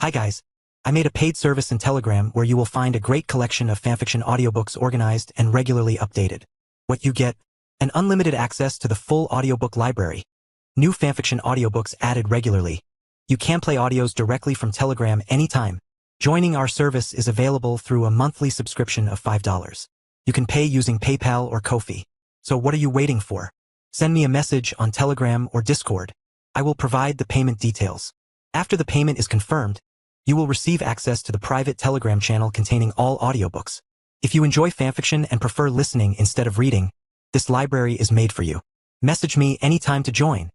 Hi guys. I made a paid service in Telegram where you will find a great collection of fanfiction audiobooks organized and regularly updated. What you get? An unlimited access to the full audiobook library. New fanfiction audiobooks added regularly. You can play audios directly from Telegram anytime. Joining our service is available through a monthly subscription of $5. You can pay using PayPal or Ko-fi. So what are you waiting for? Send me a message on Telegram or Discord. I will provide the payment details. After the payment is confirmed, you will receive access to the private Telegram channel containing all audiobooks. If you enjoy fanfiction and prefer listening instead of reading, this library is made for you. Message me anytime to join.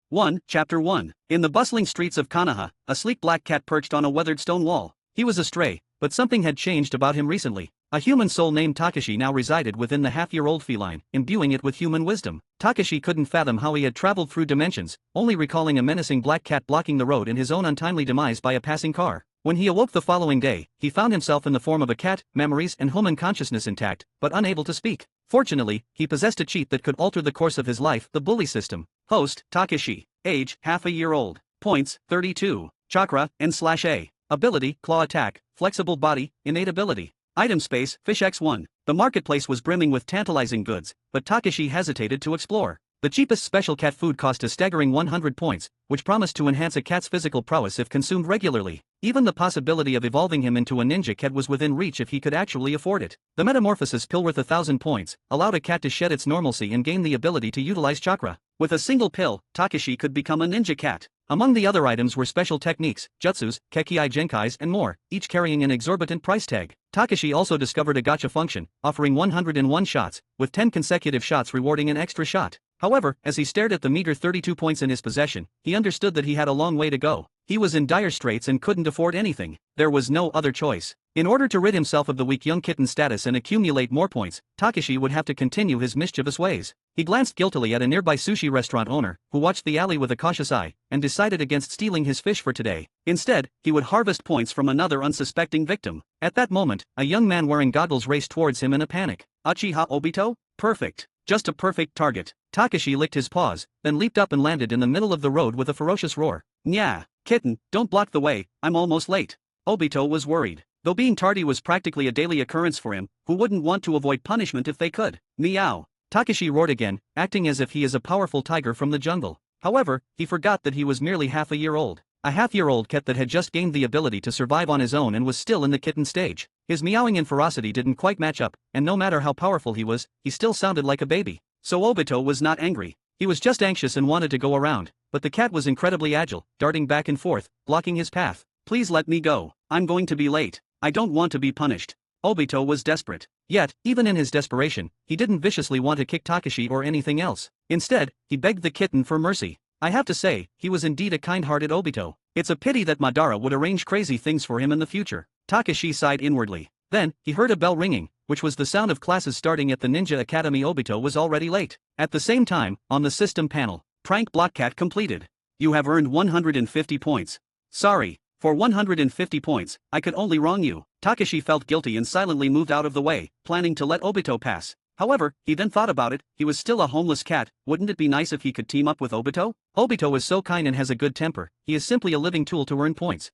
1. Chapter 1. In the bustling streets of Konoha, a sleek black cat perched on a weathered stone wall. He was a stray, but something had changed about him recently. A human soul named Takashi now resided within the half-year-old feline, imbuing it with human wisdom. Takashi couldn't fathom how he had traveled through dimensions, only recalling a menacing black cat blocking the road and his own untimely demise by a passing car. When he awoke the following day, he found himself in the form of a cat, memories and human consciousness intact, but unable to speak. Fortunately, he possessed a cheat that could alter the course of his life, the bully system. Host, Takashi. Age, half a year old. Points, 32. Chakra, N/A. Ability, claw attack, flexible body, innate ability. Item space, Fish X1. The marketplace was brimming with tantalizing goods, but Takashi hesitated to explore. The cheapest special cat food cost a staggering 100 points, which promised to enhance a cat's physical prowess if consumed regularly. Even the possibility of evolving him into a ninja cat was within reach if he could actually afford it. The Metamorphosis pill worth 1,000 points allowed a cat to shed its normalcy and gain the ability to utilize chakra. With a single pill, Takashi could become a ninja cat. Among the other items were special techniques, jutsus, kekkei genkais and more, each carrying an exorbitant price tag. Takashi also discovered a gacha function, offering 101 shots, with 10 consecutive shots rewarding an extra shot. However, as he stared at the meager 32 points in his possession, he understood that he had a long way to go. He was in dire straits and couldn't afford anything. There was no other choice. In order to rid himself of the weak young kitten status and accumulate more points, Takashi would have to continue his mischievous ways. He glanced guiltily at a nearby sushi restaurant owner, who watched the alley with a cautious eye, and decided against stealing his fish for today. Instead, he would harvest points from another unsuspecting victim. At that moment, a young man wearing goggles raced towards him in a panic. Uchiha Obito? Perfect. Just a perfect target. Takashi licked his paws, then leaped up and landed in the middle of the road with a ferocious roar. Nya, kitten, don't block the way, I'm almost late. Obito was worried. Though being tardy was practically a daily occurrence for him, who wouldn't want to avoid punishment if they could? Meow. Takashi roared again, acting as if he is a powerful tiger from the jungle. However, he forgot that he was merely half a year old. A half-year-old cat that had just gained the ability to survive on his own and was still in the kitten stage. His meowing and ferocity didn't quite match up, and no matter how powerful he was, he still sounded like a baby. So Obito was not angry. He was just anxious and wanted to go around, but the cat was incredibly agile, darting back and forth, blocking his path. Please let me go. I'm going to be late. I don't want to be punished. Obito was desperate. Yet, even in his desperation, he didn't viciously want to kick Takashi or anything else. Instead, he begged the kitten for mercy. I have to say, he was indeed a kind-hearted Obito. It's a pity that Madara would arrange crazy things for him in the future. Takashi sighed inwardly. Then, he heard a bell ringing, which was the sound of classes starting at the Ninja Academy. Obito was already late. At the same time, on the system panel, Prank Block Cat completed. You have earned 150 points. Sorry. For 150 points, I could only wrong you. Takashi felt guilty and silently moved out of the way, planning to let Obito pass. However, he then thought about it, he was still a homeless cat, wouldn't it be nice if he could team up with Obito? Obito is so kind and has a good temper, he is simply a living tool to earn points.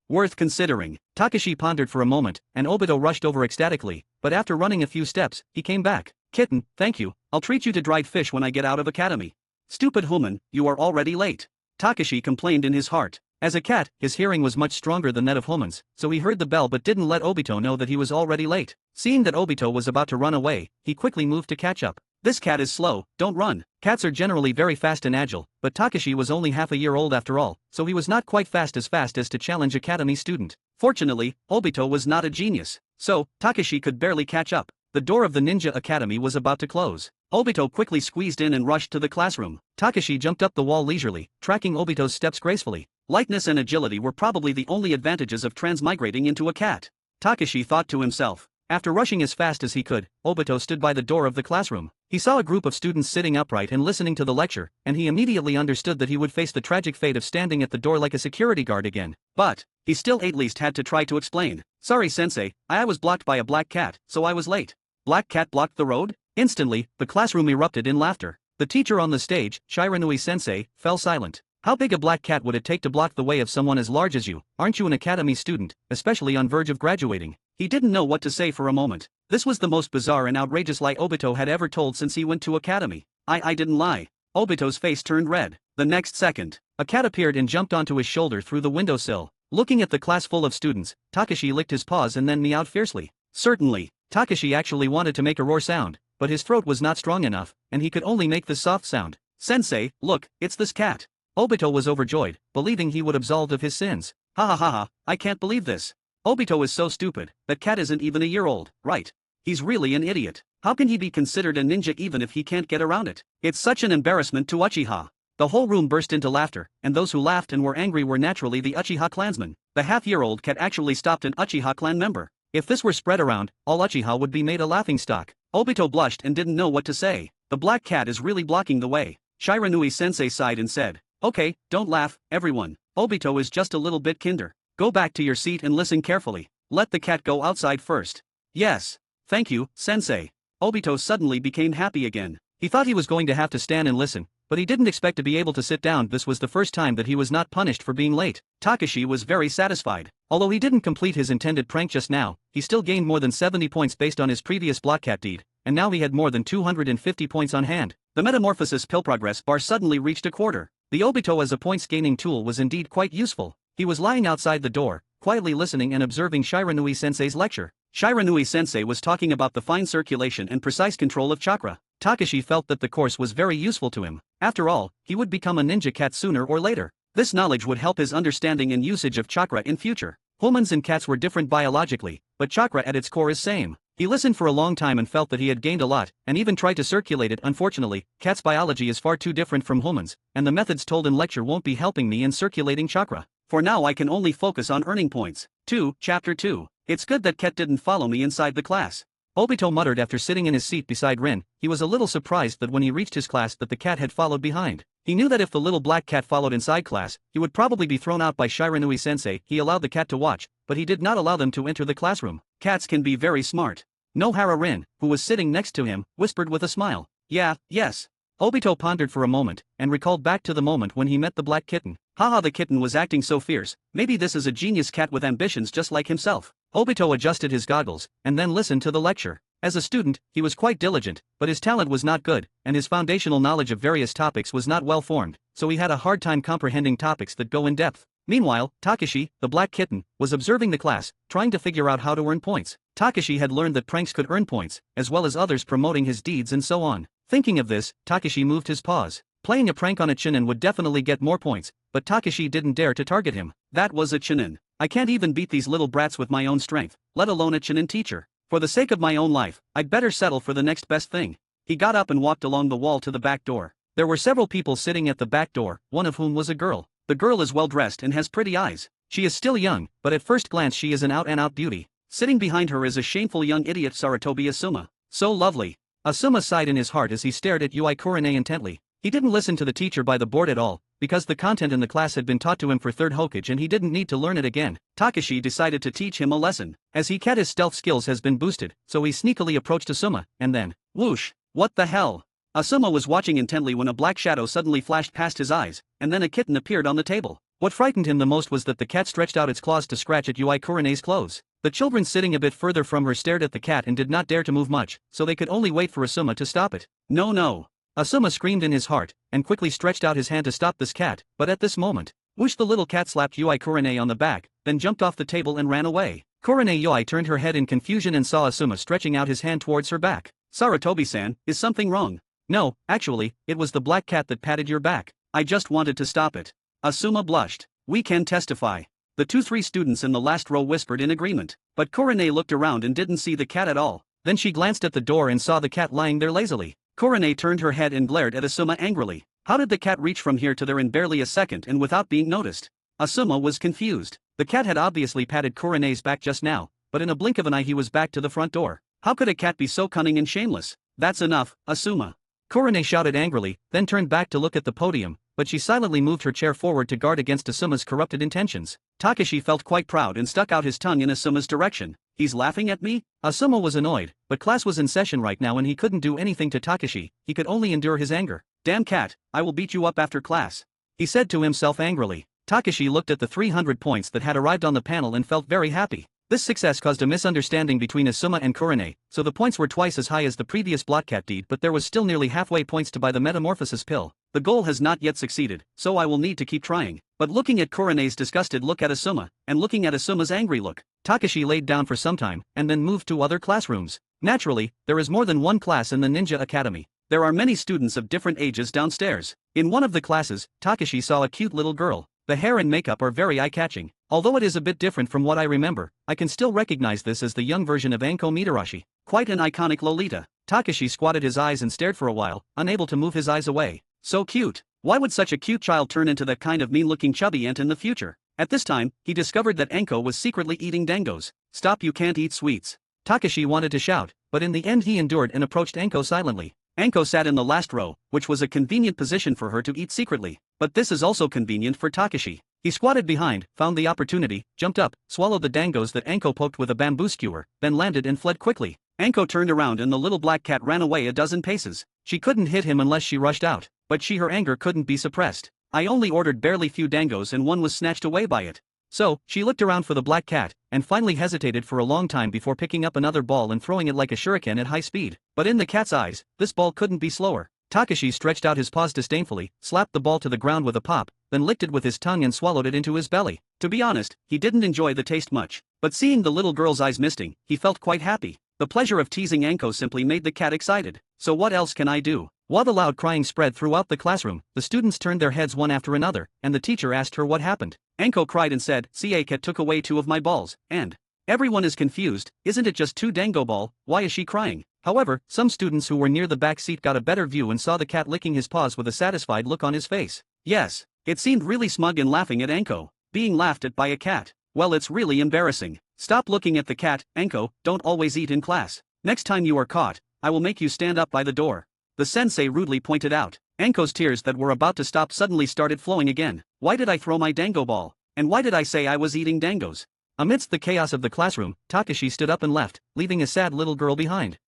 Worth considering. Takashi pondered for a moment, and Obito rushed over ecstatically, but after running a few steps, he came back. Kitten, thank you, I'll treat you to dried fish when I get out of academy. Stupid human, you are already late. Takashi complained in his heart. As a cat, his hearing was much stronger than that of humans, so he heard the bell but didn't let Obito know that he was already late. Seeing that Obito was about to run away, he quickly moved to catch up. This cat is slow, don't run. Cats are generally very fast and agile, but Takashi was only half a year old after all, so he was not quite fast as to challenge Academy student. Fortunately, Obito was not a genius, so Takashi could barely catch up. The door of the Ninja Academy was about to close. Obito quickly squeezed in and rushed to the classroom. Takashi jumped up the wall leisurely, tracking Obito's steps gracefully. Lightness and agility were probably the only advantages of transmigrating into a cat. Takashi thought to himself. After rushing as fast as he could, Obito stood by the door of the classroom. He saw a group of students sitting upright and listening to the lecture, and he immediately understood that he would face the tragic fate of standing at the door like a security guard again. But he still at least had to try to explain. Sorry sensei, I was blocked by a black cat, so I was late. Black cat blocked the road? Instantly, the classroom erupted in laughter. The teacher on the stage, Shiranui sensei, fell silent. How big a black cat would it take to block the way of someone as large as you? Aren't you an academy student, especially on verge of graduating? He didn't know what to say for a moment. This was the most bizarre and outrageous lie Obito had ever told since he went to academy. I didn't lie. Obito's face turned red. The next second, a cat appeared and jumped onto his shoulder through the windowsill. Looking at the class full of students, Takashi licked his paws and then meowed fiercely. Certainly, Takashi actually wanted to make a roar sound, but his throat was not strong enough, and he could only make this soft sound. Sensei, look, it's this cat. Obito was overjoyed, believing he would absolved of his sins. Ha ha ha ha, I can't believe this. Obito is so stupid, that cat isn't even a year old, right? He's really an idiot. How can he be considered a ninja even if he can't get around it? It's such an embarrassment to Uchiha. The whole room burst into laughter, and those who laughed and were angry were naturally the Uchiha clansmen. The half-year-old cat actually stopped an Uchiha clan member. If this were spread around, all Uchiha would be made a laughingstock. Obito blushed and didn't know what to say. The black cat is really blocking the way. Shiranui-sensei sighed and said, "Okay, don't laugh, everyone. Obito is just a little bit kinder. Go back to your seat and listen carefully. Let the cat go outside first." "Yes. Thank you, sensei." Obito suddenly became happy again. He thought he was going to have to stand and listen, but he didn't expect to be able to sit down. This was the first time that he was not punished for being late. Takashi was very satisfied. Although he didn't complete his intended prank just now, he still gained more than 70 points based on his previous block cat deed, and now he had more than 250 points on hand. The Metamorphosis pill progress bar suddenly reached a quarter. The Obito as a points-gaining tool was indeed quite useful. He was lying outside the door, quietly listening and observing Shiranui-sensei's lecture. Shiranui-sensei was talking about the fine circulation and precise control of chakra. Takashi felt that the course was very useful to him. After all, he would become a ninja cat sooner or later. This knowledge would help his understanding and usage of chakra in future. Humans and cats were different biologically, but chakra at its core is same. He listened for a long time and felt that he had gained a lot, and even tried to circulate it. Unfortunately, cats' biology is far too different from humans, and the methods told in lecture won't be helping me in circulating chakra. For now I can only focus on earning points. 2. Chapter 2. It's good that Ket didn't follow me inside the class. Obito muttered after sitting in his seat beside Rin. He was a little surprised that when he reached his class that the cat had followed behind. He knew that if the little black cat followed inside class, he would probably be thrown out by Shiranui-sensei. He allowed the cat to watch, but he did not allow them to enter the classroom. Cats can be very smart. Nohara Rin, who was sitting next to him, whispered with a smile. "Yeah, yes." Obito pondered for a moment, and recalled back to the moment when he met the black kitten. Haha, the kitten was acting so fierce. Maybe this is a genius cat with ambitions just like himself. Obito adjusted his goggles, and then listened to the lecture. As a student, he was quite diligent, but his talent was not good, and his foundational knowledge of various topics was not well formed, so he had a hard time comprehending topics that go in depth. Meanwhile, Takashi, the black kitten, was observing the class, trying to figure out how to earn points. Takashi had learned that pranks could earn points, as well as others promoting his deeds and so on. Thinking of this, Takashi moved his paws. Playing a prank on a Chunin would definitely get more points, but Takashi didn't dare to target him. That was a Chunin. I can't even beat these little brats with my own strength, let alone a Chunin teacher. For the sake of my own life, I'd better settle for the next best thing. He got up and walked along the wall to the back door. There were several people sitting at the back door, one of whom was a girl. The girl is well dressed and has pretty eyes. She is still young, but at first glance she is an out-and-out beauty. Sitting behind her is a shameful young idiot Sarutobi Asuma. So lovely. Asuma sighed in his heart as he stared at Yui Kurane intently. He didn't listen to the teacher by the board at all, because the content in the class had been taught to him for third Hokage and he didn't need to learn it again. Takashi decided to teach him a lesson. As he cat his stealth skills has been boosted, so he sneakily approached Asuma, and then, whoosh! What the hell? Asuma was watching intently when a black shadow suddenly flashed past his eyes, and then a kitten appeared on the table. What frightened him the most was that the cat stretched out its claws to scratch at Yui Kurane's clothes. The children sitting a bit further from her stared at the cat and did not dare to move much, so they could only wait for Asuma to stop it. No. Asuma screamed in his heart, and quickly stretched out his hand to stop this cat, but at this moment, whoosh, the little cat slapped Yui Kurane on the back, then jumped off the table and ran away. Kurane Yui turned her head in confusion and saw Asuma stretching out his hand towards her back. Sarutobi-san, is something wrong? No, actually, it was the black cat that patted your back. I just wanted to stop it. Asuma blushed. We can testify. The 2-3 students in the last row whispered in agreement, but Kurane looked around and didn't see the cat at all. Then she glanced at the door and saw the cat lying there lazily. Kurane turned her head and glared at Asuma angrily. How did the cat reach from here to there in barely a second and without being noticed? Asuma was confused. The cat had obviously patted Kurane's back just now, but in a blink of an eye he was back to the front door. How could a cat be so cunning and shameless? That's enough, Asuma. Kurane shouted angrily, then turned back to look at the podium, but she silently moved her chair forward to guard against Asuma's corrupted intentions. Takashi felt quite proud and stuck out his tongue in Asuma's direction. He's laughing at me? Asuma was annoyed, but class was in session right now and he couldn't do anything to Takashi, he could only endure his anger. Damn cat, I will beat you up after class. he said to himself angrily. Takashi looked at the 300 points that had arrived on the panel and felt very happy. This success caused a misunderstanding between Asuma and Kurane, so the points were twice as high as the previous Black Cat deed, but there was still nearly halfway points to buy the Metamorphosis pill. The goal has not yet succeeded, so I will need to keep trying. But looking at Kurane's disgusted look at Asuma, and looking at Asuma's angry look, Takashi laid down for some time, and then moved to other classrooms. Naturally, there is more than one class in the Ninja Academy. There are many students of different ages downstairs. In one of the classes, Takashi saw a cute little girl. The hair and makeup are very eye-catching. Although it is a bit different from what I remember, I can still recognize this as the young version of Anko Mitarashi. Quite an iconic Lolita. Takashi squatted his eyes and stared for a while, unable to move his eyes away. So cute. Why would such a cute child turn into that kind of mean-looking chubby ant in the future? At this time, he discovered that Anko was secretly eating dangos. Stop, you can't eat sweets. Takashi wanted to shout, but in the end he endured and approached Anko silently. Anko sat in the last row, which was a convenient position for her to eat secretly. But this is also convenient for Takashi. He squatted behind, found the opportunity, jumped up, swallowed the dangos that Anko poked with a bamboo skewer, then landed and fled quickly. Anko turned around and the little black cat ran away a dozen paces. She couldn't hit him unless she rushed out, but her anger couldn't be suppressed. I only ordered barely few dangos and one was snatched away by it. So, she looked around for the black cat, and finally hesitated for a long time before picking up another ball and throwing it like a shuriken at high speed. But in the cat's eyes, this ball couldn't be slower. Takashi stretched out his paws disdainfully, slapped the ball to the ground with a pop, then licked it with his tongue and swallowed it into his belly. To be honest, he didn't enjoy the taste much. But seeing the little girl's eyes misting, he felt quite happy. The pleasure of teasing Anko simply made the cat excited. So what else can I do? While the loud crying spread throughout the classroom, the students turned their heads one after another, and the teacher asked her what happened. Anko cried and said, "A cat took away 2 of my balls, and..." Everyone is confused. Isn't it just 2 dango ball? Why is she crying? However, some students who were near the back seat got a better view and saw the cat licking his paws with a satisfied look on his face. Yes, it seemed really smug and laughing at Anko. Being laughed at by a cat. Well, it's really embarrassing. Stop looking at the cat, Anko, don't always eat in class. Next time you are caught, I will make you stand up by the door. The sensei rudely pointed out. Anko's tears that were about to stop suddenly started flowing again. Why did I throw my dango ball? And why did I say I was eating dangos? Amidst the chaos of the classroom, Takashi stood up and left, leaving a sad little girl behind.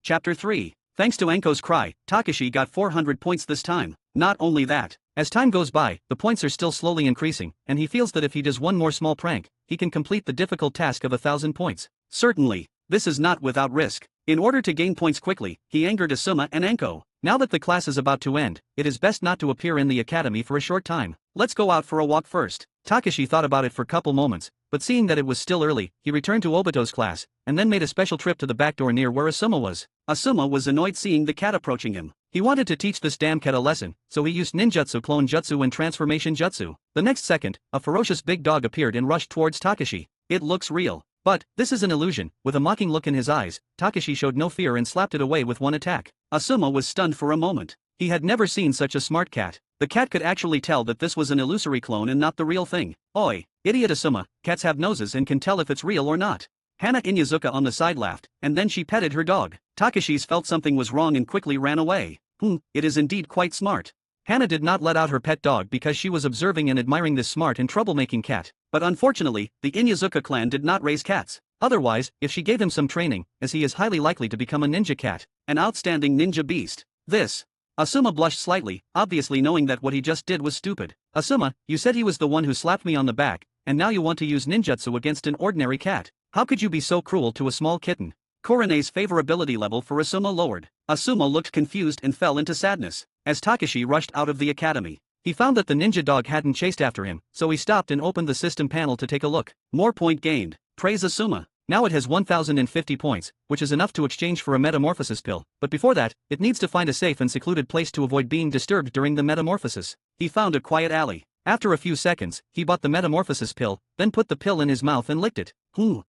Chapter 3. Thanks to Anko's cry, Takashi got 400 points this time. Not only that, as time goes by, the points are still slowly increasing, and he feels that if he does one more small prank, he can complete the difficult task of 1,000 points. Certainly, this is not without risk. In order to gain points quickly, he angered Asuma and Anko. Now that the class is about to end, it is best not to appear in the academy for a short time. Let's go out for a walk first. Takashi thought about it for a couple moments, but seeing that it was still early, he returned to Obito's class, and then made a special trip to the back door near where Asuma was. Asuma was annoyed seeing the cat approaching him. He wanted to teach this damn cat a lesson, so he used ninjutsu, clone jutsu and transformation jutsu. The next second, a ferocious big dog appeared and rushed towards Takashi. It looks real. But, this is an illusion. With a mocking look in his eyes, Takashi showed no fear and slapped it away with one attack. Asuma was stunned for a moment. He had never seen such a smart cat. The cat could actually tell that this was an illusory clone and not the real thing. Oi, idiot Asuma, cats have noses and can tell if it's real or not. Hana Inyazuka on the side laughed, and then she petted her dog. Takashi's felt something was wrong and quickly ran away. It is indeed quite smart. Hana did not let out her pet dog because she was observing and admiring this smart and troublemaking cat. But unfortunately, the Inyazuka clan did not raise cats. Otherwise, if she gave him some training, as he is highly likely to become a ninja cat, an outstanding ninja beast. This. Asuma blushed slightly, obviously knowing that what he just did was stupid. Asuma, you said he was the one who slapped me on the back, and now you want to use ninjutsu against an ordinary cat. How could you be so cruel to a small kitten? Kurane's favorability level for Asuma lowered. Asuma looked confused and fell into sadness. As Takashi rushed out of the academy, he found that the ninja dog hadn't chased after him, so he stopped and opened the system panel to take a look. More point gained. Praise Asuma. Now it has 1,050 points, which is enough to exchange for a metamorphosis pill, but before that, it needs to find a safe and secluded place to avoid being disturbed during the metamorphosis. He found a quiet alley. After a few seconds, he bought the metamorphosis pill, then put the pill in his mouth and licked it.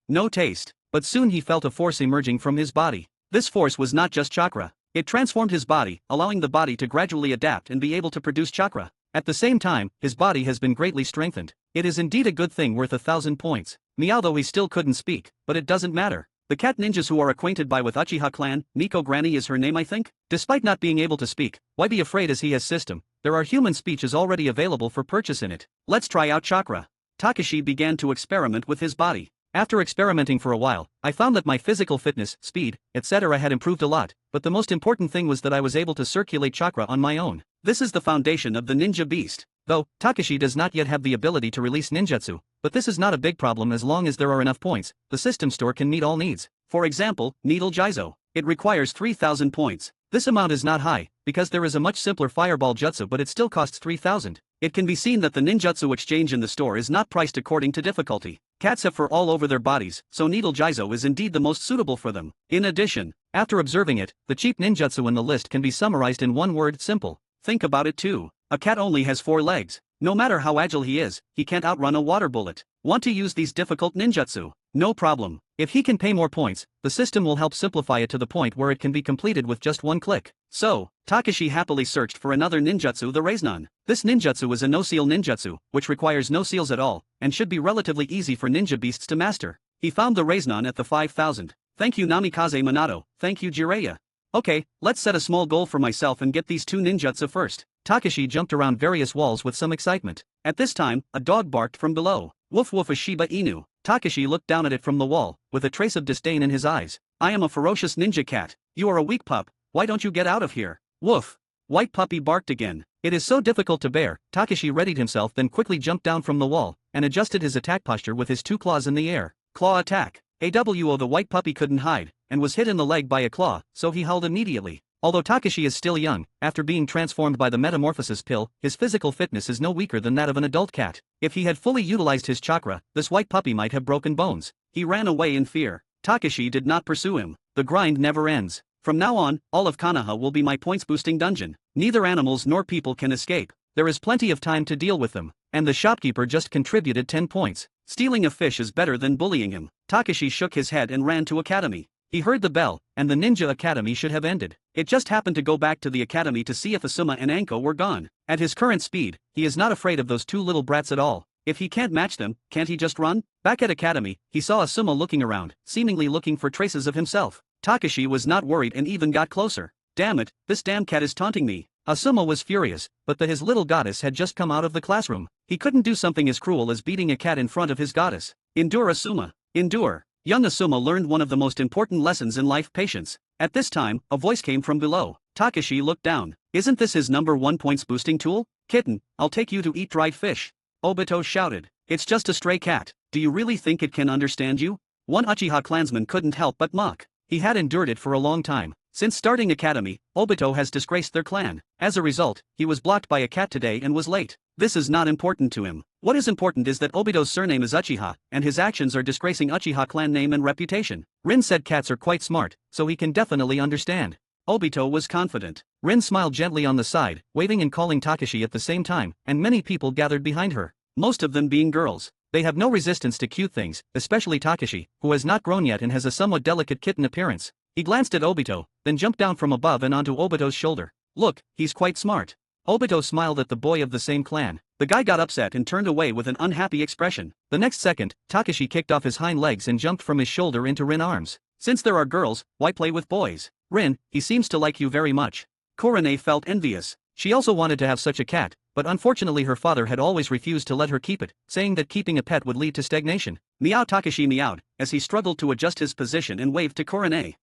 No taste. But soon he felt a force emerging from his body. This force was not just chakra. It transformed his body, allowing the body to gradually adapt and be able to produce chakra. At the same time, his body has been greatly strengthened. It is indeed a good thing worth 1,000 points. Meow, though he still couldn't speak, but it doesn't matter. The cat ninjas who are acquainted by with Uchiha clan, Miko Granny is her name I think? Despite not being able to speak, why be afraid as he has system? There are human speeches already available for purchase in it. Let's try out chakra. Takashi began to experiment with his body. After experimenting for a while, I found that my physical fitness, speed, etc. had improved a lot, but the most important thing was that I was able to circulate chakra on my own. This is the foundation of the ninja beast. Though, Takashi does not yet have the ability to release ninjutsu, but this is not a big problem as long as there are enough points. The system store can meet all needs. For example, Needle Jizo. It requires 3,000 points. This amount is not high, because there is a much simpler fireball jutsu, but it still costs 3,000. It can be seen that the ninjutsu exchange in the store is not priced according to difficulty. Cats have fur all over their bodies, so Needle Jizo is indeed the most suitable for them. In addition, after observing it, the cheap ninjutsu in the list can be summarized in one word: simple. Think about it too. A cat only has 4 legs. No matter how agile he is, he can't outrun a water bullet. Want to use these difficult ninjutsu? No problem. If he can pay more points, the system will help simplify it to the point where it can be completed with just one click. So, Takashi happily searched for another ninjutsu, the Raiznan. This ninjutsu is a no-seal ninjutsu, which requires no seals at all, and should be relatively easy for ninja beasts to master. He found the Raiznan at the 5,000. Thank you Namikaze Minato, thank you Jirea. Okay, let's set a small goal for myself and get these 2 ninjutsu first. Takashi jumped around various walls with some excitement. At this time, a dog barked from below. Woof woof, a Shiba Inu. Takashi looked down at it from the wall, with a trace of disdain in his eyes. I am a ferocious ninja cat. You are a weak pup. Why don't you get out of here? Woof. White puppy barked again. It is so difficult to bear. Takashi readied himself, then quickly jumped down from the wall, and adjusted his attack posture with his 2 claws in the air. Claw attack. AWO. The white puppy couldn't hide, and was hit in the leg by a claw, so he howled immediately. Although Takashi is still young, after being transformed by the Metamorphosis pill, his physical fitness is no weaker than that of an adult cat. If he had fully utilized his chakra, this white puppy might have broken bones. He ran away in fear. Takashi did not pursue him. The grind never ends. From now on, all of Konoha will be my points-boosting dungeon. Neither animals nor people can escape. There is plenty of time to deal with them. And the shopkeeper just contributed 10 points. Stealing a fish is better than bullying him. Takashi shook his head and ran to Academy. He heard the bell, and the Ninja Academy should have ended. It just happened to go back to the academy to see if Asuma and Anko were gone. At his current speed, he is not afraid of those 2 little brats at all. If he can't match them, can't he just run? Back at academy, he saw Asuma looking around, seemingly looking for traces of himself. Takashi was not worried and even got closer. Damn it, this damn cat is taunting me. Asuma was furious, but his little goddess had just come out of the classroom. He couldn't do something as cruel as beating a cat in front of his goddess. Endure, Asuma. Endure. Young Asuma learned one of the most important lessons in life: patience. At this time, a voice came from below. Takashi looked down. Isn't this his number 1 points boosting tool? Kitten, I'll take you to eat dried fish. Obito shouted. It's just a stray cat. Do you really think it can understand you? One Uchiha clansman couldn't help but mock. He had endured it for a long time. Since starting academy, Obito has disgraced their clan. As a result, he was blocked by a cat today and was late. This is not important to him. What is important is that Obito's surname is Uchiha, and his actions are disgracing Uchiha clan name and reputation. Rin said cats are quite smart, so he can definitely understand. Obito was confident. Rin smiled gently on the side, waving and calling Takashi at the same time, and many people gathered behind her. Most of them being girls. They have no resistance to cute things, especially Takashi, who has not grown yet and has a somewhat delicate kitten appearance. He glanced at Obito, then jumped down from above and onto Obito's shoulder. Look, he's quite smart. Obito smiled at the boy of the same clan. The guy got upset and turned away with an unhappy expression. The next second, Takashi kicked off his hind legs and jumped from his shoulder into Rin's arms. Since there are girls, why play with boys? Rin, he seems to like you very much. Kurane felt envious. She also wanted to have such a cat, but unfortunately her father had always refused to let her keep it, saying that keeping a pet would lead to stagnation. Meow. Takashi meowed, as he struggled to adjust his position and waved to Kurane.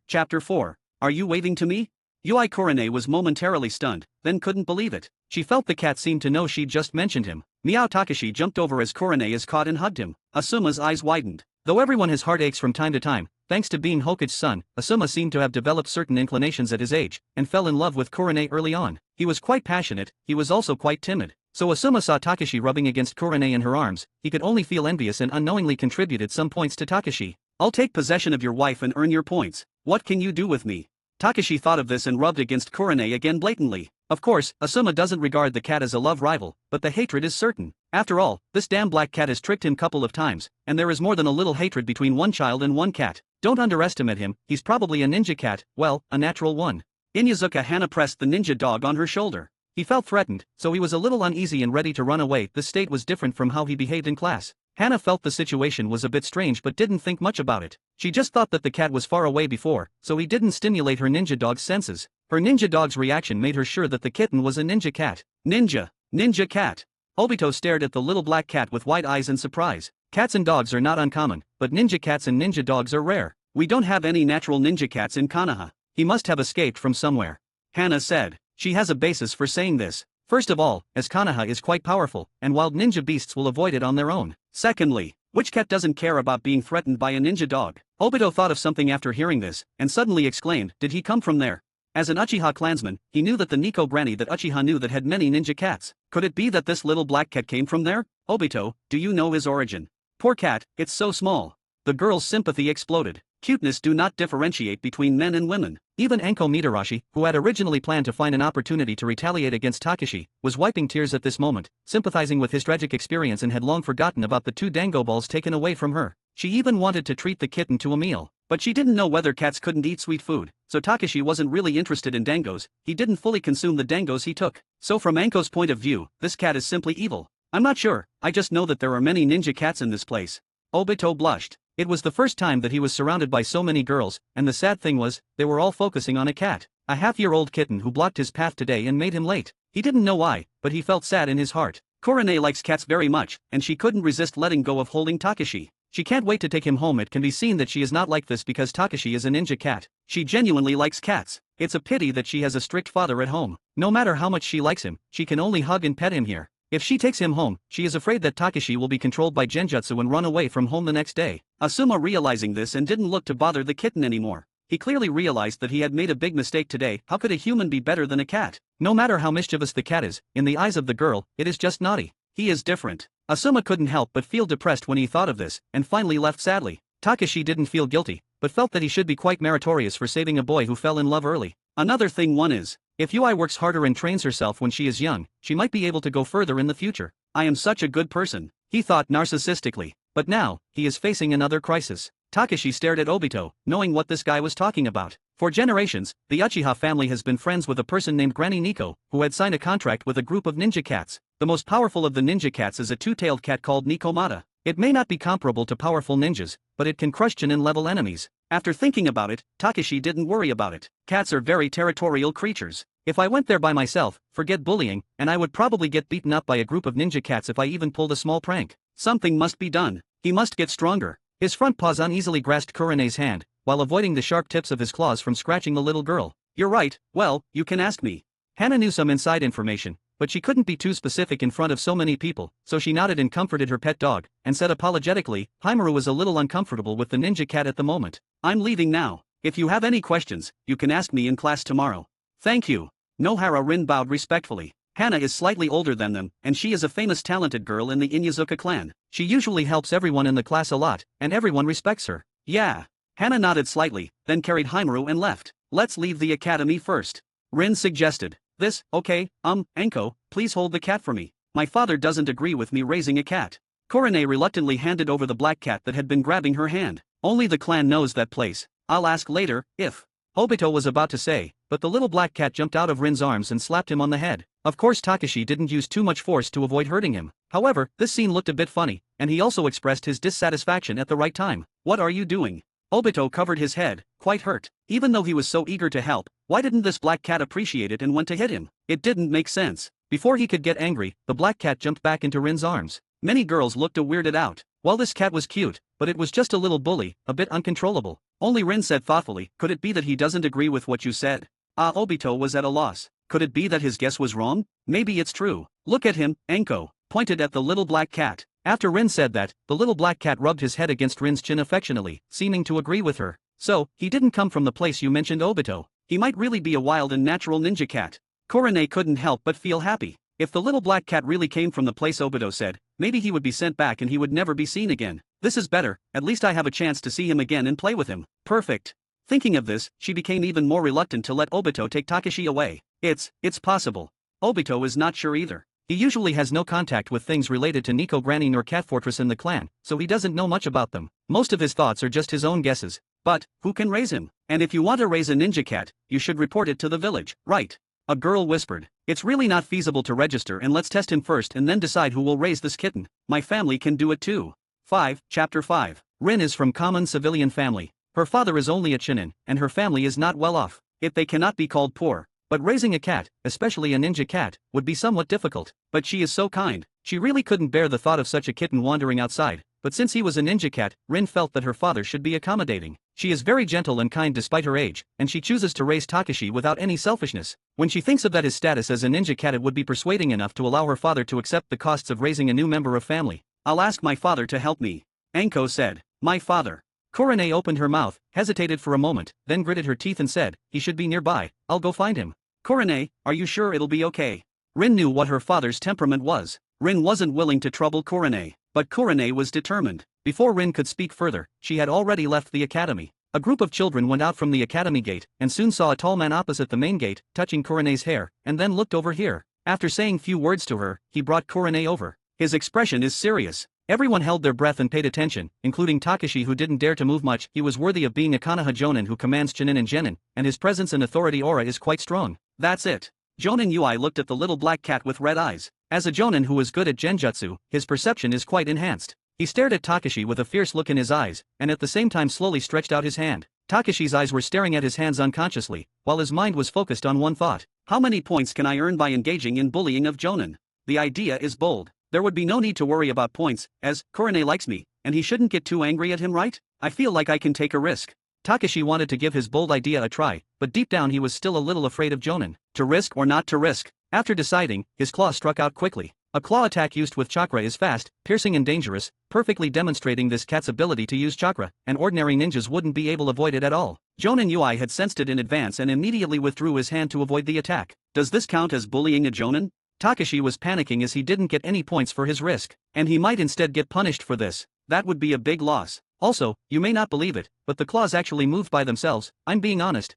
Chapter 4. Are you waving to me? Yui. Kurane was momentarily stunned, then couldn't believe it. She felt the cat seemed to know she'd just mentioned him. Meow. Takashi jumped over as Kurane is caught and hugged him. Asuma's eyes widened. Though everyone has heartaches from time to time, thanks to being Hokage's son, Asuma seemed to have developed certain inclinations at his age, and fell in love with Kurane early on. He was quite passionate, he was also quite timid. So Asuma saw Takashi rubbing against Kurane in her arms, he could only feel envious and unknowingly contributed some points to Takashi. I'll take possession of your wife and earn your points. What can you do with me? Takashi thought of this and rubbed against Kurane again blatantly. Of course, Asuma doesn't regard the cat as a love rival, but the hatred is certain. After all, this damn black cat has tricked him couple of times, and there is more than a little hatred between one child and one cat. Don't underestimate him, he's probably a ninja cat, well, a natural one. Inyazuka Hana pressed the ninja dog on her shoulder. He felt threatened, so he was a little uneasy and ready to run away. This state was different from how he behaved in class. Hana felt the situation was a bit strange but didn't think much about it. She just thought that the cat was far away before, so he didn't stimulate her ninja dog's senses. Her ninja dog's reaction made her sure that the kitten was a ninja cat. Ninja cat. Obito stared at the little black cat with wide eyes in surprise. Cats and dogs are not uncommon, but ninja cats and ninja dogs are rare. We don't have any natural ninja cats in Konoha. He must have escaped from somewhere. Hana said. She has a basis for saying this. First of all, as Konoha is quite powerful, and wild ninja beasts will avoid it on their own. Secondly, which cat doesn't care about being threatened by a ninja dog? Obito thought of something after hearing this, and suddenly exclaimed, did he come from there? As an Uchiha clansman, he knew that the Nico granny that Uchiha knew that had many ninja cats. Could it be that this little black cat came from there? Obito, do you know his origin? Poor cat, it's so small. The girl's sympathy exploded. Cuteness do not differentiate between men and women. Even Anko Mitarashi, who had originally planned to find an opportunity to retaliate against Takashi, was wiping tears at this moment, sympathizing with his tragic experience and had long forgotten about the 2 dango balls taken away from her. She even wanted to treat the kitten to a meal. But she didn't know whether cats couldn't eat sweet food, so Takashi wasn't really interested in dangos. He didn't fully consume the dangos he took. So from Anko's point of view, this cat is simply evil. I'm not sure, I just know that there are many ninja cats in this place. Obito blushed. It was the first time that he was surrounded by so many girls, and the sad thing was, they were all focusing on a cat. A half-year-old kitten who blocked his path today and made him late. He didn't know why, but he felt sad in his heart. Kurane likes cats very much, and she couldn't resist letting go of holding Takashi. She can't wait to take him home. It can be seen that she is not like this because Takashi is a ninja cat. She genuinely likes cats. It's a pity that she has a strict father at home. No matter how much she likes him, she can only hug and pet him here. If she takes him home, she is afraid that Takashi will be controlled by genjutsu and run away from home the next day. Asuma realizing this and didn't look to bother the kitten anymore. He clearly realized that he had made a big mistake today. How could a human be better than a cat? No matter how mischievous the cat is, in the eyes of the girl, it is just naughty. He is different. Asuma couldn't help but feel depressed when he thought of this, and finally left sadly. Takashi didn't feel guilty, but felt that he should be quite meritorious for saving a boy who fell in love early. Another thing one is, if Yui works harder and trains herself when she is young, she might be able to go further in the future. I am such a good person, he thought narcissistically. But now, he is facing another crisis. Takashi stared at Obito, knowing what this guy was talking about. For generations, the Uchiha family has been friends with a person named Granny Nico, who had signed a contract with a group of ninja cats. The most powerful of the ninja cats is a 2-tailed cat called Nikomata. It may not be comparable to powerful ninjas, but it can crush Chunin-level enemies. After thinking about it, Takashi didn't worry about it. Cats are very territorial creatures. If I went there by myself, forget bullying, and I would probably get beaten up by a group of ninja cats if I even pulled a small prank. Something must be done. He must get stronger. His front paws uneasily grasped Kurane's hand, while avoiding the sharp tips of his claws from scratching the little girl. You're right, well, you can ask me. Hana knew some inside information, but she couldn't be too specific in front of so many people, so she nodded and comforted her pet dog, and said apologetically, Haimaru was a little uncomfortable with the ninja cat at the moment. I'm leaving now. If you have any questions, you can ask me in class tomorrow. Thank you. Nohara Rin bowed respectfully. Hana is slightly older than them, and she is a famous talented girl in the Inyazuka clan. She usually helps everyone in the class a lot, and everyone respects her. Yeah. Hana nodded slightly, then carried Haimaru and left. Let's leave the academy first. Rin suggested. This, okay, Anko, please hold the cat for me. My father doesn't agree with me raising a cat. Kurane reluctantly handed over the black cat that had been grabbing her hand. Only the clan knows that place. I'll ask later, if. Obito was about to say, but the little black cat jumped out of Rin's arms and slapped him on the head. Of course Takashi didn't use too much force to avoid hurting him. However, this scene looked a bit funny, and he also expressed his dissatisfaction at the right time. What are you doing? Obito covered his head, quite hurt. Even though he was so eager to help, why didn't this black cat appreciate it and went to hit him? It didn't make sense. Before he could get angry, the black cat jumped back into Rin's arms. Many girls looked weirded out. Well, this cat was cute, but it was just a little bully, a bit uncontrollable. Only Rin said thoughtfully, could it be that he doesn't agree with what you said? Obito was at a loss. Could it be that his guess was wrong? Maybe it's true. Look at him, Anko, pointed at the little black cat. After Rin said that, the little black cat rubbed his head against Rin's chin affectionately, seeming to agree with her. So, he didn't come from the place you mentioned, Obito. He might really be a wild and natural ninja cat. Kurane couldn't help but feel happy. If the little black cat really came from the place Obito said, maybe he would be sent back and he would never be seen again. This is better, at least I have a chance to see him again and play with him. Perfect. Thinking of this, she became even more reluctant to let Obito take Takashi away. It's possible. Obito is not sure either. He usually has no contact with things related to Nico Granny nor Cat Fortress in the clan, so he doesn't know much about them. Most of his thoughts are just his own guesses. But, who can raise him? And if you want to raise a ninja cat, you should report it to the village, right? A girl whispered. It's really not feasible to register, and let's test him first and then decide who will raise this kitten. My family can do it too. 5. Chapter 5. Rin is from common civilian family. Her father is only a Chunin, and her family is not well off. They cannot be called poor. But raising a cat, especially a ninja cat, would be somewhat difficult. But she is so kind. She really couldn't bear the thought of such a kitten wandering outside, but since he was a ninja cat, Rin felt that her father should be accommodating. She is very gentle and kind despite her age, and she chooses to raise Takashi without any selfishness. When she thinks of that his status as a ninja cat, it would be persuading enough to allow her father to accept the costs of raising a new member of family. I'll ask my father to help me, Anko said. My father. Kurane opened her mouth, hesitated for a moment, then gritted her teeth and said, he should be nearby, I'll go find him. Kurane, are you sure it'll be okay? Rin knew what her father's temperament was. Rin wasn't willing to trouble Kurane, but Kurane was determined. Before Rin could speak further, she had already left the academy. A group of children went out from the academy gate and soon saw a tall man opposite the main gate, touching Kurane's hair, and then looked over here. After saying few words to her, he brought Kurane over. His expression is serious. Everyone held their breath and paid attention, including Takashi, who didn't dare to move much. He was worthy of being a Konoha Jonin who commands Chunin and Genin, and his presence and authority aura is quite strong. That's it. Jonin Yui looked at the little black cat with red eyes. As a Jonin who is good at genjutsu, his perception is quite enhanced. He stared at Takashi with a fierce look in his eyes, and at the same time slowly stretched out his hand. Takashi's eyes were staring at his hands unconsciously, while his mind was focused on one thought. How many points can I earn by engaging in bullying of Jonin? The idea is bold. There would be no need to worry about points, as Kurane likes me, and he shouldn't get too angry at him, right? I feel like I can take a risk. Takashi wanted to give his bold idea a try, but deep down he was still a little afraid of Jonin. To risk or not to risk? After deciding, his claw struck out quickly. A claw attack used with chakra is fast, piercing and dangerous, perfectly demonstrating this cat's ability to use chakra, and ordinary ninjas wouldn't be able to avoid it at all. Jonin Yui had sensed it in advance and immediately withdrew his hand to avoid the attack. Does this count as bullying a Jonin? Takashi was panicking as he didn't get any points for his risk, and he might instead get punished for this. That would be a big loss. Also, you may not believe it, but the claws actually moved by themselves, I'm being honest.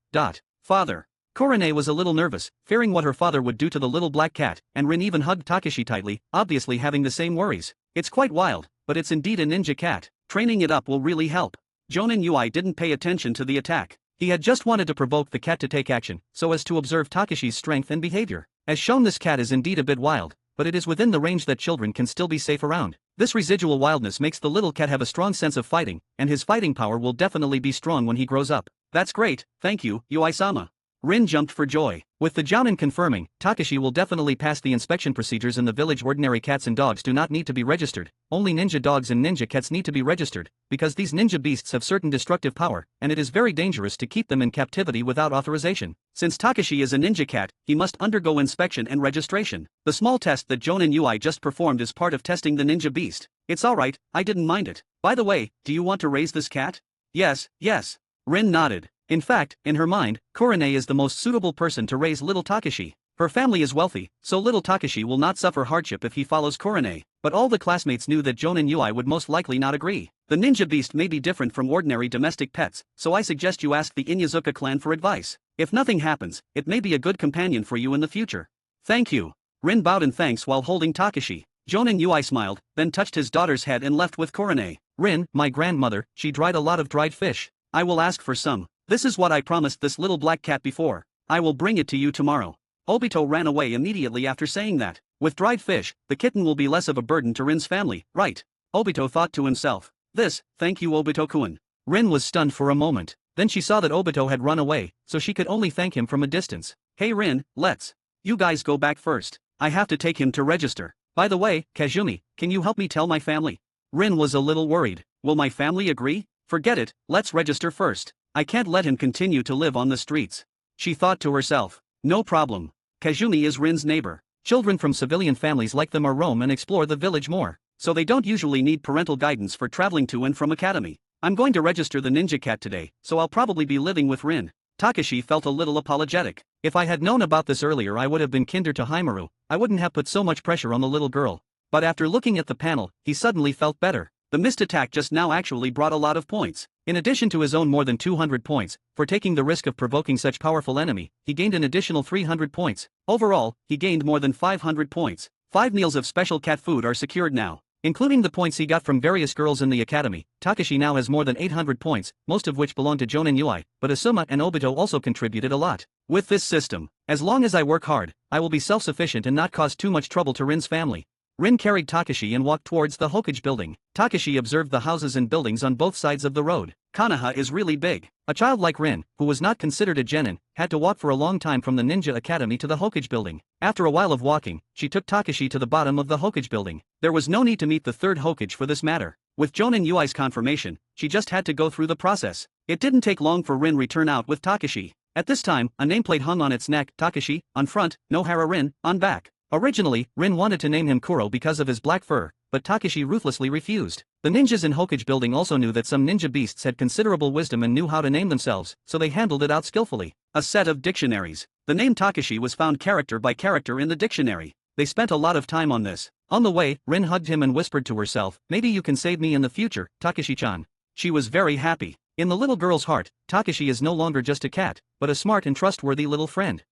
Father. Kurane was a little nervous, fearing what her father would do to the little black cat, and Rin even hugged Takashi tightly, obviously having the same worries. It's quite wild, but it's indeed a ninja cat. Training it up will really help. Jonin Yui didn't pay attention to the attack. He had just wanted to provoke the cat to take action, so as to observe Takashi's strength and behavior. As shown, this cat is indeed a bit wild, but it is within the range that children can still be safe around. This residual wildness makes the little cat have a strong sense of fighting, and his fighting power will definitely be strong when he grows up. That's great, thank you, Yui-sama. Rin jumped for joy. With the Jounin confirming, Takashi will definitely pass the inspection procedures in the village. Ordinary cats and dogs do not need to be registered, only ninja dogs and ninja cats need to be registered, because these ninja beasts have certain destructive power, and it is very dangerous to keep them in captivity without authorization. Since Takashi is a ninja cat, he must undergo inspection and registration. The small test that Jonin Yui just performed is part of testing the ninja beast. It's alright, I didn't mind it. By the way, do you want to raise this cat? Yes. Rin nodded. In fact, in her mind, Kurane is the most suitable person to raise little Takashi. Her family is wealthy, so little Takashi will not suffer hardship if he follows Kurane. But all the classmates knew that Jonin Yui would most likely not agree. The ninja beast may be different from ordinary domestic pets, so I suggest you ask the Inyazuka clan for advice. If nothing happens, it may be a good companion for you in the future. Thank you. Rin bowed in thanks while holding Takashi. Jonin Yui smiled, then touched his daughter's head and left with Kurane. Rin, my grandmother, she dried a lot of dried fish. I will ask for some. This is what I promised this little black cat before. I will bring it to you tomorrow. Obito ran away immediately after saying that. With dried fish, the kitten will be less of a burden to Rin's family, right? Obito thought to himself. Thank you, Obito-kun. Rin was stunned for a moment. Then she saw that Obito had run away, so she could only thank him from a distance. Hey Rin, you guys go back first. I have to take him to register. By the way, Kazumi, can you help me tell my family? Rin was a little worried. Will my family agree? Forget it, let's register first. I can't let him continue to live on the streets. She thought to herself. No problem. Kazumi is Rin's neighbor. Children from civilian families like them are roam and explore the village more, so they don't usually need parental guidance for traveling to and from academy. I'm going to register the ninja cat today, so I'll probably be living with Rin. Takashi felt a little apologetic. If I had known about this earlier, I would have been kinder to Haimaru. I wouldn't have put so much pressure on the little girl. But after looking at the panel, he suddenly felt better. The missed attack just now actually brought a lot of points. In addition to his own more than 200 points, for taking the risk of provoking such powerful enemy, he gained an additional 300 points. Overall, he gained more than 500 points. 5 meals of special cat food are secured now. Including the points he got from various girls in the academy, Takashi now has more than 800 points, most of which belong to Jonin Yui, but Asuma and Obito also contributed a lot. With this system, as long as I work hard, I will be self-sufficient and not cause too much trouble to Rin's family. Rin carried Takashi and walked towards the Hokage building. Takashi observed the houses and buildings on both sides of the road. Konoha is really big. A child like Rin, who was not considered a genin, had to walk for a long time from the ninja academy to the Hokage building. After a while of walking, she took Takashi to the bottom of the Hokage building. There was no need to meet the third Hokage for this matter. With Jonin Yui's confirmation, she just had to go through the process. It didn't take long for Rin return out with Takashi. At this time, a nameplate hung on its neck, Takashi, on front, Nohara Rin, on back. Originally, Rin wanted to name him Kuro because of his black fur, but Takashi ruthlessly refused. The ninjas in Hokage building also knew that some ninja beasts had considerable wisdom and knew how to name themselves, so they handled it out skillfully. A set of dictionaries. The name Takashi was found character by character in the dictionary. They spent a lot of time on this. On the way, Rin hugged him and whispered to herself, "Maybe you can save me in the future, Takashi-chan." She was very happy. In the little girl's heart, Takashi is no longer just a cat, but a smart and trustworthy little friend.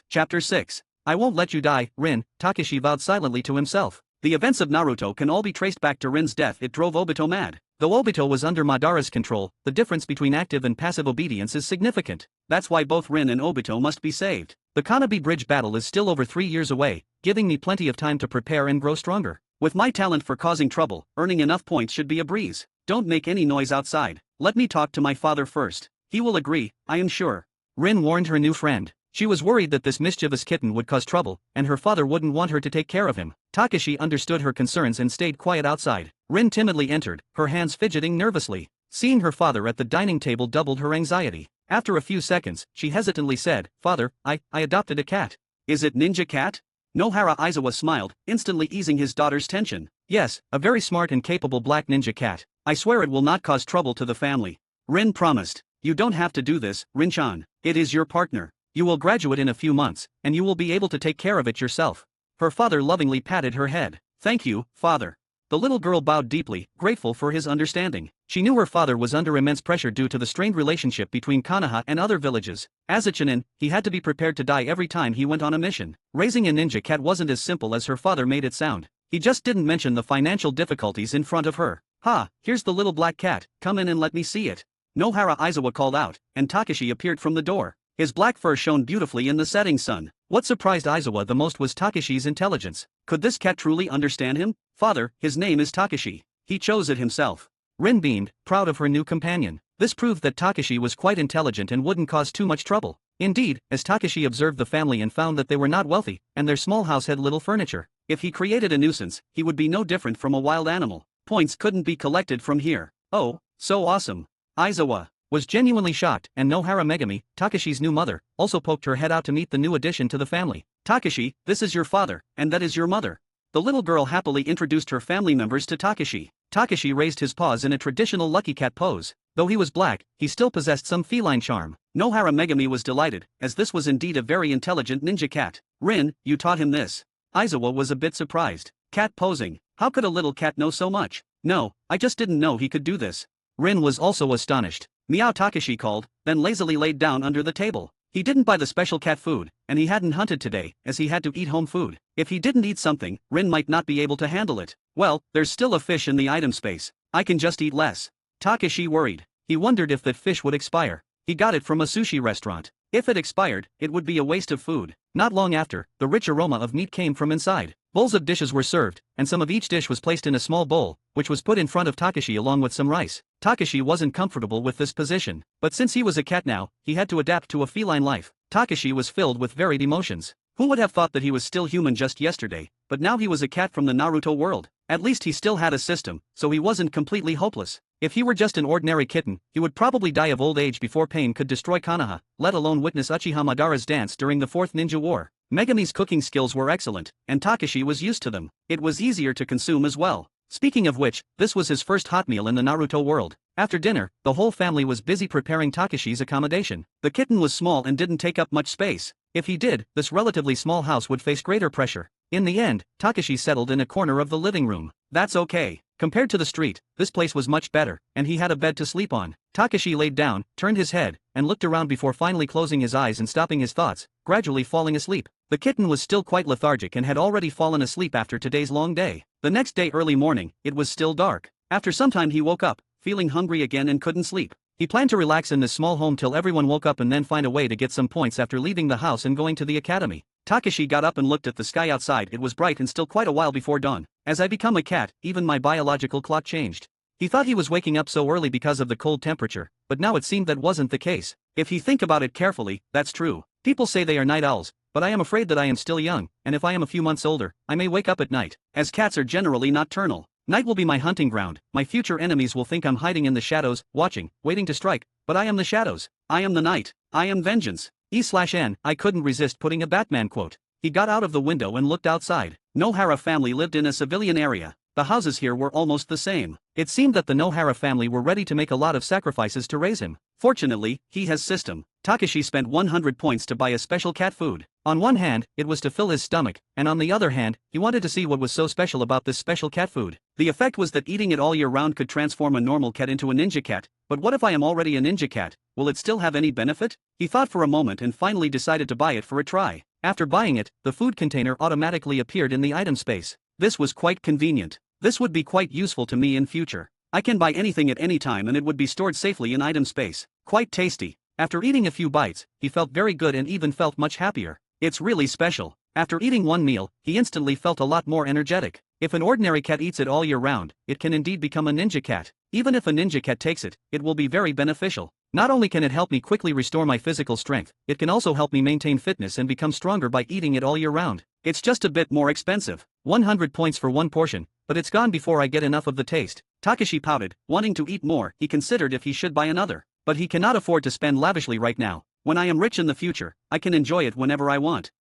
Chapter 6. I won't let you die, Rin, Takashi vowed silently to himself. The events of Naruto can all be traced back to Rin's death. It drove Obito mad. Though Obito was under Madara's control, the difference between active and passive obedience is significant. That's why both Rin and Obito must be saved. The Kanabi Bridge battle is still over 3 years away, giving me plenty of time to prepare and grow stronger. With my talent for causing trouble, earning enough points should be a breeze. Don't make any noise outside. Let me talk to my father first. He will agree, I am sure. Rin warned her new friend. She was worried that this mischievous kitten would cause trouble, and her father wouldn't want her to take care of him. Takashi understood her concerns and stayed quiet outside. Rin timidly entered, her hands fidgeting nervously. Seeing her father at the dining table doubled her anxiety. After a few seconds, she hesitantly said, "Father, I adopted a cat." "Is it Ninja Cat?" Nohara Aizawa smiled, instantly easing his daughter's tension. "Yes, a very smart and capable black ninja cat. I swear it will not cause trouble to the family." Rin promised. "You don't have to do this, Rin-chan. It is your partner. You will graduate in a few months, and you will be able to take care of it yourself." Her father lovingly patted her head. "Thank you, father." The little girl bowed deeply, grateful for his understanding. She knew her father was under immense pressure due to the strained relationship between Konoha and other villages. As a Chunin, he had to be prepared to die every time he went on a mission. Raising a ninja cat wasn't as simple as her father made it sound. He just didn't mention the financial difficulties in front of her. "Ha, here's the little black cat, come in and let me see it." Nohara Aizawa called out, and Takashi appeared from the door. His black fur shone beautifully in the setting sun. What surprised Aizawa the most was Takashi's intelligence. Could this cat truly understand him? "Father, his name is Takashi. He chose it himself." Rin beamed, proud of her new companion. This proved that Takashi was quite intelligent and wouldn't cause too much trouble. Indeed, as Takashi observed the family and found that they were not wealthy, and their small house had little furniture, if he created a nuisance, he would be no different from a wild animal. Points couldn't be collected from here. "Oh, so awesome." Aizawa was genuinely shocked, and Nohara Megami, Takashi's new mother, also poked her head out to meet the new addition to the family. "Takashi, this is your father, and that is your mother." The little girl happily introduced her family members to Takashi. Takashi raised his paws in a traditional lucky cat pose. Though he was black, he still possessed some feline charm. Nohara Megami was delighted, as this was indeed a very intelligent ninja cat. "Rin, you taught him this?" Aizawa was a bit surprised. Cat posing. How could a little cat know so much? "No, I just didn't know he could do this." Rin was also astonished. "Meow," Takashi called, then lazily laid down under the table. He didn't buy the special cat food, and he hadn't hunted today, as he had to eat home food. If he didn't eat something, Rin might not be able to handle it. "Well, there's still a fish in the item space. I can just eat less." Takashi worried. He wondered if that fish would expire. He got it from a sushi restaurant. If it expired, it would be a waste of food. Not long after, the rich aroma of meat came from inside. Bowls of dishes were served, and some of each dish was placed in a small bowl, which was put in front of Takashi along with some rice. Takashi wasn't comfortable with this position, but since he was a cat now, he had to adapt to a feline life. Takashi was filled with varied emotions. Who would have thought that he was still human just yesterday, but now he was a cat from the Naruto world. At least he still had a system, so he wasn't completely hopeless. If he were just an ordinary kitten, he would probably die of old age before pain could destroy Konoha, let alone witness Uchiha Madara's dance during the Fourth Ninja War. Megami's cooking skills were excellent, and Takashi was used to them. It was easier to consume as well. Speaking of which, this was his first hot meal in the Naruto world. After dinner, the whole family was busy preparing Takashi's accommodation. The kitten was small and didn't take up much space. If he did, this relatively small house would face greater pressure. In the end, Takashi settled in a corner of the living room. That's okay. Compared to the street, this place was much better, and he had a bed to sleep on. Takashi laid down, turned his head, and looked around before finally closing his eyes and stopping his thoughts, gradually falling asleep. The kitten was still quite lethargic and had already fallen asleep after today's long day. The next day early morning, it was still dark. After some time he woke up, feeling hungry again and couldn't sleep. He planned to relax in this small home till everyone woke up and then find a way to get some points after leaving the house and going to the academy. Takashi got up and looked at the sky outside. It was bright and still quite a while before dawn. As I become a cat, even my biological clock changed. He thought he was waking up so early because of the cold temperature, but now it seemed that wasn't the case. If you think about it carefully, that's true. People say they are night owls, but I am afraid that I am still young, and if I am a few months older, I may wake up at night, as cats are generally nocturnal. Night will be my hunting ground, my future enemies will think I'm hiding in the shadows, watching, waiting to strike, but I am the shadows. I am the night. I am vengeance. E/N, I couldn't resist putting a Batman quote. He got out of the window and looked outside. Nohara family lived in a civilian area. The houses here were almost the same. It seemed that the Nohara family were ready to make a lot of sacrifices to raise him. Fortunately, he has system. Takashi spent 100 points to buy a special cat food. On one hand, it was to fill his stomach, and on the other hand, he wanted to see what was so special about this special cat food. The effect was that eating it all year round could transform a normal cat into a ninja cat, but what if I am already a ninja cat? Will it still have any benefit? He thought for a moment and finally decided to buy it for a try. After buying it, the food container automatically appeared in the item space. This was quite convenient. This would be quite useful to me in future. I can buy anything at any time and it would be stored safely in item space. Quite tasty. After eating a few bites, he felt very good and even felt much happier. It's really special. After eating one meal, he instantly felt a lot more energetic. If an ordinary cat eats it all year round, it can indeed become a ninja cat. Even if a ninja cat takes it, it will be very beneficial. Not only can it help me quickly restore my physical strength, it can also help me maintain fitness and become stronger by eating it all year round. It's just a bit more expensive. 100 points for one portion, but it's gone before I get enough of the taste. Takashi pouted, wanting to eat more. He considered if he should buy another. But he cannot afford to spend lavishly right now. When I am rich in the future, I can enjoy it whenever I want.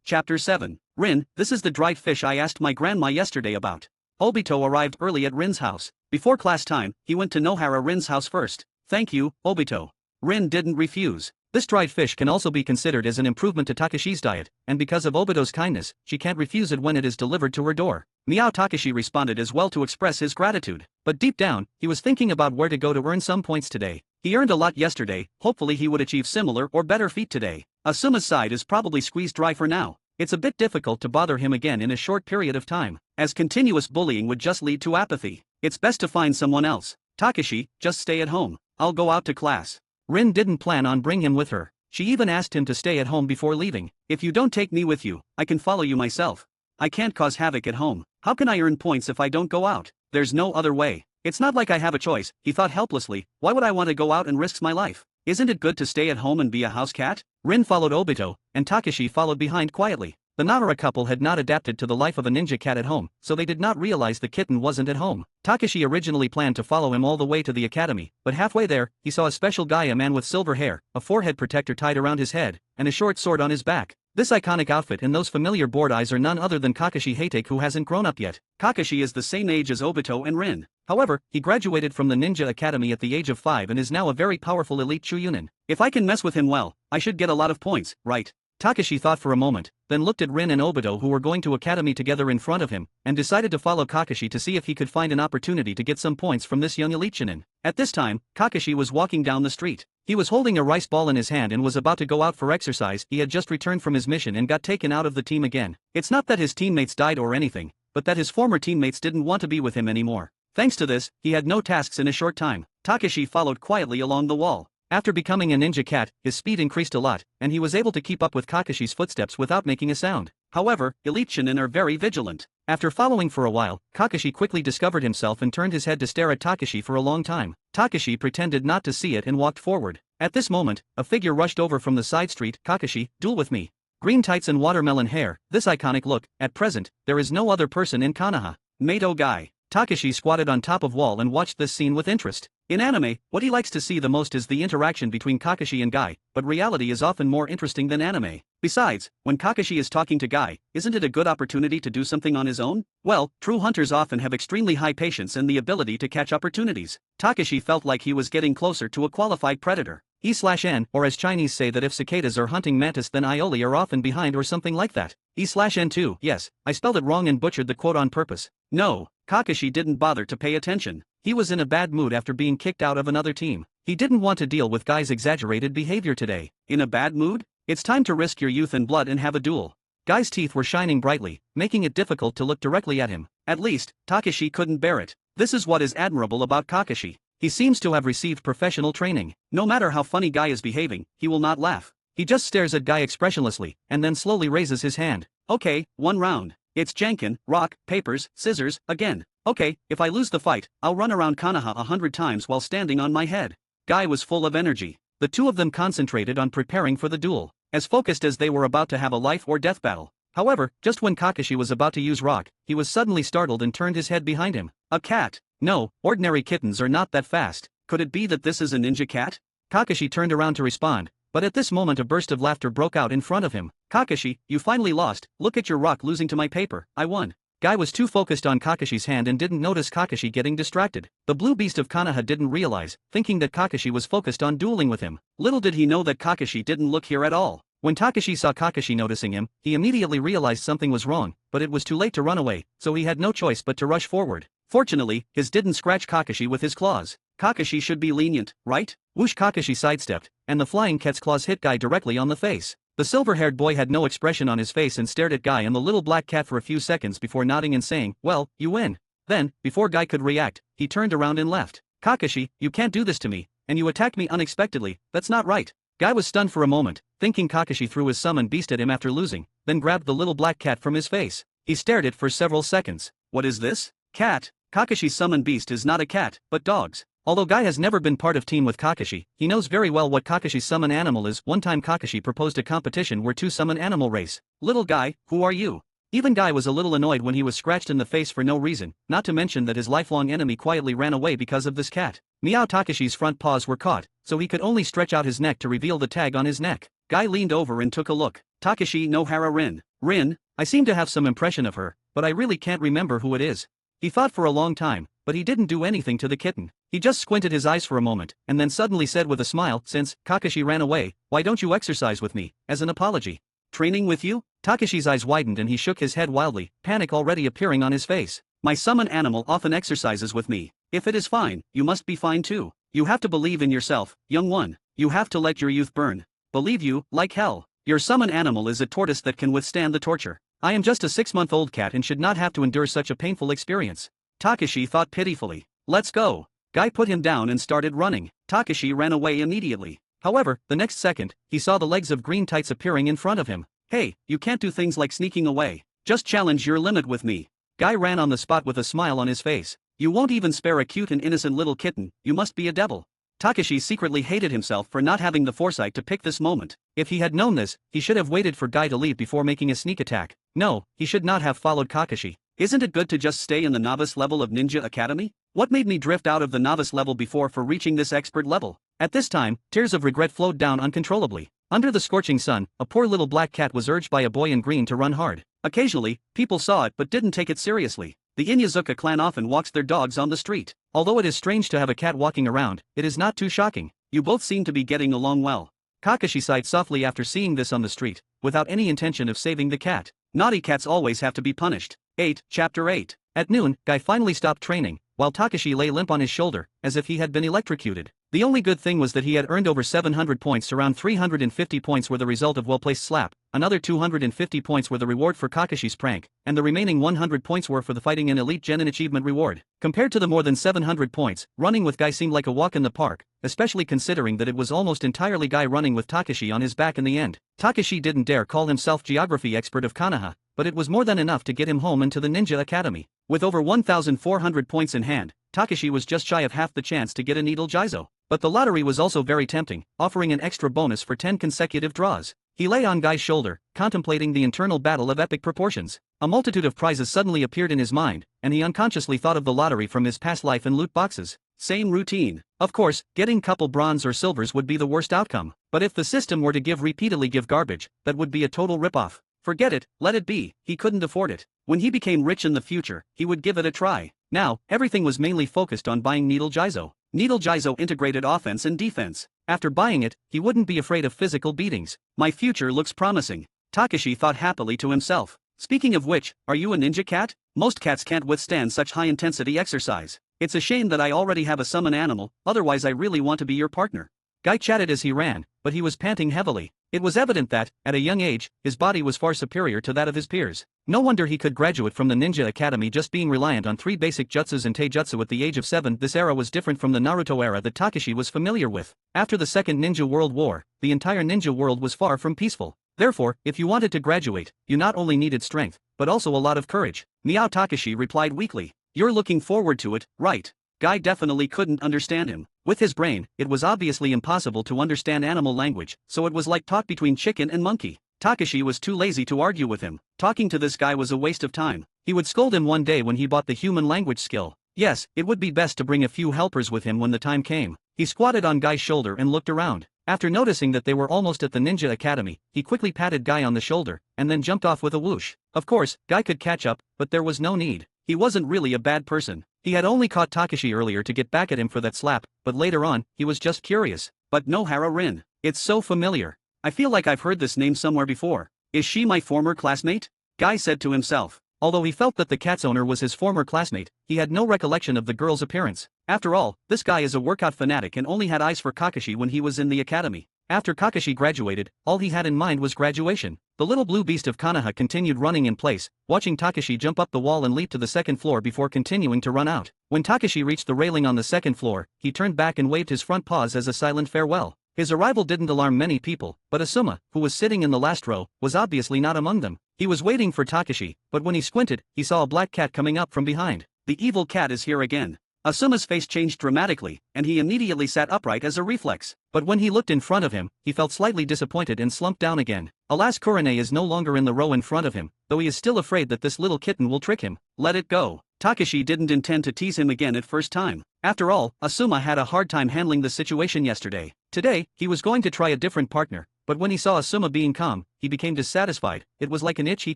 Chapter 7. Rin, this is the dried fish I asked my grandma yesterday about. Obito arrived early at Rin's house. Before class time, he went to Nohara Rin's house first. Thank you, Obito. Rin didn't refuse. This dried fish can also be considered as an improvement to Takashi's diet, and because of Obito's kindness, she can't refuse it when it is delivered to her door. Meow. Takashi responded as well to express his gratitude. But deep down, he was thinking about where to go to earn some points today. He earned a lot yesterday, hopefully he would achieve similar or better feat today. Asuma's side is probably squeezed dry for now. It's a bit difficult to bother him again in a short period of time, as continuous bullying would just lead to apathy. It's best to find someone else. Takashi, just stay at home. I'll go out to class. Rin didn't plan on bringing him with her. She even asked him to stay at home before leaving. If you don't take me with you, I can follow you myself. I can't cause havoc at home. How can I earn points if I don't go out? There's no other way. It's not like I have a choice, he thought helplessly. Why would I want to go out and risk my life? Isn't it good to stay at home and be a house cat? Rin followed Obito, and Takashi followed behind quietly. The Nara couple had not adapted to the life of a ninja cat at home, so they did not realize the kitten wasn't at home. Takashi originally planned to follow him all the way to the academy, but halfway there, he saw a special guy, a man with silver hair, a forehead protector tied around his head, and a short sword on his back. This iconic outfit and those familiar bored eyes are none other than Kakashi Hatake, who hasn't grown up yet. Kakashi is the same age as Obito and Rin. However, he graduated from the Ninja Academy at the age of 5 and is now a very powerful elite Chuunin. If I can mess with him well, I should get a lot of points, right? Takashi thought for a moment, then looked at Rin and Obito, who were going to academy together, in front of him, and decided to follow Kakashi to see if he could find an opportunity to get some points from this young elite Chuunin. At this time, Kakashi was walking down the street. He was holding a rice ball in his hand and was about to go out for exercise. He had just returned from his mission and got taken out of the team again. It's not that his teammates died or anything, but that his former teammates didn't want to be with him anymore. Thanks to this, he had no tasks in a short time. Takashi followed quietly along the wall. After becoming a ninja cat, his speed increased a lot, and he was able to keep up with Kakashi's footsteps without making a sound. However, elite Chuunin are very vigilant. After following for a while, Kakashi quickly discovered himself and turned his head to stare at Takashi for a long time. Takashi pretended not to see it and walked forward. At this moment, a figure rushed over from the side street. Kakashi, duel with me. Green tights and watermelon hair, this iconic look. At present, there is no other person in Konoha. Mato Guy. Takashi squatted on top of wall and watched this scene with interest. In anime, what he likes to see the most is the interaction between Kakashi and Guy, but reality is often more interesting than anime. Besides, when Kakashi is talking to Guy, isn't it a good opportunity to do something on his own? Well, true hunters often have extremely high patience and the ability to catch opportunities. Takashi felt like he was getting closer to a qualified predator. E/N, or as Chinese say that if cicadas are hunting mantis then aioli are often behind or something like that. E/N too, yes, I spelled it wrong and butchered the quote on purpose. No, Kakashi didn't bother to pay attention. He was in a bad mood after being kicked out of another team. He didn't want to deal with Guy's exaggerated behavior today. In a bad mood? It's time to risk your youth and blood and have a duel. Guy's teeth were shining brightly, making it difficult to look directly at him. At least, Takashi couldn't bear it. This is what is admirable about Kakashi. He seems to have received professional training. No matter how funny Guy is behaving, he will not laugh. He just stares at Guy expressionlessly, and then slowly raises his hand. Okay, one round. It's Janken, rock, papers, scissors, again. Okay, if I lose the fight, I'll run around Konoha 100 times while standing on my head. Guy was full of energy. The two of them concentrated on preparing for the duel. As focused as they were about to have a life or death battle. However, just when Kakashi was about to use rock, he was suddenly startled and turned his head behind him. A cat? No, ordinary kittens are not that fast. Could it be that this is a ninja cat? Kakashi turned around to respond, but at this moment a burst of laughter broke out in front of him. Kakashi, you finally lost. Look at your rock losing to my paper. I won. Guy was too focused on Kakashi's hand and didn't notice Kakashi getting distracted. The blue beast of Konoha didn't realize, thinking that Kakashi was focused on dueling with him. Little did he know that Kakashi didn't look here at all. When Takashi saw Kakashi noticing him, he immediately realized something was wrong, but it was too late to run away, so he had no choice but to rush forward. Fortunately, his didn't scratch Kakashi with his claws. Kakashi should be lenient, right? Whoosh, Kakashi sidestepped, and the flying cat's claws hit Guy directly on the face. The silver-haired boy had no expression on his face and stared at Guy and the little black cat for a few seconds before nodding and saying, well, you win. Then, before Guy could react, he turned around and left. Kakashi, you can't do this to me, and you attacked me unexpectedly, that's not right. Guy was stunned for a moment, thinking Kakashi threw his summoned beast at him after losing, then grabbed the little black cat from his face. He stared at it for several seconds. What is this? Cat? Kakashi's summoned beast is not a cat, but dogs. Although Guy has never been part of team with Kakashi, he knows very well what Kakashi's summon animal is. One time Kakashi proposed a competition where two summon animal race. Little Guy, who are you? Even Guy was a little annoyed when he was scratched in the face for no reason, not to mention that his lifelong enemy quietly ran away because of this cat. Meow, Takashi's front paws were caught, so he could only stretch out his neck to reveal the tag on his neck. Guy leaned over and took a look. Takashi no Hara Rin. Rin? I seem to have some impression of her, but I really can't remember who it is. He thought for a long time, but he didn't do anything to the kitten. He just squinted his eyes for a moment, and then suddenly said with a smile, since Kakashi ran away, why don't you exercise with me, as an apology? Training with you? Takashi's eyes widened and he shook his head wildly, panic already appearing on his face. My summon animal often exercises with me. If it is fine, you must be fine too. You have to believe in yourself, young one. You have to let your youth burn. Believe you, like hell. Your summon animal is a tortoise that can withstand the torture. I am just a 6-month-old cat and should not have to endure such a painful experience. Takashi thought pitifully. Let's go. Guy put him down and started running. Takashi ran away immediately. However, the next second, he saw the legs of green tights appearing in front of him. Hey, you can't do things like sneaking away. Just challenge your limit with me. Guy ran on the spot with a smile on his face. You won't even spare a cute and innocent little kitten, you must be a devil. Takashi secretly hated himself for not having the foresight to pick this moment. If he had known this, he should have waited for Guy to leave before making a sneak attack. No, he should not have followed Kakashi. Isn't it good to just stay in the novice level of Ninja Academy? What made me drift out of the novice level before for reaching this expert level? At this time, tears of regret flowed down uncontrollably. Under the scorching sun, a poor little black cat was urged by a boy in green to run hard. Occasionally, people saw it but didn't take it seriously. The Inyazuka clan often walks their dogs on the street. Although it is strange to have a cat walking around, it is not too shocking. You both seem to be getting along well. Kakashi sighed softly after seeing this on the street, without any intention of saving the cat. Naughty cats always have to be punished. 8, Chapter 8. At noon, Guy finally stopped training, while Takashi lay limp on his shoulder, as if he had been electrocuted. The only good thing was that he had earned over 700 points. Around 350 points were the result of well-placed slap, another 250 points were the reward for Kakashi's prank, and the remaining 100 points were for the fighting in Elite Genin achievement reward. Compared to the more than 700 points, running with Guy seemed like a walk in the park, especially considering that it was almost entirely Guy running with Takashi on his back in the end. Takashi didn't dare call himself geography expert of Konoha, but it was more than enough to get him home into the Ninja Academy. With over 1,400 points in hand, Takashi was just shy of half the chance to get a Needle Jizo. But the lottery was also very tempting, offering an extra bonus for 10 consecutive draws. He lay on Guy's shoulder, contemplating the internal battle of epic proportions. A multitude of prizes suddenly appeared in his mind, and he unconsciously thought of the lottery from his past life and loot boxes. Same routine. Of course, getting couple bronze or silvers would be the worst outcome. But if the system were to repeatedly give garbage, that would be a total ripoff. Forget it, let it be, he couldn't afford it. When he became rich in the future, he would give it a try. Now, everything was mainly focused on buying Needle Jizo. Needle Jizo integrated offense and defense. After buying it, he wouldn't be afraid of physical beatings. My future looks promising. Takashi thought happily to himself. Speaking of which, are you a ninja cat? Most cats can't withstand such high-intensity exercise. It's a shame that I already have a summon animal, otherwise I really want to be your partner. Guy chatted as he ran, but he was panting heavily. It was evident that, at a young age, his body was far superior to that of his peers. No wonder he could graduate from the Ninja Academy just being reliant on 3 basic jutsus and taijutsu at the age of 7. This era was different from the Naruto era that Takashi was familiar with. After the Second Ninja World War, the entire ninja world was far from peaceful. Therefore, if you wanted to graduate, you not only needed strength, but also a lot of courage. Meow, Takashi replied weakly. You're looking forward to it, right? Guy definitely couldn't understand him. With his brain, it was obviously impossible to understand animal language, so it was like talk between chicken and monkey. Takashi was too lazy to argue with him. Talking to this guy was a waste of time. He would scold him one day when he bought the human language skill. Yes, it would be best to bring a few helpers with him when the time came. He squatted on Guy's shoulder and looked around. After noticing that they were almost at the ninja academy, he quickly patted Guy on the shoulder, and then jumped off with a whoosh. Of course, Guy could catch up, but there was no need. He wasn't really a bad person. He had only caught Takashi earlier to get back at him for that slap, but later on, he was just curious. But Nohara Rin. It's so familiar. I feel like I've heard this name somewhere before. Is she my former classmate? Guy said to himself. Although he felt that the cat's owner was his former classmate, he had no recollection of the girl's appearance. After all, this guy is a workout fanatic and only had eyes for Kakashi when he was in the academy. After Kakashi graduated, all he had in mind was graduation. The little blue beast of Konoha continued running in place, watching Takashi jump up the wall and leap to the second floor before continuing to run out. When Takashi reached the railing on the second floor, he turned back and waved his front paws as a silent farewell. His arrival didn't alarm many people, but Asuma, who was sitting in the last row, was obviously not among them. He was waiting for Takashi, but when he squinted, he saw a black cat coming up from behind. The evil cat is here again. Asuma's face changed dramatically, and he immediately sat upright as a reflex. But when he looked in front of him, he felt slightly disappointed and slumped down again. Alas, Kurane is no longer in the row in front of him, though he is still afraid that this little kitten will trick him. Let it go. Takashi didn't intend to tease him again at first time. After all, Asuma had a hard time handling the situation yesterday. Today, he was going to try a different partner, but when he saw Asuma being calm, he became dissatisfied. It was like an itch he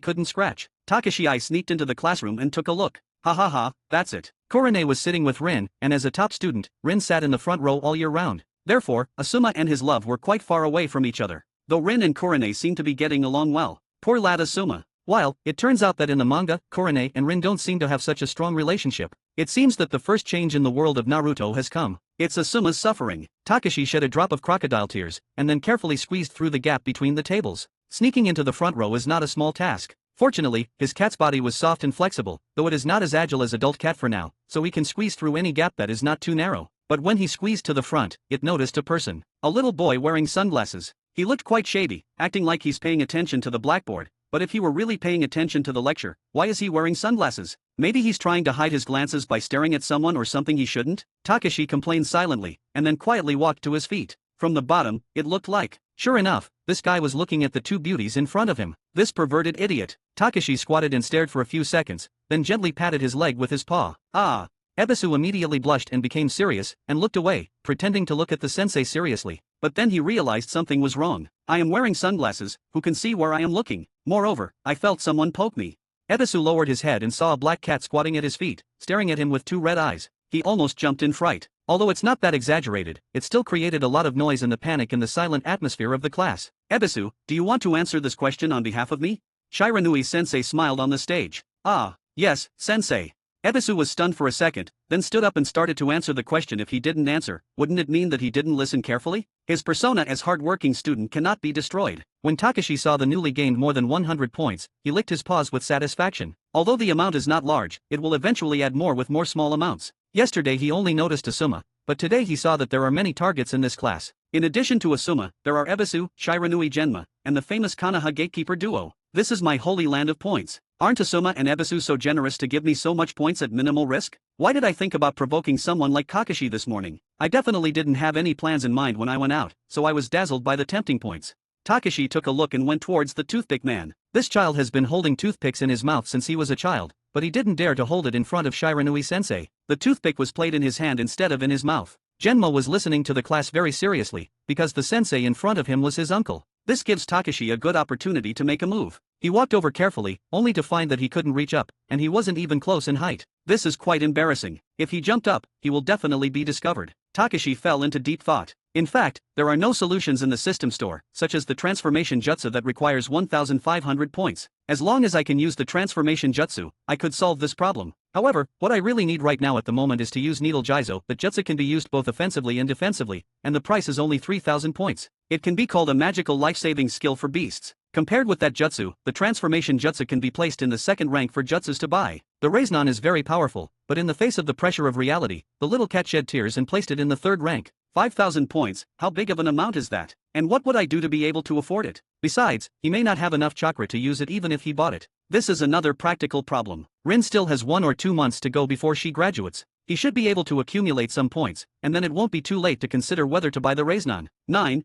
couldn't scratch. Takashi sneaked into the classroom and took a look. Ha ha ha, that's it. Kurane was sitting with Rin, and as a top student, Rin sat in the front row all year round. Therefore, Asuma and his love were quite far away from each other. Though Rin and Kurane seemed to be getting along well. Poor lad Asuma. While, it turns out that in the manga, Kurane and Rin don't seem to have such a strong relationship. It seems that the first change in the world of Naruto has come. It's Asuma's suffering. Takashi shed a drop of crocodile tears, and then carefully squeezed through the gap between the tables. Sneaking into the front row is not a small task. Fortunately, his cat's body was soft and flexible, though it is not as agile as adult cat for now, so he can squeeze through any gap that is not too narrow. But when he squeezed to the front, it noticed a person. A little boy wearing sunglasses. He looked quite shady, acting like he's paying attention to the blackboard. But if he were really paying attention to the lecture, why is he wearing sunglasses? Maybe he's trying to hide his glances by staring at someone or something he shouldn't? Takashi complained silently, and then quietly walked to his feet. From the bottom, it looked like. Sure enough, this guy was looking at the two beauties in front of him. This perverted idiot. Takashi squatted and stared for a few seconds, then gently patted his leg with his paw. Ah! Ebisu immediately blushed and became serious, and looked away, pretending to look at the sensei seriously. But then he realized something was wrong. I am wearing sunglasses, who can see where I am looking? Moreover, I felt someone poke me. Ebisu lowered his head and saw a black cat squatting at his feet, staring at him with two red eyes. He almost jumped in fright. Although it's not that exaggerated, it still created a lot of noise and the panic in the silent atmosphere of the class. Ebisu, do you want to answer this question on behalf of me? Shiranui-sensei smiled on the stage. Ah, yes, sensei. Ebisu was stunned for a second, then stood up and started to answer the question. If he didn't answer, wouldn't it mean that he didn't listen carefully? His persona as hard-working student cannot be destroyed. When Takashi saw the newly gained more than 100 points, he licked his paws with satisfaction. Although the amount is not large, it will eventually add more with more small amounts. Yesterday he only noticed Asuma, but today he saw that there are many targets in this class. In addition to Asuma, there are Ebisu, Shiranui Genma, and the famous Konoha gatekeeper duo. This is my holy land of points. Aren't Asuma and Ebisu so generous to give me so much points at minimal risk? Why did I think about provoking someone like Kakashi this morning? I definitely didn't have any plans in mind when I went out, so I was dazzled by the tempting points. Takashi took a look and went towards the toothpick man. This child has been holding toothpicks in his mouth since he was a child, but he didn't dare to hold it in front of Shiranui-sensei. The toothpick was played in his hand instead of in his mouth. Genma was listening to the class very seriously, because the sensei in front of him was his uncle. This gives Takashi a good opportunity to make a move. He walked over carefully, only to find that he couldn't reach up, and he wasn't even close in height. This is quite embarrassing. If he jumped up, he will definitely be discovered. Takashi fell into deep thought. In fact, there are no solutions in the system store, such as the transformation jutsu that requires 1,500 points. As long as I can use the transformation jutsu, I could solve this problem. However, what I really need right now at the moment is to use Needle Jizo. The jutsu can be used both offensively and defensively, and the price is only 3,000 points. It can be called a magical life-saving skill for beasts. Compared with that jutsu, the transformation jutsu can be placed in the second rank for jutsus to buy. The Raiznan is very powerful, but in the face of the pressure of reality, the little cat shed tears and placed it in the third rank. 5,000 points, how big of an amount is that? And what would I do to be able to afford it? Besides, he may not have enough chakra to use it even if he bought it. This is another practical problem. Rin still has 1 or 2 months to go before she graduates. He should be able to accumulate some points, and then it won't be too late to consider whether to buy the Raiznan.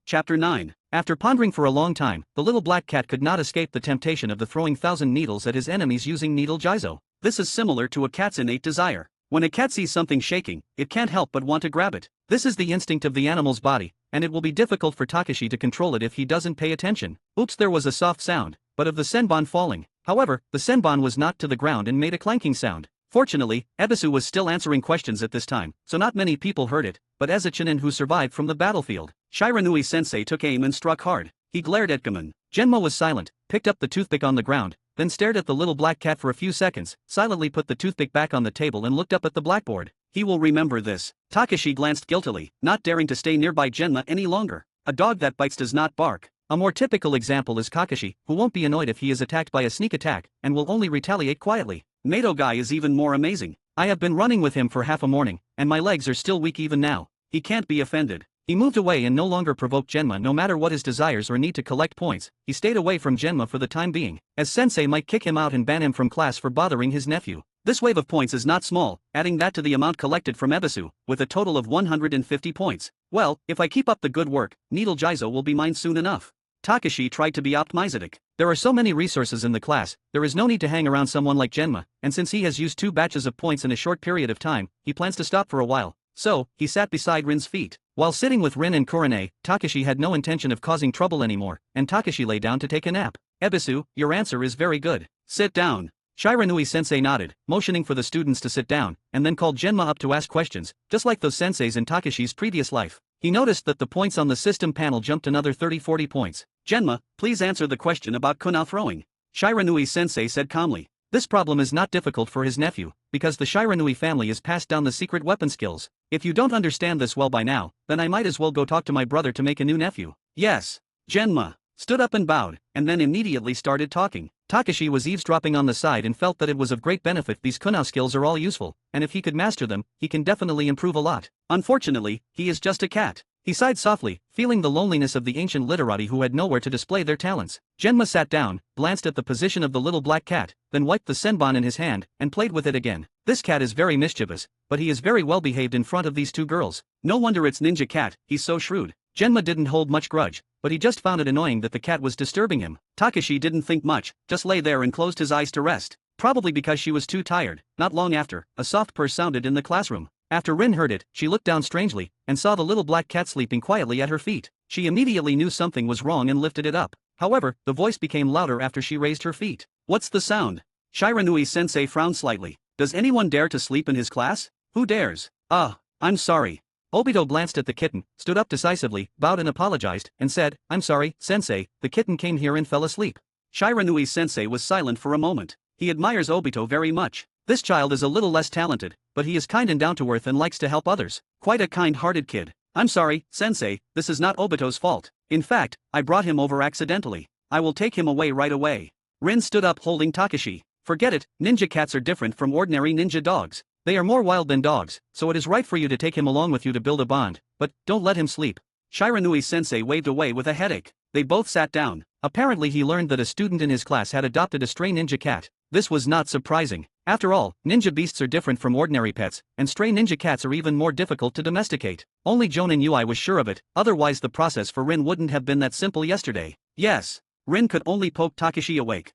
Chapter 9. After pondering for a long time, the little black cat could not escape the temptation of the throwing 1,000 needles at his enemies using needle jizo. This is similar to a cat's innate desire. When a cat sees something shaking, it can't help but want to grab it. This is the instinct of the animal's body, and it will be difficult for Takashi to control it if he doesn't pay attention. Oops, there was a soft sound, but of the senbon falling. However, the senbon was knocked to the ground and made a clanking sound. Fortunately, Ebisu was still answering questions at this time, so not many people heard it, but as a Chunin who survived from the battlefield, Shiranui-sensei took aim and struck hard. He glared at Gammon. Genma was silent, picked up the toothpick on the ground, then stared at the little black cat for a few seconds, silently put the toothpick back on the table and looked up at the blackboard. He will remember this. Takashi glanced guiltily, not daring to stay nearby Genma any longer. A dog that bites does not bark. A more typical example is Kakashi, who won't be annoyed if he is attacked by a sneak attack, and will only retaliate quietly. Mato guy is even more amazing. I have been running with him for half a morning, and my legs are still weak even now. He can't be offended. He moved away and no longer provoked Genma no matter what his desires or need to collect points. He stayed away from Genma for the time being, as sensei might kick him out and ban him from class for bothering his nephew. This wave of points is not small, adding that to the amount collected from Ebisu, with a total of 150 points. Well, if I keep up the good work, Needle Jizo will be mine soon enough. Takashi tried to be optimistic. There are so many resources in the class, there is no need to hang around someone like Genma, and since he has used 2 batches of points in a short period of time, he plans to stop for a while. So, he sat beside Rin's feet. While sitting with Rin and Kurane, Takashi had no intention of causing trouble anymore, and Takashi lay down to take a nap. Ebisu, your answer is very good. Sit down. Shiranui-sensei nodded, motioning for the students to sit down, and then called Genma up to ask questions, just like those senseis in Takashi's previous life. He noticed that the points on the system panel jumped another 30-40 points. Genma, please answer the question about Konoha throwing. Shiranui-sensei said calmly. This problem is not difficult for his nephew, because the Shiranui family has passed down the secret weapon skills. If you don't understand this well by now, then I might as well go talk to my brother to make a new nephew. Yes. Genma stood up and bowed, and then immediately started talking. Takashi was eavesdropping on the side and felt that it was of great benefit. These Konoha skills are all useful, and if he could master them, he can definitely improve a lot. Unfortunately, he is just a cat. He sighed softly, feeling the loneliness of the ancient literati who had nowhere to display their talents. Genma sat down, glanced at the position of the little black cat, then wiped the senbon in his hand, and played with it again. This cat is very mischievous, but he is very well behaved in front of these 2 girls. No wonder it's Ninja Cat, he's so shrewd. Genma didn't hold much grudge, but he just found it annoying that the cat was disturbing him. Takashi didn't think much, just lay there and closed his eyes to rest. Probably because she was too tired. Not long after, a soft purr sounded in the classroom. After Rin heard it, she looked down strangely, and saw the little black cat sleeping quietly at her feet. She immediately knew something was wrong and lifted it up. However, the voice became louder after she raised her feet. What's the sound? Shiranui-sensei frowned slightly. Does anyone dare to sleep in his class? Who dares? I'm sorry. Obito glanced at the kitten, stood up decisively, bowed and apologized, and said, I'm sorry, sensei, the kitten came here and fell asleep. Shiranui-sensei was silent for a moment. He admires Obito very much. This child is a little less talented, but he is kind and down-to-earth and likes to help others. Quite a kind-hearted kid. I'm sorry, sensei, this is not Obito's fault. In fact, I brought him over accidentally. I will take him away right away. Rin stood up holding Takashi. Forget it, ninja cats are different from ordinary ninja dogs. They are more wild than dogs, so it is right for you to take him along with you to build a bond, but don't let him sleep. Shiranui-sensei waved away with a headache. They both sat down. Apparently he learned that a student in his class had adopted a stray ninja cat. This was not surprising. After all, ninja beasts are different from ordinary pets, and stray ninja cats are even more difficult to domesticate. Only Jonin Ui was sure of it, otherwise the process for Rin wouldn't have been that simple yesterday. Yes. Rin could only poke Takashi awake.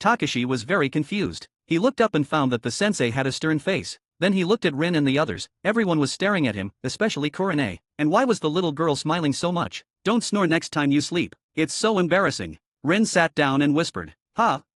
Takashi was very confused. He looked up and found that the sensei had a stern face. Then he looked at Rin and the others. Everyone was staring at him, especially Kurane. And why was the little girl smiling so much? Don't snore next time you sleep. It's so embarrassing. Rin sat down and whispered.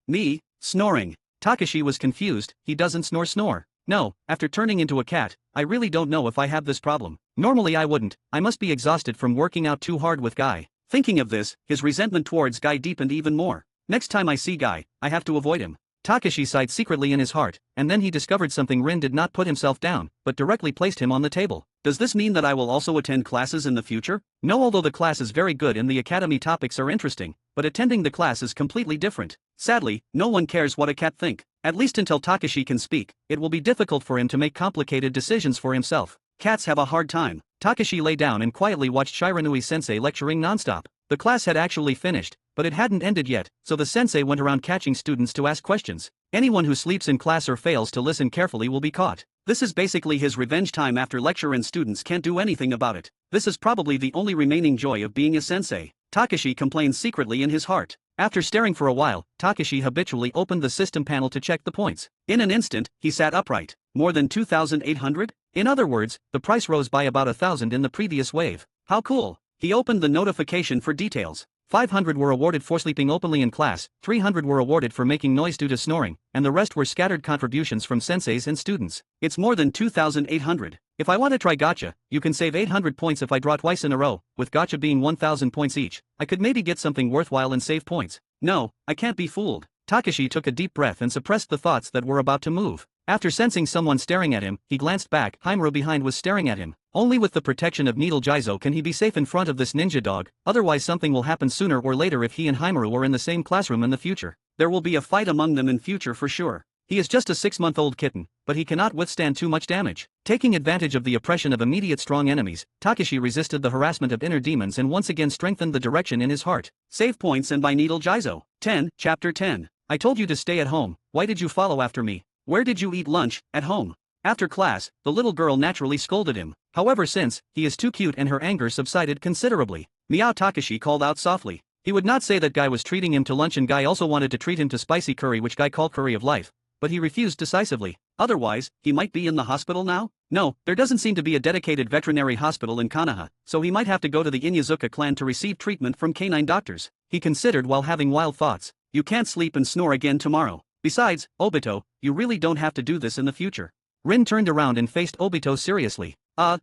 Me? Snoring. Takashi was confused. He doesn't snore. No, after turning into a cat, I really don't know if I have this problem. Normally I wouldn't. I must be exhausted from working out too hard with Guy. Thinking of this, his resentment towards Guy deepened even more. Next time I see Guy, I have to avoid him. Takashi sighed secretly in his heart, and then he discovered something. Rin did not put himself down, but directly placed him on the table. Does this mean that I will also attend classes in the future? No, although the class is very good and the academy topics are interesting, but attending the class is completely different. Sadly, no one cares what a cat think. At least until Takashi can speak, it will be difficult for him to make complicated decisions for himself. Cats have a hard time. Takashi lay down and quietly watched Shiranui-sensei lecturing nonstop. The class had actually finished, but it hadn't ended yet, so the sensei went around catching students to ask questions. Anyone who sleeps in class or fails to listen carefully will be caught. This is basically his revenge time after lecture and students can't do anything about it. This is probably the only remaining joy of being a sensei. Takashi complained secretly in his heart. After staring for a while, Takashi habitually opened the system panel to check the points. In an instant, he sat upright. More than 2,800? In other words, the price rose by about 1,000 in the previous wave. How cool! He opened the notification for details. 500 were awarded for sleeping openly in class, 300 were awarded for making noise due to snoring, and the rest were scattered contributions from senseis and students. It's more than 2,800. If I want to try Gacha, you can save 800 points if I draw twice in a row, with Gacha being 1,000 points each. I could maybe get something worthwhile and save points. No, I can't be fooled. Takashi took a deep breath and suppressed the thoughts that were about to move. After sensing someone staring at him, he glanced back. Himuro behind was staring at him. Only with the protection of Needle Jizo can he be safe in front of this ninja dog, otherwise something will happen sooner or later if he and Himuro are in the same classroom in the future. There will be a fight among them in future for sure. He is just a 6-month-old kitten, but he cannot withstand too much damage. Taking advantage of the oppression of immediate strong enemies, Takashi resisted the harassment of inner demons and once again strengthened the direction in his heart. Save points and by Needle Jizo. 10, Chapter 10. I told you to stay at home, why did you follow after me? Where did you eat lunch? At home. After class, the little girl naturally scolded him. However, since he is too cute and her anger subsided considerably. Meow, Takashi called out softly. He would not say that Guy was treating him to lunch and Guy also wanted to treat him to spicy curry which Guy called curry of life, but he refused decisively. Otherwise, he might be in the hospital now? No, there doesn't seem to be a dedicated veterinary hospital in Konoha, so he might have to go to the Inyazuka clan to receive treatment from canine doctors. He considered while having wild thoughts. You can't sleep and snore again tomorrow. Besides, Obito, you really don't have to do this in the future. Rin turned around and faced Obito seriously.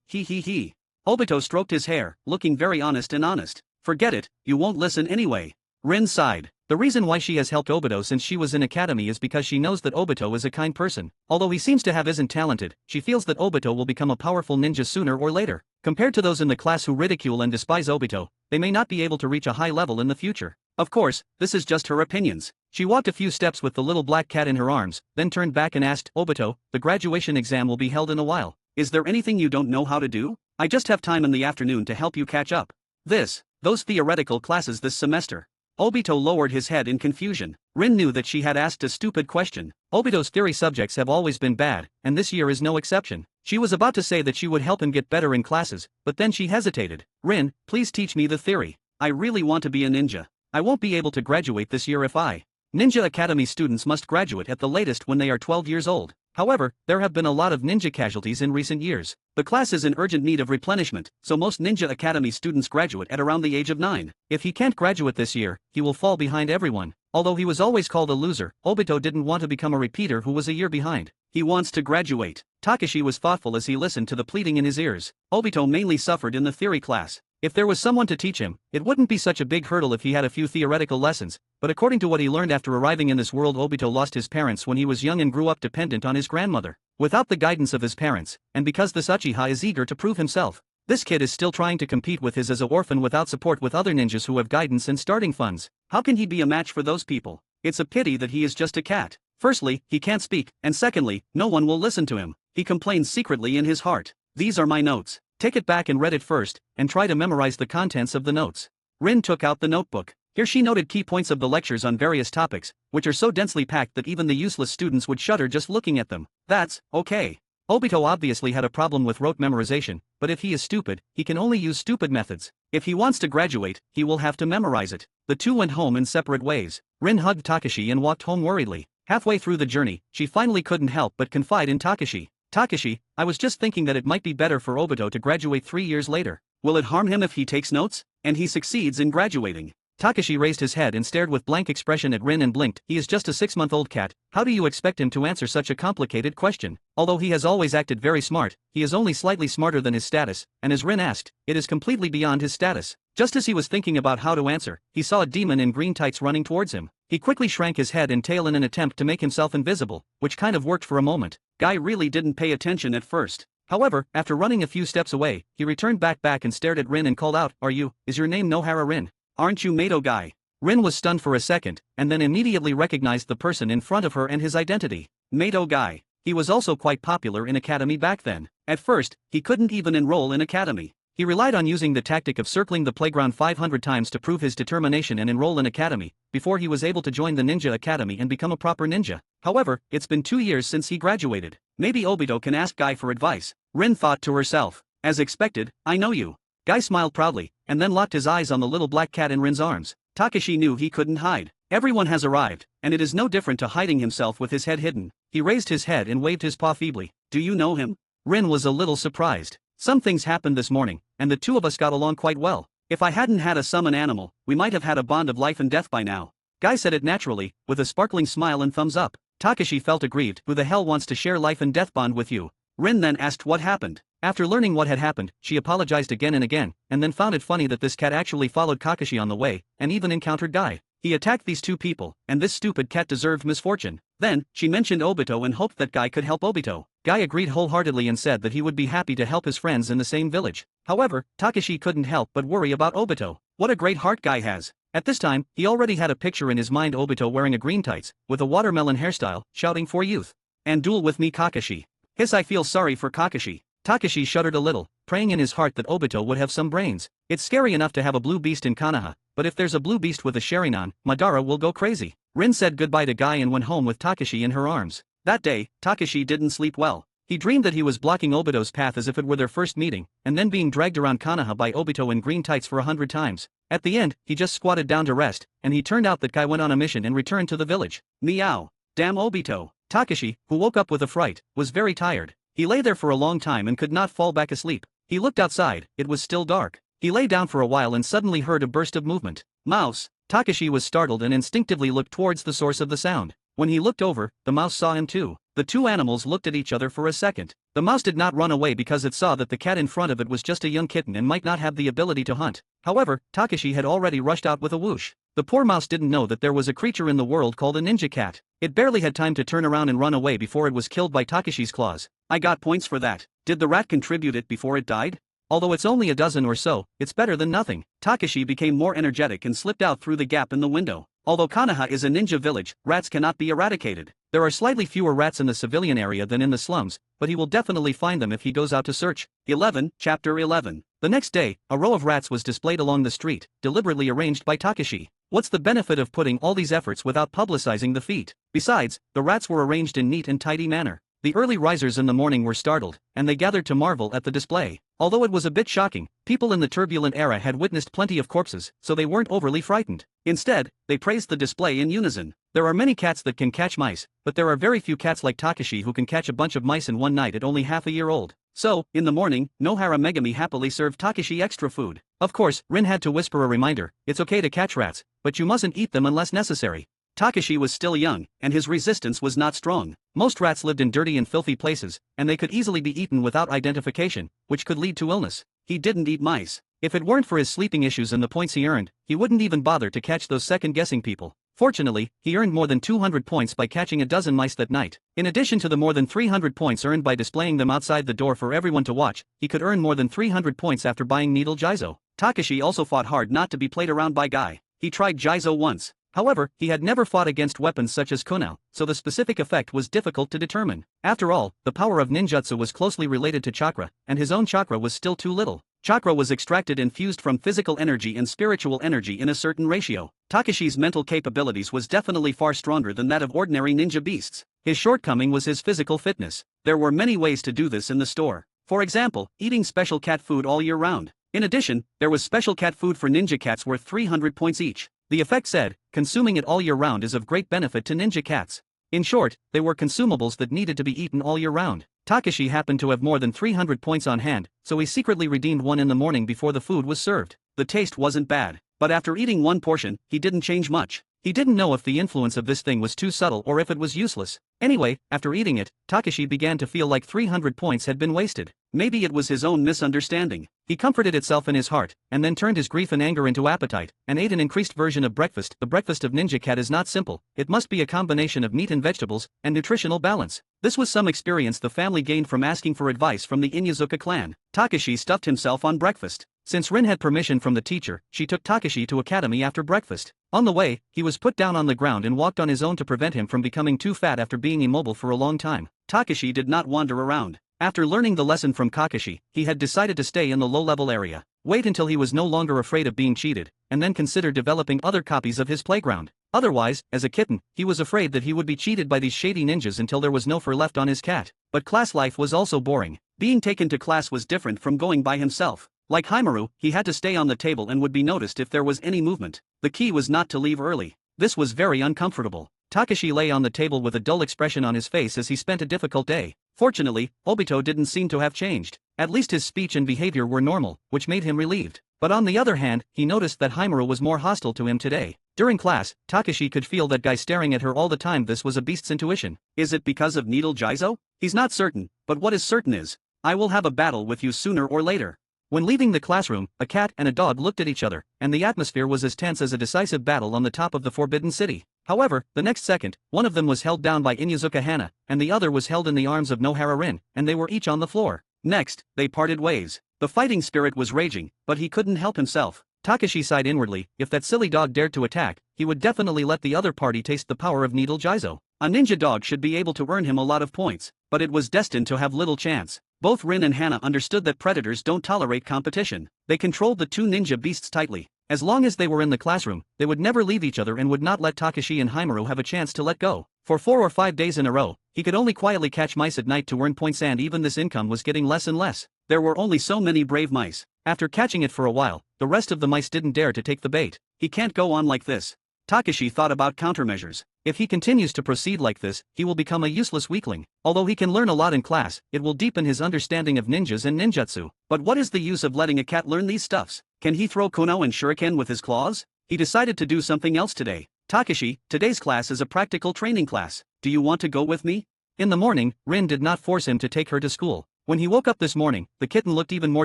He. Obito stroked his hair, looking very honest and honest. Forget it, you won't listen anyway. Rin sighed. The reason why she has helped Obito since she was in academy is because she knows that Obito is a kind person. Although he seems to have isn't talented, she feels that Obito will become a powerful ninja sooner or later. Compared to those in the class who ridicule and despise Obito, they may not be able to reach a high level in the future. Of course, this is just her opinions. She walked a few steps with the little black cat in her arms, then turned back and asked, Obito, the graduation exam will be held in a while. Is there anything you don't know how to do? I just have time in the afternoon to help you catch up. Those theoretical classes this semester. Obito lowered his head in confusion. Rin knew that she had asked a stupid question. Obito's theory subjects have always been bad, and this year is no exception. She was about to say that she would help him get better in classes, but then she hesitated. Rin, please teach me the theory. I really want to be a ninja. I won't be able to graduate this year if I. Ninja Academy students must graduate at the latest when they are 12 years old. However, there have been a lot of ninja casualties in recent years. The class is in urgent need of replenishment, so most Ninja Academy students graduate at around the age of 9. If he can't graduate this year, he will fall behind everyone. Although he was always called a loser, Obito didn't want to become a repeater who was a year behind. He wants to graduate. Takashi was thoughtful as he listened to the pleading in his ears. Obito mainly suffered in the theory class. If there was someone to teach him, it wouldn't be such a big hurdle if he had a few theoretical lessons, but according to what he learned after arriving in this world, Obito lost his parents when he was young and grew up dependent on his grandmother. Without the guidance of his parents, and because this Uchiha is eager to prove himself, this kid is still trying to compete with his as an orphan without support with other ninjas who have guidance and starting funds. How can he be a match for those people? It's a pity that he is just a cat. Firstly, he can't speak, and secondly, no one will listen to him. He complains secretly in his heart. These are my notes. Take it back and read it first, and try to memorize the contents of the notes. Rin took out the notebook. Here she noted key points of the lectures on various topics, which are so densely packed that even the useless students would shudder just looking at them. That's okay. Obito obviously had a problem with rote memorization, but if he is stupid, he can only use stupid methods. If he wants to graduate, he will have to memorize it. The two went home in separate ways. Rin hugged Takashi and walked home worriedly. Halfway through the journey, she finally couldn't help but confide in Takashi. Takashi, I was just thinking that it might be better for Obito to graduate 3 years later. Will it harm him if he takes notes? And he succeeds in graduating? Takashi raised his head and stared with blank expression at Rin and blinked. He is just a 6-month-old cat, how do you expect him to answer such a complicated question? Although he has always acted very smart, he is only slightly smarter than his status, and as Rin asked, it is completely beyond his status. Just as he was thinking about how to answer, he saw a demon in green tights running towards him. He quickly shrank his head and tail in an attempt to make himself invisible, which kind of worked for a moment. Guy really didn't pay attention at first. However, after running a few steps away, he returned back and stared at Rin and called out, is your name Nohara Rin? Aren't you Mato Guy? Rin was stunned for a second, and then immediately recognized the person in front of her and his identity. Mato Guy. He was also quite popular in academy back then. At first, he couldn't even enroll in academy. He relied on using the tactic of circling the playground 500 times to prove his determination and enroll in academy, before he was able to join the ninja academy and become a proper ninja. However, it's been 2 years since he graduated. Maybe Obito can ask Guy for advice. Rin thought to herself. As expected, I know you. Guy smiled proudly, and then locked his eyes on the little black cat in Rin's arms. Takashi knew he couldn't hide. Everyone has arrived, and it is no different to hiding himself with his head hidden. He raised his head and waved his paw feebly. Do you know him? Rin was a little surprised. Some things happened this morning, and the two of us got along quite well. If I hadn't had a summon animal, we might have had a bond of life and death by now. Guy said it naturally, with a sparkling smile and thumbs up. Takashi felt aggrieved. Who the hell wants to share life and death bond with you? Rin then asked what happened. After learning what had happened, she apologized again and again, and then found it funny that this cat actually followed Kakashi on the way, and even encountered Guy. He attacked these two people, and this stupid cat deserved misfortune. Then, she mentioned Obito and hoped that Guy could help Obito. Guy agreed wholeheartedly and said that he would be happy to help his friends in the same village. However, Takashi couldn't help but worry about Obito. What a great heart Guy has. At this time, he already had a picture in his mind: Obito wearing a green tights, with a watermelon hairstyle, shouting for youth. And duel with me, Kakashi. Hiss, I feel sorry for Kakashi. Takashi shuddered a little, praying in his heart that Obito would have some brains. It's scary enough to have a blue beast in Konoha, but if there's a blue beast with a Sharingan, Madara will go crazy. Rin said goodbye to Guy and went home with Takashi in her arms. That day, Takashi didn't sleep well. He dreamed that he was blocking Obito's path as if it were their first meeting, and then being dragged around Konoha by Obito in green tights for 100 times. At the end, he just squatted down to rest, and he turned out that Guy went on a mission and returned to the village. Meow. Damn Obito. Takashi, who woke up with a fright, was very tired. He lay there for a long time and could not fall back asleep. He looked outside, it was still dark. He lay down for a while and suddenly heard a burst of movement. Mouse. Takashi was startled and instinctively looked towards the source of the sound. When he looked over, the mouse saw him too. The two animals looked at each other for a second. The mouse did not run away because it saw that the cat in front of it was just a young kitten and might not have the ability to hunt. However, Takashi had already rushed out with a whoosh. The poor mouse didn't know that there was a creature in the world called a ninja cat. It barely had time to turn around and run away before it was killed by Takashi's claws. I got points for that. Did the rat contribute it before it died? Although it's only a dozen or so, it's better than nothing. Takashi became more energetic and slipped out through the gap in the window. Although Konoha is a ninja village, rats cannot be eradicated. There are slightly fewer rats in the civilian area than in the slums, but he will definitely find them if he goes out to search. 11, Chapter 11. The next day, a row of rats was displayed along the street, deliberately arranged by Takashi. What's the benefit of putting all these efforts without publicizing the feat? Besides, the rats were arranged in neat and tidy manner. The early risers in the morning were startled, and they gathered to marvel at the display. Although it was a bit shocking, people in the turbulent era had witnessed plenty of corpses, so they weren't overly frightened. Instead, they praised the display in unison. There are many cats that can catch mice, but there are very few cats like Takashi who can catch a bunch of mice in one night at only half a year old. So, in the morning, Nohara Megami happily served Takashi extra food. Of course, Rin had to whisper a reminder: it's okay to catch rats, but you mustn't eat them unless necessary. Takashi was still young, and his resistance was not strong. Most rats lived in dirty and filthy places, and they could easily be eaten without identification, which could lead to illness. He didn't eat mice. If it weren't for his sleeping issues and the points he earned, he wouldn't even bother to catch those second-guessing people. Fortunately, he earned more than 200 points by catching a dozen mice that night. In addition to the more than 300 points earned by displaying them outside the door for everyone to watch, he could earn more than 300 points after buying needle Jizo. Takashi also fought hard not to be played around by Guy. He tried Jizo once. However, he had never fought against weapons such as kunai, so the specific effect was difficult to determine. After all, the power of ninjutsu was closely related to chakra, and his own chakra was still too little. Chakra was extracted and fused from physical energy and spiritual energy in a certain ratio. Takashi's mental capabilities was definitely far stronger than that of ordinary ninja beasts. His shortcoming was his physical fitness. There were many ways to do this in the store. For example, eating special cat food all year round. In addition, there was special cat food for ninja cats worth 300 points each. The effect said, consuming it all year round is of great benefit to ninja cats. In short, they were consumables that needed to be eaten all year round. Takashi happened to have more than 300 points on hand, so he secretly redeemed one in the morning before the food was served. The taste wasn't bad, but after eating one portion, he didn't change much. He didn't know if the influence of this thing was too subtle or if it was useless. Anyway, after eating it, Takashi began to feel like 300 points had been wasted. Maybe it was his own misunderstanding. He comforted itself in his heart, and then turned his grief and anger into appetite, and ate an increased version of breakfast. The breakfast of Ninja Cat is not simple, it must be a combination of meat and vegetables, and nutritional balance. This was some experience the family gained from asking for advice from the Inyazuka clan. Takashi stuffed himself on breakfast. Since Rin had permission from the teacher, she took Takashi to academy after breakfast. On the way, he was put down on the ground and walked on his own to prevent him from becoming too fat after being immobile for a long time. Takashi did not wander around. After learning the lesson from Kakashi, he had decided to stay in the low-level area, wait until he was no longer afraid of being cheated, and then consider developing other copies of his playground. Otherwise, as a kitten, he was afraid that he would be cheated by these shady ninjas until there was no fur left on his cat. But class life was also boring. Being taken to class was different from going by himself. Like Haimaru, he had to stay on the table and would be noticed if there was any movement. The key was not to leave early. This was very uncomfortable. Takashi lay on the table with a dull expression on his face as he spent a difficult day. Fortunately, Obito didn't seem to have changed. At least his speech and behavior were normal, which made him relieved. But on the other hand, he noticed that Haimaru was more hostile to him today. During class, Takashi could feel that guy staring at her all the time. This was a beast's intuition. Is it because of Needle Jizo? He's not certain, but what is certain is, I will have a battle with you sooner or later. When leaving the classroom, a cat and a dog looked at each other, and the atmosphere was as tense as a decisive battle on the top of the Forbidden City. However, the next second, one of them was held down by Inuzuka Hana, and the other was held in the arms of Nohara Rin, and they were each on the floor. Next, they parted ways. The fighting spirit was raging, but he couldn't help himself. Takashi sighed inwardly. If that silly dog dared to attack, he would definitely let the other party taste the power of Needle Jizo. A ninja dog should be able to earn him a lot of points, but it was destined to have little chance. Both Rin and Hana understood that predators don't tolerate competition. They controlled the two ninja beasts tightly. As long as they were in the classroom, they would never leave each other and would not let Takashi and Haimaru have a chance to let go. For 4 or 5 days in a row, he could only quietly catch mice at night to earn points, and even this income was getting less and less. There were only so many brave mice. After catching it for a while, the rest of the mice didn't dare to take the bait. He can't go on like this. Takashi thought about countermeasures. If he continues to proceed like this, he will become a useless weakling. Although he can learn a lot in class, it will deepen his understanding of ninjas and ninjutsu. But what is the use of letting a cat learn these stuffs? Can he throw Kono and shuriken with his claws? He decided to do something else today. Takashi, today's class is a practical training class. Do you want to go with me? In the morning, Rin did not force him to take her to school. When he woke up this morning, the kitten looked even more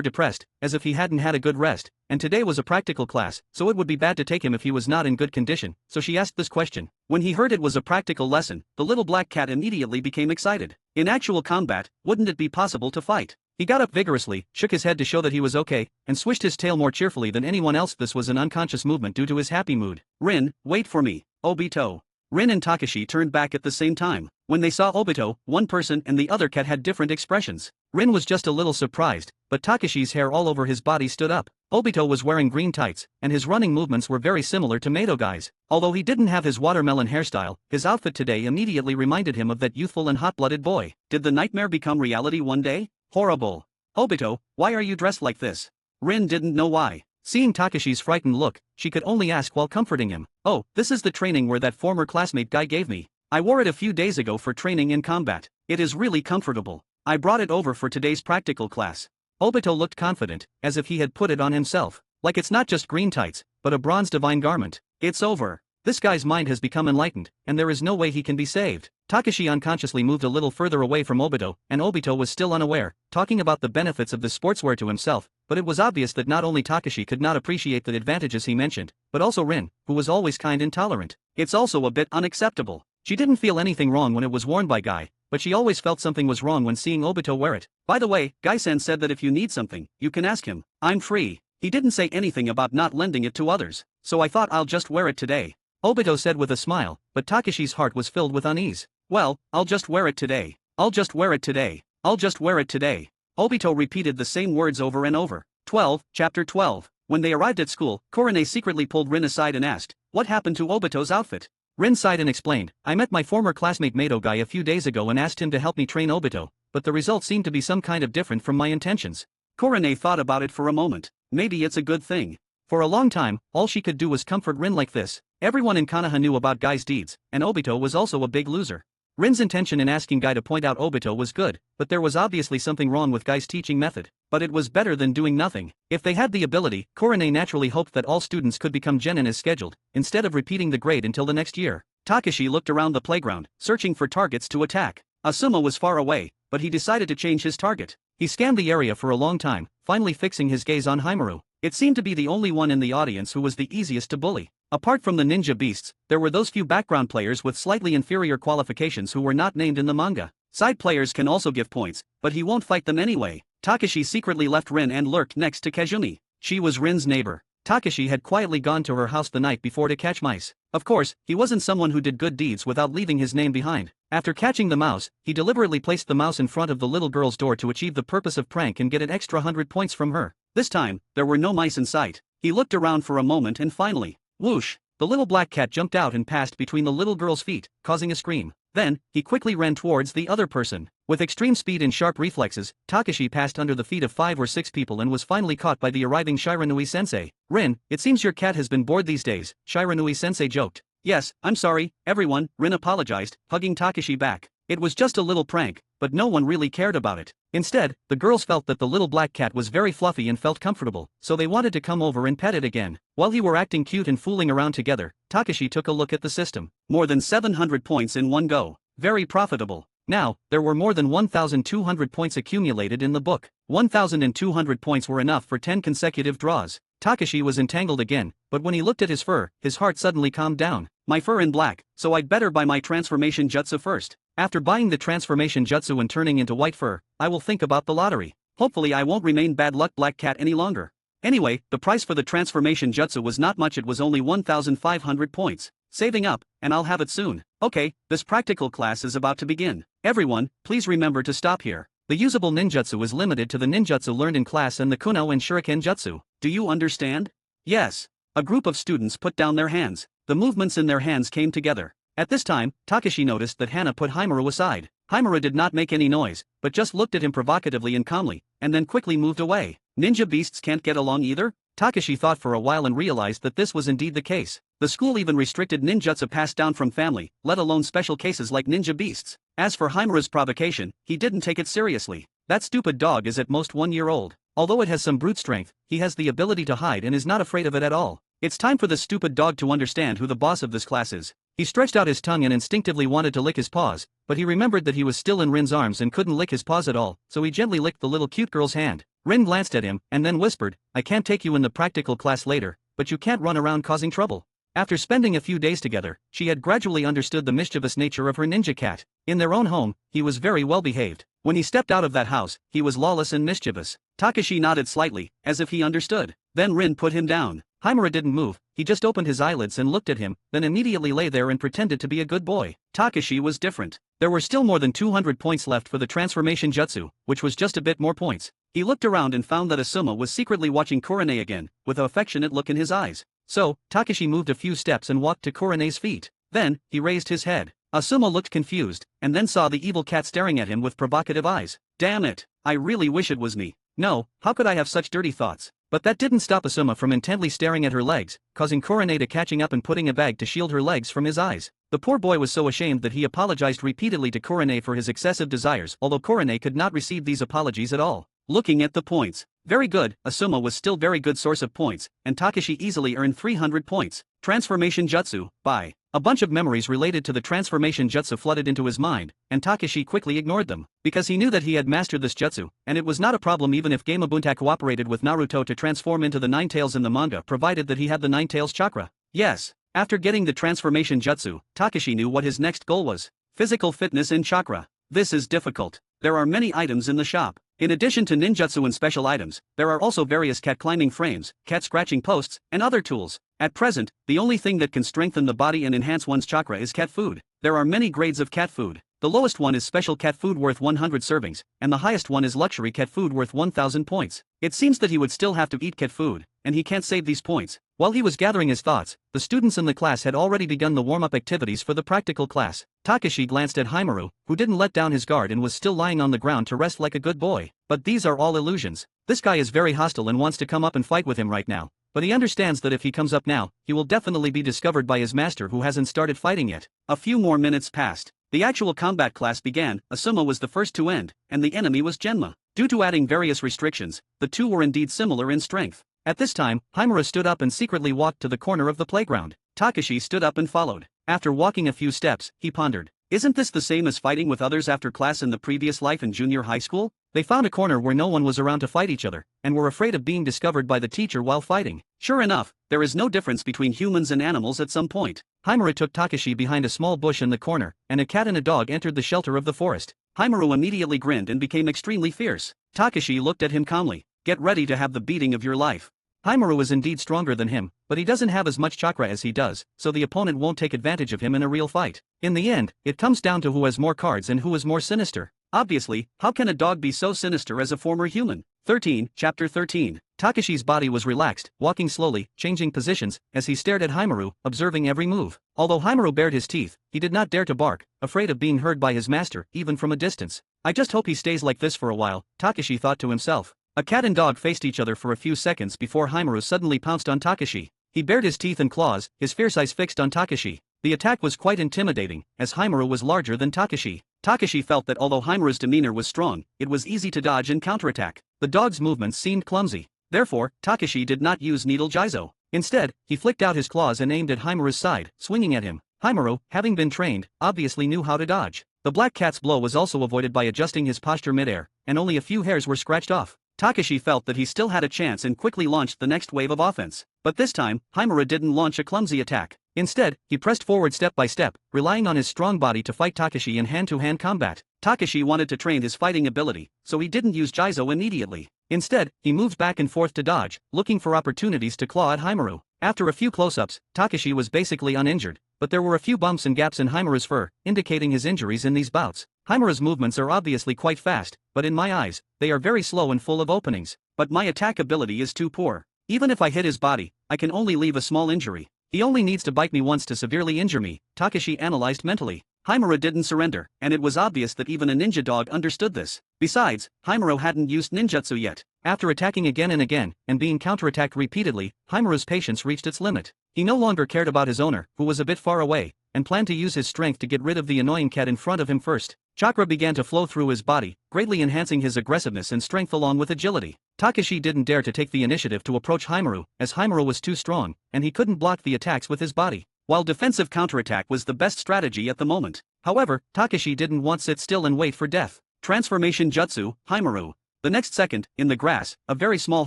depressed, as if he hadn't had a good rest, and today was a practical class, so it would be bad to take him if he was not in good condition, so she asked this question. When he heard it was a practical lesson, the little black cat immediately became excited. In actual combat, wouldn't it be possible to fight? He got up vigorously, shook his head to show that he was okay, and swished his tail more cheerfully than anyone else. This was an unconscious movement due to his happy mood. Rin, wait for me. Obito. Rin and Takashi turned back at the same time. When they saw Obito, one person and the other cat had different expressions. Rin was just a little surprised, but Takashi's hair all over his body stood up. Obito was wearing green tights, and his running movements were very similar to Mato Guy's. Although he didn't have his watermelon hairstyle, his outfit today immediately reminded him of that youthful and hot-blooded boy. Did the nightmare become reality one day? Horrible. Obito, why are you dressed like this? Rin didn't know why. Seeing Takashi's frightened look, she could only ask while comforting him. Oh, this is the training where that former classmate guy gave me. I wore it a few days ago for training in combat. It is really comfortable. I brought it over for today's practical class. Obito looked confident, as if he had put it on himself. Like it's not just green tights, but a bronze divine garment. It's over. This guy's mind has become enlightened, and there is no way he can be saved. Takashi unconsciously moved a little further away from Obito, and Obito was still unaware, talking about the benefits of the sportswear to himself, but it was obvious that not only Takashi could not appreciate the advantages he mentioned, but also Rin, who was always kind and tolerant. It's also a bit unacceptable. She didn't feel anything wrong when it was worn by Guy, but she always felt something was wrong when seeing Obito wear it. By the way, Guy-san said that if you need something, you can ask him. I'm free. He didn't say anything about not lending it to others, so I thought I'll just wear it today. Obito said with a smile, but Takashi's heart was filled with unease. Well, I'll just wear it today. I'll just wear it today. I'll just wear it today. Obito repeated the same words over and over. 12, Chapter 12. When they arrived at school, Korone secretly pulled Rin aside and asked, what happened to Obito's outfit? Rin sighed and explained, I met my former classmate Mato Guy a few days ago and asked him to help me train Obito, but the result seemed to be some kind of different from my intentions. Korone thought about it for a moment. Maybe it's a good thing. For a long time, all she could do was comfort Rin like this. Everyone in Konoha knew about Guy's deeds, and Obito was also a big loser. Rin's intention in asking Guy to point out Obito was good, but there was obviously something wrong with Guy's teaching method. But it was better than doing nothing. If they had the ability, Korone naturally hoped that all students could become genin as scheduled, instead of repeating the grade until the next year. Takashi looked around the playground, searching for targets to attack. Asuma was far away, but he decided to change his target. He scanned the area for a long time, finally fixing his gaze on Haimaru. It seemed to be the only one in the audience who was the easiest to bully. Apart from the ninja beasts, there were those few background players with slightly inferior qualifications who were not named in the manga. Side players can also give points, but he won't fight them anyway. Takashi secretly left Rin and lurked next to Kazumi. She was Rin's neighbor. Takashi had quietly gone to her house the night before to catch mice. Of course, he wasn't someone who did good deeds without leaving his name behind. After catching the mouse, he deliberately placed the mouse in front of the little girl's door to achieve the purpose of prank and get an extra 100 points from her. This time, there were no mice in sight. He looked around for a moment and finally, whoosh, the little black cat jumped out and passed between the little girl's feet, causing a scream. Then, he quickly ran towards the other person. With extreme speed and sharp reflexes, Takashi passed under the feet of 5 or 6 people and was finally caught by the arriving Shiranui-sensei. Rin, it seems your cat has been bored these days, Shiranui-sensei joked. Yes, I'm sorry, everyone, Rin apologized, hugging Takashi back. It was just a little prank, but no one really cared about it. Instead, the girls felt that the little black cat was very fluffy and felt comfortable, so they wanted to come over and pet it again. While he were acting cute and fooling around together, Takashi took a look at the system. More than 700 points in one go. Very profitable. Now, there were more than 1,200 points accumulated in the book. 1,200 points were enough for 10 consecutive draws. Takashi was entangled again, but when he looked at his fur, his heart suddenly calmed down. My fur in black, so I'd better buy my transformation jutsu first. After buying the transformation jutsu and turning into white fur, I will think about the lottery. Hopefully I won't remain bad luck black cat any longer. Anyway, the price for the transformation jutsu was not much, it was only 1,500 points. Saving up, and I'll have it soon. Okay, this practical class is about to begin. Everyone, please remember to stop here. The usable ninjutsu is limited to the ninjutsu learned in class and the kuno and shuriken jutsu. Do you understand? Yes. A group of students put down their hands. The movements in their hands came together. At this time, Takashi noticed that Hana put Himuro aside. Himuro did not make any noise, but just looked at him provocatively and calmly, and then quickly moved away. Ninja beasts can't get along either? Takashi thought for a while and realized that this was indeed the case. The school even restricted ninjutsu passed down from family, let alone special cases like ninja beasts. As for Himuro's provocation, he didn't take it seriously. That stupid dog is at most 1 year old. Although it has some brute strength, he has the ability to hide and is not afraid of it at all. It's time for this stupid dog to understand who the boss of this class is. He stretched out his tongue and instinctively wanted to lick his paws, but he remembered that he was still in Rin's arms and couldn't lick his paws at all, so he gently licked the little cute girl's hand. Rin glanced at him, and then whispered, I can't take you in the practical class later, but you can't run around causing trouble. After spending a few days together, she had gradually understood the mischievous nature of her ninja cat. In their own home, he was very well behaved. When he stepped out of that house, he was lawless and mischievous. Takashi nodded slightly, as if he understood. Then Rin put him down. Himuro didn't move, he just opened his eyelids and looked at him, then immediately lay there and pretended to be a good boy. Takashi was different. There were still more than 200 points left for the transformation jutsu, which was just a bit more points. He looked around and found that Asuma was secretly watching Kurone again, with an affectionate look in his eyes. So, Takashi moved a few steps and walked to Kurone's feet. Then, he raised his head. Asuma looked confused, and then saw the evil cat staring at him with provocative eyes. Damn it, I really wish it was me. No, how could I have such dirty thoughts? But that didn't stop Asuma from intently staring at her legs, causing Kurone to catching up and putting a bag to shield her legs from his eyes. The poor boy was so ashamed that he apologized repeatedly to Kurone for his excessive desires, although Kurone could not receive these apologies at all. Looking at the points. Very good, Asuma was still very good source of points, and Takashi easily earned 300 points. Transformation Jutsu, by. A bunch of memories related to the transformation jutsu flooded into his mind, and Takashi quickly ignored them, because he knew that he had mastered this jutsu, and it was not a problem even if Gamabunta cooperated with Naruto to transform into the Nine Tails in the manga provided that he had the Nine Tails chakra. Yes. After getting the transformation jutsu, Takashi knew what his next goal was. Physical fitness in chakra. This is difficult. There are many items in the shop. In addition to ninjutsu and special items, there are also various cat climbing frames, cat scratching posts, and other tools. At present, the only thing that can strengthen the body and enhance one's chakra is cat food. There are many grades of cat food. The lowest one is special cat food worth 100 servings, and the highest one is luxury cat food worth 1,000 points. It seems that he would still have to eat cat food, and he can't save these points. While he was gathering his thoughts, the students in the class had already begun the warm-up activities for the practical class. Takashi glanced at Himuro, who didn't let down his guard and was still lying on the ground to rest like a good boy. But these are all illusions. This guy is very hostile and wants to come up and fight with him right now. But he understands that if he comes up now, he will definitely be discovered by his master who hasn't started fighting yet. A few more minutes passed. The actual combat class began. Asuma was the first to end, and the enemy was Genma. Due to adding various restrictions, the two were indeed similar in strength. At this time, Himuro stood up and secretly walked to the corner of the playground. Takashi stood up and followed. After walking a few steps, he pondered. Isn't this the same as fighting with others after class in the previous life in junior high school? They found a corner where no one was around to fight each other, and were afraid of being discovered by the teacher while fighting. Sure enough, there is no difference between humans and animals at some point. Himuro took Takashi behind a small bush in the corner, and a cat and a dog entered the shelter of the forest. Himuro immediately grinned and became extremely fierce. Takashi looked at him calmly. Get ready to have the beating of your life. Himuro is indeed stronger than him, but he doesn't have as much chakra as he does, so the opponent won't take advantage of him in a real fight. In the end, it comes down to who has more cards and who is more sinister. Obviously, how can a dog be so sinister as a former human? 13, Chapter 13. Takashi's body was relaxed, walking slowly, changing positions, as he stared at Haimaru, observing every move. Although Haimaru bared his teeth, he did not dare to bark, afraid of being heard by his master, even from a distance. I just hope he stays like this for a while, Takashi thought to himself. A cat and dog faced each other for a few seconds before Haimaru suddenly pounced on Takashi. He bared his teeth and claws, his fierce eyes fixed on Takashi. The attack was quite intimidating, as Haimaru was larger than Takashi. Takashi felt that although Haimaru's demeanor was strong, it was easy to dodge and counterattack. The dog's movements seemed clumsy. Therefore, Takashi did not use Needle Jizo. Instead, he flicked out his claws and aimed at Haimaru's side, swinging at him. Haimaru, having been trained, obviously knew how to dodge. The black cat's blow was also avoided by adjusting his posture midair, and only a few hairs were scratched off. Takashi felt that he still had a chance and quickly launched the next wave of offense. But this time, Haimaru didn't launch a clumsy attack. Instead, he pressed forward step by step, relying on his strong body to fight Takashi in hand-to-hand combat. Takashi wanted to train his fighting ability, so he didn't use Jizo immediately. Instead, he moved back and forth to dodge, looking for opportunities to claw at Haimaru. After a few close-ups, Takashi was basically uninjured, but there were a few bumps and gaps in Haimaru's fur, indicating his injuries in these bouts. Haimaru's movements are obviously quite fast, but in my eyes, they are very slow and full of openings. But my attack ability is too poor. Even if I hit his body, I can only leave a small injury. He only needs to bite me once to severely injure me, Takashi analyzed mentally. Haimaru didn't surrender, and it was obvious that even a ninja dog understood this. Besides, Haimaru hadn't used ninjutsu yet. After attacking again and again, and being counterattacked repeatedly, Haimaru's patience reached its limit. He no longer cared about his owner, who was a bit far away, and planned to use his strength to get rid of the annoying cat in front of him first. Chakra began to flow through his body, greatly enhancing his aggressiveness and strength along with agility. Takashi didn't dare to take the initiative to approach Haimaru, as Haimaru was too strong, and he couldn't block the attacks with his body. While defensive counterattack was the best strategy at the moment. However, Takashi didn't want to sit still and wait for death. Transformation Jutsu, Haimaru. The next second, in the grass, a very small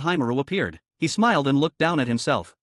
Haimaru appeared. He smiled and looked down at himself.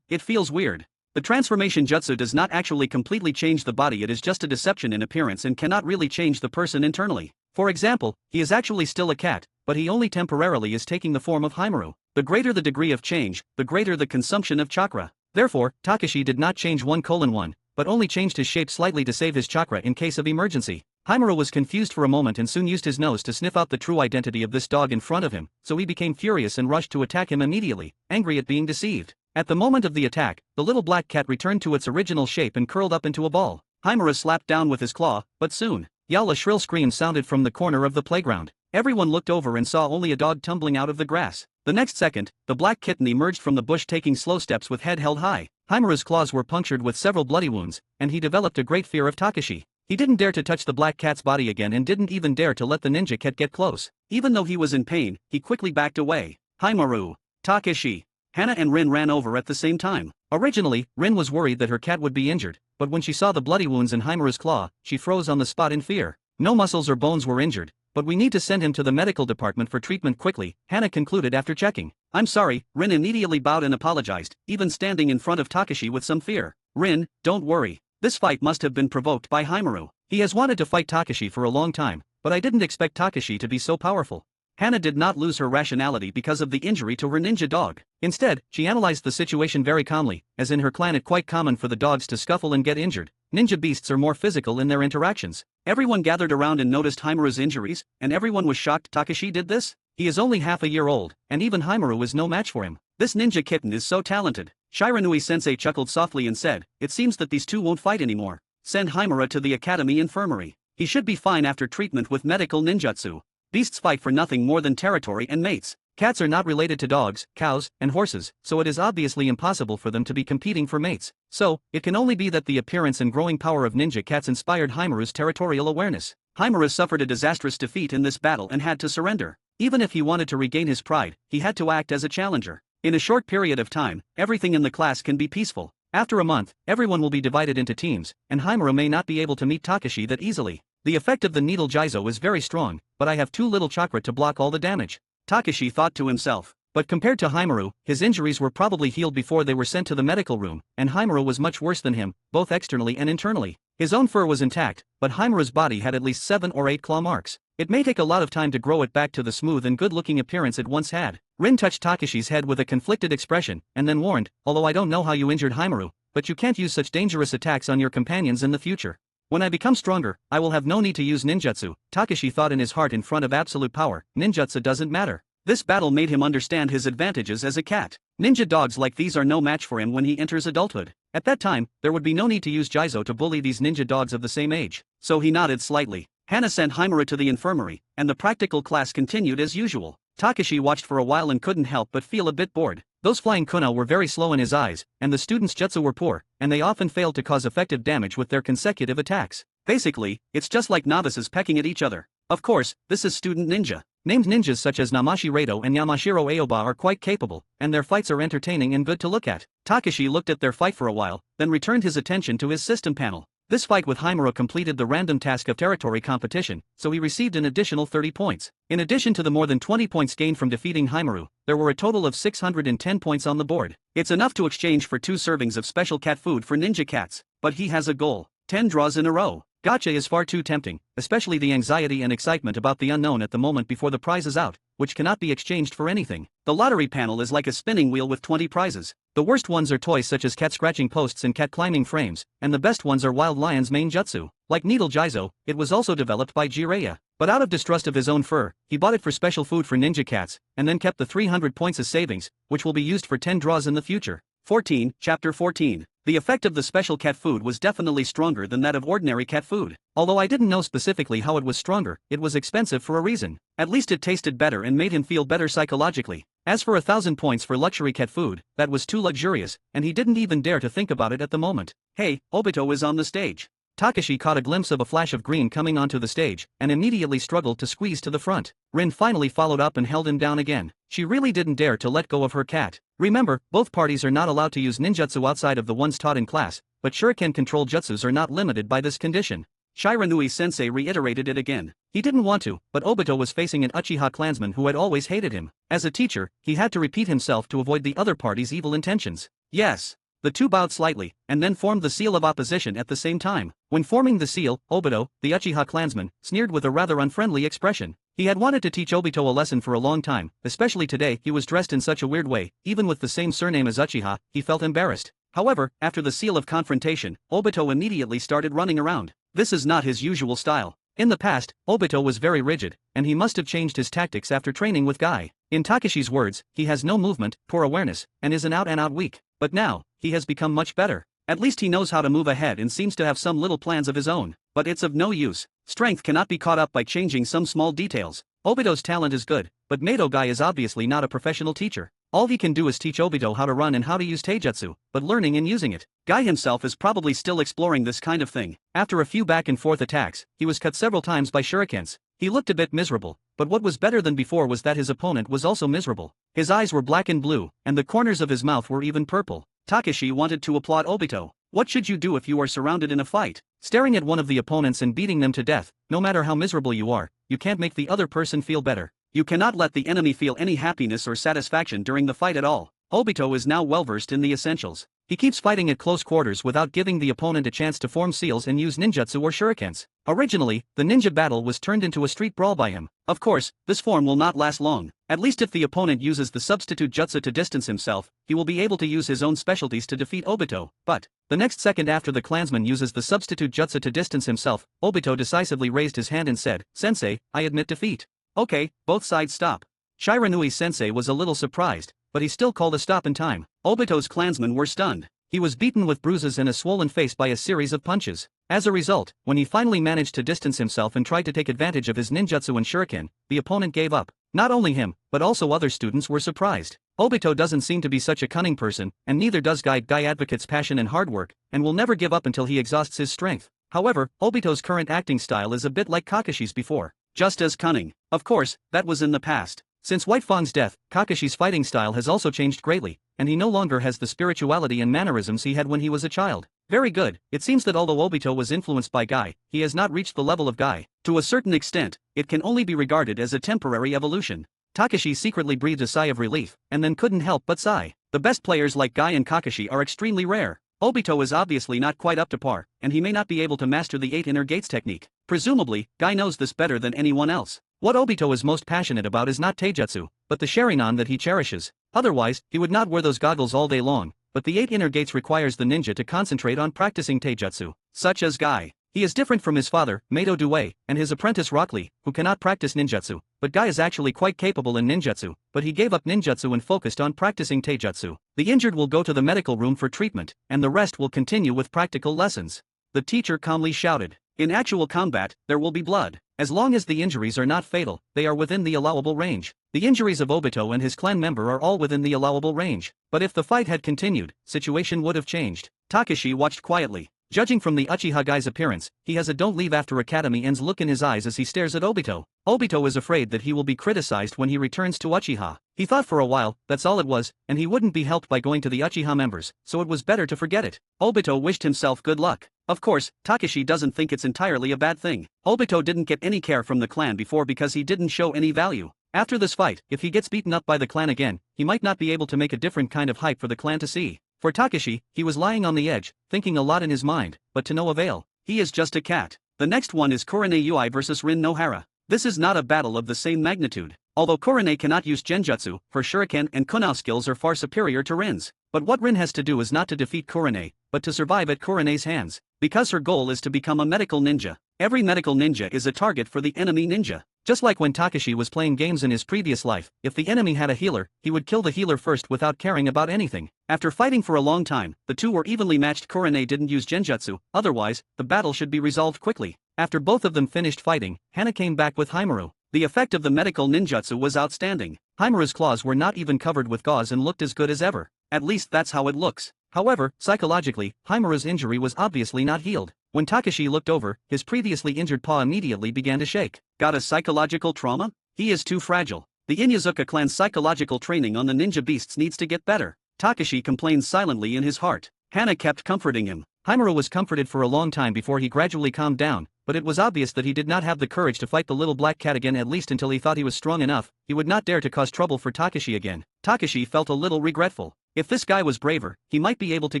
It feels weird. The transformation jutsu does not actually completely change the body, it is just a deception in appearance and cannot really change the person internally. For example, he is actually still a cat, but he only temporarily is taking the form of Haimaru. The greater the degree of change, the greater the consumption of chakra. Therefore, Takashi did not change 1:1, but only changed his shape slightly to save his chakra in case of emergency. Haimaru was confused for a moment and soon used his nose to sniff out the true identity of this dog in front of him, so he became furious and rushed to attack him immediately, angry at being deceived. At the moment of the attack, the little black cat returned to its original shape and curled up into a ball. Haimaru slapped down with his claw, but soon, a shrill scream sounded from the corner of the playground. Everyone looked over and saw only a dog tumbling out of the grass. The next second, the black kitten emerged from the bush taking slow steps with head held high. Haimaru's claws were punctured with several bloody wounds, and he developed a great fear of Takashi. He didn't dare to touch the black cat's body again and didn't even dare to let the ninja cat get close. Even though he was in pain, he quickly backed away. Haimaru, Takashi. Hana and Rin ran over at the same time. Originally, Rin was worried that her cat would be injured, but when she saw the bloody wounds in Haimaru's claw, she froze on the spot in fear. No muscles or bones were injured, but we need to send him to the medical department for treatment quickly, Hana concluded after checking. I'm sorry, Rin immediately bowed and apologized, even standing in front of Takashi with some fear. Rin, don't worry. This fight must have been provoked by Haimaru. He has wanted to fight Takashi for a long time, but I didn't expect Takashi to be so powerful. Hana did not lose her rationality because of the injury to her ninja dog. Instead, she analyzed the situation very calmly, as in her clan it's quite common for the dogs to scuffle and get injured. Ninja beasts are more physical in their interactions. Everyone gathered around and noticed Haimaru's injuries, and everyone was shocked Takashi did this? He is only half a year old, and even Haimaru is no match for him. This ninja kitten is so talented. Shiranui-sensei chuckled softly and said, it seems that these two won't fight anymore. Send Haimaru to the academy infirmary. He should be fine after treatment with medical ninjutsu. Beasts fight for nothing more than territory and mates. Cats are not related to dogs, cows, and horses, so it is obviously impossible for them to be competing for mates. So, it can only be that the appearance and growing power of ninja cats inspired Haimaru's territorial awareness. Haimaru suffered a disastrous defeat in this battle and had to surrender. Even if he wanted to regain his pride, he had to act as a challenger. In a short period of time, everything in the class can be peaceful. After a month, everyone will be divided into teams, and Haimaru may not be able to meet Takashi that easily. The effect of the needle Jizo is very strong, but I have too little chakra to block all the damage. Takashi thought to himself. But compared to Haimaru, his injuries were probably healed before they were sent to the medical room, and Haimaru was much worse than him, both externally and internally. His own fur was intact, but Haimaru's body had at least 7 or 8 claw marks. It may take a lot of time to grow it back to the smooth and good-looking appearance it once had. Rin touched Takashi's head with a conflicted expression, and then warned, although I don't know how you injured Haimaru, but you can't use such dangerous attacks on your companions in the future. When I become stronger, I will have no need to use ninjutsu, Takashi thought in his heart in front of absolute power, ninjutsu doesn't matter. This battle made him understand his advantages as a cat. Ninja dogs like these are no match for him when he enters adulthood. At that time, there would be no need to use Jizo to bully these ninja dogs of the same age, so he nodded slightly. Hana sent Himura to the infirmary, and the practical class continued as usual. Takashi watched for a while and couldn't help but feel a bit bored. Those flying kuna were very slow in his eyes, and the students' jutsu were poor, and they often failed to cause effective damage with their consecutive attacks. Basically, it's just like novices pecking at each other. Of course, this is student ninja. Named ninjas such as Namashi Reito and Yamashiro Aoba are quite capable, and their fights are entertaining and good to look at. Takashi looked at their fight for a while, then returned his attention to his system panel. This fight with Himura completed the random task of territory competition, so he received an additional 30 points. In addition to the more than 20 points gained from defeating Himura, there were a total of 610 points on the board. It's enough to exchange for 2 servings of special cat food for ninja cats, but he has a goal: 10 draws in a row. Gacha is far too tempting, especially the anxiety and excitement about the unknown at the moment before the prize is out, which cannot be exchanged for anything. The lottery panel is like a spinning wheel with 20 prizes. The worst ones are toys such as cat scratching posts and cat climbing frames, and the best ones are Wild Lion's main jutsu. Like Needle Jizo, it was also developed by Jirea, but out of distrust of his own fur, he bought it for special food for ninja cats, and then kept the 300 points as savings, which will be used for 10 draws in the future. 14. Chapter 14. The effect of the special cat food was definitely stronger than that of ordinary cat food. Although I didn't know specifically how it was stronger, it was expensive for a reason. At least it tasted better and made him feel better psychologically. As for 1,000 points for luxury cat food, that was too luxurious, and he didn't even dare to think about it at the moment. Hey, Obito is on the stage. Takashi caught a glimpse of a flash of green coming onto the stage, and immediately struggled to squeeze to the front. Rin finally followed up and held him down again. She really didn't dare to let go of her cat. Remember, both parties are not allowed to use ninjutsu outside of the ones taught in class, but shuriken control jutsus are not limited by this condition. Shiranui-sensei reiterated it again. He didn't want to, but Obito was facing an Uchiha clansman who had always hated him. As a teacher, he had to repeat himself to avoid the other party's evil intentions. Yes. The two bowed slightly, and then formed the seal of opposition at the same time. When forming the seal, Obito, the Uchiha clansman, sneered with a rather unfriendly expression. He had wanted to teach Obito a lesson for a long time, especially today. He was dressed in such a weird way, even with the same surname as Uchiha, he felt embarrassed. However, after the seal of confrontation, Obito immediately started running around. This is not his usual style. In the past, Obito was very rigid, and he must have changed his tactics after training with Guy. In Takashi's words, he has no movement, poor awareness, and is an out-and-out weak. But now, he has become much better. At least he knows how to move ahead and seems to have some little plans of his own. But it's of no use. Strength cannot be caught up by changing some small details. Obito's talent is good, but Mato Guy is obviously not a professional teacher. All he can do is teach Obito how to run and how to use taijutsu, but learning and using it. Guy himself is probably still exploring this kind of thing. After a few back and forth attacks, he was cut several times by shurikens. He looked a bit miserable, but what was better than before was that his opponent was also miserable. His eyes were black and blue, and the corners of his mouth were even purple. Takashi wanted to applaud Obito. What should you do if you are surrounded in a fight? Staring at one of the opponents and beating them to death, no matter how miserable you are, you can't make the other person feel better. You cannot let the enemy feel any happiness or satisfaction during the fight at all. Obito is now well versed in the essentials. He keeps fighting at close quarters without giving the opponent a chance to form seals and use ninjutsu or shurikens. Originally, the ninja battle was turned into a street brawl by him. Of course, this form will not last long. At least if the opponent uses the substitute jutsu to distance himself, he will be able to use his own specialties to defeat Obito. But the next second after the clansman uses the substitute jutsu to distance himself, Obito decisively raised his hand and said, "Sensei, I admit defeat." Okay, both sides stop. Shiranui-sensei was a little surprised, but he still called a stop in time. Obito's clansmen were stunned. He was beaten with bruises and a swollen face by a series of punches. As a result, when he finally managed to distance himself and tried to take advantage of his ninjutsu and shuriken, the opponent gave up. Not only him, but also other students were surprised. Obito doesn't seem to be such a cunning person, and neither does Guy advocates passion and hard work, and will never give up until he exhausts his strength. However, Obito's current acting style is a bit like Kakashi's before. Just as cunning. Of course, that was in the past. Since White Fang's death, Kakashi's fighting style has also changed greatly, and he no longer has the spirituality and mannerisms he had when he was a child. Very good. It seems that although Obito was influenced by Guy, he has not reached the level of Guy. To a certain extent, it can only be regarded as a temporary evolution. Takashi secretly breathed a sigh of relief, and then couldn't help but sigh. The best players like Guy and Kakashi are extremely rare. Obito is obviously not quite up to par, and he may not be able to master the 8 inner gates technique. Presumably, Guy knows this better than anyone else. What Obito is most passionate about is not taijutsu, but the Sharingan that he cherishes. Otherwise, he would not wear those goggles all day long, but the 8 inner gates requires the ninja to concentrate on practicing taijutsu. Such as Guy. He is different from his father, Mato Due, and his apprentice Rock Lee, who cannot practice ninjutsu, but Guy is actually quite capable in ninjutsu, but he gave up ninjutsu and focused on practicing taijutsu. The injured will go to the medical room for treatment, and the rest will continue with practical lessons. The teacher calmly shouted. In actual combat, there will be blood. As long as the injuries are not fatal, they are within the allowable range. The injuries of Obito and his clan member are all within the allowable range. But if the fight had continued, situation would have changed. Takashi watched quietly. Judging from the Uchiha guy's appearance, he has a don't leave after academy ends look in his eyes as he stares at Obito. Obito is afraid that he will be criticized when he returns to Uchiha. He thought for a while, that's all it was, and he wouldn't be helped by going to the Uchiha members, so it was better to forget it. Obito wished himself good luck. Of course, Takashi doesn't think it's entirely a bad thing. Obito didn't get any care from the clan before because he didn't show any value. After this fight, if he gets beaten up by the clan again, he might not be able to make a different kind of hype for the clan to see. For Takashi, he was lying on the edge, thinking a lot in his mind, but to no avail. He is just a cat. The next one is Kurane Yui vs Rin Nohara. This is not a battle of the same magnitude. Although Kurane cannot use genjutsu, her shuriken and kunao skills are far superior to Rin's. But what Rin has to do is not to defeat Kurane, but to survive at Kurane's hands. Because her goal is to become a medical ninja. Every medical ninja is a target for the enemy ninja. Just like when Takashi was playing games in his previous life, if the enemy had a healer, he would kill the healer first without caring about anything. After fighting for a long time, the two were evenly matched. Kurane didn't use genjutsu, otherwise, the battle should be resolved quickly. After both of them finished fighting, Hana came back with Haimaru. The effect of the medical ninjutsu was outstanding. Haimaru's claws were not even covered with gauze and looked as good as ever. At least that's how it looks. However, psychologically, Haimaru's injury was obviously not healed. When Takashi looked over, his previously injured paw immediately began to shake. Got a psychological trauma? He is too fragile. The Inyazuka clan's psychological training on the ninja beasts needs to get better. Takashi complained silently in his heart. Hana kept comforting him. Haimaru was comforted for a long time before he gradually calmed down, but it was obvious that he did not have the courage to fight the little black cat again, at least until he thought he was strong enough. He would not dare to cause trouble for Takashi again. Takashi felt a little regretful. If this guy was braver, he might be able to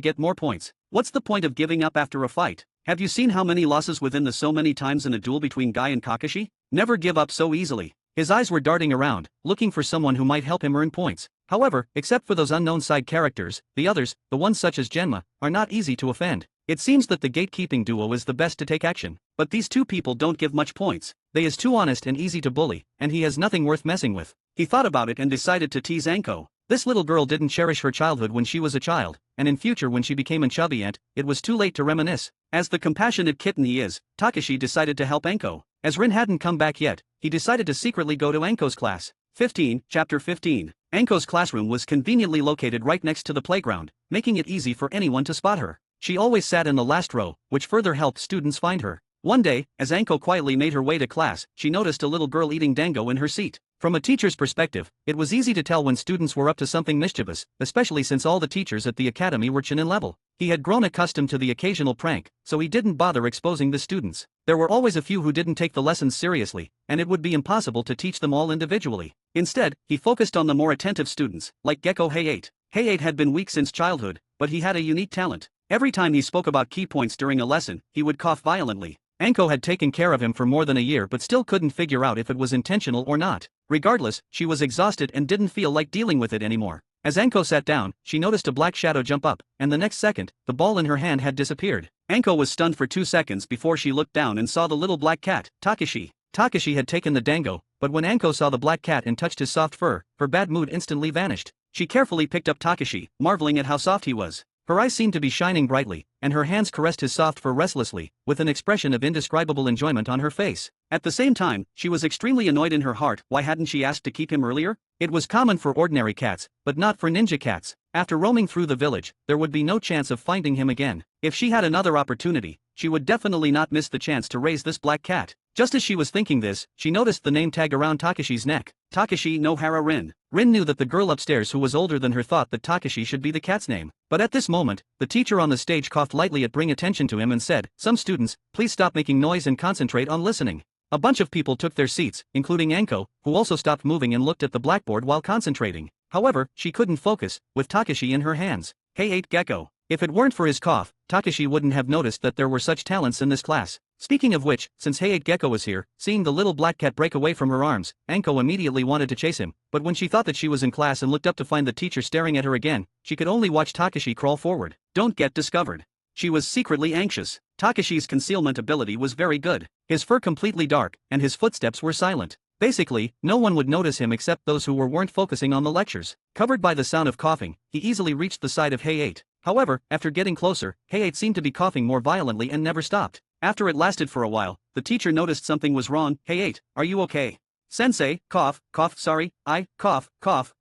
get more points. What's the point of giving up after a fight? Have you seen how many losses within the so many times in a duel between Guy and Kakashi? Never give up so easily. His eyes were darting around, looking for someone who might help him earn points. However, except for those unknown side characters, the others, the ones such as Genma, are not easy to offend. It seems that the gatekeeping duo is the best to take action. But these two people don't give much points. They is too honest and easy to bully, and he has nothing worth messing with. He thought about it and decided to tease Anko. This little girl didn't cherish her childhood when she was a child, and in future when she became a chubby ant, it was too late to reminisce. As the compassionate kitten he is, Takashi decided to help Anko. As Rin hadn't come back yet, he decided to secretly go to Anko's class. 15, Chapter 15. Anko's classroom was conveniently located right next to the playground, making it easy for anyone to spot her. She always sat in the last row, which further helped students find her. One day, as Anko quietly made her way to class, she noticed a little girl eating dango in her seat. From a teacher's perspective, it was easy to tell when students were up to something mischievous, especially since all the teachers at the academy were Chunin level. He had grown accustomed to the occasional prank, so he didn't bother exposing the students. There were always a few who didn't take the lessons seriously, and it would be impossible to teach them all individually. Instead, he focused on the more attentive students, like Gecko Hayate. Hayate had been weak since childhood, but he had a unique talent. Every time he spoke about key points during a lesson, he would cough violently. Anko had taken care of him for more than a year but still couldn't figure out if it was intentional or not. Regardless, she was exhausted and didn't feel like dealing with it anymore. As Anko sat down, she noticed a black shadow jump up, and the next second, the ball in her hand had disappeared. Anko was stunned for 2 seconds before she looked down and saw the little black cat, Takashi. Takashi had taken the dango, but when Anko saw the black cat and touched his soft fur, her bad mood instantly vanished. She carefully picked up Takashi, marveling at how soft he was. Her eyes seemed to be shining brightly, and her hands caressed his soft fur restlessly, with an expression of indescribable enjoyment on her face. At the same time, she was extremely annoyed in her heart. Why hadn't she asked to keep him earlier? It was common for ordinary cats, but not for ninja cats. After roaming through the village, there would be no chance of finding him again. If she had another opportunity, she would definitely not miss the chance to raise this black cat. Just as she was thinking this, she noticed the name tag around Takashi's neck. Takashi Nohara Rin. Rin knew that the girl upstairs who was older than her thought that Takashi should be the cat's name. But at this moment, the teacher on the stage coughed lightly at bring attention to him and said, "Some students, please stop making noise and concentrate on listening." A bunch of people took their seats, including Anko, who also stopped moving and looked at the blackboard while concentrating. However, she couldn't focus, with Takashi in her hands. Hey 8 Gecko. If it weren't for his cough, Takashi wouldn't have noticed that there were such talents in this class. Speaking of which, since Hayate Gecko was here, seeing the little black cat break away from her arms, Anko immediately wanted to chase him, but when she thought that she was in class and looked up to find the teacher staring at her again, she could only watch Takashi crawl forward. Don't get discovered. She was secretly anxious. Takashi's concealment ability was very good. His fur completely dark, and his footsteps were silent. Basically, no one would notice him except those who weren't focusing on the lectures. Covered by the sound of coughing, he easily reached the side of Hey-8. However, after getting closer, Hey-8 seemed to be coughing more violently and never stopped. After it lasted for a while, the teacher noticed something was wrong. Hey-8, are you okay? Sensei, cough, sorry, cough,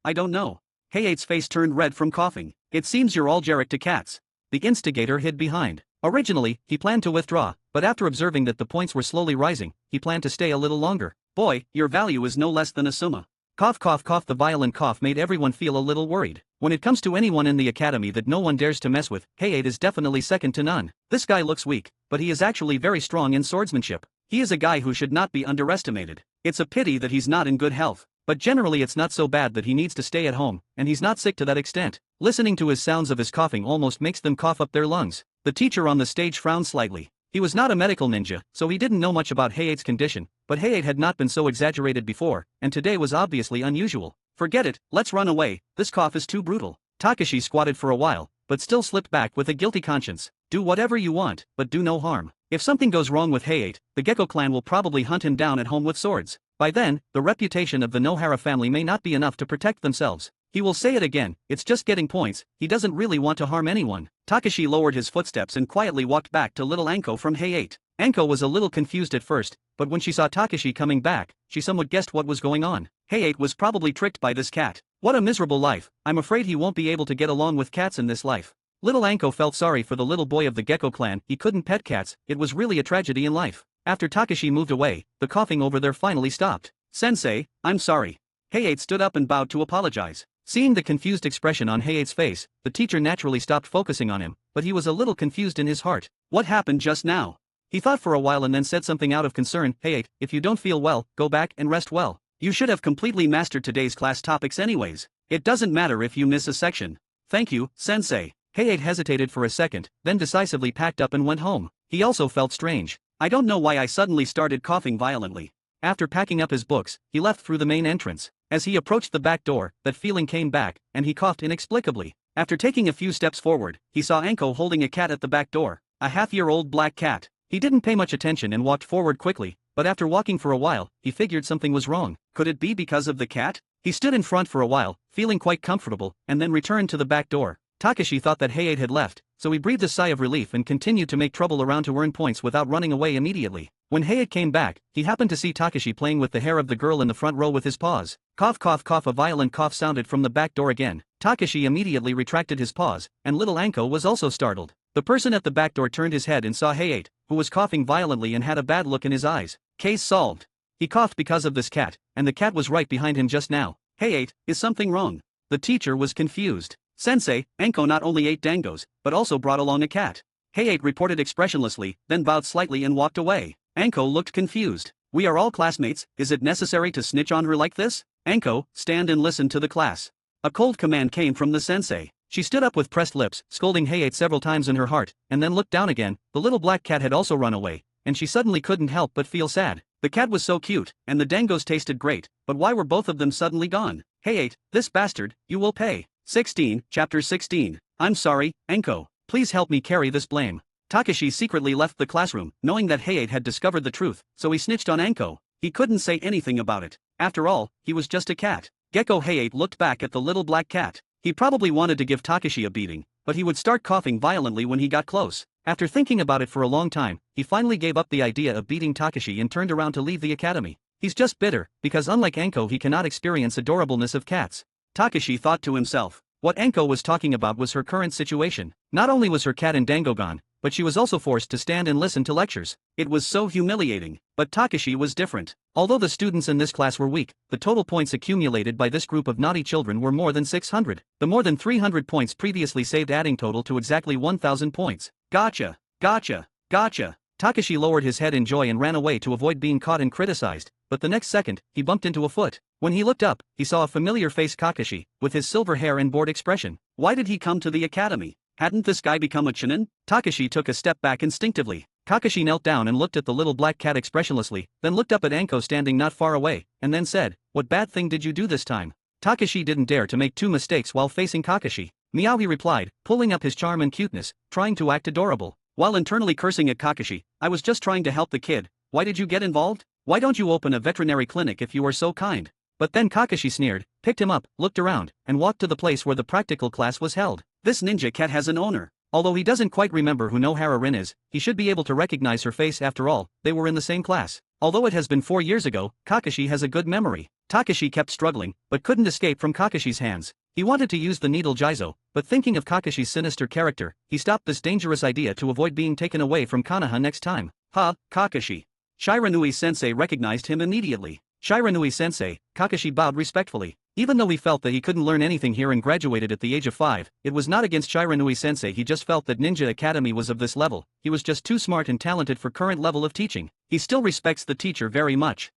I don't know. Hey-8's face turned red from coughing. It seems you're allergic to cats. The instigator hid behind. Originally, he planned to withdraw, but after observing that the points were slowly rising, he planned to stay a little longer. Boy, your value is no less than a summa. Cough. The violent cough made everyone feel a little worried. When it comes to anyone in the academy that no one dares to mess with, Hey-8 is definitely second to none. This guy looks weak, but he is actually very strong in swordsmanship. He is a guy who should not be underestimated. It's a pity that he's not in good health. But generally it's not so bad that he needs to stay at home, and he's not sick to that extent. Listening to his sounds of his coughing almost makes them cough up their lungs. The teacher on the stage frowned slightly. He was not a medical ninja, so he didn't know much about Hey-8's condition, but Hey-8 had not been so exaggerated before, and today was obviously unusual. Forget it, let's run away, this cough is too brutal. Takashi squatted for a while, but still slipped back with a guilty conscience. Do whatever you want, but do no harm. If something goes wrong with Hey-8, the Gecko clan will probably hunt him down at home with swords. By then, the reputation of the Nohara family may not be enough to protect themselves. He will say it again, it's just getting points, he doesn't really want to harm anyone. Takashi lowered his footsteps and quietly walked back to little Anko from Hey-8. Anko was a little confused at first, but when she saw Takashi coming back, she somewhat guessed what was going on. Hey-8 was probably tricked by this cat. What a miserable life, I'm afraid he won't be able to get along with cats in this life. Little Anko felt sorry for the little boy of the Gecko clan. He couldn't pet cats, it was really a tragedy in life. After Takashi moved away, the coughing over there finally stopped. Sensei, I'm sorry. Hey-8 stood up and bowed to apologize. Seeing the confused expression on Hey-8's face, the teacher naturally stopped focusing on him, but he was a little confused in his heart. What happened just now? He thought for a while and then said something out of concern. Hey-8, if you don't feel well, go back and rest well. You should have completely mastered today's class topics anyways. It doesn't matter if you miss a section. Thank you, Sensei. Hey-8 hesitated for a second, then decisively packed up and went home. He also felt strange. I don't know why I suddenly started coughing violently. After packing up his books, he left through the main entrance. As he approached the back door, that feeling came back, and he coughed inexplicably. After taking a few steps forward, he saw Anko holding a cat at the back door, a half-year-old black cat. He didn't pay much attention and walked forward quickly, but after walking for a while, he figured something was wrong. Could it be because of the cat? He stood in front for a while, feeling quite comfortable, and then returned to the back door. Takashi thought that Hey-8 had left, so he breathed a sigh of relief and continued to make trouble around to earn points without running away immediately. When Hey-8 came back, he happened to see Takashi playing with the hair of the girl in the front row with his paws. Cough. A violent cough sounded from the back door again. Takashi immediately retracted his paws, and little Anko was also startled. The person at the back door turned his head and saw Hey-8, who was coughing violently and had a bad look in his eyes. Case solved. He coughed because of this cat, and the cat was right behind him just now. Hey-8, is something wrong? The teacher was confused. Sensei, Anko not only ate dangos, but also brought along a cat. Hey-8 reported expressionlessly, then bowed slightly and walked away. Anko looked confused. We are all classmates, is it necessary to snitch on her like this? Anko, stand and listen to the class. A cold command came from the sensei. She stood up with pressed lips, scolding Hey-8 several times in her heart, and then looked down again. The little black cat had also run away, and she suddenly couldn't help but feel sad. The cat was so cute, and the dangos tasted great, but why were both of them suddenly gone? Hey-8, this bastard, you will pay. 16, Chapter 16. I'm sorry, Anko. Please help me carry this blame. Takashi secretly left the classroom, knowing that Hey-8 had discovered the truth, so he snitched on Anko. He couldn't say anything about it. After all, he was just a cat. Gecko Hey-8 looked back at the little black cat. He probably wanted to give Takashi a beating, but he would start coughing violently when he got close. After thinking about it for a long time, he finally gave up the idea of beating Takashi and turned around to leave the academy. He's just bitter, because unlike Anko he cannot experience adorableness of cats. Takashi thought to himself. What Anko was talking about was her current situation. Not only was her cat and dango gone, but she was also forced to stand and listen to lectures. It was so humiliating. But Takashi was different. Although the students in this class were weak, the total points accumulated by this group of naughty children were more than 600. The more than 300 points previously saved adding total to exactly 1,000 points. Gotcha! Gotcha! Gotcha! Takashi lowered his head in joy and ran away to avoid being caught and criticized, but the next second, he bumped into a foot. When he looked up, he saw a familiar face Kakashi, with his silver hair and bored expression. Why did he come to the academy? Hadn't this guy become a chunin? Takashi took a step back instinctively. Kakashi knelt down and looked at the little black cat expressionlessly, then looked up at Anko standing not far away, and then said, "What bad thing did you do this time?" Takashi didn't dare to make two mistakes while facing Kakashi. Meow, he replied, pulling up his charm and cuteness, trying to act adorable. While internally cursing at Kakashi, I was just trying to help the kid. Why did you get involved? Why don't you open a veterinary clinic if you are so kind? But then Kakashi sneered, picked him up, looked around, and walked to the place where the practical class was held. This ninja cat has an owner. Although he doesn't quite remember who Nohara Rin is, he should be able to recognize her face. After all, they were in the same class. Although it has been 4 years ago, Kakashi has a good memory. Takashi kept struggling, but couldn't escape from Kakashi's hands. He wanted to use the needle Jizo, but thinking of Kakashi's sinister character, he stopped this dangerous idea to avoid being taken away from Konoha next time. Ha, Kakashi. Shiranui-sensei recognized him immediately. Shiranui-sensei, Kakashi bowed respectfully. Even though he felt that he couldn't learn anything here and graduated at the age of 5, it was not against Shiranui-sensei. He just felt that Ninja Academy was of this level. He was just too smart and talented for current level of teaching. He still respects the teacher very much.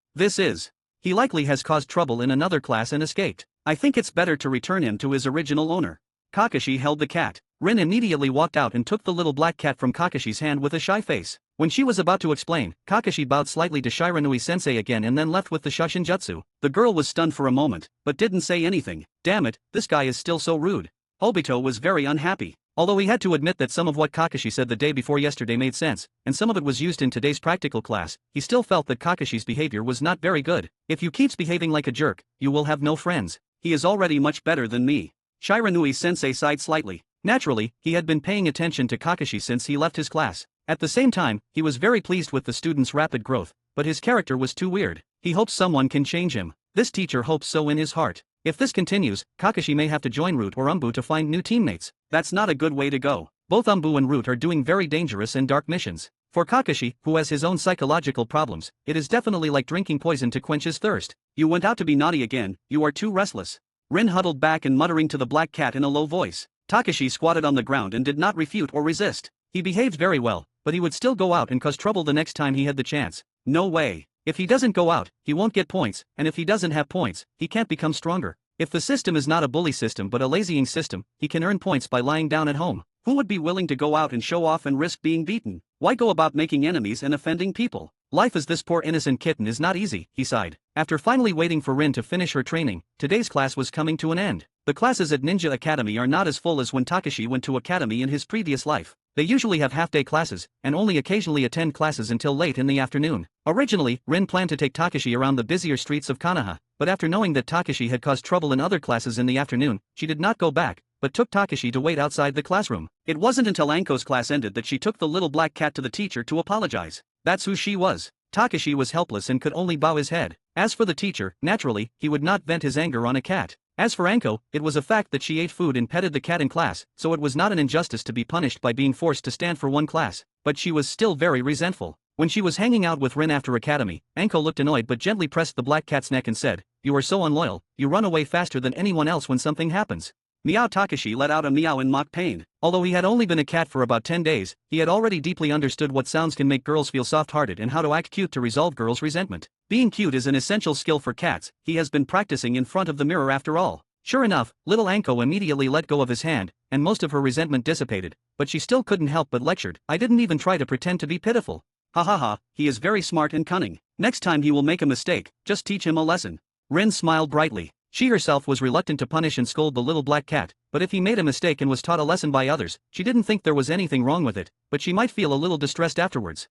He likely has caused trouble in another class and escaped. I think it's better to return him to his original owner. Kakashi held the cat. Rin immediately walked out and took the little black cat from Kakashi's hand with a shy face. When she was about to explain, Kakashi bowed slightly to Shiranui-sensei again and then left with the Shushinjutsu. The girl was stunned for a moment, but didn't say anything. Damn it, this guy is still so rude. Obito was very unhappy. Although he had to admit that some of what Kakashi said the day before yesterday made sense, and some of it was used in today's practical class, he still felt that Kakashi's behavior was not very good. If you keeps behaving like a jerk, you will have no friends. He is already much better than me. Shiranui-sensei sighed slightly. Naturally, he had been paying attention to Kakashi since he left his class. At the same time, he was very pleased with the student's rapid growth, but his character was too weird. He hopes someone can change him. This teacher hopes so in his heart. If this continues, Kakashi may have to join Root or Umbu to find new teammates. That's not a good way to go. Both Umbu and Root are doing very dangerous and dark missions. For Kakashi, who has his own psychological problems, it is definitely like drinking poison to quench his thirst. You went out to be naughty again, you are too restless. Rin huddled back and muttering to the black cat in a low voice. Takashi squatted on the ground and did not refute or resist. He behaved very well, but he would still go out and cause trouble the next time he had the chance. No way. If he doesn't go out, he won't get points, and if he doesn't have points, he can't become stronger. If the system is not a bully system but a lazying system, he can earn points by lying down at home. Who would be willing to go out and show off and risk being beaten? Why go about making enemies and offending people? Life as this poor innocent kitten is not easy, he sighed. After finally waiting for Rin to finish her training, today's class was coming to an end. The classes at Ninja Academy are not as full as when Takashi went to Academy in his previous life. They usually have half-day classes, and only occasionally attend classes until late in the afternoon. Originally, Rin planned to take Takashi around the busier streets of Konoha, but after knowing that Takashi had caused trouble in other classes in the afternoon, she did not go back, but took Takashi to wait outside the classroom. It wasn't until Anko's class ended that she took the little black cat to the teacher to apologize. That's who she was. Takashi was helpless and could only bow his head. As for the teacher, naturally, he would not vent his anger on a cat. As for Anko, it was a fact that she ate food and petted the cat in class, so it was not an injustice to be punished by being forced to stand for one class, but she was still very resentful. When she was hanging out with Rin after Academy, Anko looked annoyed but gently pressed the black cat's neck and said, "You are so unloyal, you run away faster than anyone else when something happens." Meow. Takashi let out a meow in mock pain. Although he had only been a cat for about 10 days, he had already deeply understood what sounds can make girls feel soft-hearted and how to act cute to resolve girls' resentment. Being cute is an essential skill for cats. He has been practicing in front of the mirror after all. Sure enough, little Anko immediately let go of his hand, and most of her resentment dissipated, but she still couldn't help but lectured. "I didn't even try to pretend to be pitiful. Ha ha ha, he is very smart and cunning. Next time he will make a mistake, just teach him a lesson." Rin smiled brightly. She herself was reluctant to punish and scold the little black cat, but if he made a mistake and was taught a lesson by others, she didn't think there was anything wrong with it, but she might feel a little distressed afterwards.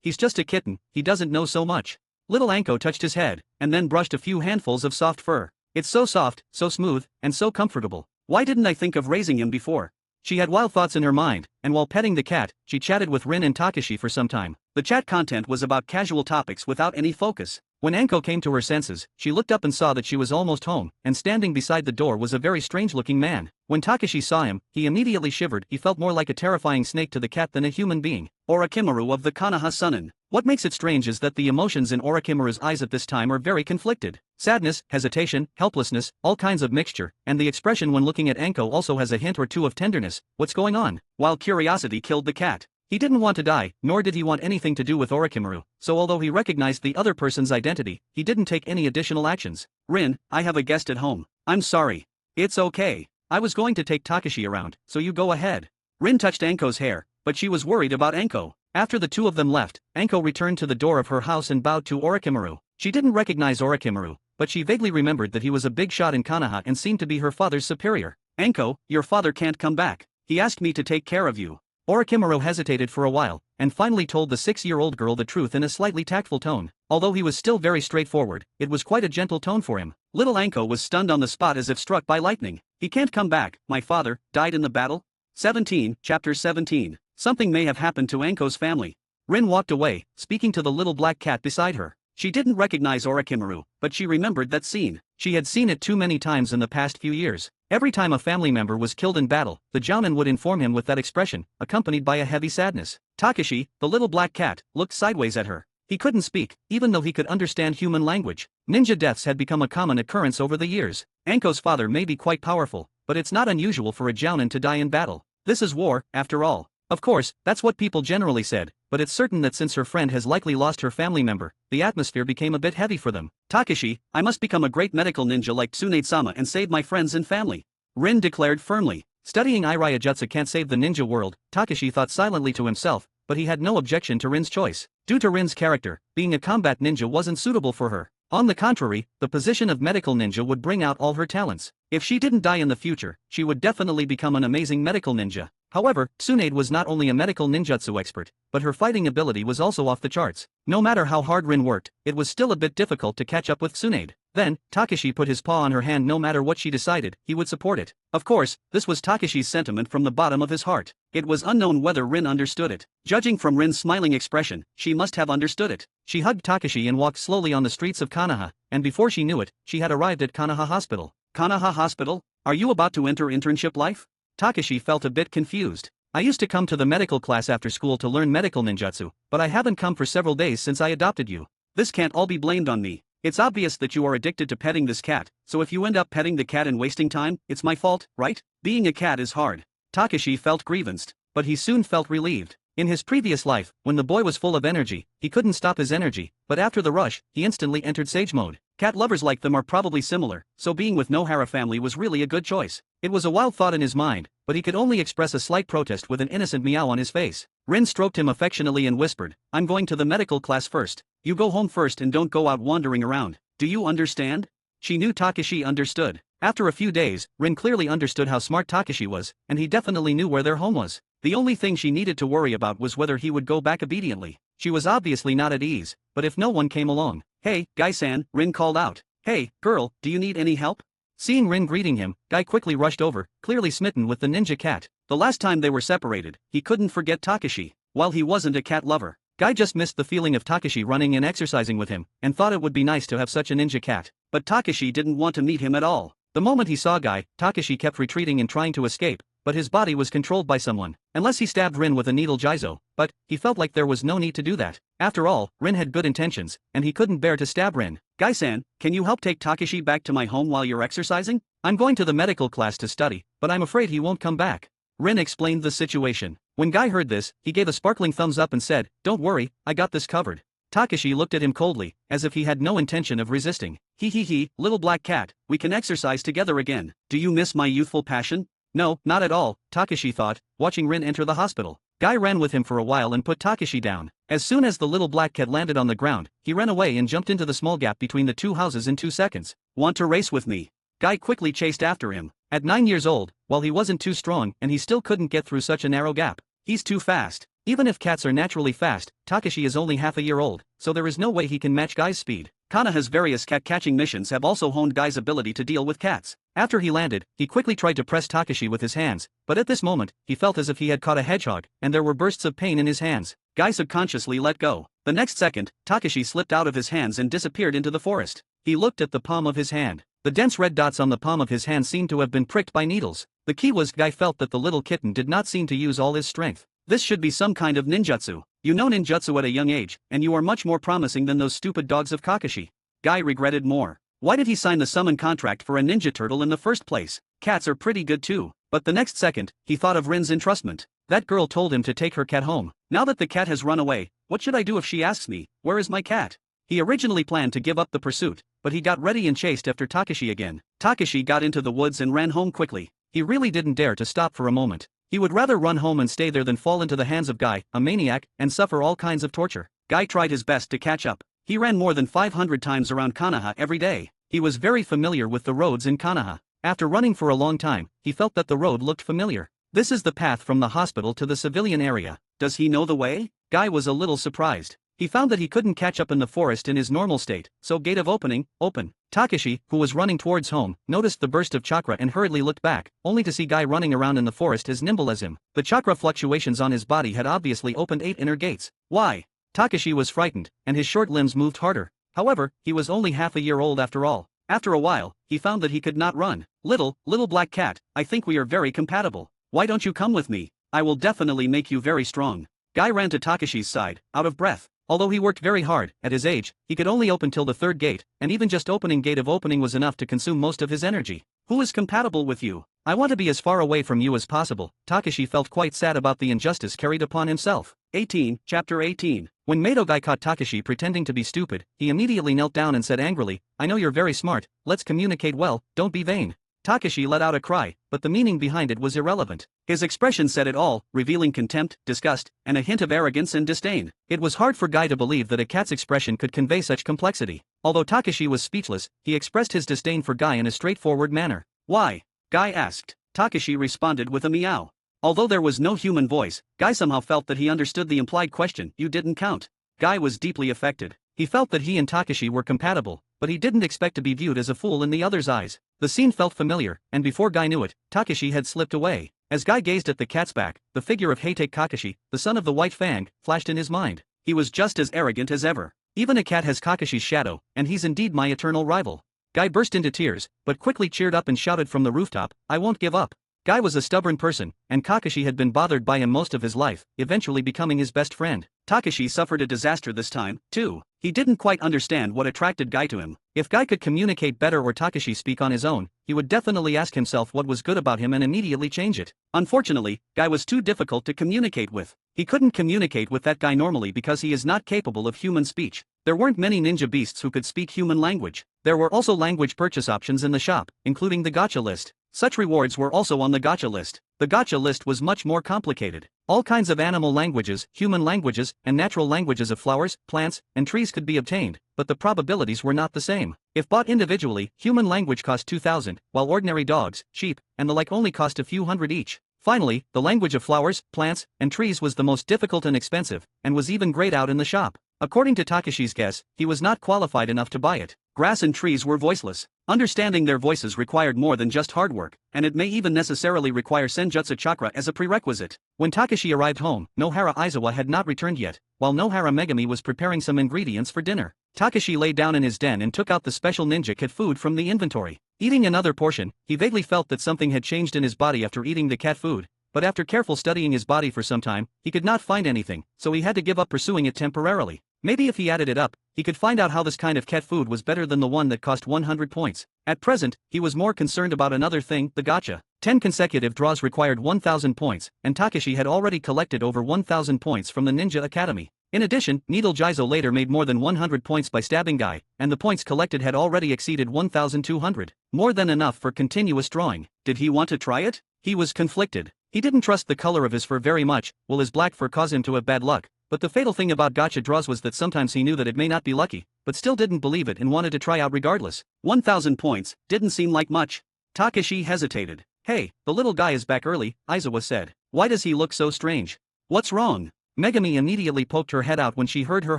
He's just a kitten, he doesn't know so much. Little Anko touched his head, and then brushed a few handfuls of soft fur. It's so soft, so smooth, and so comfortable. Why didn't I think of raising him before? She had wild thoughts in her mind, and while petting the cat, she chatted with Rin and Takashi for some time. The chat content was about casual topics without any focus. When Anko came to her senses, she looked up and saw that she was almost home, and standing beside the door was a very strange-looking man. When Takashi saw him, he immediately shivered. He felt more like a terrifying snake to the cat than a human being. Orochimaru of the Konoha Sunin. What makes it strange is that the emotions in Orochimaru's eyes at this time are very conflicted. Sadness, hesitation, helplessness, all kinds of mixture, and the expression when looking at Anko also has a hint or two of tenderness. What's going on? While curiosity killed the cat. He didn't want to die, nor did he want anything to do with Orochimaru, so although he recognized the other person's identity, he didn't take any additional actions. "Rin, I have a guest at home. I'm sorry." "It's okay. I was going to take Takashi around, so you go ahead." Rin touched Anko's hair, but she was worried about Anko. After the two of them left, Anko returned to the door of her house and bowed to Orochimaru. She didn't recognize Orochimaru, but she vaguely remembered that he was a big shot in Konoha and seemed to be her father's superior. "Anko, your father can't come back. He asked me to take care of you." Orochimaru hesitated for a while, and finally told the 6-year-old girl the truth in a slightly tactful tone. Although he was still very straightforward, it was quite a gentle tone for him. Little Anko was stunned on the spot as if struck by lightning. He can't come back. My father died in the battle? 17, Chapter 17. Something may have happened to Anko's family. Rin walked away, speaking to the little black cat beside her. She didn't recognize Orochimaru, but she remembered that scene. She had seen it too many times in the past few years. Every time a family member was killed in battle, the jounin would inform him with that expression, accompanied by a heavy sadness. Takashi, the little black cat, looked sideways at her. He couldn't speak, even though he could understand human language. Ninja deaths had become a common occurrence over the years. Anko's father may be quite powerful, but it's not unusual for a jounin to die in battle. This is war, after all. Of course, that's what people generally said, but it's certain that since her friend has likely lost her family member, the atmosphere became a bit heavy for them. Takashi, I must become a great medical ninja like Tsunade-sama and save my friends and family. Rin declared firmly. Studying Iraya Jutsu can't save the ninja world, Takashi thought silently to himself, but he had no objection to Rin's choice. Due to Rin's character, being a combat ninja wasn't suitable for her. On the contrary, the position of medical ninja would bring out all her talents. If she didn't die in the future, she would definitely become an amazing medical ninja. However, Tsunade was not only a medical ninjutsu expert, but her fighting ability was also off the charts. No matter how hard Rin worked, it was still a bit difficult to catch up with Tsunade. Then, Takashi put his paw on her hand. No matter what she decided, he would support it. Of course, this was Takashi's sentiment from the bottom of his heart. It was unknown whether Rin understood it. Judging from Rin's smiling expression, she must have understood it. She hugged Takashi and walked slowly on the streets of Konoha, and before she knew it, she had arrived at Konoha Hospital. Konoha Hospital? Are you about to enter internship life? Takashi felt a bit confused. I used to come to the medical class after school to learn medical ninjutsu, but I haven't come for several days since I adopted you. This can't all be blamed on me. It's obvious that you are addicted to petting this cat, so if you end up petting the cat and wasting time, it's my fault, right? Being a cat is hard. Takashi felt grievanced, but he soon felt relieved. In his previous life, when the boy was full of energy, he couldn't stop his energy, but after the rush, he instantly entered sage mode. Cat lovers like them are probably similar, so being with Nohara family was really a good choice. It was a wild thought in his mind, but he could only express a slight protest with an innocent meow on his face. Rin stroked him affectionately and whispered, I'm going to the medical class first. You go home first and don't go out wandering around. Do you understand? She knew Takashi understood. After a few days, Rin clearly understood how smart Takashi was, and he definitely knew where their home was. The only thing she needed to worry about was whether he would go back obediently. She was obviously not at ease, but if no one came along, Hey, Guy-san, Rin called out. Hey, girl, do you need any help? Seeing Rin greeting him, Guy quickly rushed over, clearly smitten with the ninja cat. The last time they were separated, he couldn't forget Takashi. While he wasn't a cat lover, Guy just missed the feeling of Takashi running and exercising with him, and thought it would be nice to have such a ninja cat. But Takashi didn't want to meet him at all. The moment he saw Guy, Takashi kept retreating and trying to escape, but his body was controlled by someone. Unless he stabbed Rin with a needle jizo, but he felt like there was no need to do that. After all, Rin had good intentions, and he couldn't bear to stab Rin. Guy-san, can you help take Takashi back to my home while you're exercising? I'm going to the medical class to study, but I'm afraid he won't come back. Rin explained the situation. When Guy heard this, he gave a sparkling thumbs up and said, Don't worry, I got this covered. Takashi looked at him coldly, as if he had no intention of resisting. He, little black cat, we can exercise together again. Do you miss my youthful passion? No, not at all, Takashi thought, watching Rin enter the hospital. Guy ran with him for a while and put Takashi down. As soon as the little black cat landed on the ground, he ran away and jumped into the small gap between the two houses in 2 seconds. Want to race with me? Guy quickly chased after him. At 9 years old, while he wasn't too strong and he still couldn't get through such a narrow gap, he's too fast. Even if cats are naturally fast, Takashi is only half a year old, so there is no way he can match Guy's speed. Konoha's various cat-catching missions have also honed Guy's ability to deal with cats. After he landed, he quickly tried to press Takashi with his hands, but at this moment, he felt as if he had caught a hedgehog, and there were bursts of pain in his hands. Guy subconsciously let go. The next second, Takashi slipped out of his hands and disappeared into the forest. He looked at the palm of his hand. The dense red dots on the palm of his hand seemed to have been pricked by needles. The key was Guy felt that the little kitten did not seem to use all his strength. This should be some kind of ninjutsu. You know ninjutsu at a young age, and you are much more promising than those stupid dogs of Kakashi. Guy regretted more. Why did he sign the summon contract for a ninja turtle in the first place? Cats are pretty good too. But the next second, he thought of Rin's entrustment. That girl told him to take her cat home. Now that the cat has run away, what should I do if she asks me, where is my cat? He originally planned to give up the pursuit, but he got ready and chased after Takashi again. Takashi got into the woods and ran home quickly. He really didn't dare to stop for a moment. He would rather run home and stay there than fall into the hands of Guy, a maniac, and suffer all kinds of torture. Guy tried his best to catch up. He ran more than 500 times around Konoha every day. He was very familiar with the roads in Konoha. After running for a long time, he felt that the road looked familiar. This is the path from the hospital to the civilian area. Does he know the way? Guy was a little surprised. He found that he couldn't catch up in the forest in his normal state, so gate of opening, open. Takashi, who was running towards home, noticed the burst of chakra and hurriedly looked back, only to see Guy running around in the forest as nimble as him. The chakra fluctuations on his body had obviously opened 8 inner gates. Why? Takashi was frightened, and his short limbs moved harder. However, he was only half a year old after all. After a while, he found that he could not run. Little black cat, I think we are very compatible. Why don't you come with me? I will definitely make you very strong. Guy ran to Takashi's side, out of breath. Although he worked very hard, at his age, he could only open till the 3rd gate, and even just opening gate of opening was enough to consume most of his energy. Who is compatible with you? I want to be as far away from you as possible. Takashi felt quite sad about the injustice carried upon himself. 18, Chapter 18. When Mato Guy caught Takashi pretending to be stupid, he immediately knelt down and said angrily, I know you're very smart, let's communicate well, don't be vain. Takashi let out a cry, but the meaning behind it was irrelevant. His expression said it all, revealing contempt, disgust, and a hint of arrogance and disdain. It was hard for Guy to believe that a cat's expression could convey such complexity. Although Takashi was speechless, he expressed his disdain for Guy in a straightforward manner. Why? Guy asked. Takashi responded with a meow. Although there was no human voice, Guy somehow felt that he understood the implied question, you didn't count. Guy was deeply affected. He felt that he and Takashi were compatible, but he didn't expect to be viewed as a fool in the other's eyes. The scene felt familiar, and before Guy knew it, Takashi had slipped away. As Guy gazed at the cat's back, the figure of Heitake Kakashi, the son of the White Fang, flashed in his mind. He was just as arrogant as ever. Even a cat has Kakashi's shadow, and he's indeed my eternal rival. Guy burst into tears, but quickly cheered up and shouted from the rooftop, I won't give up. Guy was a stubborn person, and Kakashi had been bothered by him most of his life, eventually becoming his best friend. Takashi suffered a disaster this time, too. He didn't quite understand what attracted Guy to him. If Guy could communicate better or Takashi speak on his own, he would definitely ask himself what was good about him and immediately change it. Unfortunately, Guy was too difficult to communicate with. He couldn't communicate with that guy normally because he is not capable of human speech. There weren't many ninja beasts who could speak human language. There were also language purchase options in the shop, including the gacha list. Such rewards were also on the gacha list. The gacha list was much more complicated. All kinds of animal languages, human languages, and natural languages of flowers, plants, and trees could be obtained, but the probabilities were not the same. If bought individually, human language cost 2,000, while ordinary dogs, sheep, and the like only cost a few hundred each. Finally, the language of flowers, plants, and trees was the most difficult and expensive, and was even grayed out in the shop. According to Takashi's guess, he was not qualified enough to buy it. Grass and trees were voiceless. Understanding their voices required more than just hard work, and it may even necessarily require senjutsu chakra as a prerequisite. When Takashi arrived home, Nohara Aizawa had not returned yet, while Nohara Megami was preparing some ingredients for dinner. Takashi lay down in his den and took out the special ninja cat food from the inventory. Eating another portion, he vaguely felt that something had changed in his body after eating the cat food, but after careful studying his body for some time, he could not find anything, so he had to give up pursuing it temporarily. Maybe if he added it up, he could find out how this kind of cat food was better than the one that cost 100 points. At present, he was more concerned about another thing, the gacha. 10 consecutive draws required 1,000 points, and Takashi had already collected over 1,000 points from the Ninja Academy. In addition, Needle Jizo later made more than 100 points by stabbing Guy, and the points collected had already exceeded 1,200. More than enough for continuous drawing. Did he want to try it? He was conflicted. He didn't trust the color of his fur very much. Will his black fur cause him to have bad luck? But the fatal thing about gacha draws was that sometimes he knew that it may not be lucky, but still didn't believe it and wanted to try out regardless. 1,000 points didn't seem like much. Takashi hesitated. Hey, the little guy is back early, Aizawa said. Why does he look so strange? What's wrong? Megami immediately poked her head out when she heard her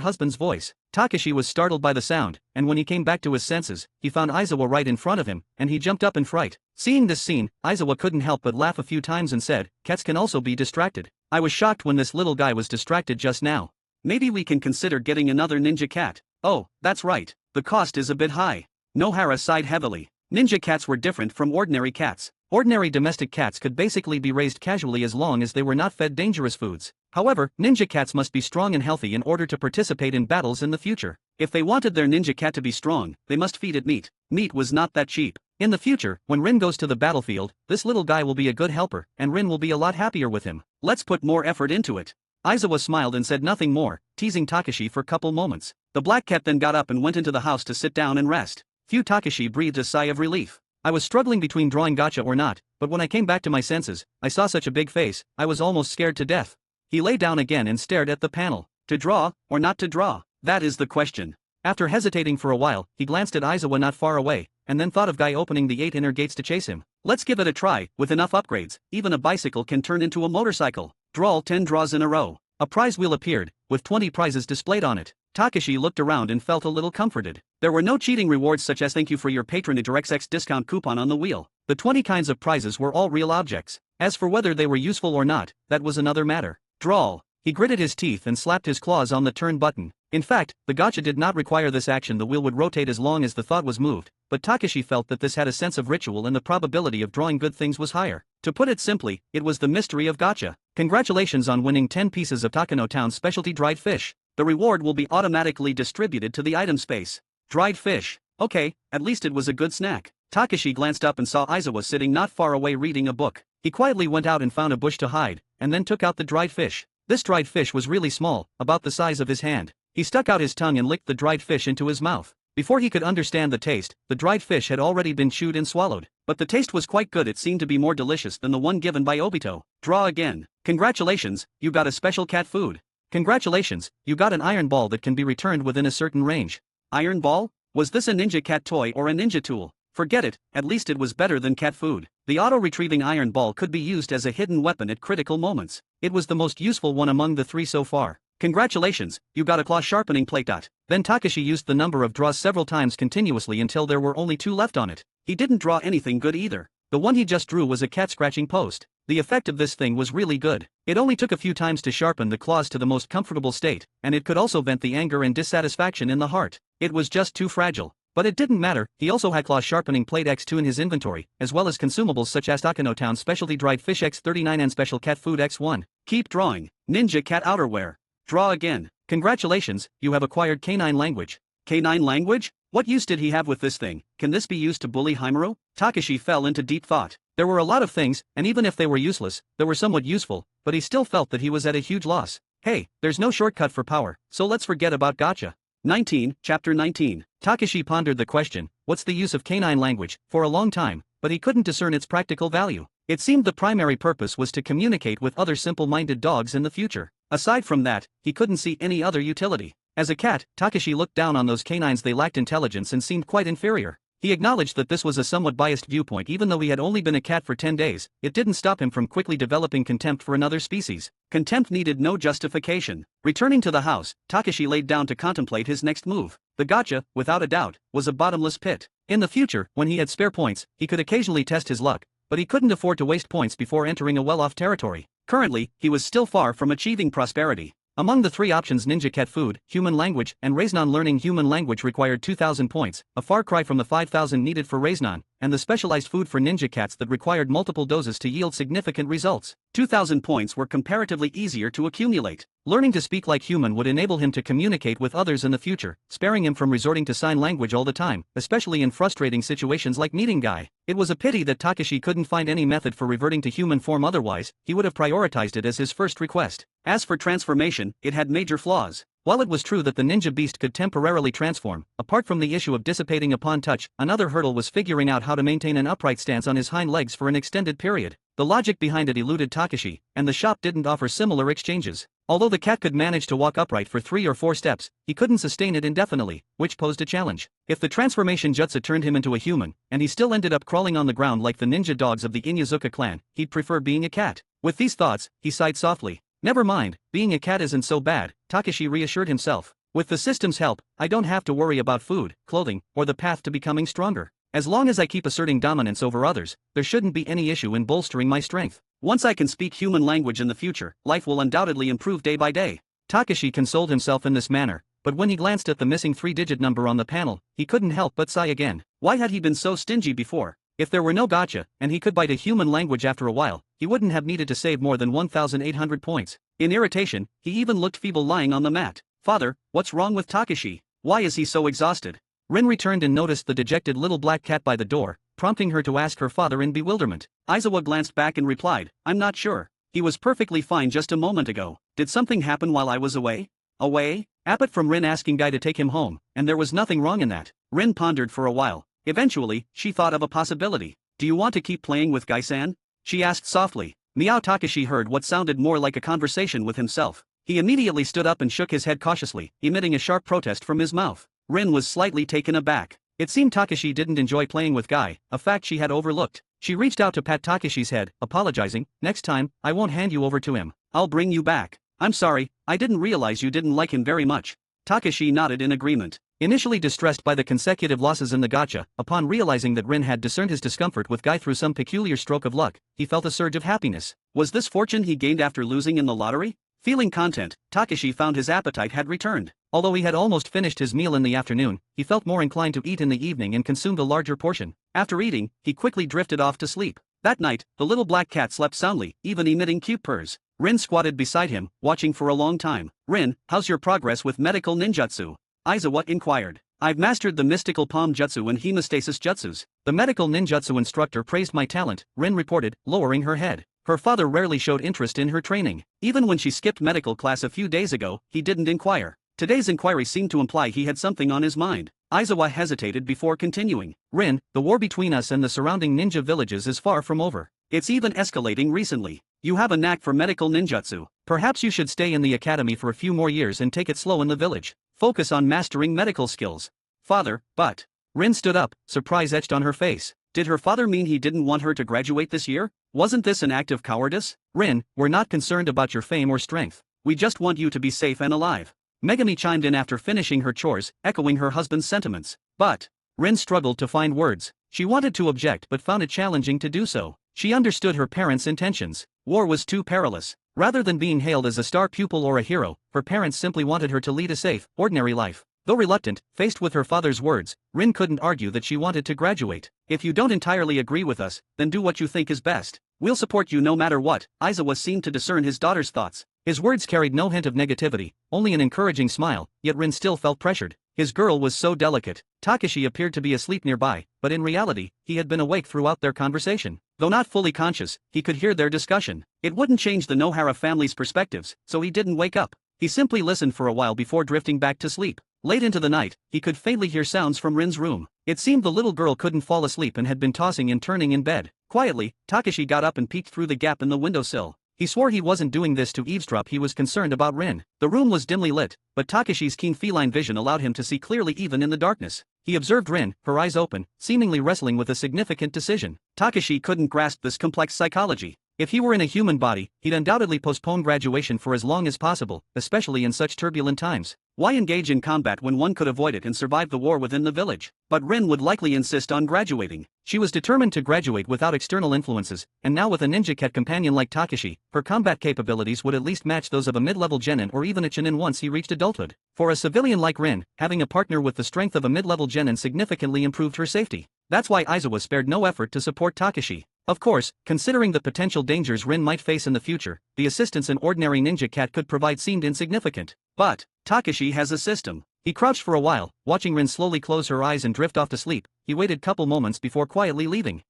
husband's voice. Takashi was startled by the sound, and when he came back to his senses, he found Aizawa right in front of him, and he jumped up in fright. Seeing this scene, Aizawa couldn't help but laugh a few times and said, cats can also be distracted. I was shocked when this little guy was distracted just now. Maybe we can consider getting another ninja cat. Oh, that's right. The cost is a bit high. Nohara sighed heavily. Ninja cats were different from ordinary cats. Ordinary domestic cats could basically be raised casually as long as they were not fed dangerous foods. However, ninja cats must be strong and healthy in order to participate in battles in the future. If they wanted their ninja cat to be strong, they must feed it meat. Meat was not that cheap. In the future, when Rin goes to the battlefield, this little guy will be a good helper, and Rin will be a lot happier with him. Let's put more effort into it. Aizawa smiled and said nothing more, teasing Takashi for a couple moments. The black cat then got up and went into the house to sit down and rest. Takashi breathed a sigh of relief. I was struggling between drawing gacha or not, but when I came back to my senses, I saw such a big face, I was almost scared to death. He lay down again and stared at the panel. To draw, or not to draw? That is the question. After hesitating for a while, he glanced at Aizawa not far away, and then thought of Guy opening the 8 inner gates to chase him. Let's give it a try. With enough upgrades, even a bicycle can turn into a motorcycle. Draw 10 draws in a row. A prize wheel appeared, with 20 prizes displayed on it. Takashi looked around and felt a little comforted. There were no cheating rewards such as thank you for your patronage or XX discount coupon on the wheel. The 20 kinds of prizes were all real objects. As for whether they were useful or not, that was another matter. Draw. He gritted his teeth and slapped his claws on the turn button. In fact, the gacha did not require this action. The wheel would rotate as long as the thought was moved, but Takashi felt that this had a sense of ritual and the probability of drawing good things was higher. To put it simply, it was the mystery of gacha. Congratulations on winning 10 pieces of Takano Town's specialty dried fish. The reward will be automatically distributed to the item space. Dried fish. Okay, at least it was a good snack. Takashi glanced up and saw Aizawa sitting not far away reading a book. He quietly went out and found a bush to hide, and then took out the dried fish. This dried fish was really small, about the size of his hand. He stuck out his tongue and licked the dried fish into his mouth. Before he could understand the taste, the dried fish had already been chewed and swallowed. But the taste was quite good. It seemed to be more delicious than the one given by Obito. Draw again. Congratulations, you got a special cat food. Congratulations, you got an iron ball that can be returned within a certain range. Iron ball? Was this a ninja cat toy or a ninja tool? Forget it, at least it was better than cat food. The auto-retrieving iron ball could be used as a hidden weapon at critical moments. It was the most useful one among the three so far. Congratulations, you got a claw sharpening plate. Then Takashi used the number of draws several times continuously until there were only 2 left on it. He didn't draw anything good either. The one he just drew was a cat scratching post. The effect of this thing was really good. It only took a few times to sharpen the claws to the most comfortable state, and it could also vent the anger and dissatisfaction in the heart. It was just too fragile. But it didn't matter. He also had claw sharpening plate X2 in his inventory, as well as consumables such as Takano Town specialty dried fish X39 and special cat food X1. Keep drawing. Ninja cat outerwear. Draw again. Congratulations, you have acquired canine language. Canine language? What use did he have with this thing? Can this be used to bully Himuro? Takashi fell into deep thought. There were a lot of things, and even if they were useless, they were somewhat useful, but he still felt that he was at a huge loss. Hey, there's no shortcut for power, so let's forget about gacha. 19, Chapter 19. Takashi pondered the question, what's the use of canine language, for a long time, but he couldn't discern its practical value. It seemed the primary purpose was to communicate with other simple-minded dogs in the future. Aside from that, he couldn't see any other utility. As a cat, Takashi looked down on those canines. They lacked intelligence and seemed quite inferior. He acknowledged that this was a somewhat biased viewpoint. Even though he had only been a cat for 10 days, it didn't stop him from quickly developing contempt for another species. Contempt needed no justification. Returning to the house, Takashi laid down to contemplate his next move. The gacha, without a doubt, was a bottomless pit. In the future, when he had spare points, he could occasionally test his luck, but he couldn't afford to waste points before entering a well-off territory. Currently, he was still far from achieving prosperity. Among the 3 options, ninja cat food, human language, and Reiznan learning human language required 2,000 points, a far cry from the 5,000 needed for Reiznan, and the specialized food for ninja cats that required multiple doses to yield significant results. 2,000 points were comparatively easier to accumulate. Learning to speak like human would enable him to communicate with others in the future, sparing him from resorting to sign language all the time, especially in frustrating situations like meeting Guy. It was a pity that Takashi couldn't find any method for reverting to human form. Otherwise, he would have prioritized it as his first request. As for transformation, it had major flaws. While it was true that the ninja beast could temporarily transform, apart from the issue of dissipating upon touch, another hurdle was figuring out how to maintain an upright stance on his hind legs for an extended period. The logic behind it eluded Takashi, and the shop didn't offer similar exchanges. Although the cat could manage to walk upright for 3 or 4 steps, he couldn't sustain it indefinitely, which posed a challenge. If the transformation jutsu turned him into a human, and he still ended up crawling on the ground like the ninja dogs of the Inyazuka clan, he'd prefer being a cat. With these thoughts, he sighed softly. Never mind, being a cat isn't so bad, Takashi reassured himself. With the system's help, I don't have to worry about food, clothing, or the path to becoming stronger. As long as I keep asserting dominance over others, there shouldn't be any issue in bolstering my strength. Once I can speak human language in the future, life will undoubtedly improve day by day. Takashi consoled himself in this manner, but when he glanced at the missing 3-digit number on the panel, he couldn't help but sigh again. Why had he been so stingy before? If there were no gacha, and he could bite a human language after a while, he wouldn't have needed to save more than 1,800 points. In irritation, he even looked feeble lying on the mat. Father, what's wrong with Takashi? Why is he so exhausted? Rin returned and noticed the dejected little black cat by the door, prompting her to ask her father in bewilderment. Aizawa glanced back and replied, I'm not sure. He was perfectly fine just a moment ago. Did something happen while I was away? Away? Appet from Rin asking Guy to take him home, and there was nothing wrong in that. Rin pondered for a while. Eventually, she thought of a possibility. Do you want to keep playing with Guy-san? She asked softly. Meow. Takashi heard what sounded more like a conversation with himself. He immediately stood up and shook his head cautiously, emitting a sharp protest from his mouth. Rin was slightly taken aback. It seemed Takashi didn't enjoy playing with Guy, a fact she had overlooked. She reached out to pat Takashi's head, apologizing, "Next time, I won't hand you over to him. I'll bring you back." "I'm sorry, I didn't realize you didn't like him very much." Takashi nodded in agreement. Initially distressed by the consecutive losses in the gacha, upon realizing that Rin had discerned his discomfort with Guy through some peculiar stroke of luck, he felt a surge of happiness. Was this fortune he gained after losing in the lottery? Feeling content, Takashi found his appetite had returned. Although he had almost finished his meal in the afternoon, he felt more inclined to eat in the evening and consumed a larger portion. After eating, he quickly drifted off to sleep. That night, the little black cat slept soundly, even emitting cute purrs. Rin squatted beside him, watching for a long time. "Rin, how's your progress with medical ninjutsu?" Aizawa inquired. "I've mastered the mystical palm jutsu and hemostasis jutsus." The medical ninjutsu instructor praised my talent, Rin reported, lowering her head. Her father rarely showed interest in her training. Even when she skipped medical class a few days ago, he didn't inquire. Today's inquiry seemed to imply he had something on his mind. Aizawa hesitated before continuing. "Rin, the war between us and the surrounding ninja villages is far from over. It's even escalating recently. You have a knack for medical ninjutsu. Perhaps you should stay in the academy for a few more years and take it slow in the village. Focus on mastering medical skills." "Father, but..." Rin stood up, surprise etched on her face. Did her father mean he didn't want her to graduate this year? Wasn't this an act of cowardice? "Rin, we're not concerned about your fame or strength. We just want you to be safe and alive." Megami chimed in after finishing her chores, echoing her husband's sentiments. "But..." Rin struggled to find words. She wanted to object but found it challenging to do so. She understood her parents' intentions. War was too perilous. Rather than being hailed as a star pupil or a hero, her parents simply wanted her to lead a safe, ordinary life. Though reluctant, faced with her father's words, Rin couldn't argue that she wanted to graduate. "If you don't entirely agree with us, then do what you think is best. We'll support you no matter what." Aizawa seemed to discern his daughter's thoughts. His words carried no hint of negativity, only an encouraging smile, yet Rin still felt pressured. His girl was so delicate. Takashi appeared to be asleep nearby, but in reality, he had been awake throughout their conversation. Though not fully conscious, he could hear their discussion. It wouldn't change the Nohara family's perspectives, so he didn't wake up. He simply listened for a while before drifting back to sleep. Late into the night, he could faintly hear sounds from Rin's room. It seemed the little girl couldn't fall asleep and had been tossing and turning in bed. Quietly, Takashi got up and peeked through the gap in the windowsill. He swore he wasn't doing this to eavesdrop, he was concerned about Rin. The room was dimly lit, but Takashi's keen feline vision allowed him to see clearly even in the darkness. He observed Rin, her eyes open, seemingly wrestling with a significant decision. Takashi couldn't grasp this complex psychology. If he were in a human body, he'd undoubtedly postpone graduation for as long as possible, especially in such turbulent times. Why engage in combat when one could avoid it and survive the war within the village? But Rin would likely insist on graduating. She was determined to graduate without external influences, and now with a ninja cat companion like Takashi, her combat capabilities would at least match those of a mid-level genin or even a chunin once he reached adulthood. For a civilian like Rin, having a partner with the strength of a mid-level genin significantly improved her safety. That's why Aizawa spared no effort to support Takashi. Of course, considering the potential dangers Rin might face in the future, the assistance an ordinary ninja cat could provide seemed insignificant. But Takashi has a system. He crouched for a while, watching Rin slowly close her eyes and drift off to sleep. He waited couple moments before quietly leaving.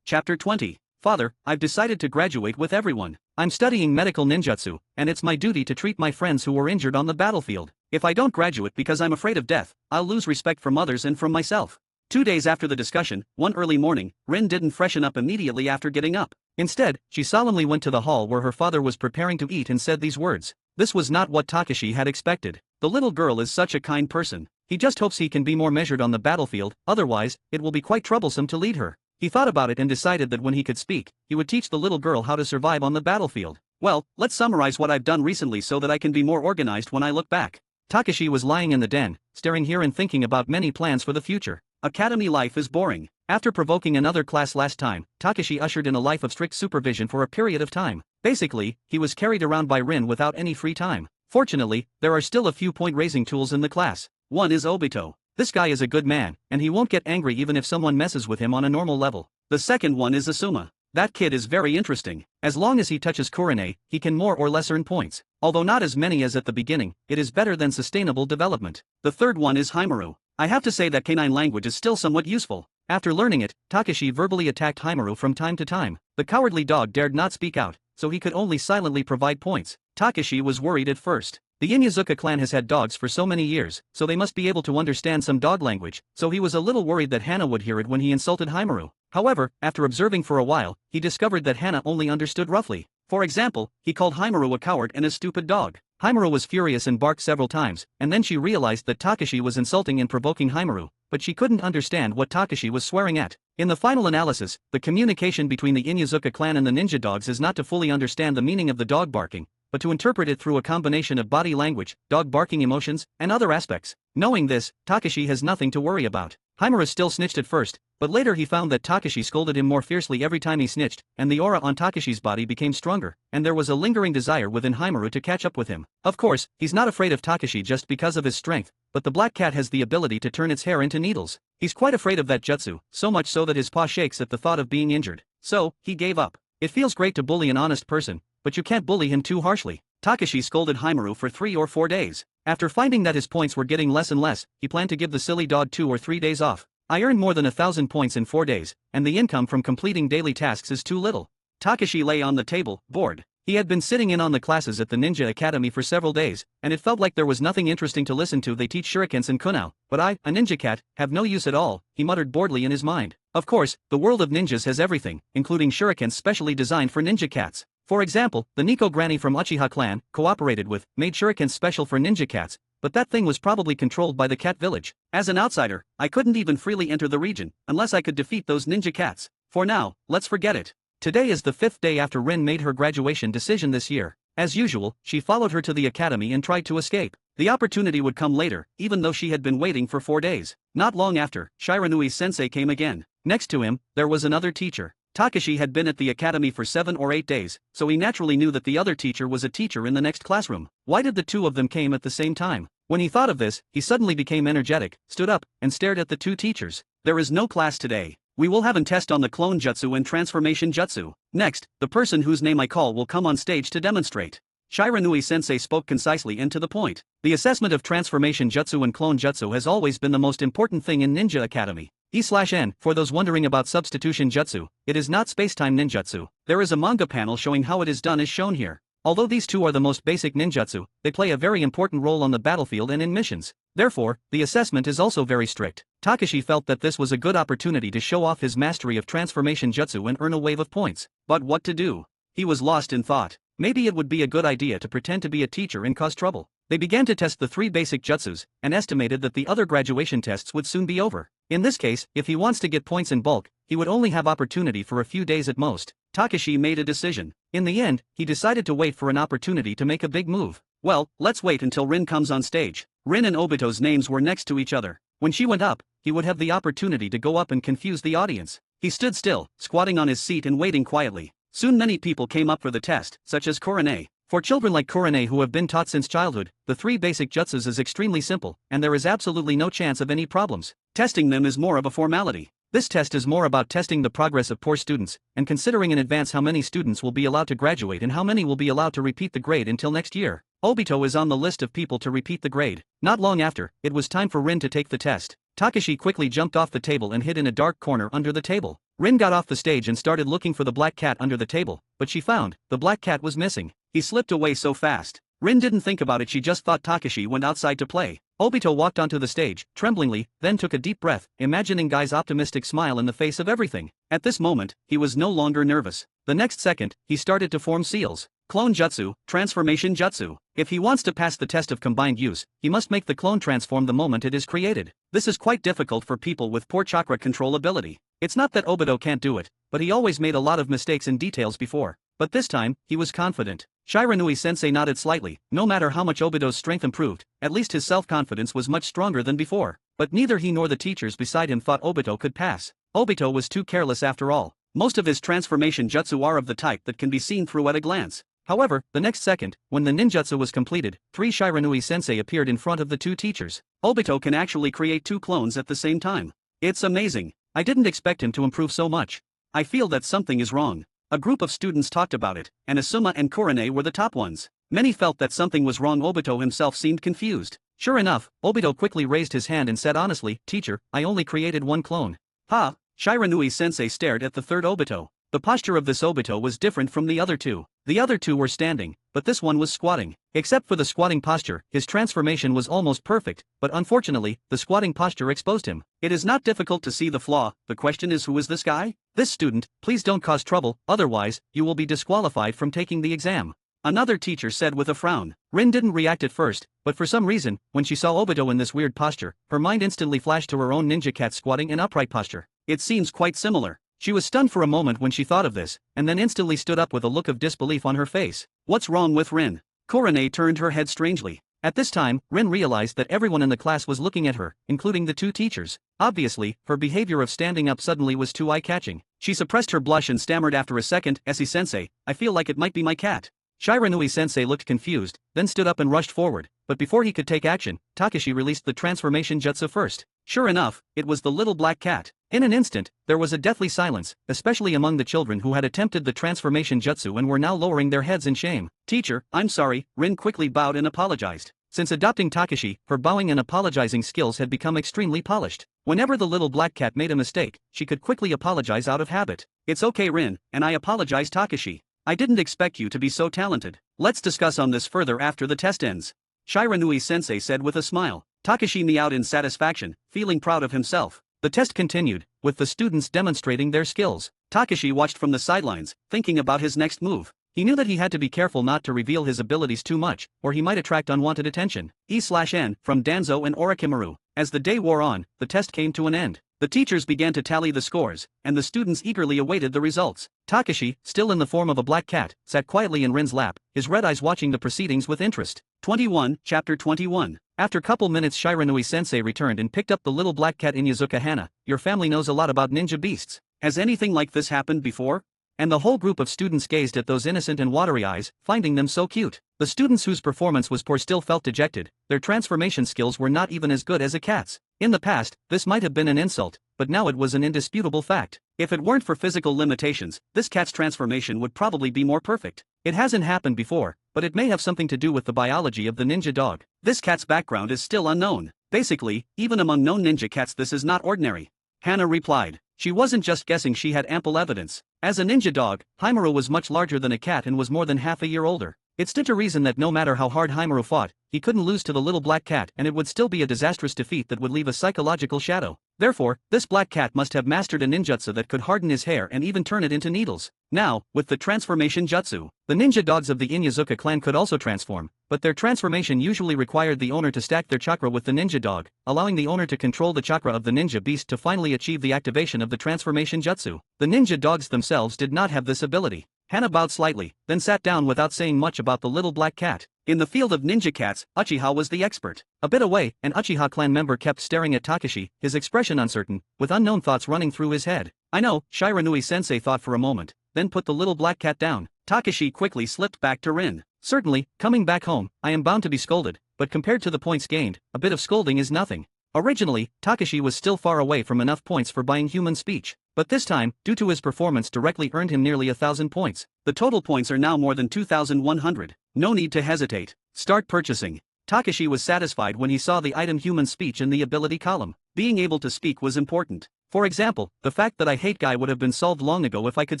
Chapter 20. Father, I've decided to graduate with everyone. I'm studying medical ninjutsu, and it's my duty to treat my friends who were injured on the battlefield. If I don't graduate because I'm afraid of death, I'll lose respect from others and from myself. 2 days after the discussion, one early morning, Rin didn't freshen up immediately after getting up. Instead, she solemnly went to the hall where her father was preparing to eat and said these words. This was not what Takashi had expected. The little girl is such a kind person. He just hopes he can be more measured on the battlefield, otherwise, it will be quite troublesome to lead her. He thought about it and decided that when he could speak, he would teach the little girl how to survive on the battlefield. Well, let's summarize what I've done recently so that I can be more organized when I look back. Takashi was lying in the den, staring here and thinking about many plans for the future. Academy life is boring. After provoking another class last time, Takashi ushered in a life of strict supervision for a period of time. Basically, he was carried around by Rin without any free time. Fortunately, there are still a few point-raising tools in the class. One is Obito. This guy is a good man, and he won't get angry even if someone messes with him on a normal level. The second one is Asuma. That kid is very interesting. As long as he touches Kurine, he can more or less earn points. Although not as many as at the beginning, it is better than sustainable development. The third one is Haimaru. I have to say that canine language is still somewhat useful. After learning it, Takashi verbally attacked Haimaru from time to time. The cowardly dog dared not speak out, so he could only silently provide points. Takashi was worried at first. The Inyazuka clan has had dogs for so many years, so they must be able to understand some dog language, so he was a little worried that Hana would hear it when he insulted Haimaru. However, after observing for a while, he discovered that Hana only understood roughly. For example, he called Haimaru a coward and a stupid dog. Haimaru was furious and barked several times, and then she realized that Takashi was insulting and provoking Haimaru, but she couldn't understand what Takashi was swearing at. In the final analysis, the communication between the Inuzuka clan and the ninja dogs is not to fully understand the meaning of the dog barking, but to interpret it through a combination of body language, dog barking emotions, and other aspects. Knowing this, Takashi has nothing to worry about. Himura still snitched at first, but later he found that Takashi scolded him more fiercely every time he snitched, and the aura on Takashi's body became stronger, and there was a lingering desire within Himura to catch up with him. Of course, he's not afraid of Takashi just because of his strength, but the black cat has the ability to turn its hair into needles. He's quite afraid of that jutsu, so much so that his paw shakes at the thought of being injured. So, he gave up. It feels great to bully an honest person, but you can't bully him too harshly. Takashi scolded Himura for 3 or 4 days. After finding that his points were getting less and less, he planned to give the silly dog 2 or 3 days off. I earned more than 1,000 points in 4 days, and the income from completing daily tasks is too little. Takashi lay on the table, bored. He had been sitting in on the classes at the Ninja Academy for several days, and it felt like there was nothing interesting to listen to. They teach shurikens and kunao, but I, a ninja cat, have no use at all, he muttered boredly in his mind. Of course, the world of ninjas has everything, including shurikens specially designed for ninja cats. For example, the Nico granny from Uchiha clan, cooperated with, made shurikens special for ninja cats, but that thing was probably controlled by the cat village. As an outsider, I couldn't even freely enter the region, unless I could defeat those ninja cats. For now, let's forget it. Today is the 5th day after Rin made her graduation decision this year. As usual, she followed her to the academy and tried to escape. The opportunity would come later, even though she had been waiting for 4 days. Not long after, Shiranui-sensei came again. Next to him, there was another teacher. Takashi had been at the academy for 7 or 8 days, so he naturally knew that the other teacher was a teacher in the next classroom. Why did the two of them came at the same time? When he thought of this, he suddenly became energetic, stood up, and stared at the two teachers. There is no class today. We will have a test on the clone jutsu and transformation jutsu. Next, the person whose name I call will come on stage to demonstrate. Shiranui-sensei spoke concisely and to the point. The assessment of transformation jutsu and clone jutsu has always been the most important thing in Ninja Academy. E/N, for those wondering about substitution jutsu, it is not spacetime ninjutsu. There is a manga panel showing how it is done as shown here. Although these two are the most basic ninjutsu, they play a very important role on the battlefield and in missions. Therefore, the assessment is also very strict. Takashi felt that this was a good opportunity to show off his mastery of transformation jutsu and earn a wave of points. But what to do? He was lost in thought. Maybe it would be a good idea to pretend to be a teacher and cause trouble. They began to test the 3 basic jutsus, and estimated that the other graduation tests would soon be over. In this case, if he wants to get points in bulk, he would only have opportunity for a few days at most. Takashi made a decision. In the end, he decided to wait for an opportunity to make a big move. Well, let's wait until Rin comes on stage. Rin and Obito's names were next to each other. When she went up, he would have the opportunity to go up and confuse the audience. He stood still, squatting on his seat and waiting quietly. Soon many people came up for the test, such as Kurane. For children like Kurane who have been taught since childhood, the 3 basic jutsus is extremely simple, and there is absolutely no chance of any problems. Testing them is more of a formality. This test is more about testing the progress of poor students, and considering in advance how many students will be allowed to graduate and how many will be allowed to repeat the grade until next year. Obito is on the list of people to repeat the grade. Not long after, it was time for Rin to take the test. Takashi quickly jumped off the table and hid in a dark corner under the table. Rin got off the stage and started looking for the black cat under the table, but she found, the black cat was missing. He slipped away so fast. Rin didn't think about it, she just thought Takashi went outside to play. Obito walked onto the stage, tremblingly, then took a deep breath, imagining Guy's optimistic smile in the face of everything. At this moment, he was no longer nervous. The next second, he started to form seals. Clone jutsu, transformation jutsu. If he wants to pass the test of combined use, he must make the clone transform the moment it is created. This is quite difficult for people with poor chakra control ability. It's not that Obito can't do it, but he always made a lot of mistakes in details before. But this time, he was confident. Shiranui-sensei nodded slightly. No matter how much Obito's strength improved, at least his self-confidence was much stronger than before. But neither he nor the teachers beside him thought Obito could pass. Obito was too careless after all. Most of his transformation jutsu are of the type that can be seen through at a glance. However, the next second, when the ninjutsu was completed, 3 Shiranui-sensei appeared in front of the 2 teachers. Obito can actually create 2 clones at the same time. It's amazing. I didn't expect him to improve so much. I feel that something is wrong. A group of students talked about it, and Asuma and Kurane were the top ones. Many felt that something was wrong. Obito himself seemed confused. Sure enough, Obito quickly raised his hand and said honestly, "Teacher, I only created 1 clone." Ha! Shiranui-sensei stared at the 3rd Obito. The posture of this Obito was different from the other 2. The other 2 were standing, but this one was squatting. Except for the squatting posture, his transformation was almost perfect, but unfortunately, the squatting posture exposed him. It is not difficult to see the flaw. The question is, who is this guy? This student, please don't cause trouble, otherwise, you will be disqualified from taking the exam. Another teacher said with a frown. Rin didn't react at first, but for some reason, when she saw Obito in this weird posture, her mind instantly flashed to her own ninja cat squatting in upright posture. It seems quite similar. She was stunned for a moment when she thought of this, and then instantly stood up with a look of disbelief on her face. What's wrong with Rin? Korone turned her head strangely. At this time, Rin realized that everyone in the class was looking at her, including the two teachers. Obviously, her behavior of standing up suddenly was too eye-catching. She suppressed her blush and stammered after a second, "Esi-sensei, I feel like it might be my cat." Shiranui-sensei looked confused, then stood up and rushed forward, but before he could take action, Takashi released the transformation jutsu first. Sure enough, it was the little black cat. In an instant, there was a deathly silence, especially among the children who had attempted the transformation jutsu and were now lowering their heads in shame. "Teacher, I'm sorry," Rin quickly bowed and apologized. Since adopting Takashi, her bowing and apologizing skills had become extremely polished. Whenever the little black cat made a mistake, she could quickly apologize out of habit. "It's okay, Rin, and I apologize, Takashi. I didn't expect you to be so talented. Let's discuss on this further after the test ends," Shiranui-sensei said with a smile. Takashi meowed in satisfaction, feeling proud of himself. The test continued, with the students demonstrating their skills. Takashi watched from the sidelines, thinking about his next move. He knew that he had to be careful not to reveal his abilities too much, or he might attract unwanted attention. E/N from Danzo and Orochimaru. As the day wore on, the test came to an end. The teachers began to tally the scores, and the students eagerly awaited the results. Takashi, still in the form of a black cat, sat quietly in Rin's lap, his red eyes watching the proceedings with interest. 21, Chapter 21. After couple minutes, Shiranui-sensei returned and picked up the little black cat. "Inyazuka Hana, your family knows a lot about ninja beasts. Has anything like this happened before?" And the whole group of students gazed at those innocent and watery eyes, finding them so cute. The students whose performance was poor still felt dejected. Their transformation skills were not even as good as a cat's. In the past, this might have been an insult, but now it was an indisputable fact. If it weren't for physical limitations, this cat's transformation would probably be more perfect. It hasn't happened before, but it may have something to do with the biology of the ninja dog. This cat's background is still unknown. Basically, even among known ninja cats, this is not ordinary. Hana replied. She wasn't just guessing, she had ample evidence. As a ninja dog, Haimaru was much larger than a cat and was more than half a year older. It stood to reason that no matter how hard Haimaru fought, he couldn't lose to the little black cat, and it would still be a disastrous defeat that would leave a psychological shadow. Therefore, this black cat must have mastered a ninjutsu that could harden his hair and even turn it into needles. Now, with the transformation jutsu, the ninja dogs of the Inyazuka clan could also transform, but their transformation usually required the owner to stack their chakra with the ninja dog, allowing the owner to control the chakra of the ninja beast to finally achieve the activation of the transformation jutsu. The ninja dogs themselves did not have this ability. Hana bowed slightly, then sat down without saying much about the little black cat. In the field of ninja cats, Uchiha was the expert. A bit away, an Uchiha clan member kept staring at Takashi, his expression uncertain, with unknown thoughts running through his head. "I know," Shiranui-sensei thought for a moment, then put the little black cat down. Takashi quickly slipped back to Rin. "Certainly, coming back home, I am bound to be scolded, but compared to the points gained, a bit of scolding is nothing." Originally, Takashi was still far away from enough points for buying human speech, but this time, due to his performance directly earned him nearly 1,000 points. The total points are now more than 2,100. No need to hesitate. Start purchasing. Takashi was satisfied when he saw the item human speech in the ability column. Being able to speak was important. For example, the fact that "I hate guy" would have been solved long ago if I could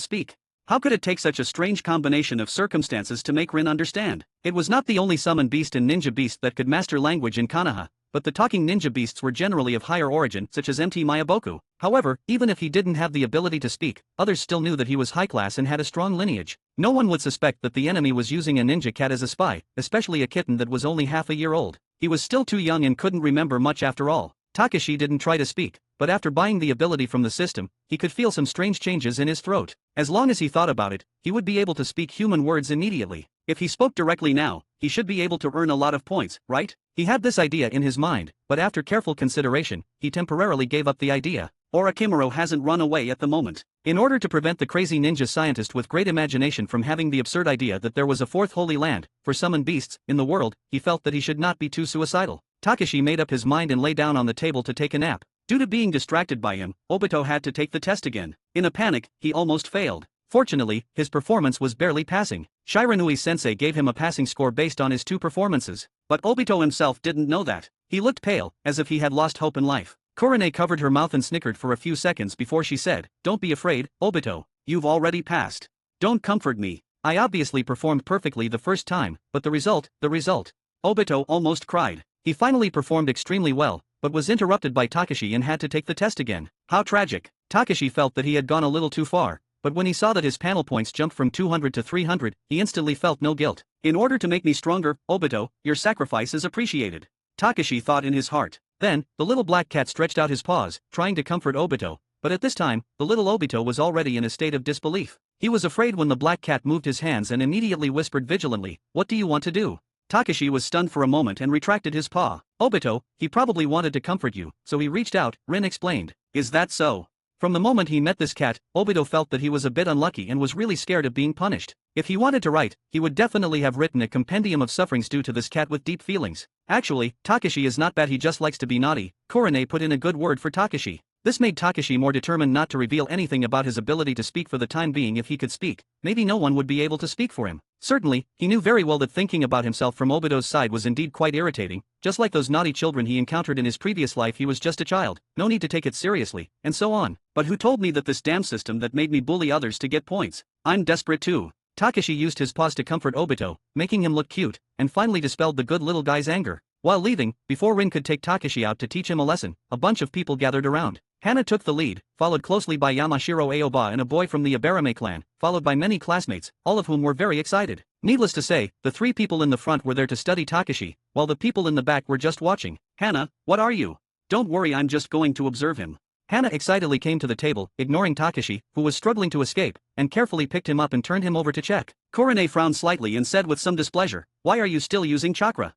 speak. How could it take such a strange combination of circumstances to make Rin understand? It was not the only summon beast and ninja beast that could master language in Konoha, but the talking ninja beasts were generally of higher origin, such as MT Mayaboku. However, even if he didn't have the ability to speak, others still knew that he was high class and had a strong lineage. No one would suspect that the enemy was using a ninja cat as a spy, especially a kitten that was only half a year old. He was still too young and couldn't remember much after all. Takashi didn't try to speak, but after buying the ability from the system, he could feel some strange changes in his throat. As long as he thought about it, he would be able to speak human words immediately. If he spoke directly now, he should be able to earn a lot of points, right? He had this idea in his mind, but after careful consideration, he temporarily gave up the idea. Orochimaru hasn't run away at the moment. In order to prevent the crazy ninja scientist with great imagination from having the absurd idea that there was a fourth holy land, for summoned beasts, in the world, he felt that he should not be too suicidal. Takashi made up his mind and lay down on the table to take a nap. Due to being distracted by him, Obito had to take the test again. In a panic, he almost failed. Fortunately, his performance was barely passing. Shiranui-sensei gave him a passing score based on his 2 performances. But Obito himself didn't know that. He looked pale, as if he had lost hope in life. Korone covered her mouth and snickered for a few seconds before she said, "Don't be afraid, Obito. You've already passed. Don't comfort me. I obviously performed perfectly the first time, but the result. Obito almost cried. He finally performed extremely well, but was interrupted by Takashi and had to take the test again. How tragic. Takashi felt that he had gone a little too far, but when he saw that his panel points jumped from 200 to 300, he instantly felt no guilt. "In order to make me stronger, Obito, your sacrifice is appreciated," Takashi thought in his heart. Then, the little black cat stretched out his paws, trying to comfort Obito, but at this time, the little Obito was already in a state of disbelief. He was afraid when the black cat moved his hands and immediately whispered vigilantly, "What do you want to do?" Takashi was stunned for a moment and retracted his paw. "Obito, he probably wanted to comfort you, so he reached out," Rin explained. "Is that so?" From the moment he met this cat, Obito felt that he was a bit unlucky and was really scared of being punished. If he wanted to write, he would definitely have written a compendium of sufferings due to this cat with deep feelings. Actually, Takashi is not bad, he just likes to be naughty. Kurone put in a good word for Takashi. This made Takashi more determined not to reveal anything about his ability to speak for the time being. If he could speak, maybe no one would be able to speak for him. Certainly, he knew very well that thinking about himself from Obito's side was indeed quite irritating. Just like those naughty children he encountered in his previous life, he was just a child, no need to take it seriously, and so on. But who told me that this damn system that made me bully others to get points? I'm desperate too. Takashi used his paws to comfort Obito, making him look cute, and finally dispelled the good little guy's anger. While leaving, before Rin could take Takashi out to teach him a lesson, a bunch of people gathered around. Hana took the lead, followed closely by Yamashiro Aoba and a boy from the Ibarame clan, followed by many classmates, all of whom were very excited. Needless to say, the three people in the front were there to study Takashi, while the people in the back were just watching. "Hana, what are you?" "Don't worry, I'm just going to observe him." Hana excitedly came to the table, ignoring Takashi, who was struggling to escape, and carefully picked him up and turned him over to check. Kurone frowned slightly and said with some displeasure, "Why are you still using chakra?"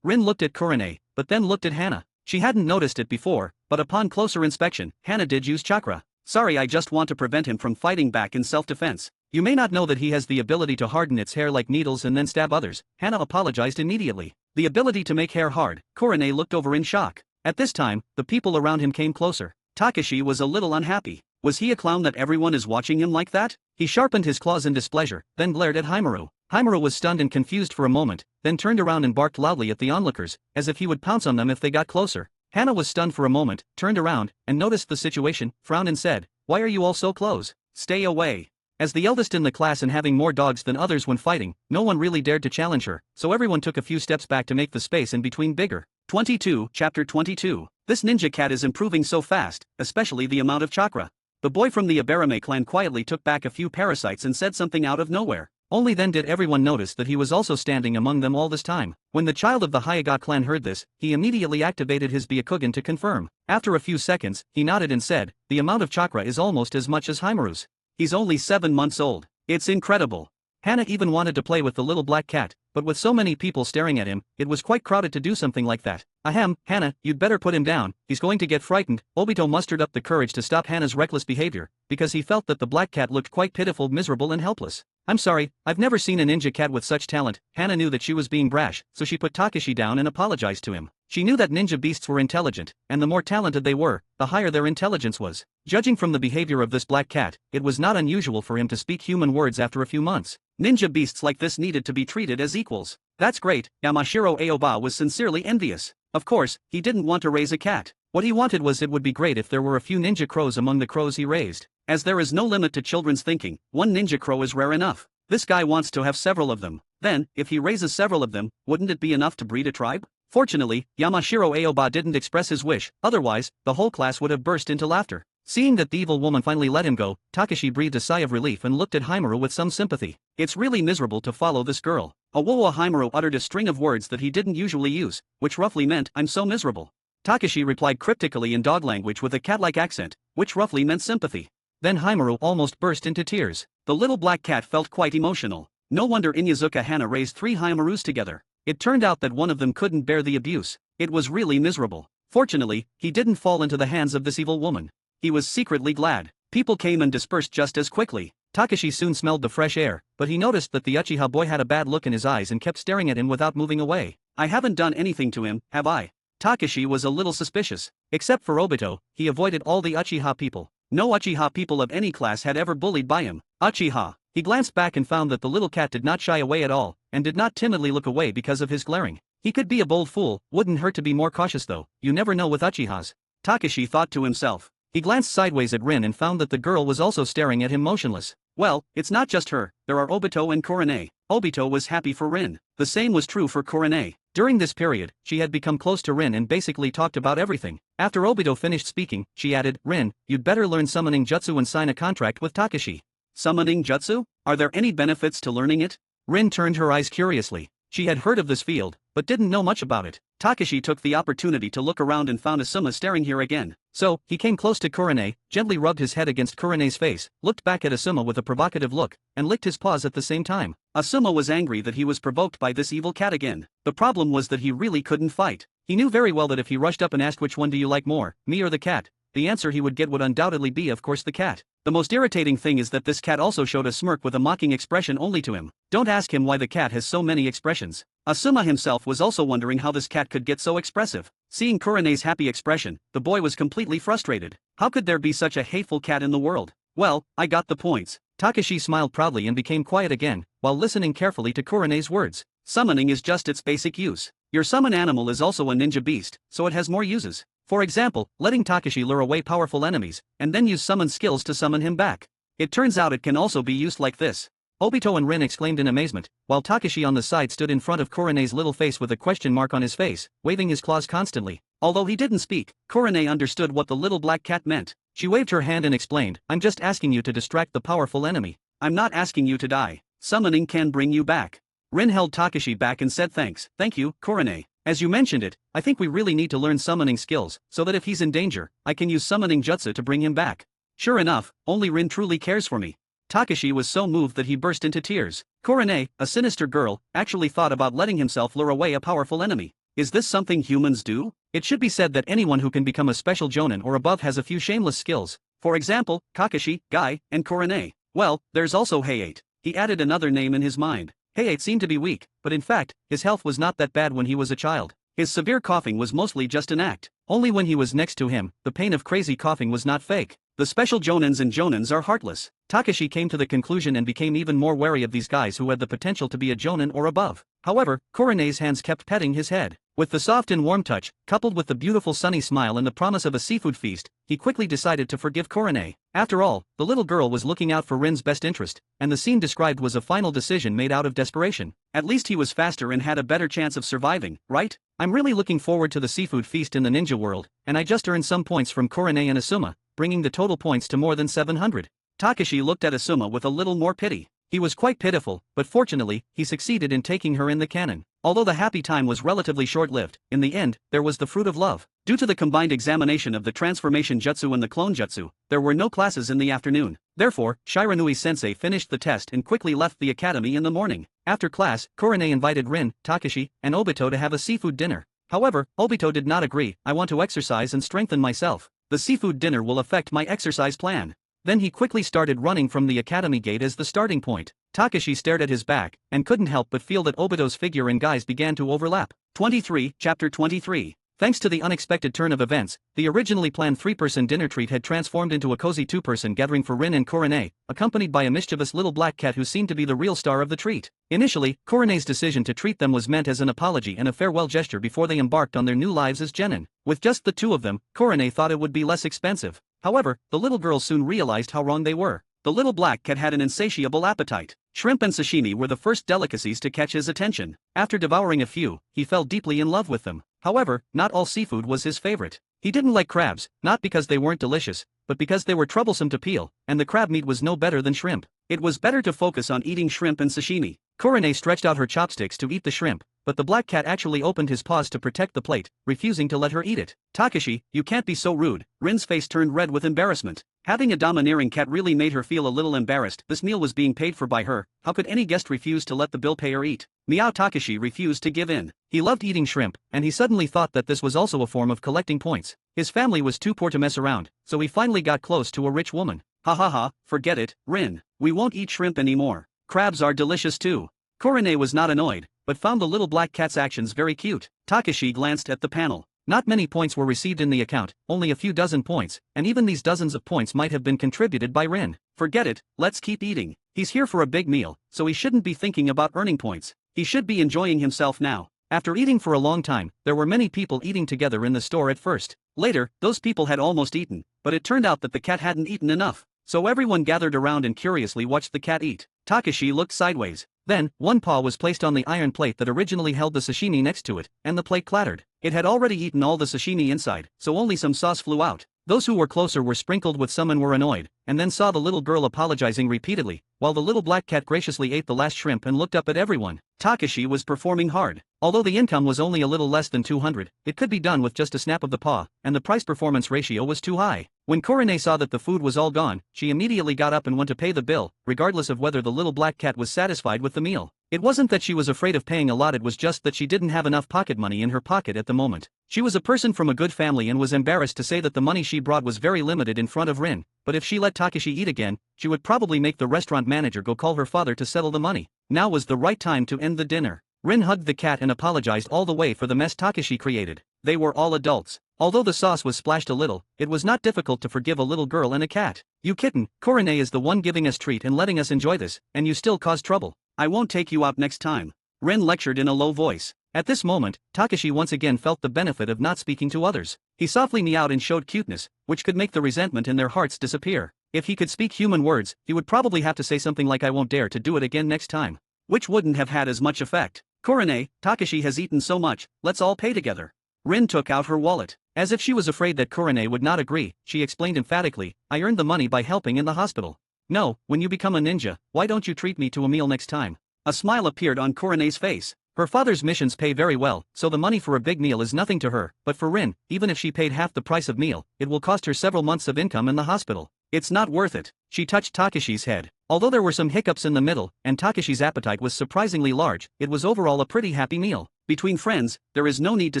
Rin looked at Kurone, but then looked at Hana. She hadn't noticed it before, but upon closer inspection, Hana did use chakra. "Sorry, I just want to prevent him from fighting back in self-defense. You may not know that he has the ability to harden its hair like needles and then stab others." Hana apologized immediately. The ability to make hair hard. Kurone looked over in shock. At this time, the people around him came closer. Takashi was a little unhappy. Was he a clown that everyone is watching him like that? He sharpened his claws in displeasure, then glared at Haimaru. Haimaru was stunned and confused for a moment, then turned around and barked loudly at the onlookers, as if he would pounce on them if they got closer. Hana was stunned for a moment, turned around, and noticed the situation, frowned and said, "Why are you all so close? Stay away." As the eldest in the class and having more dogs than others when fighting, no one really dared to challenge her, so everyone took a few steps back to make the space in between bigger. 22 Chapter 22. This ninja cat is improving so fast, especially the amount of chakra. The boy from the Ibarame clan quietly took back a few parasites and said something out of nowhere. Only then did everyone notice that he was also standing among them all this time. When the child of the Hyuga clan heard this, he immediately activated his Byakugan to confirm. After a few seconds, he nodded and said, "The amount of chakra is almost as much as Haimaru's. He's only 7 months old. It's incredible." Hana even wanted to play with the little black cat, but with so many people staring at him, it was quite crowded to do something like that. "Ahem, Hana, you'd better put him down, he's going to get frightened." Obito mustered up the courage to stop Hana's reckless behavior, because he felt that the black cat looked quite pitiful, miserable and helpless. "I'm sorry, I've never seen a ninja cat with such talent." Hana knew that she was being brash, so she put Takashi down and apologized to him. She knew that ninja beasts were intelligent, and the more talented they were, the higher their intelligence was. Judging from the behavior of this black cat, it was not unusual for him to speak human words after a few months. Ninja beasts like this needed to be treated as equals. "That's great." Yamashiro Aoba was sincerely envious. Of course, he didn't want to raise a cat. What he wanted was it would be great if there were a few ninja crows among the crows he raised. As there is no limit to children's thinking, one ninja crow is rare enough. This guy wants to have several of them. Then, if he raises several of them, wouldn't it be enough to breed a tribe? Fortunately, Yamashiro Aoba didn't express his wish, otherwise, the whole class would have burst into laughter. Seeing that the evil woman finally let him go, Takashi breathed a sigh of relief and looked at Haimaru with some sympathy. "It's really miserable to follow this girl." Haimaru uttered a string of words that he didn't usually use, which roughly meant, "I'm so miserable." Takashi replied cryptically in dog language with a cat-like accent, which roughly meant sympathy. Then Haimaru almost burst into tears. The little black cat felt quite emotional. No wonder Inyazuka Hana raised 3 Haimarus together. It turned out that one of them couldn't bear the abuse. It was really miserable. Fortunately, he didn't fall into the hands of this evil woman. He was secretly glad. People came and dispersed just as quickly. Takashi soon smelled the fresh air, but he noticed that the Uchiha boy had a bad look in his eyes and kept staring at him without moving away. "I haven't done anything to him, have I?" Takashi was a little suspicious. Except for Obito, he avoided all the Uchiha people. No Uchiha people of any class had ever bullied by him. Uchiha. He glanced back and found that the little cat did not shy away at all, and did not timidly look away because of his glaring. He could be a bold fool, wouldn't hurt to be more cautious though, you never know with Uchihas. Takashi thought to himself. He glanced sideways at Rin and found that the girl was also staring at him motionless. Well, it's not just her, there are Obito and Kurone. Obito was happy for Rin. The same was true for Kurone. During this period, she had become close to Rin and basically talked about everything. After Obito finished speaking, she added, "Rin, you'd better learn summoning jutsu and sign a contract with Takashi." Summoning jutsu? Are there any benefits to learning it? Rin turned her eyes curiously. She had heard of this field, but didn't know much about it. Takashi took the opportunity to look around and found Asuma staring here again. So, he came close to Kurane, gently rubbed his head against Kurane's face, looked back at Asuma with a provocative look, and licked his paws at the same time. Asuma was angry that he was provoked by this evil cat again. The problem was that he really couldn't fight. He knew very well that if he rushed up and asked which one do you like more, me or the cat, the answer he would get would undoubtedly be of course the cat. The most irritating thing is that this cat also showed a smirk with a mocking expression only to him. Don't ask him why the cat has so many expressions. Asuma himself was also wondering how this cat could get so expressive. Seeing Kurane's happy expression, the boy was completely frustrated. How could there be such a hateful cat in the world? Well, I got the points. Takashi smiled proudly and became quiet again, while listening carefully to Kurane's words. Summoning is just its basic use. Your summon animal is also a ninja beast, so it has more uses. For example, letting Takashi lure away powerful enemies, and then use summon skills to summon him back. It turns out it can also be used like this. Obito and Rin exclaimed in amazement, while Takashi on the side stood in front of Kurane's little face with a question mark on his face, waving his claws constantly. Although he didn't speak, Kurane understood what the little black cat meant. She waved her hand and explained, I'm just asking you to distract the powerful enemy. I'm not asking you to die. Summoning can bring you back. Rin held Takashi back and said thank you, Kurane. As you mentioned it, I think we really need to learn summoning skills, so that if he's in danger, I can use summoning jutsu to bring him back. Sure enough, only Rin truly cares for me. Takashi was so moved that he burst into tears. Kurane, a sinister girl, actually thought about letting himself lure away a powerful enemy. Is this something humans do? It should be said that anyone who can become a special jonin or above has a few shameless skills. For example, Kakashi, Guy, and Kurane. Well, there's also Hayate. He added another name in his mind. Hayate seemed to be weak, but in fact, his health was not that bad when he was a child. His severe coughing was mostly just an act. Only when he was next to him, the pain of crazy coughing was not fake. The special jonins and jonins are heartless. Takashi came to the conclusion and became even more wary of these guys who had the potential to be a jonin or above. However, Kurane's hands kept petting his head. With the soft and warm touch, coupled with the beautiful sunny smile and the promise of a seafood feast, he quickly decided to forgive Kurane. After all, the little girl was looking out for Rin's best interest, and the scene described was a final decision made out of desperation. At least he was faster and had a better chance of surviving, right? I'm really looking forward to the seafood feast in the ninja world, and I just earned some points from Kurane and Asuma, bringing the total points to more than 700. Takashi looked at Asuma with a little more pity. He was quite pitiful, but fortunately, he succeeded in taking her in the canon. Although the happy time was relatively short-lived, in the end, there was the fruit of love. Due to the combined examination of the transformation jutsu and the clone jutsu, there were no classes in the afternoon. Therefore, Shiranui-sensei finished the test and quickly left the academy in the morning. After class, Kurane invited Rin, Takashi, and Obito to have a seafood dinner. However, Obito did not agree. I want to exercise and strengthen myself. The seafood dinner will affect my exercise plan. Then he quickly started running from the academy gate as the starting point. Takashi stared at his back, and couldn't help but feel that Obito's figure and guise began to overlap. 23, Chapter 23. Thanks to the unexpected turn of events, the originally planned 3-person dinner treat had transformed into a cozy 2-person gathering for Rin and Kurane, accompanied by a mischievous little black cat who seemed to be the real star of the treat. Initially, Kurane's decision to treat them was meant as an apology and a farewell gesture before they embarked on their new lives as genin. With just the two of them, Kurane thought it would be less expensive. However, the little girl soon realized how wrong they were. The little black cat had an insatiable appetite. Shrimp and sashimi were the first delicacies to catch his attention. After devouring a few, he fell deeply in love with them. However, not all seafood was his favorite. He didn't like crabs, not because they weren't delicious, but because they were troublesome to peel, and the crab meat was no better than shrimp. It was better to focus on eating shrimp and sashimi. Kurane stretched out her chopsticks to eat the shrimp, but the black cat actually opened his paws to protect the plate, refusing to let her eat it. Takashi, you can't be so rude. Rin's face turned red with embarrassment. Having a domineering cat really made her feel a little embarrassed. This meal was being paid for by her. How could any guest refuse to let the bill payer eat? Meow. Takashi refused to give in. He loved eating shrimp, and he suddenly thought that this was also a form of collecting points. His family was too poor to mess around, so he finally got close to a rich woman. Ha ha ha, forget it, Rin. We won't eat shrimp anymore. Crabs are delicious too. Kurane was not annoyed, but found the little black cat's actions very cute. Takashi glanced at the panel. Not many points were received in the account, only a few dozen points, and even these dozens of points might have been contributed by Rin. Forget it, let's keep eating. He's here for a big meal, so he shouldn't be thinking about earning points. He should be enjoying himself now. After eating for a long time, there were many people eating together in the store at first. Later, those people had almost eaten, but it turned out that the cat hadn't eaten enough. So everyone gathered around and curiously watched the cat eat. Takashi looked sideways. Then, one paw was placed on the iron plate that originally held the sashimi next to it, and the plate clattered. It had already eaten all the sashimi inside, so only some sauce flew out. Those who were closer were sprinkled with some and were annoyed, and then saw the little girl apologizing repeatedly, while the little black cat graciously ate the last shrimp and looked up at everyone. Takashi was performing hard. Although the income was only a little less than 200, it could be done with just a snap of the paw, and the price-performance ratio was too high. When Korone saw that the food was all gone, she immediately got up and went to pay the bill, regardless of whether the little black cat was satisfied with the meal. It wasn't that she was afraid of paying a lot, it was just that she didn't have enough pocket money in her pocket at the moment. She was a person from a good family and was embarrassed to say that the money she brought was very limited in front of Rin, but if she let Takashi eat again, she would probably make the restaurant manager go call her father to settle the money. Now was the right time to end the dinner. Rin hugged the cat and apologized all the way for the mess Takashi created. They were all adults. Although the sauce was splashed a little, it was not difficult to forgive a little girl and a cat. You kitten, Korone is the one giving us treat and letting us enjoy this, and you still cause trouble. I won't take you out next time. Rin lectured in a low voice. At this moment, Takashi once again felt the benefit of not speaking to others. He softly meowed and showed cuteness, which could make the resentment in their hearts disappear. If he could speak human words, he would probably have to say something like I won't dare to do it again next time, which wouldn't have had as much effect. Korone, Takashi has eaten so much, let's all pay together. Rin took out her wallet. As if she was afraid that Korone would not agree, she explained emphatically, I earned the money by helping in the hospital. No, when you become a ninja, why don't you treat me to a meal next time? A smile appeared on Korone's face. Her father's missions pay very well, so the money for a big meal is nothing to her, but for Rin, even if she paid half the price of meal, it will cost her several months of income in the hospital. It's not worth it. She touched Takashi's head. Although there were some hiccups in the middle, and Takashi's appetite was surprisingly large, it was overall a pretty happy meal. Between friends, there is no need to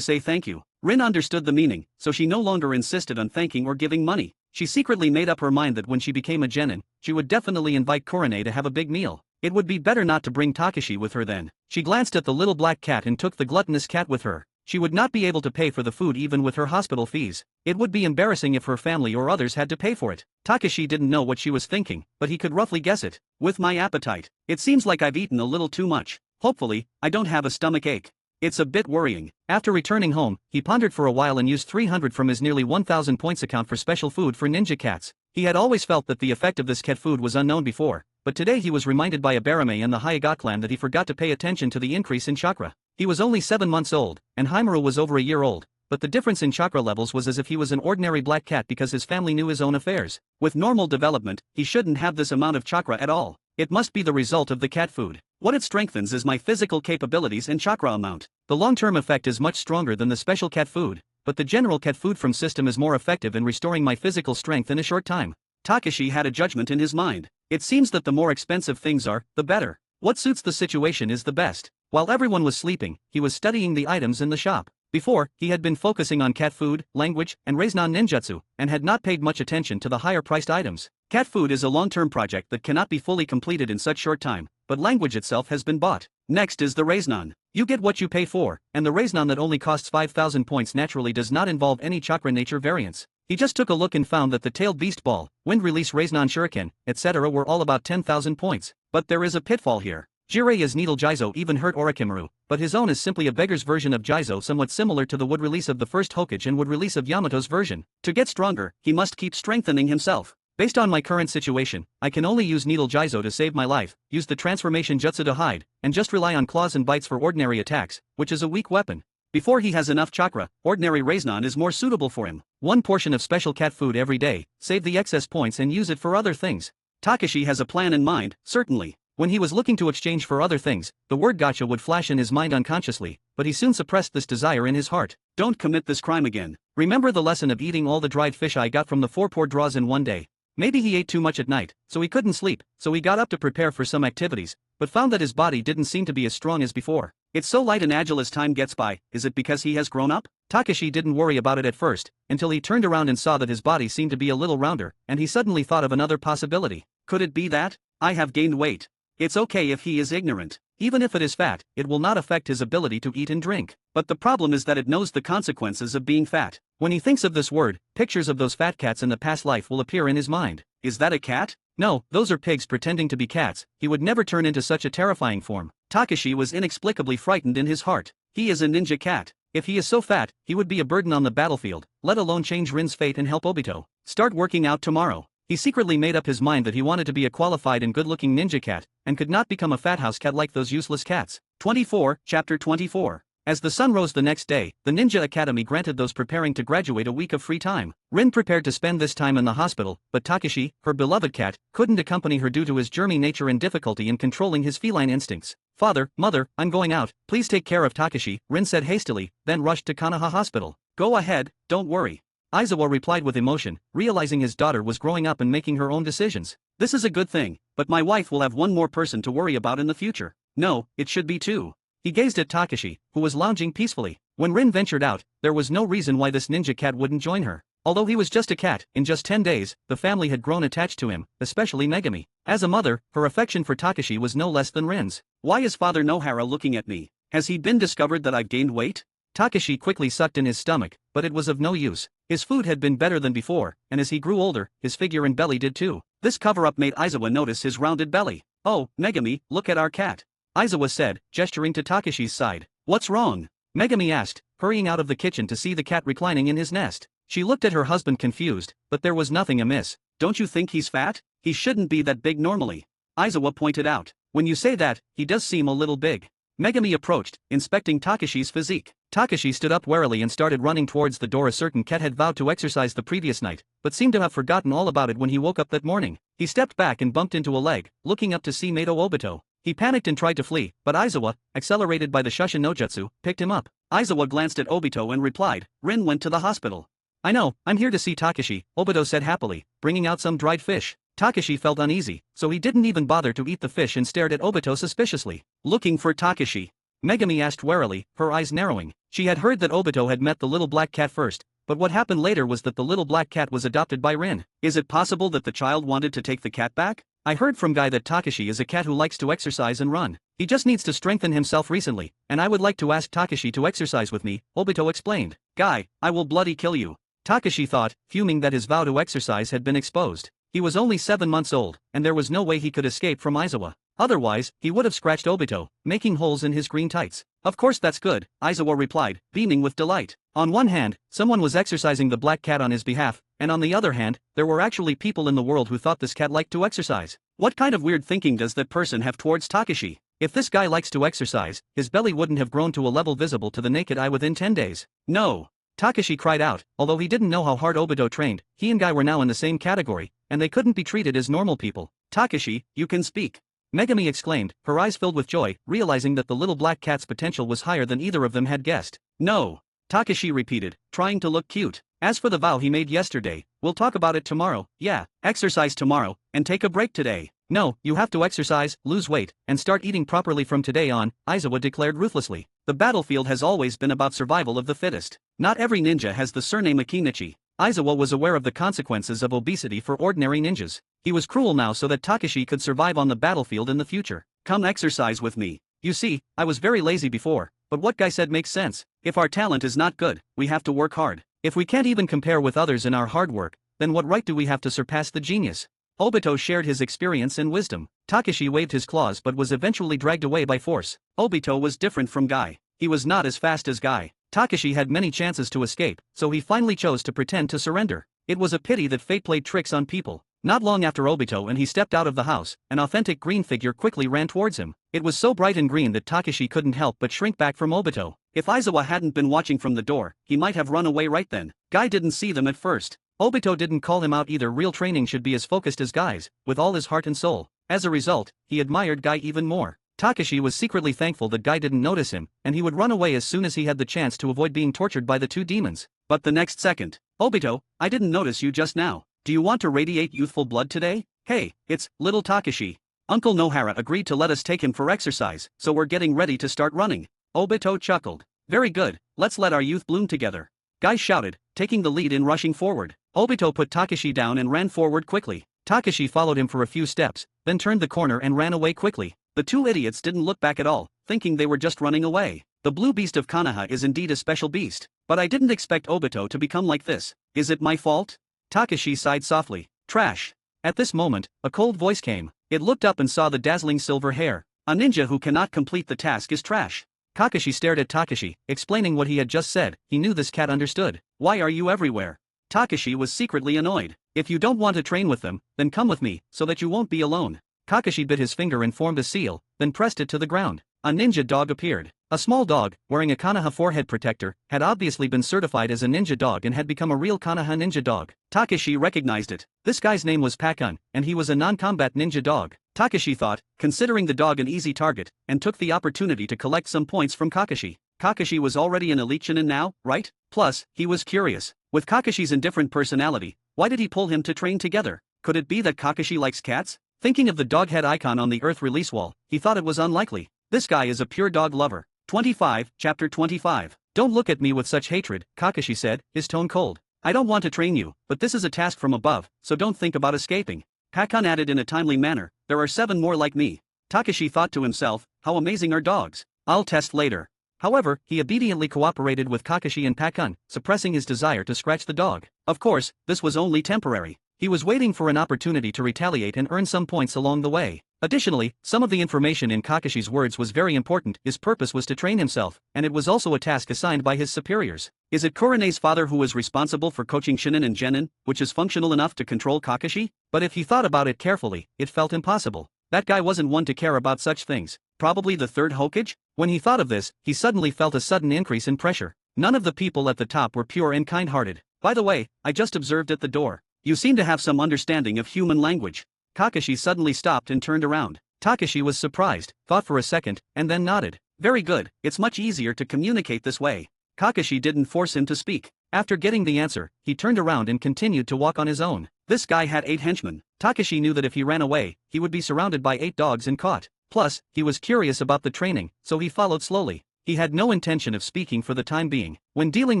say thank you. Rin understood the meaning, so she no longer insisted on thanking or giving money. She secretly made up her mind that when she became a genin, she would definitely invite Korone to have a big meal. It would be better not to bring Takashi with her then. She glanced at the little black cat and took the gluttonous cat with her. She would not be able to pay for the food even with her hospital fees. It would be embarrassing if her family or others had to pay for it. Takashi didn't know what she was thinking, but he could roughly guess it. With my appetite, it seems like I've eaten a little too much. Hopefully, I don't have a stomach ache. It's a bit worrying. After returning home, he pondered for a while and used 300 from his nearly 1,000 points account for special food for ninja cats. He had always felt that the effect of this cat food was unknown before, but today he was reminded by Abarame and the Hyuga clan that he forgot to pay attention to the increase in chakra. He was only 7 months old, and Himuro was over a year old, but the difference in chakra levels was as if he was an ordinary black cat because his family knew his own affairs. With normal development, he shouldn't have this amount of chakra at all. It must be the result of the cat food. What it strengthens is my physical capabilities and chakra amount. The long-term effect is much stronger than the special cat food, but the general cat food from system is more effective in restoring my physical strength in a short time. Takashi had a judgment in his mind. It seems that the more expensive things are, the better. What suits the situation is the best. While everyone was sleeping, he was studying the items in the shop. Before, he had been focusing on cat food, language, and Reiznan ninjutsu, and had not paid much attention to the higher-priced items. Cat food is a long-term project that cannot be fully completed in such short time, but language itself has been bought. Next is the Reiznan. You get what you pay for, and the Reiznan that only costs 5,000 points naturally does not involve any chakra nature variance. He just took a look and found that the tailed beast ball, wind release Reiznan shuriken, etc. were all about 10,000 points. But there is a pitfall here. Jirea's needle Jizo even hurt Orochimaru, but his own is simply a beggar's version of Jizo, somewhat similar to the wood release of the first Hokage and wood release of Yamato's version. To get stronger, he must keep strengthening himself. Based on my current situation, I can only use needle Jizo to save my life, use the transformation jutsu to hide, and just rely on claws and bites for ordinary attacks, which is a weak weapon. Before he has enough chakra, ordinary Reiznan is more suitable for him. 1 portion of special cat food every day, save the excess points and use it for other things. Takashi has a plan in mind, certainly. When he was looking to exchange for other things, the word gacha would flash in his mind unconsciously, but he soon suppressed this desire in his heart. Don't commit this crime again. Remember the lesson of eating all the dried fish I got from the 4 poor draws in one day. Maybe he ate too much at night, so he couldn't sleep, so he got up to prepare for some activities, but found that his body didn't seem to be as strong as before. It's so light and agile as time gets by. Is it because he has grown up? Takashi didn't worry about it at first, until he turned around and saw that his body seemed to be a little rounder, and he suddenly thought of another possibility. Could it be that I have gained weight? It's okay if he is ignorant. Even if it is fat, it will not affect his ability to eat and drink. But the problem is that it knows the consequences of being fat. When he thinks of this word, pictures of those fat cats in the past life will appear in his mind. Is that a cat? No, those are pigs pretending to be cats. He would never turn into such a terrifying form. Takashi was inexplicably frightened in his heart. He is a ninja cat. If he is so fat, he would be a burden on the battlefield, let alone change Rin's fate and help Obito. Start working out tomorrow. He secretly made up his mind that he wanted to be a qualified and good-looking ninja cat, and could not become a fat house cat like those useless cats. 24, Chapter 24. As the sun rose the next day, the Ninja Academy granted those preparing to graduate a week of free time. Rin prepared to spend this time in the hospital, but Takashi, her beloved cat, couldn't accompany her due to his germy nature and difficulty in controlling his feline instincts. Father, mother, I'm going out, please take care of Takashi, Rin said hastily, then rushed to Konoha Hospital. Go ahead, don't worry. Aizawa replied with emotion, realizing his daughter was growing up and making her own decisions. This is a good thing, but my wife will have one more person to worry about in the future. No, it should be two. He gazed at Takashi, who was lounging peacefully. When Rin ventured out, there was no reason why this ninja cat wouldn't join her. Although he was just a cat, in just 10 days, the family had grown attached to him, especially Megami. As a mother, her affection for Takashi was no less than Rin's. Why is Father Nohara looking at me? Has he been discovered that I've gained weight? Takashi quickly sucked in his stomach, but it was of no use. His food had been better than before, and as he grew older, his figure and belly did too. This cover-up made Aizawa notice his rounded belly. Oh, Megami, look at our cat. Aizawa said, gesturing to Takashi's side. What's wrong? Megami asked, hurrying out of the kitchen to see the cat reclining in his nest. She looked at her husband confused, but there was nothing amiss. Don't you think he's fat? He shouldn't be that big normally. Aizawa pointed out. When you say that, he does seem a little big. Megami approached, inspecting Takashi's physique. Takashi stood up warily and started running towards the door. A certain cat had vowed to exercise the previous night, but seemed to have forgotten all about it when he woke up that morning. He stepped back and bumped into a leg, looking up to see Mato Obito. He panicked and tried to flee, but Aizawa, accelerated by the Shushin no Jutsu, picked him up. Aizawa glanced at Obito and replied, Rin went to the hospital. I know, I'm here to see Takashi, Obito said happily, bringing out some dried fish. Takashi felt uneasy, so he didn't even bother to eat the fish and stared at Obito suspiciously. Looking for Takashi? Megami asked warily, her eyes narrowing. She had heard that Obito had met the little black cat first, but what happened later was that the little black cat was adopted by Rin. Is it possible that the child wanted to take the cat back? I heard from Guy that Takashi is a cat who likes to exercise and run. He just needs to strengthen himself recently, and I would like to ask Takashi to exercise with me, Obito explained. Guy, I will bloody kill you. Takashi thought, fuming that his vow to exercise had been exposed. He was only 7 months old, and there was no way he could escape from Aizawa. Otherwise, he would have scratched Obito, making holes in his green tights. Of course that's good, Aizawa replied, beaming with delight. On one hand, someone was exercising the black cat on his behalf, and on the other hand, there were actually people in the world who thought this cat liked to exercise. What kind of weird thinking does that person have towards Takashi? If this guy likes to exercise, his belly wouldn't have grown to a level visible to the naked eye within 10 days. No. Takashi cried out, although he didn't know how hard Obito trained, he and Guy were now in the same category, and they couldn't be treated as normal people. Takashi, you can speak. Megami exclaimed, her eyes filled with joy, realizing that the little black cat's potential was higher than either of them had guessed. No. Takashi repeated, trying to look cute. As for the vow he made yesterday, we'll talk about it tomorrow. Yeah, exercise tomorrow, and take a break today. No, you have to exercise, lose weight, and start eating properly from today on, Aizawa declared ruthlessly. The battlefield has always been about survival of the fittest. Not every ninja has the surname Akinichi. Aizawa was aware of the consequences of obesity for ordinary ninjas. He was cruel now so that Takashi could survive on the battlefield in the future. Come exercise with me. You see, I was very lazy before, but what Guy said makes sense. If our talent is not good, we have to work hard. If we can't even compare with others in our hard work, then what right do we have to surpass the genius? Obito shared his experience and wisdom. Takashi waved his claws but was eventually dragged away by force. Obito was different from Guy. He was not as fast as Guy. Takashi had many chances to escape, so he finally chose to pretend to surrender. It was a pity that fate played tricks on people. Not long after Obito and he stepped out of the house, an authentic green figure quickly ran towards him. It was so bright and green that Takashi couldn't help but shrink back from Obito. If Aizawa hadn't been watching from the door, he might have run away right then. Guy didn't see them at first. Obito didn't call him out either. Real training should be as focused as Guy's, with all his heart and soul. As a result, he admired Guy even more. Takashi was secretly thankful that Guy didn't notice him, and he would run away as soon as he had the chance to avoid being tortured by the two demons. But the next second, Obito, I didn't notice you just now. Do you want to radiate youthful blood today? Hey, it's little Takashi. Uncle Nohara agreed to let us take him for exercise, so we're getting ready to start running. Obito chuckled. Very good, let's let our youth bloom together. Guy shouted, taking the lead in rushing forward. Obito put Takashi down and ran forward quickly. Takashi followed him for a few steps, then turned the corner and ran away quickly. The two idiots didn't look back at all, thinking they were just running away. The blue beast of Konoha is indeed a special beast, but I didn't expect Obito to become like this. Is it my fault? Takashi sighed softly. Trash. At this moment, a cold voice came. It looked up and saw the dazzling silver hair. A ninja who cannot complete the task is trash. Kakashi stared at Takashi, explaining what he had just said. He knew this cat understood. Why are you everywhere? Takashi was secretly annoyed. If you don't want to train with them, then come with me, so that you won't be alone. Kakashi bit his finger and formed a seal, then pressed it to the ground. A ninja dog appeared. A small dog, wearing a Konoha forehead protector, had obviously been certified as a ninja dog and had become a real Konoha ninja dog. Takashi recognized it. This guy's name was Pakun, and he was a non-combat ninja dog. Takashi thought, considering the dog an easy target, and took the opportunity to collect some points from Kakashi. Kakashi was already an elite Chunin now, right? Plus, he was curious. With Kakashi's indifferent personality, why did he pull him to train together? Could it be that Kakashi likes cats? Thinking of the dog head icon on the Earth release wall, he thought it was unlikely. This guy is a pure dog lover. 25, Chapter 25. Don't look at me with such hatred, Kakashi said, his tone cold. I don't want to train you, but this is a task from above, so don't think about escaping. Pakun added in a timely manner, there are 7 more like me. Takashi thought to himself, how amazing are dogs? I'll test later. However, he obediently cooperated with Kakashi and Pakun, suppressing his desire to scratch the dog. Of course, this was only temporary. He was waiting for an opportunity to retaliate and earn some points along the way. Additionally, some of the information in Kakashi's words was very important. His purpose was to train himself, and it was also a task assigned by his superiors. Is it Kurene's father who is responsible for coaching Shinin and Genin, which is functional enough to control Kakashi? But if he thought about it carefully, it felt impossible. That guy wasn't one to care about such things. Probably the third Hokage? When he thought of this, he suddenly felt a sudden increase in pressure. None of the people at the top were pure and kind-hearted. By the way, I just observed at the door. You seem to have some understanding of human language. Kakashi suddenly stopped and turned around. Takashi was surprised, thought for a second, and then nodded. Very good, it's much easier to communicate this way. Kakashi didn't force him to speak. After getting the answer, he turned around and continued to walk on his own. This guy had 8 henchmen. Takashi knew that if he ran away, he would be surrounded by 8 dogs and caught. Plus, he was curious about the training, so he followed slowly. He had no intention of speaking for the time being. When dealing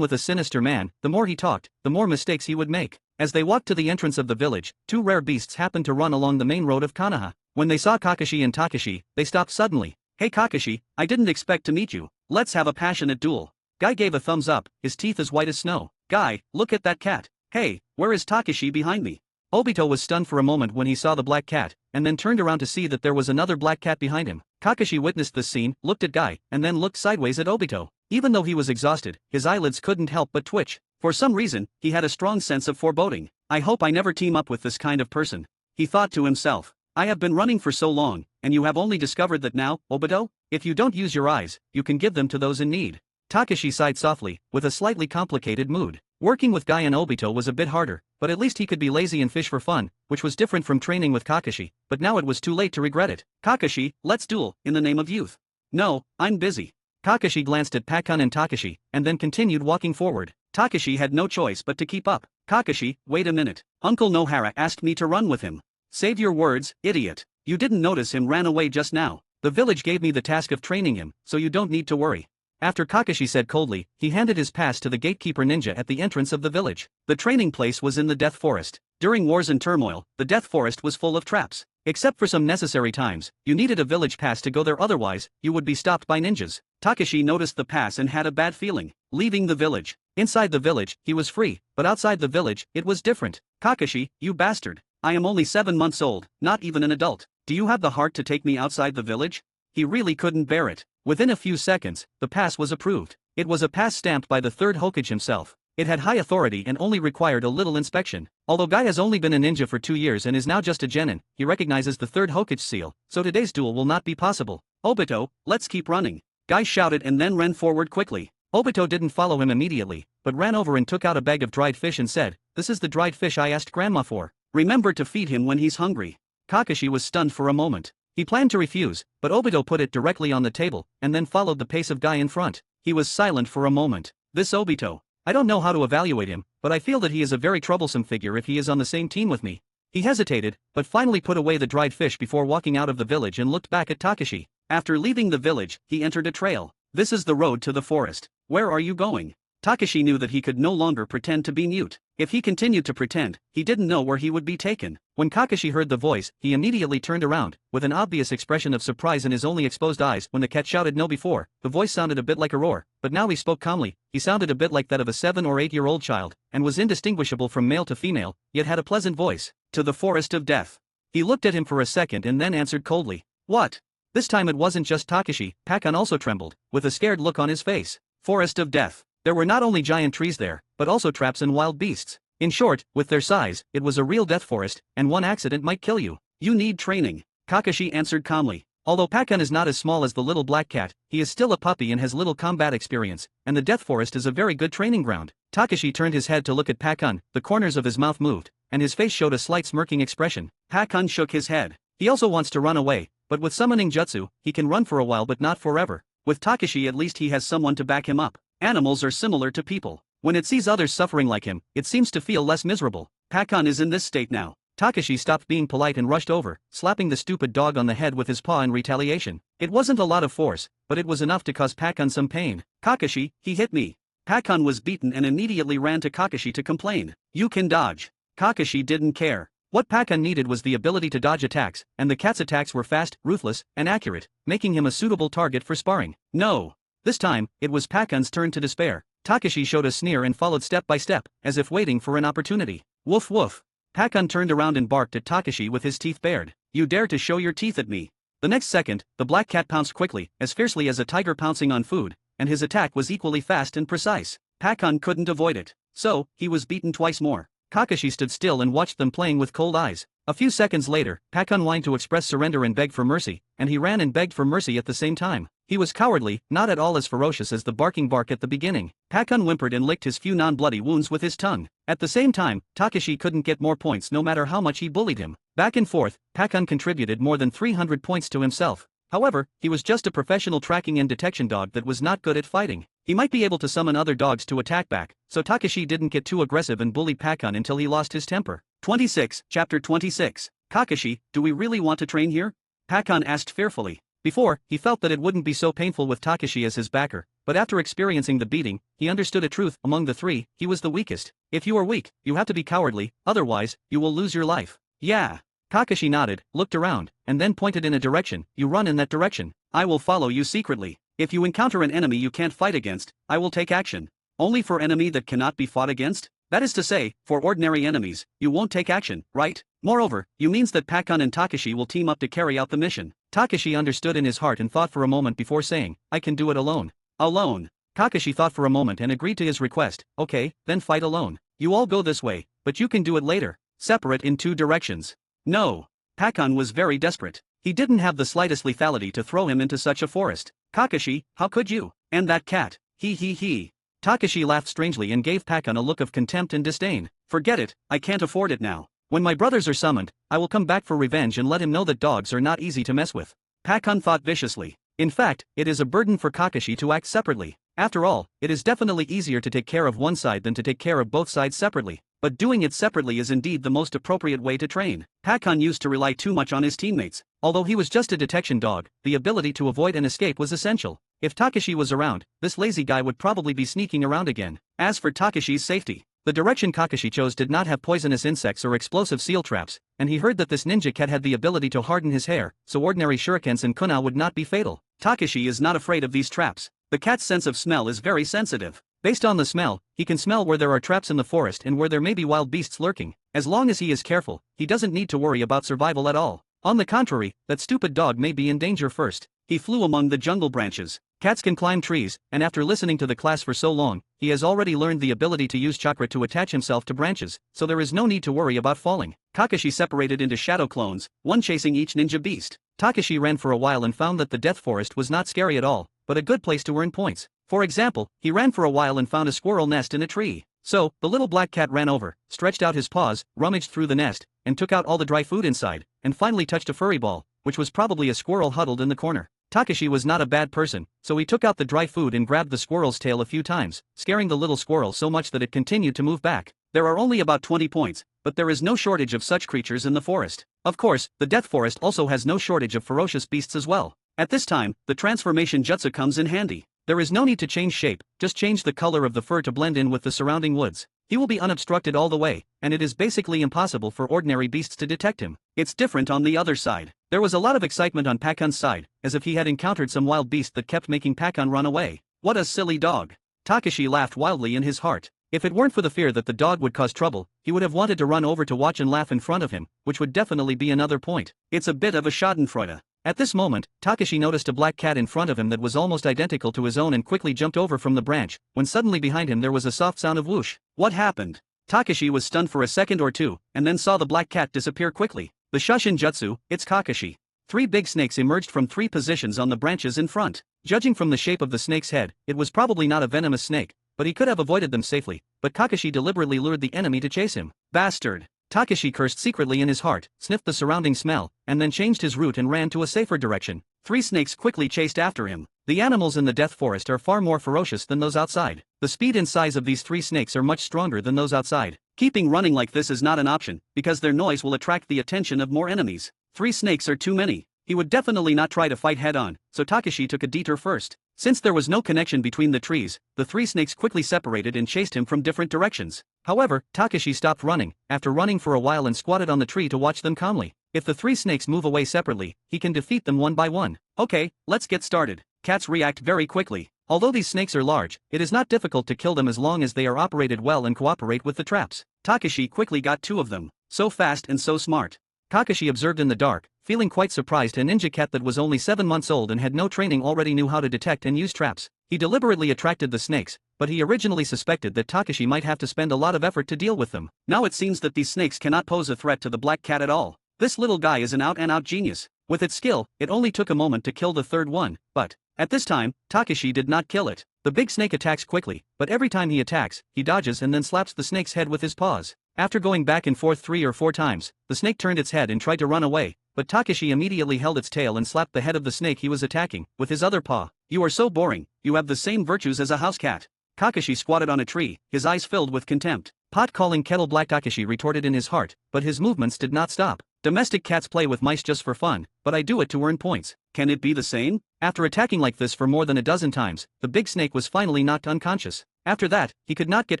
with a sinister man, the more he talked, the more mistakes he would make. As they walked to the entrance of the village, 2 rare beasts happened to run along the main road of Konoha. When they saw Kakashi and Takashi, they stopped suddenly. Hey Kakashi, I didn't expect to meet you. Let's have a passionate duel. Guy gave a thumbs up, his teeth as white as snow. Guy, look at that cat. Hey, where is Takashi behind me? Obito was stunned for a moment when he saw the black cat, and then turned around to see that there was another black cat behind him. Kakashi witnessed this scene, looked at Guy, and then looked sideways at Obito. Even though he was exhausted, his eyelids couldn't help but twitch. For some reason, he had a strong sense of foreboding. I hope I never team up with this kind of person. He thought to himself. I have been running for so long, and you have only discovered that now, Obito? If you don't use your eyes, you can give them to those in need. Takashi sighed softly, with a slightly complicated mood. Working with Guy and Obito was a bit harder, but at least he could be lazy and fish for fun, which was different from training with Kakashi, but now it was too late to regret it. Kakashi, let's duel, in the name of youth. No, I'm busy. Kakashi glanced at Pakun and Takashi, and then continued walking forward. Takashi had no choice but to keep up. Kakashi, wait a minute. Uncle Nohara asked me to run with him. Save your words, idiot. You didn't notice him ran away just now. The village gave me the task of training him, so you don't need to worry. After Kakashi said coldly, he handed his pass to the gatekeeper ninja at the entrance of the village. The training place was in the Death Forest. During wars and turmoil, the Death Forest was full of traps. Except for some necessary times, you needed a village pass to go there, otherwise, you would be stopped by ninjas. Takashi noticed the pass and had a bad feeling. Leaving the village. Inside the village, he was free, but outside the village, it was different. Kakashi, you bastard. I am only 7 months old, not even an adult. Do you have the heart to take me outside the village? He really couldn't bear it. Within a few seconds, the pass was approved. It was a pass stamped by the third Hokage himself. It had high authority and only required a little inspection. Although Guy has only been a ninja for 2 years and is now just a genin, he recognizes the third Hokage seal, so today's duel will not be possible. Obito, let's keep running. Guy shouted and then ran forward quickly. Obito didn't follow him immediately, but ran over and took out a bag of dried fish and said, "This is the dried fish I asked Grandma for. Remember to feed him when he's hungry." Kakashi was stunned for a moment. He planned to refuse, but Obito put it directly on the table, and then followed the pace of Guy in front. He was silent for a moment. This Obito. I don't know how to evaluate him, but I feel that he is a very troublesome figure if he is on the same team with me. He hesitated, but finally put away the dried fish before walking out of the village and looked back at Takashi. After leaving the village, he entered a trail. This is the road to the forest. Where are you going? Takashi knew that he could no longer pretend to be mute. If he continued to pretend, he didn't know where he would be taken. When Kakashi heard the voice, he immediately turned around, with an obvious expression of surprise in his only exposed eyes. When the cat shouted no before, the voice sounded a bit like a roar, but now he spoke calmly. He sounded a bit like that of a 7 or 8-year-old child, and was indistinguishable from male to female, yet had a pleasant voice. To the forest of death. He looked at him for a second and then answered coldly. What? This time it wasn't just Takashi. Pakun also trembled, with a scared look on his face. Forest of death. There were not only giant trees there, but also traps and wild beasts. In short, with their size, it was a real death forest, and one accident might kill you. You need training. Kakashi answered calmly. Although Pakun is not as small as the little black cat, he is still a puppy and has little combat experience, and the Death Forest is a very good training ground. Takashi turned his head to look at Pakun, the corners of his mouth moved, and his face showed a slight smirking expression. Pakun shook his head. He also wants to run away, but with summoning jutsu, he can run for a while but not forever. With Takashi at least he has someone to back him up. Animals are similar to people. When it sees others suffering like him, it seems to feel less miserable. Pakun is in this state now. Takashi stopped being polite and rushed over, slapping the stupid dog on the head with his paw in retaliation. It wasn't a lot of force, but it was enough to cause Pakun some pain. Kakashi, he hit me. Pakun was beaten and immediately ran to Kakashi to complain. You can dodge. Kakashi didn't care. What Pakun needed was the ability to dodge attacks, and the cat's attacks were fast, ruthless, and accurate, making him a suitable target for sparring. No. This time, it was Pakun's turn to despair. Takashi showed a sneer and followed step by step, as if waiting for an opportunity. Woof woof. Pakun turned around and barked at Takashi with his teeth bared. You dare to show your teeth at me. The next second, the black cat pounced quickly, as fiercely as a tiger pouncing on food, and his attack was equally fast and precise. Pakun couldn't avoid it. So, he was beaten twice more. Kakashi stood still and watched them playing with cold eyes. A few seconds later, Pakun whined to express surrender and beg for mercy, and he ran and begged for mercy at the same time. He was cowardly, not at all as ferocious as the barking bark at the beginning. Pakun whimpered and licked his few non-bloody wounds with his tongue. At the same time, Takashi couldn't get more points no matter how much he bullied him. Back and forth, Pakun contributed more than 300 points to himself. However, he was just a professional tracking and detection dog that was not good at fighting. He might be able to summon other dogs to attack back, so Takashi didn't get too aggressive and bullied Pakun until he lost his temper. 26, Chapter 26. Kakashi, do we really want to train here? Pakun asked fearfully. Before, he felt that it wouldn't be so painful with Takashi as his backer, but after experiencing the beating, he understood a truth: among the three, he was the weakest. If you are weak, you have to be cowardly, otherwise, you will lose your life. Yeah. Kakashi nodded, looked around, and then pointed in a direction. You run in that direction. I will follow you secretly. If you encounter an enemy you can't fight against, I will take action. Only for enemy that cannot be fought against? That is to say, for ordinary enemies, you won't take action, right? Moreover, you means that Pakun and Takashi will team up to carry out the mission. Takashi understood in his heart and thought for a moment before saying, I can do it alone. Alone. Kakashi thought for a moment and agreed to his request. Okay, then fight alone. You all go this way, but you can do it later. Separate in two directions. No. Pakun was very desperate. He didn't have the slightest lethality to throw him into such a forest. Kakashi, how could you? And that cat. He. Takashi laughed strangely and gave Pakun a look of contempt and disdain. Forget it, I can't afford it now. When my brothers are summoned, I will come back for revenge and let him know that dogs are not easy to mess with. Pakun thought viciously. In fact, it is a burden for Kakashi to act separately. After all, it is definitely easier to take care of one side than to take care of both sides separately. But doing it separately is indeed the most appropriate way to train. Pakun used to rely too much on his teammates. Although he was just a detection dog, the ability to avoid and escape was essential. If Takashi was around, this lazy guy would probably be sneaking around again. As for Takashi's safety, the direction Kakashi chose did not have poisonous insects or explosive seal traps, and he heard that this ninja cat had the ability to harden his hair, so ordinary shurikens and kunai would not be fatal. Takashi is not afraid of these traps. The cat's sense of smell is very sensitive. Based on the smell, he can smell where there are traps in the forest and where there may be wild beasts lurking. As long as he is careful, he doesn't need to worry about survival at all. On the contrary, that stupid dog may be in danger first. He flew among the jungle branches. Cats can climb trees, and after listening to the class for so long, he has already learned the ability to use chakra to attach himself to branches, so there is no need to worry about falling. Kakashi separated into shadow clones, one chasing each ninja beast. Takashi ran for a while and found that the Death Forest was not scary at all, but a good place to earn points. For example, he ran for a while and found a squirrel nest in a tree. So, the little black cat ran over, stretched out his paws, rummaged through the nest, and took out all the dry food inside, and finally touched a furry ball, which was probably a squirrel huddled in the corner. Takashi was not a bad person, so he took out the dry food and grabbed the squirrel's tail a few times, scaring the little squirrel so much that it continued to move back. There are only about 20 points, but there is no shortage of such creatures in the forest. Of course, the Death Forest also has no shortage of ferocious beasts as well. At this time, the transformation jutsu comes in handy. There is no need to change shape, just change the color of the fur to blend in with the surrounding woods. He will be unobstructed all the way, and it is basically impossible for ordinary beasts to detect him. It's different on the other side. There was a lot of excitement on Pakun's side, as if he had encountered some wild beast that kept making Pakun run away. What a silly dog. Takashi laughed wildly in his heart. If it weren't for the fear that the dog would cause trouble, he would have wanted to run over to watch and laugh in front of him, which would definitely be another point. It's a bit of a schadenfreude. At this moment, Takashi noticed a black cat in front of him that was almost identical to his own and quickly jumped over from the branch, when suddenly behind him there was a soft sound of whoosh. What happened? Takashi was stunned for a second or two, and then saw the black cat disappear quickly. The Shushin Jutsu, it's Kakashi. 3 big snakes emerged from 3 positions on the branches in front. Judging from the shape of the snake's head, it was probably not a venomous snake, but he could have avoided them safely. But Kakashi deliberately lured the enemy to chase him. Bastard! Takashi cursed secretly in his heart, sniffed the surrounding smell, and then changed his route and ran to a safer direction. 3 snakes quickly chased after him. The animals in the Death Forest are far more ferocious than those outside. The speed and size of these 3 snakes are much stronger than those outside. Keeping running like this is not an option, because their noise will attract the attention of more enemies. 3 snakes are too many. He would definitely not try to fight head-on, so Takashi took a detour first. Since there was no connection between the trees, the 3 snakes quickly separated and chased him from different directions. However, Takashi stopped running, after running for a while and squatted on the tree to watch them calmly. If the 3 snakes move away separately, he can defeat them one by one. Okay, let's get started. Cats react very quickly. Although these snakes are large, it is not difficult to kill them as long as they are operated well and cooperate with the traps. Takashi quickly got 2 of them. So fast and so smart. Kakashi observed in the dark, feeling quite surprised. A ninja cat that was only 7 months old and had no training already knew how to detect and use traps. He deliberately attracted the snakes, but he originally suspected that Takashi might have to spend a lot of effort to deal with them. Now it seems that these snakes cannot pose a threat to the black cat at all. This little guy is an out-and-out genius. With its skill, it only took a moment to kill the third one, but at this time, Takashi did not kill it. The big snake attacks quickly, but every time he attacks, he dodges and then slaps the snake's head with his paws. After going back and forth 3 or 4 times, the snake turned its head and tried to run away, but Takashi immediately held its tail and slapped the head of the snake he was attacking with his other paw. You are so boring, you have the same virtues as a house cat. Kakashi squatted on a tree, his eyes filled with contempt. Pot calling kettle black, Takashi retorted in his heart, but his movements did not stop. Domestic cats play with mice just for fun, but I do it to earn points. Can it be the same? After attacking like this for more than a dozen times, the big snake was finally knocked unconscious. After that, he could not get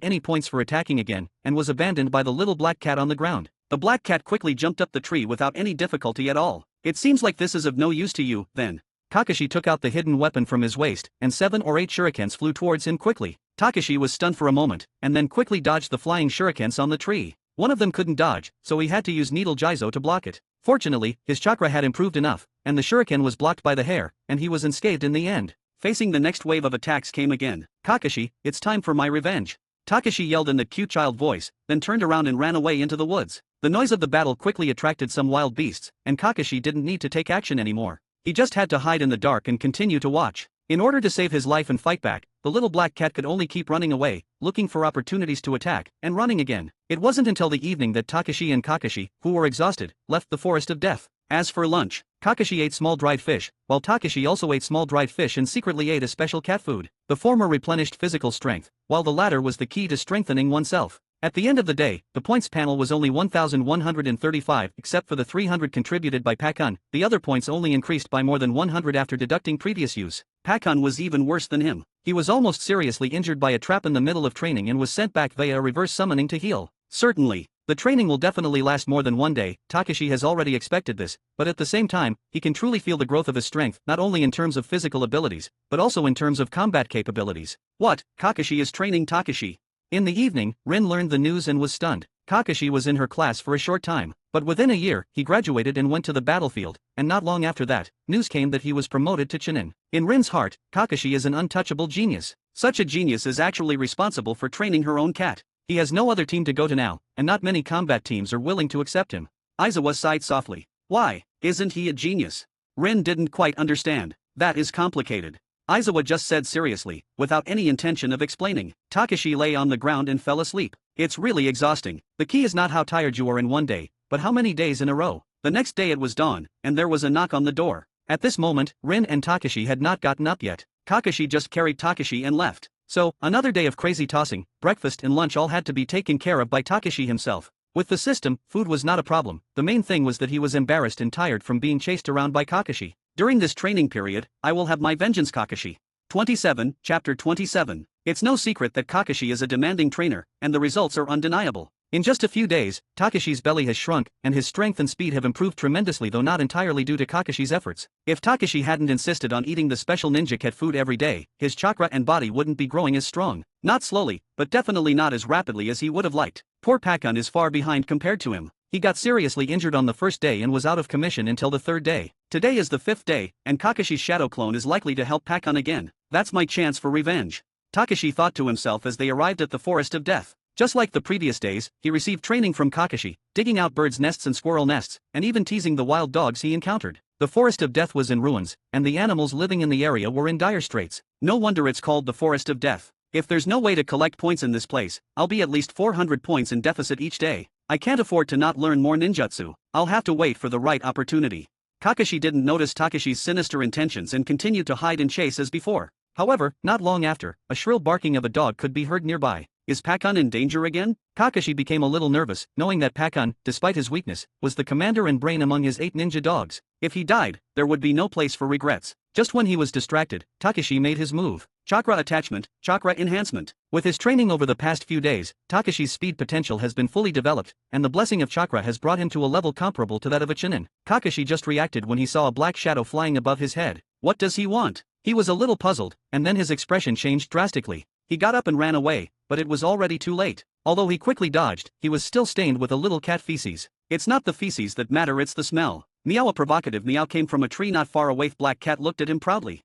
any points for attacking again, and was abandoned by the little black cat on the ground. The black cat quickly jumped up the tree without any difficulty at all. It seems like this is of no use to you, then. Kakashi took out the hidden weapon from his waist, and 7 or 8 shurikens flew towards him quickly. Takashi was stunned for a moment, and then quickly dodged the flying shurikens on the tree. One of them couldn't dodge, so he had to use needle jizo to block it. Fortunately, his chakra had improved enough, and the shuriken was blocked by the hair, and he was unscathed in the end. Facing the next wave of attacks came again. Kakashi, it's time for my revenge. Takashi yelled in that cute child voice, then turned around and ran away into the woods. The noise of the battle quickly attracted some wild beasts, and Kakashi didn't need to take action anymore. He just had to hide in the dark and continue to watch. In order to save his life and fight back, the little black cat could only keep running away, looking for opportunities to attack, and running again. It wasn't until the evening that Takashi and Kakashi, who were exhausted, left the forest of death. As for lunch, Kakashi ate small dried fish, while Takashi also ate small dried fish and secretly ate a special cat food. The former replenished physical strength, while the latter was the key to strengthening oneself. At the end of the day, the points panel was only 1,135 except for the 300 contributed by Pakun. The other points only increased by more than 100 after deducting previous use. Pakun was even worse than him. He was almost seriously injured by a trap in the middle of training and was sent back via a reverse summoning to heal. Certainly, the training will definitely last more than 1 day. Takashi has already expected this, but at the same time, he can truly feel the growth of his strength not only in terms of physical abilities, but also in terms of combat capabilities. What? Kakashi is training Takashi. In the evening, Rin learned the news and was stunned. Kakashi was in her class for a short time, but within a year, he graduated and went to the battlefield, and not long after that, news came that he was promoted to Chunin. In Rin's heart, Kakashi is an untouchable genius. Such a genius is actually responsible for training her own cat. He has no other team to go to now, and not many combat teams are willing to accept him. Aizawa sighed softly. Why? Isn't he a genius? Rin didn't quite understand. That is complicated. Aizawa just said seriously, without any intention of explaining. Takashi lay on the ground and fell asleep. It's really exhausting. The key is not how tired you are in 1 day, but how many days in a row. The next day it was dawn, and there was a knock on the door. At this moment, Rin and Takashi had not gotten up yet. Kakashi just carried Takashi and left. So, another day of crazy tossing, breakfast and lunch all had to be taken care of by Takashi himself. With the system, food was not a problem. The main thing was that he was embarrassed and tired from being chased around by Kakashi. During this training period, I will have my vengeance. Kakashi. 27, Chapter 27. It's no secret that Kakashi is a demanding trainer, and the results are undeniable. In just a few days, Takashi's belly has shrunk, and his strength and speed have improved tremendously, though not entirely due to Kakashi's efforts. If Takashi hadn't insisted on eating the special ninja cat food every day, his chakra and body wouldn't be growing as strong. Not slowly, but definitely not as rapidly as he would have liked. Poor Pakun is far behind compared to him. He got seriously injured on the first day and was out of commission until the 3rd day. Today is the 5th day, and Kakashi's shadow clone is likely to help Pakun again. That's my chance for revenge. Takashi thought to himself as they arrived at the Forest of Death. Just like the previous days, he received training from Kakashi, digging out birds' nests and squirrel nests, and even teasing the wild dogs he encountered. The Forest of Death was in ruins, and the animals living in the area were in dire straits. No wonder it's called the Forest of Death. If there's no way to collect points in this place, I'll be at least 400 points in deficit each day. I can't afford to not learn more ninjutsu. I'll have to wait for the right opportunity. Kakashi didn't notice Takashi's sinister intentions and continued to hide and chase as before. However, not long after, a shrill barking of a dog could be heard nearby. Is Pakun in danger again? Kakashi became a little nervous, knowing that Pakun, despite his weakness, was the commander and brain among his 8 ninja dogs. If he died, there would be no place for regrets. Just when he was distracted, Takashi made his move. Chakra attachment, chakra enhancement. With his training over the past few days, Takashi's speed potential has been fully developed, and the blessing of chakra has brought him to a level comparable to that of a Chunin. Kakashi just reacted when he saw a black shadow flying above his head. What does he want? He was a little puzzled, and then his expression changed drastically. He got up and ran away, but it was already too late. Although he quickly dodged, he was still stained with a little cat feces. It's not the feces that matter, it's the smell. Meow. A provocative meow came from a tree not far away. Black cat looked at him proudly.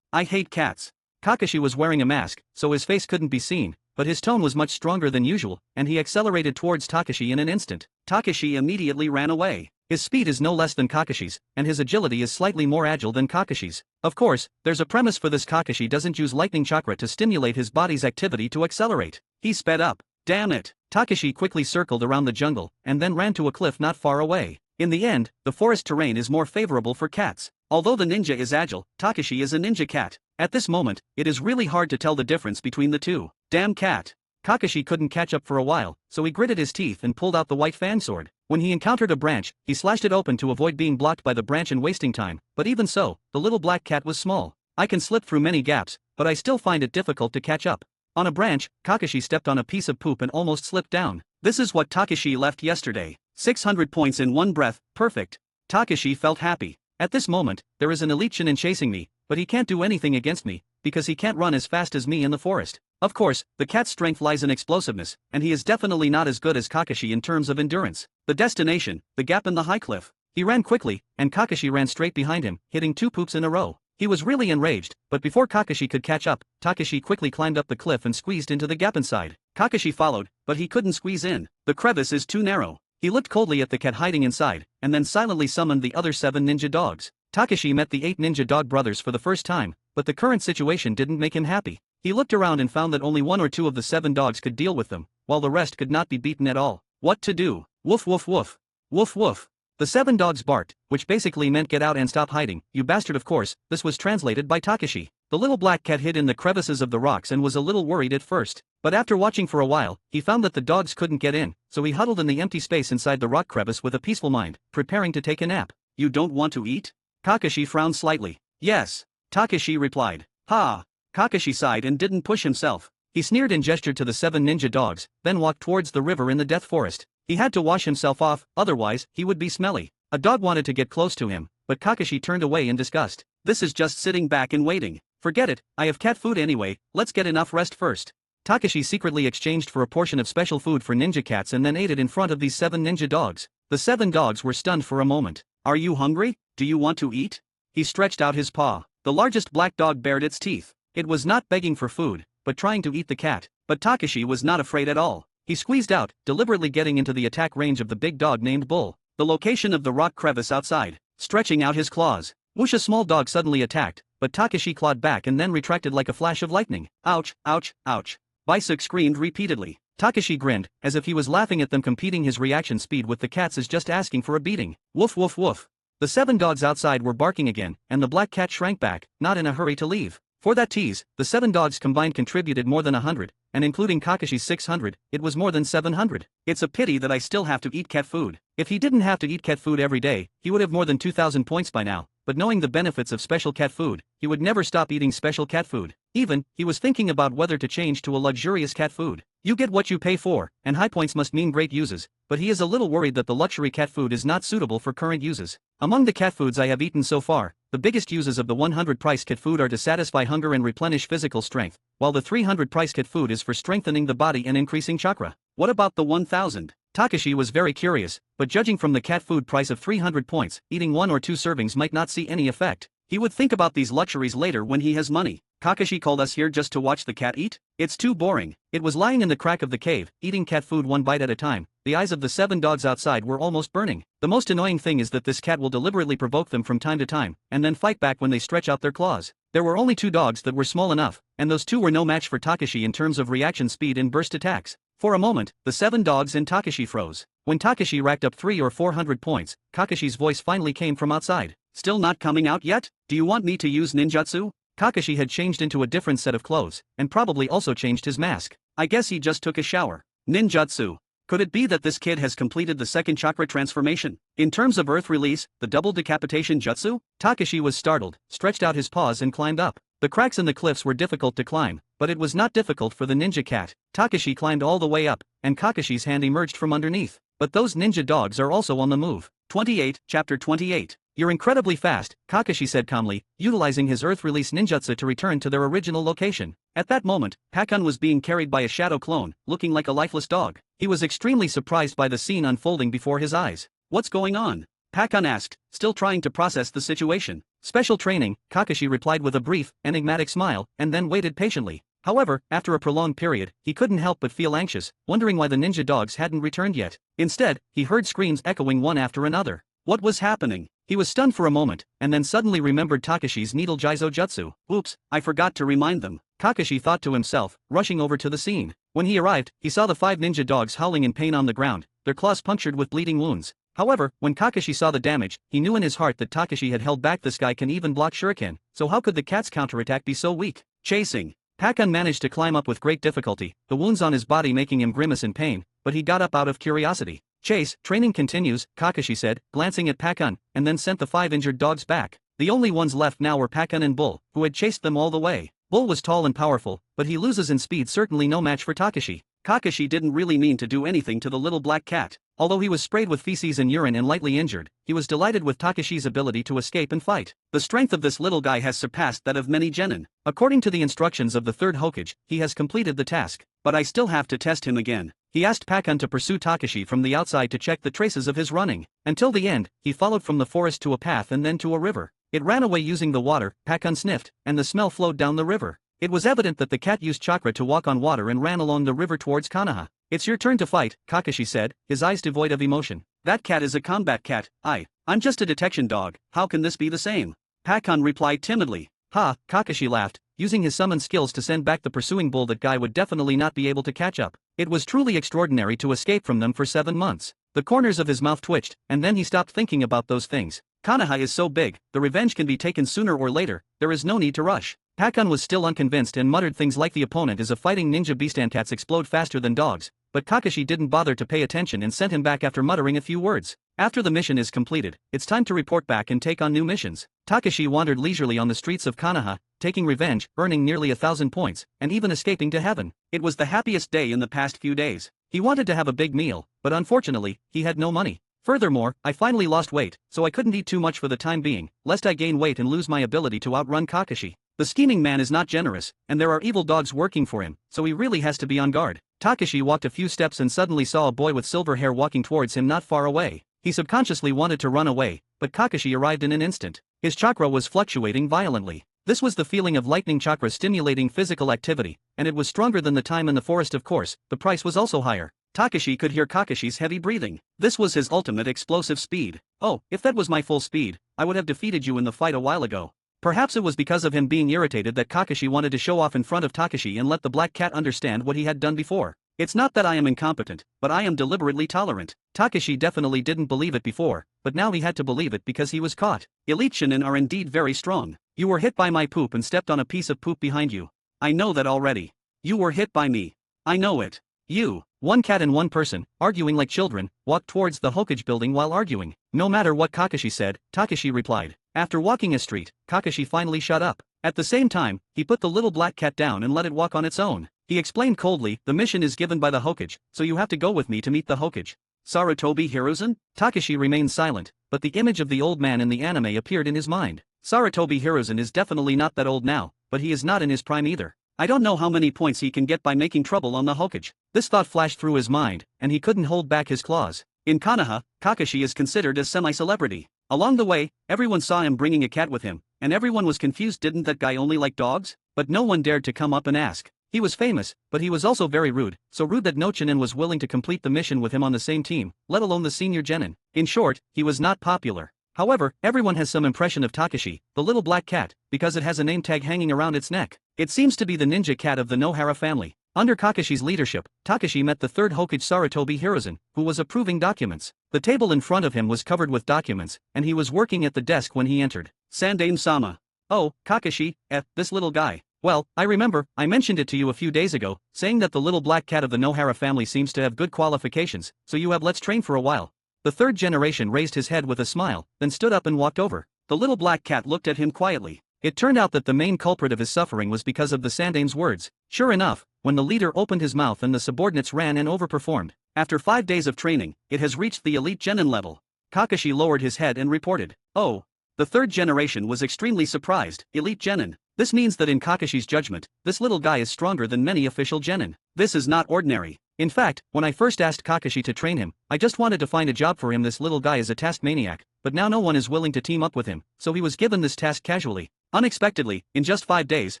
I hate cats. Kakashi was wearing a mask, so his face couldn't be seen, but his tone was much stronger than usual, and he accelerated towards Takashi in an instant. Takashi immediately ran away. His speed is no less than Kakashi's, and his agility is slightly more agile than Kakashi's. Of course, there's a premise for this. Kakashi doesn't use lightning chakra to stimulate his body's activity to accelerate. He sped up. Damn it! Takashi quickly circled around the jungle, and then ran to a cliff not far away. In the end, the forest terrain is more favorable for cats. Although the ninja is agile, Takashi is a ninja cat. At this moment, it is really hard to tell the difference between the two. Damn cat! Kakashi couldn't catch up for a while, so he gritted his teeth and pulled out the white fan sword. When he encountered a branch, he slashed it open to avoid being blocked by the branch and wasting time, but even so, the little black cat was small. I can slip through many gaps, but I still find it difficult to catch up. On a branch, Kakashi stepped on a piece of poop and almost slipped down. This is what Takashi left yesterday. 600 points in one breath, perfect. Takashi felt happy. At this moment, there is an elite Chunin chasing me, but he can't do anything against me, because he can't run as fast as me in the forest. Of course, the cat's strength lies in explosiveness, and he is definitely not as good as Kakashi in terms of endurance. The destination, the gap in the high cliff. He ran quickly, and Kakashi ran straight behind him, hitting 2 poops in a row. He was really enraged, but before Kakashi could catch up, Takashi quickly climbed up the cliff and squeezed into the gap inside. Kakashi followed, but he couldn't squeeze in. The crevice is too narrow. He looked coldly at the cat hiding inside, and then silently summoned the other 7 ninja dogs. Takashi met the 8 ninja dog brothers for the first time, but the current situation didn't make him happy. He looked around and found that only 1 or 2 of the 7 dogs could deal with them, while the rest could not be beaten at all. What to do? Woof woof woof. Woof woof. The 7 dogs barked, which basically meant get out and stop hiding. You bastard. Of course, this was translated by Takashi. The little black cat hid in the crevices of the rocks and was a little worried at first. But after watching for a while, he found that the dogs couldn't get in, so he huddled in the empty space inside the rock crevice with a peaceful mind, preparing to take a nap. You don't want to eat? Kakashi frowned slightly. Yes. Takashi replied. Ha! Kakashi sighed and didn't push himself. He sneered and gestured to the 7 ninja dogs, then walked towards the river in the death forest. He had to wash himself off, otherwise, he would be smelly. A dog wanted to get close to him, but Kakashi turned away in disgust. This is just sitting back and waiting. Forget it, I have cat food anyway, let's get enough rest first. Takashi secretly exchanged for a portion of special food for ninja cats and then ate it in front of these 7 ninja dogs. The 7 dogs were stunned for a moment. Are you hungry? Do you want to eat? He stretched out his paw. The largest black dog bared its teeth. It was not begging for food, but trying to eat the cat. But Takashi was not afraid at all. He squeezed out, deliberately getting into the attack range of the big dog named Bull, the location of the rock crevice outside, stretching out his claws. Whoosh! A small dog suddenly attacked, but Takashi clawed back and then retracted like a flash of lightning. Ouch, ouch, ouch. Bisek screamed repeatedly. Takashi grinned, as if he was laughing at them. Competing his reaction speed with the cats is just asking for a beating. Woof woof woof. The 7 dogs outside were barking again, and the black cat shrank back, not in a hurry to leave. For that tease, the 7 dogs combined contributed more than 100, and including Kakashi's 600, it was more than 700. It's a pity that I still have to eat cat food. If he didn't have to eat cat food every day, he would have more than 2,000 points by now, but knowing the benefits of special cat food, he would never stop eating special cat food. Even, he was thinking about whether to change to a luxurious cat food. You get what you pay for, and high points must mean great uses, but he is a little worried that the luxury cat food is not suitable for current uses. Among the cat foods I have eaten so far, the biggest uses of the 100 price cat food are to satisfy hunger and replenish physical strength, while the 300 price cat food is for strengthening the body and increasing chakra. What about the 1000? Takashi was very curious, but judging from the cat food price of 300 points, eating 1 or 2 servings might not see any effect. He would think about these luxuries later when he has money. Kakashi called us here just to watch the cat eat? It's too boring. It was lying in the crack of the cave, eating cat food one bite at a time. The eyes of the 7 dogs outside were almost burning. The most annoying thing is that this cat will deliberately provoke them from time to time, and then fight back when they stretch out their claws. There were only 2 dogs that were small enough, and those 2 were no match for Takashi in terms of reaction speed in burst attacks. For a moment, the 7 dogs and Takashi froze. When Takashi racked up 300 or 400 points, Kakashi's voice finally came from outside. Still not coming out yet? Do you want me to use ninjutsu? Kakashi had changed into a different set of clothes, and probably also changed his mask. I guess he just took a shower. Ninjutsu. Could it be that this kid has completed the second chakra transformation? In terms of earth release, the double decapitation jutsu? Takashi was startled, stretched out his paws and climbed up. The cracks in the cliffs were difficult to climb, but it was not difficult for the ninja cat. Takashi climbed all the way up, and Kakashi's hand emerged from underneath. But those ninja dogs are also on the move. 28, Chapter 28. You're incredibly fast, Kakashi said calmly, utilizing his earth release ninjutsu to return to their original location. At that moment, Pakun was being carried by a shadow clone, looking like a lifeless dog. He was extremely surprised by the scene unfolding before his eyes. What's going on? Pakun asked, still trying to process the situation. Special training, Kakashi replied with a brief, enigmatic smile, and then waited patiently. However, after a prolonged period, he couldn't help but feel anxious, wondering why the ninja dogs hadn't returned yet. Instead, he heard screams echoing one after another. What was happening? He was stunned for a moment, and then suddenly remembered Takashi's needle Jizo jutsu. Oops, I forgot to remind them. Kakashi thought to himself, rushing over to the scene. When he arrived, he saw the 5 ninja dogs howling in pain on the ground, their claws punctured with bleeding wounds. However, when Kakashi saw the damage, he knew in his heart that Takashi had held back. This guy can even block shuriken, so how could the cat's counterattack be so weak? Chasing. Pakun managed to climb up with great difficulty, the wounds on his body making him grimace in pain, but he got up out of curiosity. Chase, training continues, Kakashi said, glancing at Pakun, and then sent the 5 injured dogs back. The only ones left now were Pakun and Bull, who had chased them all the way. Bull was tall and powerful, but he loses in speed, certainly no match for Takashi. Kakashi didn't really mean to do anything to the little black cat. Although he was sprayed with feces and urine and lightly injured, he was delighted with Takashi's ability to escape and fight. The strength of this little guy has surpassed that of many genin. According to the instructions of the 3rd Hokage, he has completed the task. But I still have to test him again. He asked Pakun to pursue Takashi from the outside to check the traces of his running. Until the end, he followed from the forest to a path and then to a river. It ran away using the water, Pakun sniffed, and the smell flowed down the river. It was evident that the cat used chakra to walk on water and ran along the river towards Konoha. It's your turn to fight, Kakashi said, his eyes devoid of emotion. That cat is a combat cat. I'm just a detection dog, how can this be the same? Pakun replied timidly. Ha, Kakashi laughed, using his summon skills to send back the pursuing bull. That guy would definitely not be able to catch up. It was truly extraordinary to escape from them for 7 months. The corners of his mouth twitched, and then he stopped thinking about those things. Konoha is so big, the revenge can be taken sooner or later, there is no need to rush. Pakun was still unconvinced and muttered things like the opponent is a fighting ninja beast and cats explode faster than dogs, but Kakashi didn't bother to pay attention and sent him back after muttering a few words. After the mission is completed, it's time to report back and take on new missions. Takashi wandered leisurely on the streets of Konoha, taking revenge, earning nearly 1,000 points, and even escaping to heaven. It was the happiest day in the past few days. He wanted to have a big meal, but unfortunately, he had no money. Furthermore, I finally lost weight, so I couldn't eat too much for the time being, lest I gain weight and lose my ability to outrun Kakashi. The scheming man is not generous, and there are evil dogs working for him, so he really has to be on guard. Takashi walked a few steps and suddenly saw a boy with silver hair walking towards him not far away. He subconsciously wanted to run away, but Kakashi arrived in an instant. His chakra was fluctuating violently. This was the feeling of lightning chakra stimulating physical activity, and it was stronger than the time in the forest. Of course, the price was also higher. Takashi could hear Kakashi's heavy breathing. This was his ultimate explosive speed. Oh, if that was my full speed, I would have defeated you in the fight a while ago. Perhaps it was because of him being irritated that Kakashi wanted to show off in front of Takashi and let the black cat understand what he had done before. It's not that I am incompetent, but I am deliberately tolerant. Takashi definitely didn't believe it before, but now he had to believe it because he was caught. Elite Shinin are indeed very strong. You were hit by my poop and stepped on a piece of poop behind you. I know that already. You were hit by me. I know it. You. One cat and one person, arguing like children, walked towards the Hokage building while arguing. No matter what Kakashi said, Takashi replied. After walking a street, Kakashi finally shut up. At the same time, he put the little black cat down and let it walk on its own. He explained coldly, the mission is given by the Hokage, so you have to go with me to meet the Hokage. Sarutobi Hiruzen? Takashi remained silent, but the image of the old man in the anime appeared in his mind. Sarutobi Hiruzen is definitely not that old now, but he is not in his prime either. I don't know how many points he can get by making trouble on the Hokage. This thought flashed through his mind, and he couldn't hold back his claws. In Konoha, Kakashi is considered a semi-celebrity. Along the way, everyone saw him bringing a cat with him, and everyone was confused. Didn't that guy only like dogs? But no one dared to come up and ask. He was famous, but he was also very rude, so rude that no Chunin was willing to complete the mission with him on the same team, let alone the senior genin. In short, he was not popular. However, everyone has some impression of Takashi, the little black cat, because it has a name tag hanging around its neck. It seems to be the ninja cat of the Nohara family. Under Kakashi's leadership, Takashi met the third Hokage Sarutobi Hiruzen, who was approving documents. The table in front of him was covered with documents, and he was working at the desk when he entered. Sandaime-sama. Oh, Kakashi, this little guy. Well, I remember, I mentioned it to you a few days ago, saying that the little black cat of the Nohara family seems to have good qualifications, so let's train for a while. The third generation raised his head with a smile, then stood up and walked over. The little black cat looked at him quietly. It turned out that the main culprit of his suffering was because of the Sandaime's words. Sure enough, when the leader opened his mouth and the subordinates ran and overperformed. After 5 days of training, it has reached the elite genin level. Kakashi lowered his head and reported. Oh. The third generation was extremely surprised. Elite genin. This means that in Kakashi's judgment, this little guy is stronger than many official genin. This is not ordinary. In fact, when I first asked Kakashi to train him, I just wanted to find a job for him. This little guy is a task maniac, but now no one is willing to team up with him, so he was given this task casually. Unexpectedly, in just 5 days,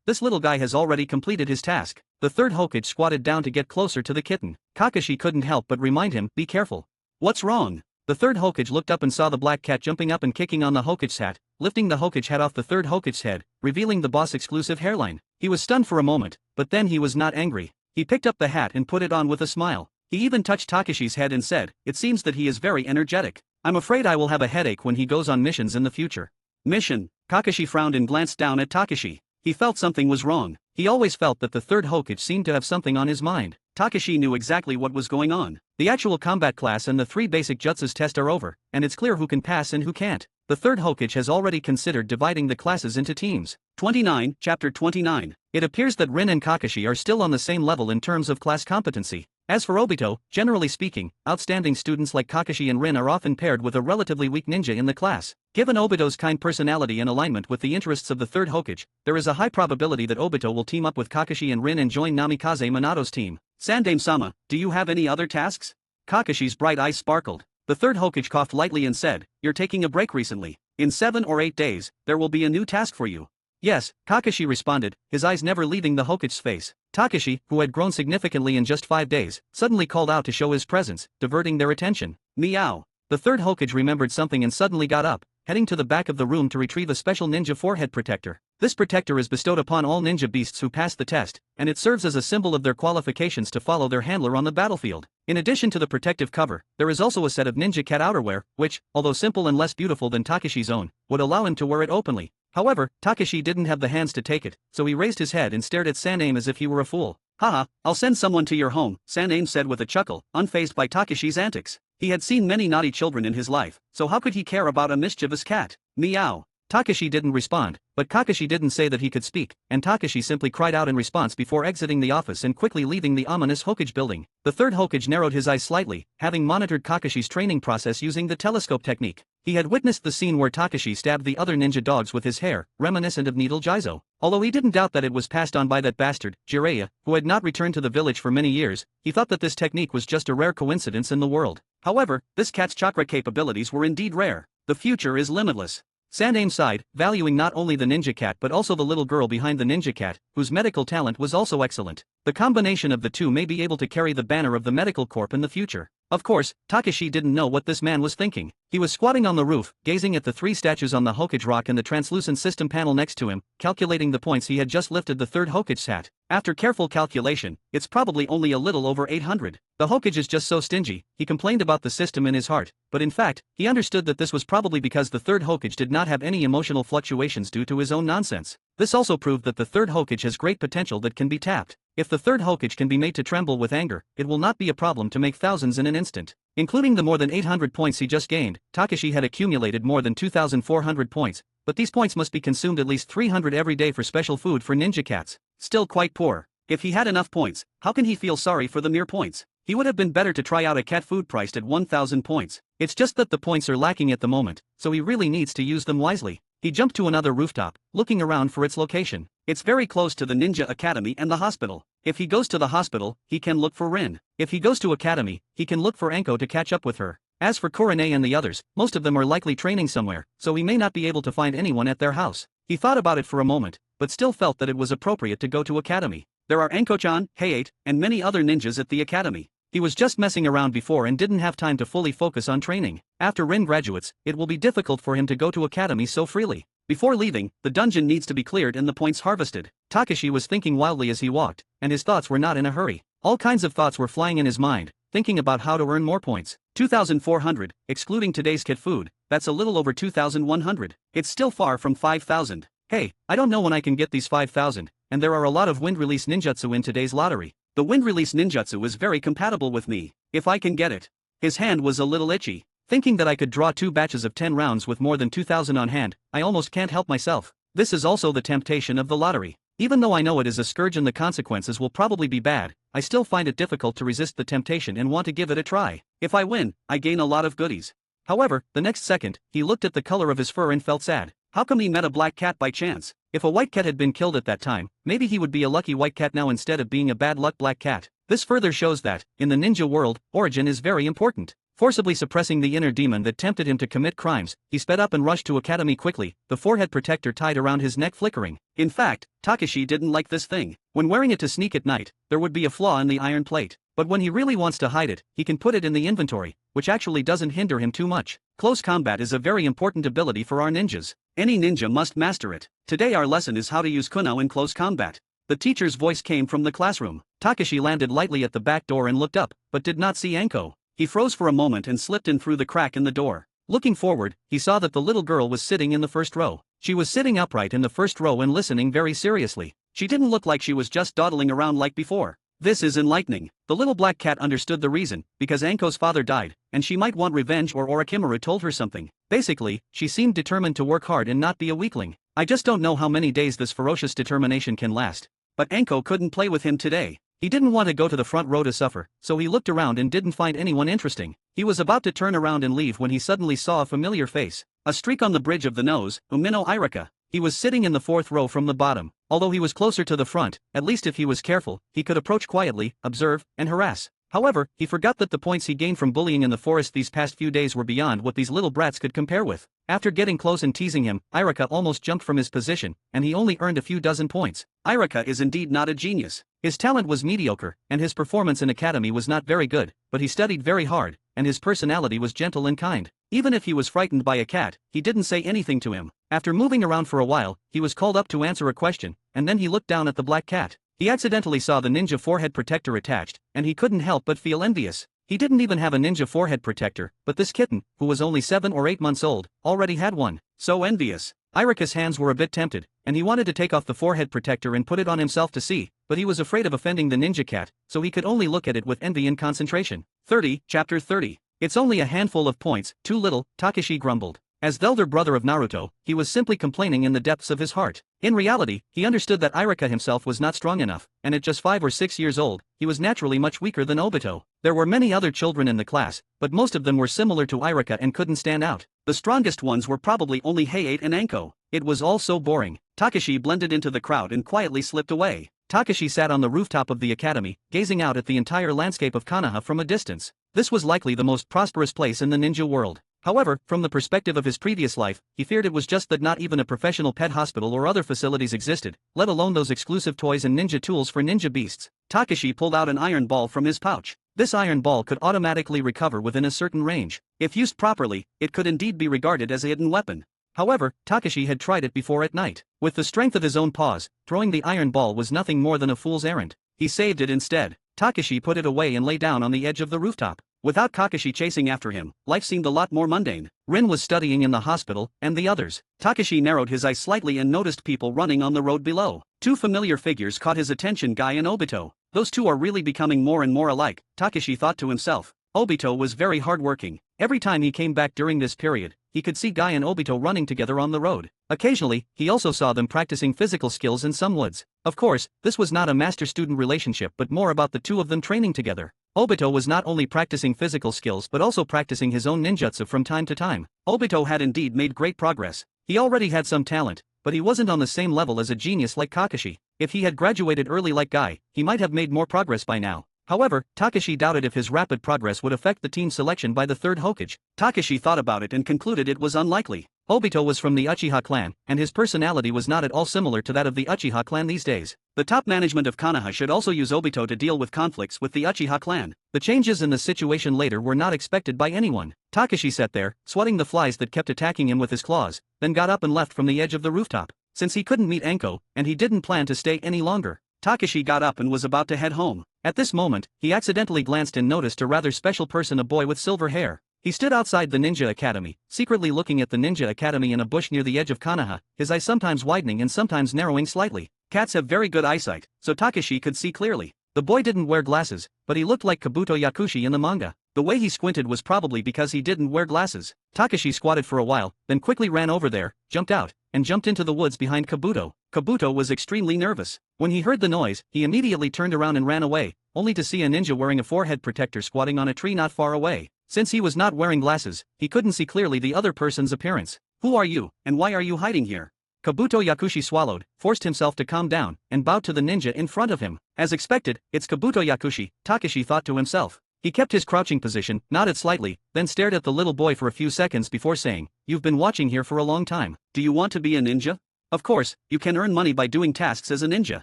this little guy has already completed his task. The third Hokage squatted down to get closer to the kitten. Kakashi couldn't help but remind him, be careful. What's wrong? The third Hokage looked up and saw the black cat jumping up and kicking on the Hokage's hat, lifting the Hokage hat off the third Hokage's head, revealing the boss exclusive hairline. He was stunned for a moment, but then he was not angry. He picked up the hat and put it on with a smile. He even touched Takashi's head and said, it seems that he is very energetic. I'm afraid I will have a headache when he goes on missions in the future. Mission. Kakashi frowned and glanced down at Takashi. He felt something was wrong. He always felt that the third Hokage seemed to have something on his mind. Takashi knew exactly what was going on. The actual combat class and the 3 basic jutsus test are over, and it's clear who can pass and who can't. The third Hokage has already considered dividing the classes into teams. 29, Chapter 29. It appears that Rin and Kakashi are still on the same level in terms of class competency. As for Obito, generally speaking, outstanding students like Kakashi and Rin are often paired with a relatively weak ninja in the class. Given Obito's kind personality and alignment with the interests of the third Hokage, there is a high probability that Obito will team up with Kakashi and Rin and join Namikaze Minato's team. Sandaime-sama, do you have any other tasks? Kakashi's bright eyes sparkled. The third Hokage coughed lightly and said, you're taking a break recently. In 7 or 8 days, there will be a new task for you. Yes, Kakashi responded, his eyes never leaving the Hokage's face. Takashi, who had grown significantly in just 5 days, suddenly called out to show his presence, diverting their attention. Meow. The third Hokage remembered something and suddenly got up, heading to the back of the room to retrieve a special ninja forehead protector. This protector is bestowed upon all ninja beasts who pass the test, and it serves as a symbol of their qualifications to follow their handler on the battlefield. In addition to the protective cover, there is also a set of ninja cat outerwear, which, although simple and less beautiful than Takashi's own, would allow him to wear it openly. However, Takashi didn't have the hands to take it, so he raised his head and stared at Sandaime as if he were a fool. Haha, I'll send someone to your home, Sandaime said with a chuckle, unfazed by Takashi's antics. He had seen many naughty children in his life, so how could he care about a mischievous cat? Meow. Takashi didn't respond, but Kakashi didn't say that he could speak, and Takashi simply cried out in response before exiting the office and quickly leaving the ominous Hokage building. The third Hokage narrowed his eyes slightly, having monitored Kakashi's training process using the telescope technique. He had witnessed the scene where Takashi stabbed the other ninja dogs with his hair, reminiscent of Needle Jizo. Although he didn't doubt that it was passed on by that bastard, Jirea, who had not returned to the village for many years, he thought that this technique was just a rare coincidence in the world. However, this cat's chakra capabilities were indeed rare. The future is limitless. Sandaime sighed, valuing not only the ninja cat but also the little girl behind the ninja cat, whose medical talent was also excellent. The combination of the two may be able to carry the banner of the medical corps in the future. Of course, Takashi didn't know what this man was thinking. He was squatting on the roof, gazing at the 3 statues on the Hokage rock and the translucent system panel next to him, calculating the points. He had just lifted the third Hokage's hat. After careful calculation, it's probably only a little over 800. The Hokage is just so stingy, he complained about the system in his heart, but in fact, he understood that this was probably because the third Hokage did not have any emotional fluctuations due to his own nonsense. This also proved that the third Hokage has great potential that can be tapped. If the third Hokage can be made to tremble with anger, it will not be a problem to make thousands in an instant. Including the more than 800 points he just gained, Takashi had accumulated more than 2,400 points, but these points must be consumed at least 300 every day for special food for ninja cats. Still quite poor. If he had enough points, how can he feel sorry for the mere points? He would have been better to try out a cat food priced at 1,000 points. It's just that the points are lacking at the moment, so he really needs to use them wisely. He jumped to another rooftop, looking around for its location. It's very close to the Ninja Academy and the hospital. If he goes to the hospital, he can look for Rin. If he goes to Academy, he can look for Anko to catch up with her. As for Korone and the others, most of them are likely training somewhere, so he may not be able to find anyone at their house. He thought about it for a moment, but still felt that it was appropriate to go to academy. There are Anko-chan, Hayate, and many other ninjas at the academy. He was just messing around before and didn't have time to fully focus on training. After Rin graduates, it will be difficult for him to go to academy so freely. Before leaving, the dungeon needs to be cleared and the points harvested. Takashi was thinking wildly as he walked, and his thoughts were not in a hurry. All kinds of thoughts were flying in his mind, thinking about how to earn more points. 2,400, excluding today's cat food, that's a little over 2,100. It's still far from 5,000. Hey, I don't know when I can get these 5,000, and there are a lot of wind release ninjutsu in today's lottery. The wind release ninjutsu is very compatible with me, if I can get it. His hand was a little itchy. Thinking that I could draw 2 batches of 10 rounds with more than 2,000 on hand, I almost can't help myself. This is also the temptation of the lottery. Even though I know it is a scourge and the consequences will probably be bad, I still find it difficult to resist the temptation and want to give it a try. If I win, I gain a lot of goodies. However, the next second, he looked at the color of his fur and felt sad. How come he met a black cat by chance? If a white cat had been killed at that time, maybe he would be a lucky white cat now instead of being a bad luck black cat. This further shows that, in the ninja world, origin is very important. Forcibly suppressing the inner demon that tempted him to commit crimes, he sped up and rushed to academy quickly, the forehead protector tied around his neck flickering. In fact, Takashi didn't like this thing. When wearing it to sneak at night, there would be a flaw in the iron plate. But when he really wants to hide it, he can put it in the inventory, which actually doesn't hinder him too much. Close combat is a very important ability for our ninjas. Any ninja must master it. Today our lesson is how to use Kuno in close combat. The teacher's voice came from the classroom. Takashi landed lightly at the back door and looked up, but did not see Anko. He froze for a moment and slipped in through the crack in the door. Looking forward, he saw that the little girl was sitting in the first row. She was sitting upright in the first row and listening very seriously. She didn't look like she was just dawdling around like before. This is enlightening. The little black cat understood the reason, because Anko's father died, and she might want revenge or Orochimaru told her something. Basically, she seemed determined to work hard and not be a weakling. I just don't know how many days this ferocious determination can last. But Anko couldn't play with him today. He didn't want to go to the front row to suffer, so he looked around and didn't find anyone interesting. He was about to turn around and leave when he suddenly saw a familiar face. A streak on the bridge of the nose, Umino Irika. He was sitting in the 4th row from the bottom. Although he was closer to the front, at least if he was careful, he could approach quietly, observe, and harass. However, he forgot that the points he gained from bullying in the forest these past few days were beyond what these little brats could compare with. After getting close and teasing him, Irika almost jumped from his position, and he only earned a few dozen points. Irika is indeed not a genius. His talent was mediocre, and his performance in academy was not very good, but he studied very hard, and his personality was gentle and kind. Even if he was frightened by a cat, he didn't say anything to him. After moving around for a while, he was called up to answer a question, and then he looked down at the black cat. He accidentally saw the ninja forehead protector attached, and he couldn't help but feel envious. He didn't even have a ninja forehead protector, but this kitten, who was only 7 or 8 months old, already had one. So envious. Irika's hands were a bit tempted, and he wanted to take off the forehead protector and put it on himself to see, but he was afraid of offending the ninja cat, so he could only look at it with envy and concentration. 30, Chapter 30. It's only a handful of points, too little, Takashi grumbled. As the elder brother of Naruto, he was simply complaining in the depths of his heart. In reality, he understood that Irika himself was not strong enough, and at just 5 or 6 years old, he was naturally much weaker than Obito. There were many other children in the class, but most of them were similar to Irika and couldn't stand out. The strongest ones were probably only Hayate and Anko. It was all so boring. Takashi blended into the crowd and quietly slipped away. Takashi sat on the rooftop of the academy, gazing out at the entire landscape of Konoha from a distance. This was likely the most prosperous place in the ninja world. However, from the perspective of his previous life, he feared it was just that not even a professional pet hospital or other facilities existed, let alone those exclusive toys and ninja tools for ninja beasts. Takashi pulled out an iron ball from his pouch. This iron ball could automatically recover within a certain range. If used properly, it could indeed be regarded as a hidden weapon. However, Takashi had tried it before at night. With the strength of his own paws, throwing the iron ball was nothing more than a fool's errand. He saved it instead. Takashi put it away and lay down on the edge of the rooftop. Without Kakashi chasing after him, life seemed a lot more mundane. Rin was studying in the hospital, and the others. Takashi narrowed his eyes slightly and noticed people running on the road below. 2 familiar figures caught his attention: Guy and Obito. Those two are really becoming more and more alike, Takashi thought to himself. Obito was very hardworking. Every time he came back during this period, he could see Guy and Obito running together on the road. Occasionally, he also saw them practicing physical skills in some woods. Of course, this was not a master-student relationship but more about the two of them training together. Obito was not only practicing physical skills but also practicing his own ninjutsu from time to time. Obito had indeed made great progress. He already had some talent, but he wasn't on the same level as a genius like Kakashi. If he had graduated early like Guy, he might have made more progress by now. However, Takashi doubted if his rapid progress would affect the team selection by the 3rd Hokage. Takashi thought about it and concluded it was unlikely. Obito was from the Uchiha clan, and his personality was not at all similar to that of the Uchiha clan these days. The top management of Konoha should also use Obito to deal with conflicts with the Uchiha clan. The changes in the situation later were not expected by anyone. Takashi sat there, swatting the flies that kept attacking him with his claws, then got up and left from the edge of the rooftop. Since he couldn't meet Anko, and he didn't plan to stay any longer, Takashi got up and was about to head home. At this moment, he accidentally glanced and noticed a rather special person, a boy with silver hair. He stood outside the Ninja Academy, secretly looking at the Ninja Academy in a bush near the edge of Konoha, his eyes sometimes widening and sometimes narrowing slightly. Cats have very good eyesight, so Takashi could see clearly. The boy didn't wear glasses, but he looked like Kabuto Yakushi in the manga. The way he squinted was probably because he didn't wear glasses. Takashi squatted for a while, then quickly ran over there, jumped out, and jumped into the woods behind Kabuto. Kabuto was extremely nervous. When he heard the noise, he immediately turned around and ran away, only to see a ninja wearing a forehead protector squatting on a tree not far away. Since he was not wearing glasses, he couldn't see clearly the other person's appearance. "Who are you, and why are you hiding here?" Kabuto Yakushi swallowed, forced himself to calm down, and bowed to the ninja in front of him. As expected, it's Kabuto Yakushi, Takashi thought to himself. He kept his crouching position, nodded slightly, then stared at the little boy for a few seconds before saying, "You've been watching here for a long time. Do you want to be a ninja? Of course, you can earn money by doing tasks as a ninja.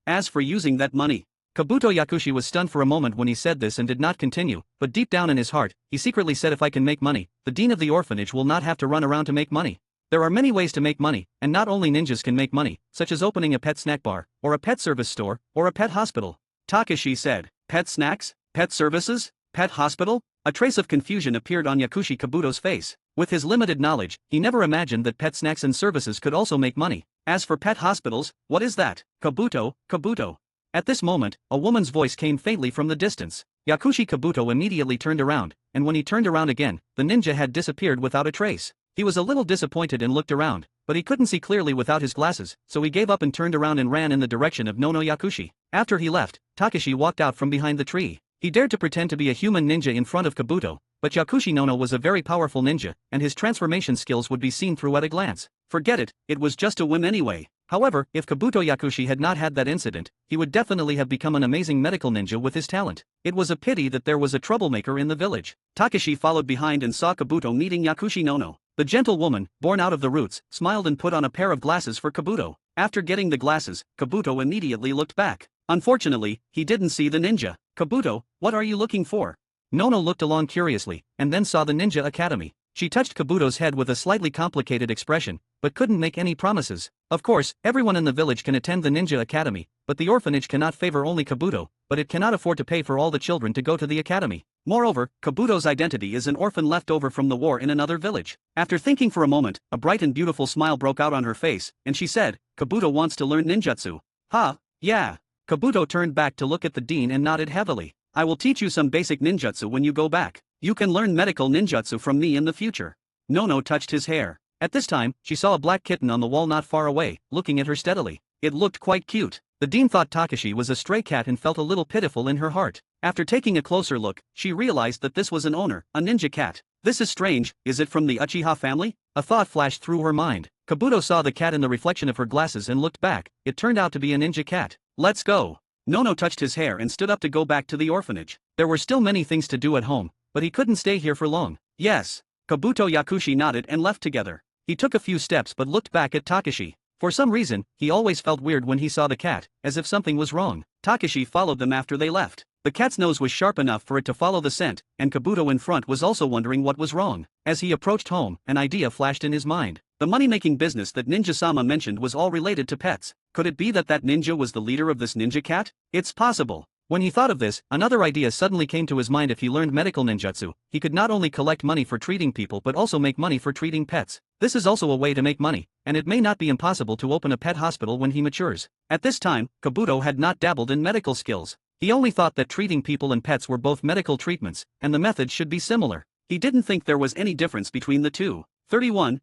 As for using that money..." Kabuto Yakushi was stunned for a moment when he said this and did not continue, but deep down in his heart, he secretly said, "If I can make money, the dean of the orphanage will not have to run around to make money." There are many ways to make money, and not only ninjas can make money, such as opening a pet snack bar, or a pet service store, or a pet hospital. Takashi said, "Pet snacks? Pet services? Pet hospital?" A trace of confusion appeared on Yakushi Kabuto's face. With his limited knowledge, he never imagined that pet snacks and services could also make money. As for pet hospitals, what is that? Kabuto. At this moment, a woman's voice came faintly from the distance. Yakushi Kabuto immediately turned around, and when he turned around again, the ninja had disappeared without a trace. He was a little disappointed and looked around, but he couldn't see clearly without his glasses, so he gave up and turned around and ran in the direction of Nono Yakushi. After he left, Takashi walked out from behind the tree. He dared to pretend to be a human ninja in front of Kabuto, but Yakushi Nono was a very powerful ninja, and his transformation skills would be seen through at a glance. Forget it was just a whim anyway. However, if Kabuto Yakushi had not had that incident, he would definitely have become an amazing medical ninja with his talent. It was a pity that there was a troublemaker in the village. Takashi followed behind and saw Kabuto meeting Yakushi Nono. The gentle woman, born out of the roots, smiled and put on a pair of glasses for Kabuto. After getting the glasses, Kabuto immediately looked back. Unfortunately, he didn't see the ninja. "Kabuto, what are you looking for?" Nono looked along curiously, and then saw the Ninja Academy. She touched Kabuto's head with a slightly complicated expression, but couldn't make any promises. Of course, everyone in the village can attend the Ninja Academy, but the orphanage cannot favor only Kabuto, but it cannot afford to pay for all the children to go to the academy. Moreover, Kabuto's identity is an orphan left over from the war in another village. After thinking for a moment, a bright and beautiful smile broke out on her face, and she said, "Kabuto wants to learn ninjutsu." "Huh? Yeah." Kabuto turned back to look at the dean and nodded heavily. "I will teach you some basic ninjutsu when you go back. You can learn medical ninjutsu from me in the future." Nono touched his hair. At this time, she saw a black kitten on the wall not far away, looking at her steadily. It looked quite cute. The dean thought Takashi was a stray cat and felt a little pitiful in her heart. After taking a closer look, she realized that this was an owner, a ninja cat. "This is strange, is it from the Uchiha family?" A thought flashed through her mind. Kabuto saw the cat in the reflection of her glasses and looked back. It turned out to be a ninja cat. "Let's go." Nono touched his hair and stood up to go back to the orphanage. There were still many things to do at home, but he couldn't stay here for long. "Yes." Kabuto Yakushi nodded and left together. He took a few steps but looked back at Takashi. For some reason, he always felt weird when he saw the cat, as if something was wrong. Takashi followed them after they left. The cat's nose was sharp enough for it to follow the scent, and Kabuto in front was also wondering what was wrong. As he approached home, an idea flashed in his mind. The money-making business that Ninja-sama mentioned was all related to pets. Could it be that ninja was the leader of this ninja cat? It's possible. When he thought of this, another idea suddenly came to his mind. If he learned medical ninjutsu, he could not only collect money for treating people but also make money for treating pets. This is also a way to make money, and it may not be impossible to open a pet hospital when he matures. At this time, Kabuto had not dabbled in medical skills. He only thought that treating people and pets were both medical treatments, and the methods should be similar. He didn't think there was any difference between the two.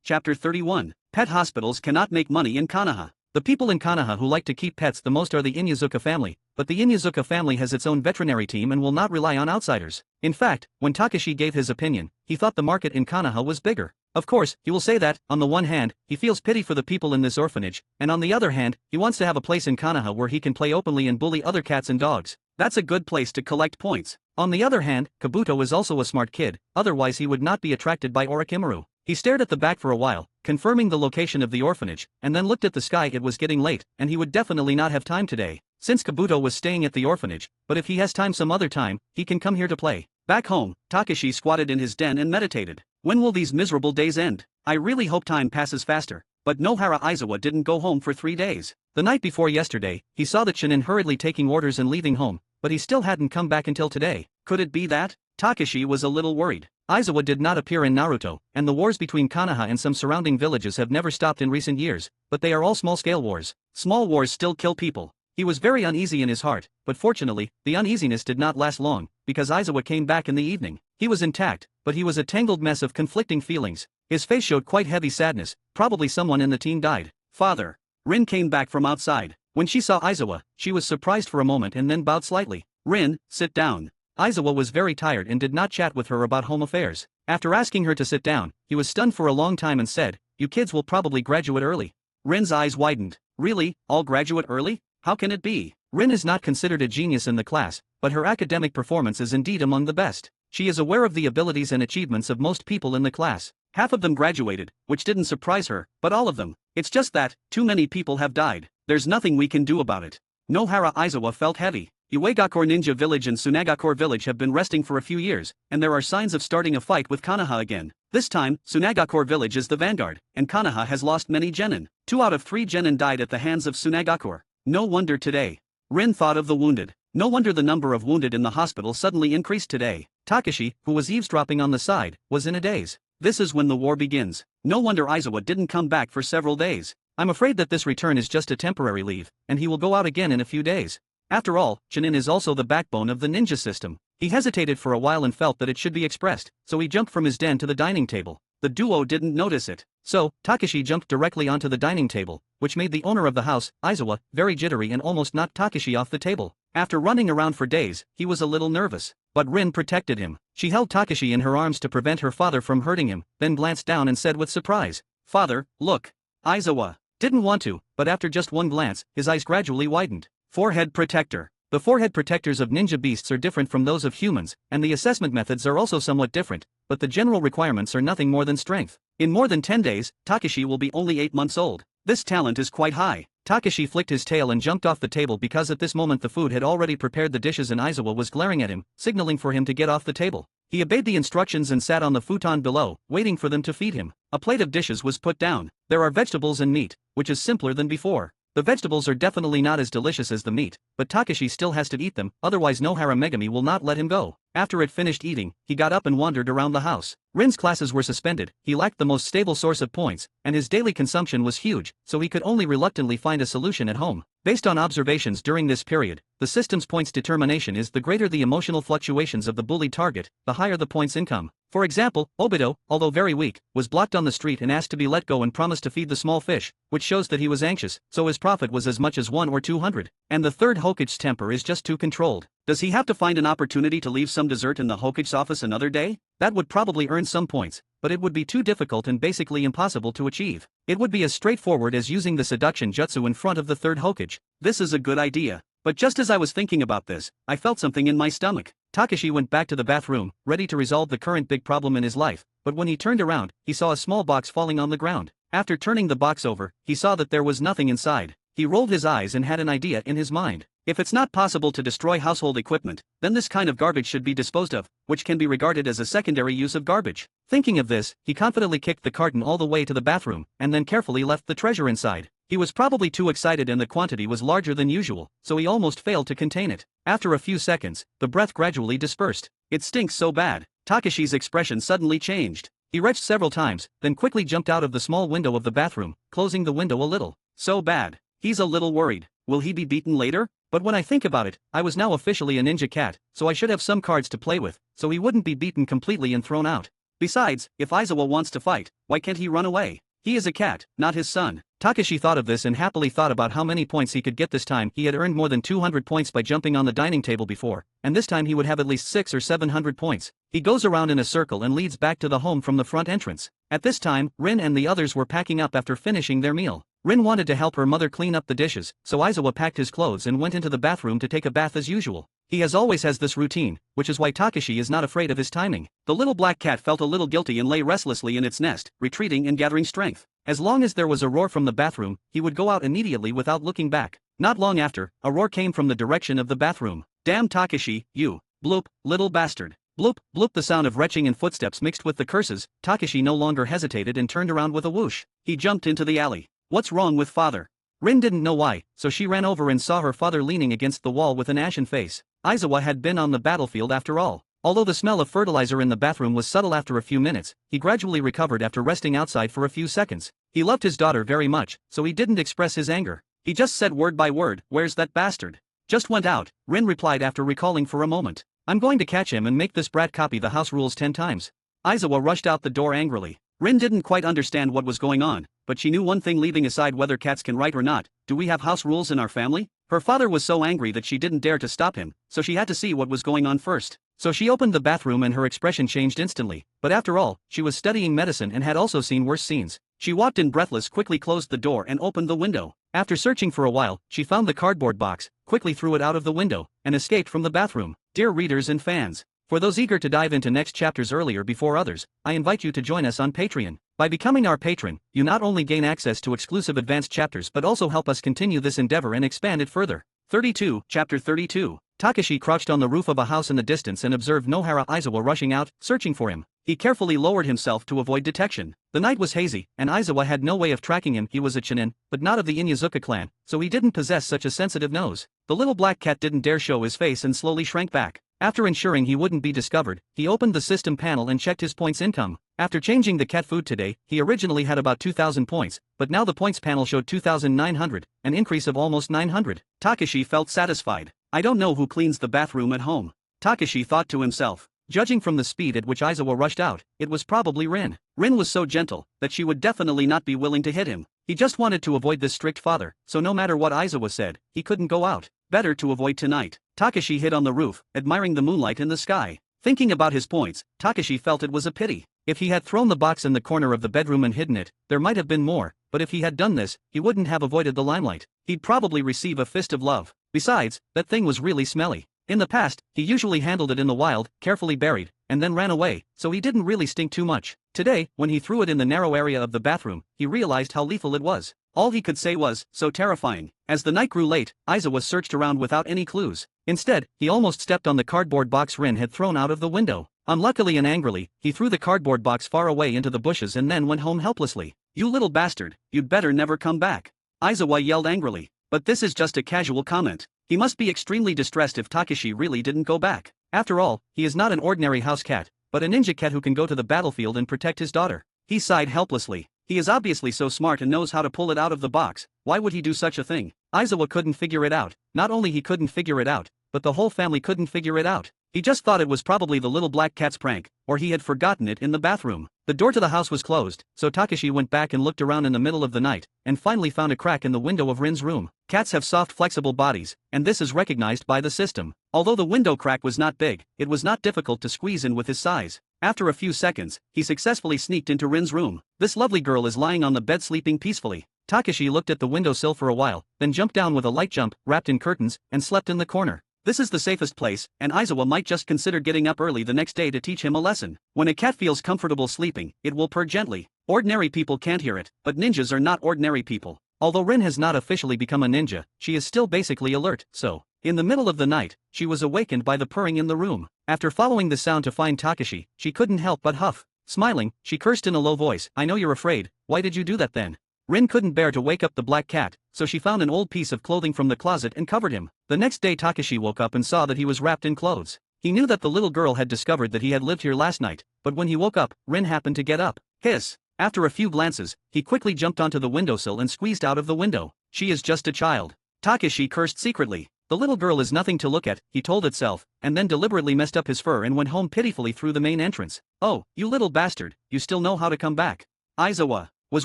Chapter 31. Pet hospitals cannot make money in Konoha. The people in Konoha who like to keep pets the most are the Inyazuka family, but the Inyazuka family has its own veterinary team and will not rely on outsiders. In fact, when Takashi gave his opinion, he thought the market in Konoha was bigger. Of course, he will say that, on the one hand, he feels pity for the people in this orphanage, and on the other hand, he wants to have a place in Konoha where he can play openly and bully other cats and dogs. That's a good place to collect points. On the other hand, Kabuto is also a smart kid, otherwise he would not be attracted by Orochimaru. He stared at the back for a while, confirming the location of the orphanage, and then looked at the sky. It was getting late, and he would definitely not have time today, since Kabuto was staying at the orphanage, but if he has time some other time, he can come here to play. Back home, Takashi squatted in his den and meditated. When will these miserable days end? I really hope time passes faster. But Nohara Aizawa didn't go home for 3 days. The night before yesterday, he saw the Chunin hurriedly taking orders and leaving home, but he still hadn't come back until today. Could it be that? Takashi was a little worried. Aizawa did not appear in Naruto, and the wars between Konoha and some surrounding villages have never stopped in recent years, but they are all small-scale wars. Small wars still kill people. He was very uneasy in his heart, but fortunately, the uneasiness did not last long, because Aizawa came back in the evening. He was intact, but he was a tangled mess of conflicting feelings. His face showed quite heavy sadness, probably someone in the team died. Father. Rin came back from outside. When she saw Aizawa, she was surprised for a moment and then bowed slightly. Rin, sit down. Aizawa was very tired and did not chat with her about home affairs. After asking her to sit down, he was stunned for a long time and said, "You kids will probably graduate early." Rin's eyes widened. Really, all graduate early? How can it be? Rin is not considered a genius in the class, but her academic performance is indeed among the best. She is aware of the abilities and achievements of most people in the class. Half of them graduated, which didn't surprise her, but all of them. It's just that, too many people have died. There's nothing we can do about it. Nohara Aizawa felt heavy. Uegakure Ninja Village and Tsunagakure Village have been resting for a few years, and there are signs of starting a fight with Konoha again. This time, Tsunagakure Village is the vanguard, and Konoha has lost many genin. 2 out of 3 genin died at the hands of Tsunagakure. No wonder today. Rin thought of the wounded. No wonder the number of wounded in the hospital suddenly increased today. Takashi, who was eavesdropping on the side, was in a daze. This is when the war begins. No wonder Aizawa didn't come back for several days. I'm afraid that this return is just a temporary leave, and he will go out again in a few days. After all, Chunin is also the backbone of the ninja system. He hesitated for a while and felt that it should be expressed, so he jumped from his den to the dining table. The duo didn't notice it. So, Takashi jumped directly onto the dining table, which made the owner of the house, Aizawa, very jittery and almost knocked Takashi off the table. After running around for days, he was a little nervous. But Rin protected him. She held Takashi in her arms to prevent her father from hurting him, then glanced down and said with surprise, "Father, look." Aizawa didn't want to, but after just one glance, his eyes gradually widened. Forehead protector. The forehead protectors of ninja beasts are different from those of humans, and the assessment methods are also somewhat different, but the general requirements are nothing more than strength. In more than 10 days, Takashi will be only 8 months old. This talent is quite high. Takashi flicked his tail and jumped off the table because at this moment the food had already prepared the dishes and Aizawa was glaring at him, signaling for him to get off the table. He obeyed the instructions and sat on the futon below, waiting for them to feed him. A plate of dishes was put down. There are vegetables and meat, which is simpler than before. The vegetables are definitely not as delicious as the meat, but Takashi still has to eat them, otherwise Nohara Megami will not let him go. After it finished eating, he got up and wandered around the house. Rin's classes were suspended, he lacked the most stable source of points, and his daily consumption was huge, so he could only reluctantly find a solution at home. Based on observations during this period, the system's points determination is the greater the emotional fluctuations of the bullied target, the higher the points income. For example, Obito, although very weak, was blocked on the street and asked to be let go and promised to feed the small fish, which shows that he was anxious, so his profit was as much as 1 or 200. And the third Hokage's temper is just too controlled. Does he have to find an opportunity to leave some dessert in the Hokage's office another day? That would probably earn some points, but it would be too difficult and basically impossible to achieve. It would be as straightforward as using the seduction jutsu in front of the third Hokage. This is a good idea. But just as I was thinking about this, I felt something in my stomach. Takashi went back to the bathroom, ready to resolve the current big problem in his life, but when he turned around, he saw a small box falling on the ground. After turning the box over, he saw that there was nothing inside. He rolled his eyes and had an idea in his mind. If it's not possible to destroy household equipment, then this kind of garbage should be disposed of, which can be regarded as a secondary use of garbage. Thinking of this, he confidently kicked the carton all the way to the bathroom, and then carefully left the treasure inside. He was probably too excited and the quantity was larger than usual, so he almost failed to contain it. After a few seconds, the breath gradually dispersed. "It stinks so bad." Takashi's expression suddenly changed. He retched several times, then quickly jumped out of the small window of the bathroom, closing the window a little. So bad. He's a little worried. Will he be beaten later? But when I think about it, I was now officially a ninja cat, so I should have some cards to play with, so he wouldn't be beaten completely and thrown out. Besides, if Aizawa wants to fight, why can't he run away? He is a cat, not his son. Takashi thought of this and happily thought about how many points he could get this time. He had earned more than 200 points by jumping on the dining table before, and this time he would have at least 600 or 700 points. He goes around in a circle and leads back to the home from the front entrance. At this time, Rin and the others were packing up after finishing their meal. Rin wanted to help her mother clean up the dishes, so Aizawa packed his clothes and went into the bathroom to take a bath as usual. He always has this routine, which is why Takashi is not afraid of his timing. The little black cat felt a little guilty and lay restlessly in its nest, retreating and gathering strength. As long as there was a roar from the bathroom, he would go out immediately without looking back. Not long after, a roar came from the direction of the bathroom. "Damn Takashi, you! Bloop, little bastard!" Bloop, bloop. The sound of retching and footsteps mixed with the curses. Takashi no longer hesitated and turned around with a whoosh. He jumped into the alley. "What's wrong with father?" Rin didn't know why, so she ran over and saw her father leaning against the wall with an ashen face. Aizawa had been on the battlefield after all. Although the smell of fertilizer in the bathroom was subtle after a few minutes, he gradually recovered after resting outside for a few seconds. He loved his daughter very much, so he didn't express his anger. He just said word by word, "Where's that bastard?" "Just went out," Rin replied after recalling for a moment. "I'm going to catch him and make this brat copy the house rules 10 times. Aizawa rushed out the door angrily. Rin didn't quite understand what was going on, but she knew one thing, leaving aside whether cats can write or not. Do we have house rules in our family? Her father was so angry that she didn't dare to stop him, so she had to see what was going on first. So she opened the bathroom and her expression changed instantly, but after all, she was studying medicine and had also seen worse scenes. She walked in breathless, quickly closed the door and opened the window. After searching for a while, she found the cardboard box, quickly threw it out of the window, and escaped from the bathroom. Dear readers and fans, for those eager to dive into next chapters earlier before others, I invite you to join us on Patreon. By becoming our patron, you not only gain access to exclusive advanced chapters but also help us continue this endeavor and expand it further. 32, Chapter 32. Takashi crouched on the roof of a house in the distance and observed Nohara Aizawa rushing out, searching for him. He carefully lowered himself to avoid detection. The night was hazy, and Aizawa had no way of tracking him. He was a Chunin, but not of the Inyazuka clan, so he didn't possess such a sensitive nose. The little black cat didn't dare show his face and slowly shrank back. After ensuring he wouldn't be discovered, he opened the system panel and checked his points income. After changing the cat food today, he originally had about 2,000 points, but now the points panel showed 2,900, an increase of almost 900. Takashi felt satisfied. I don't know who cleans the bathroom at home. Takashi thought to himself. Judging from the speed at which Aizawa rushed out, it was probably Rin. Rin was so gentle that she would definitely not be willing to hit him. He just wanted to avoid this strict father, so no matter what Aizawa said, he couldn't go out. Better to avoid tonight. Takashi hid on the roof, admiring the moonlight in the sky. Thinking about his points, Takashi felt it was a pity. If he had thrown the box in the corner of the bedroom and hidden it, there might have been more, but if he had done this, he wouldn't have avoided the limelight. He'd probably receive a fist of love. Besides, that thing was really smelly. In the past, he usually handled it in the wild, carefully buried, and then ran away, so he didn't really stink too much. Today, when he threw it in the narrow area of the bathroom, he realized how lethal it was. All he could say was, "So terrifying." As the night grew late, Aizawa searched around without any clues. Instead, he almost stepped on the cardboard box Rin had thrown out of the window. Unluckily and angrily, he threw the cardboard box far away into the bushes and then went home helplessly. "You little bastard, you'd better never come back," Aizawa yelled angrily. But this is just a casual comment. He must be extremely distressed if Takashi really didn't go back. After all, he is not an ordinary house cat, but a ninja cat who can go to the battlefield and protect his daughter. He sighed helplessly. He is obviously so smart and knows how to pull it out of the box. Why would he do such a thing? Aizawa couldn't figure it out. Not only he couldn't figure it out, but the whole family couldn't figure it out. He just thought it was probably the little black cat's prank, or he had forgotten it in the bathroom. The door to the house was closed, so Takashi went back and looked around in the middle of the night, and finally found a crack in the window of Rin's room. Cats have soft, flexible bodies, and this is recognized by the system. Although the window crack was not big, it was not difficult to squeeze in with his size. After a few seconds, he successfully sneaked into Rin's room. This lovely girl is lying on the bed sleeping peacefully. Takashi looked at the windowsill for a while, then jumped down with a light jump, wrapped in curtains, and slept in the corner. This is the safest place, and Aizawa might just consider getting up early the next day to teach him a lesson. When a cat feels comfortable sleeping, it will purr gently. Ordinary people can't hear it, but ninjas are not ordinary people. Although Rin has not officially become a ninja, she is still basically alert, so, in the middle of the night, she was awakened by the purring in the room. After following the sound to find Takashi, she couldn't help but huff. Smiling, she cursed in a low voice, "I know you're afraid, why did you do that then?" Rin couldn't bear to wake up the black cat, so she found an old piece of clothing from the closet and covered him. The next day Takashi woke up and saw that he was wrapped in clothes. He knew that the little girl had discovered that he had lived here last night, but when he woke up, Rin happened to get up. Hiss! After a few glances, he quickly jumped onto the windowsill and squeezed out of the window. She is just a child. Takashi cursed secretly. The little girl is nothing to look at, he told itself, and then deliberately messed up his fur and went home pitifully through the main entrance. Oh, you little bastard, you still know how to come back. Aizawa was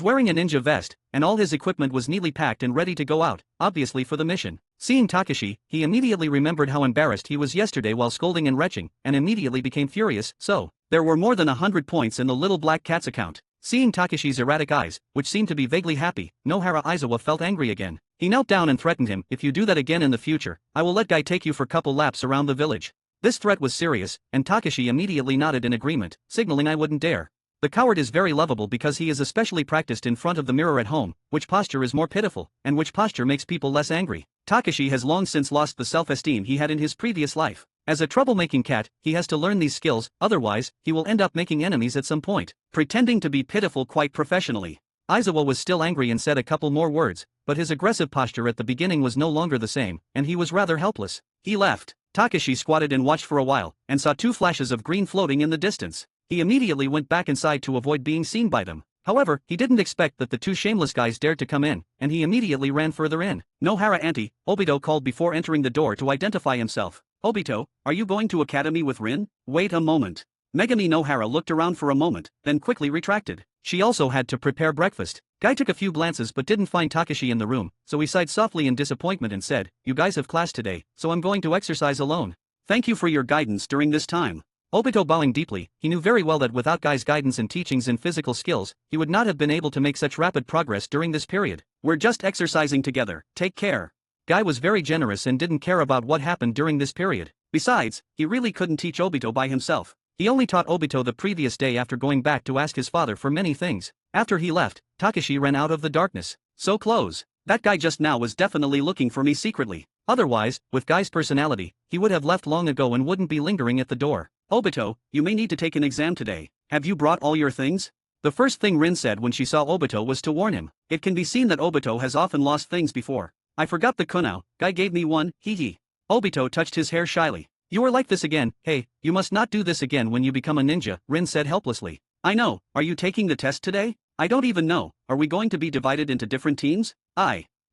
wearing a ninja vest, and all his equipment was neatly packed and ready to go out, obviously for the mission. Seeing Takashi, he immediately remembered how embarrassed he was yesterday while scolding and retching, and immediately became furious. So, there were more than 100 points in the little black cat's account. Seeing Takashi's erratic eyes, which seemed to be vaguely happy, Nohara Aizawa felt angry again. He knelt down and threatened him, "If you do that again in the future, I will let Guy take you for couple laps around the village." This threat was serious, and Takashi immediately nodded in agreement, signaling I wouldn't dare. The coward is very lovable because he is especially practiced in front of the mirror at home, which posture is more pitiful, and which posture makes people less angry. Takashi has long since lost the self-esteem he had in his previous life. As a troublemaking cat, he has to learn these skills, otherwise, he will end up making enemies at some point, pretending to be pitiful quite professionally. Aizawa was still angry and said a couple more words, but his aggressive posture at the beginning was no longer the same, and he was rather helpless. He left. Takashi squatted and watched for a while, and saw two flashes of green floating in the distance. He immediately went back inside to avoid being seen by them. However, he didn't expect that the two shameless guys dared to come in, and he immediately ran further in. "Nohara auntie," Obito called before entering the door to identify himself. "Obito, are you going to academy with Rin?" "Wait a moment." Megami Nohara looked around for a moment, then quickly retracted. She also had to prepare breakfast. Guy took a few glances but didn't find Takashi in the room, so he sighed softly in disappointment and said, "You guys have class today, so I'm going to exercise alone. Thank you for your guidance during this time." Obito bowing deeply, he knew very well that without Guy's guidance and teachings in physical skills, he would not have been able to make such rapid progress during this period. "We're just exercising together, take care." Guy was very generous and didn't care about what happened during this period. Besides, he really couldn't teach Obito by himself. He only taught Obito the previous day after going back to ask his father for many things. After he left, Takashi ran out of the darkness. "So close. That guy just now was definitely looking for me secretly. Otherwise, with Guy's personality, he would have left long ago and wouldn't be lingering at the door." "Obito, you may need to take an exam today. Have you brought all your things?" The first thing Rin said when she saw Obito was to warn him. It can be seen that Obito has often lost things before. "I forgot the kunao, Guy gave me one, hee. Obito touched his hair shyly. "You are like this again, hey, you must not do this again when you become a ninja," Rin said helplessly. "I know, are you taking the test today?" "I don't even know, are we going to be divided into different teams?"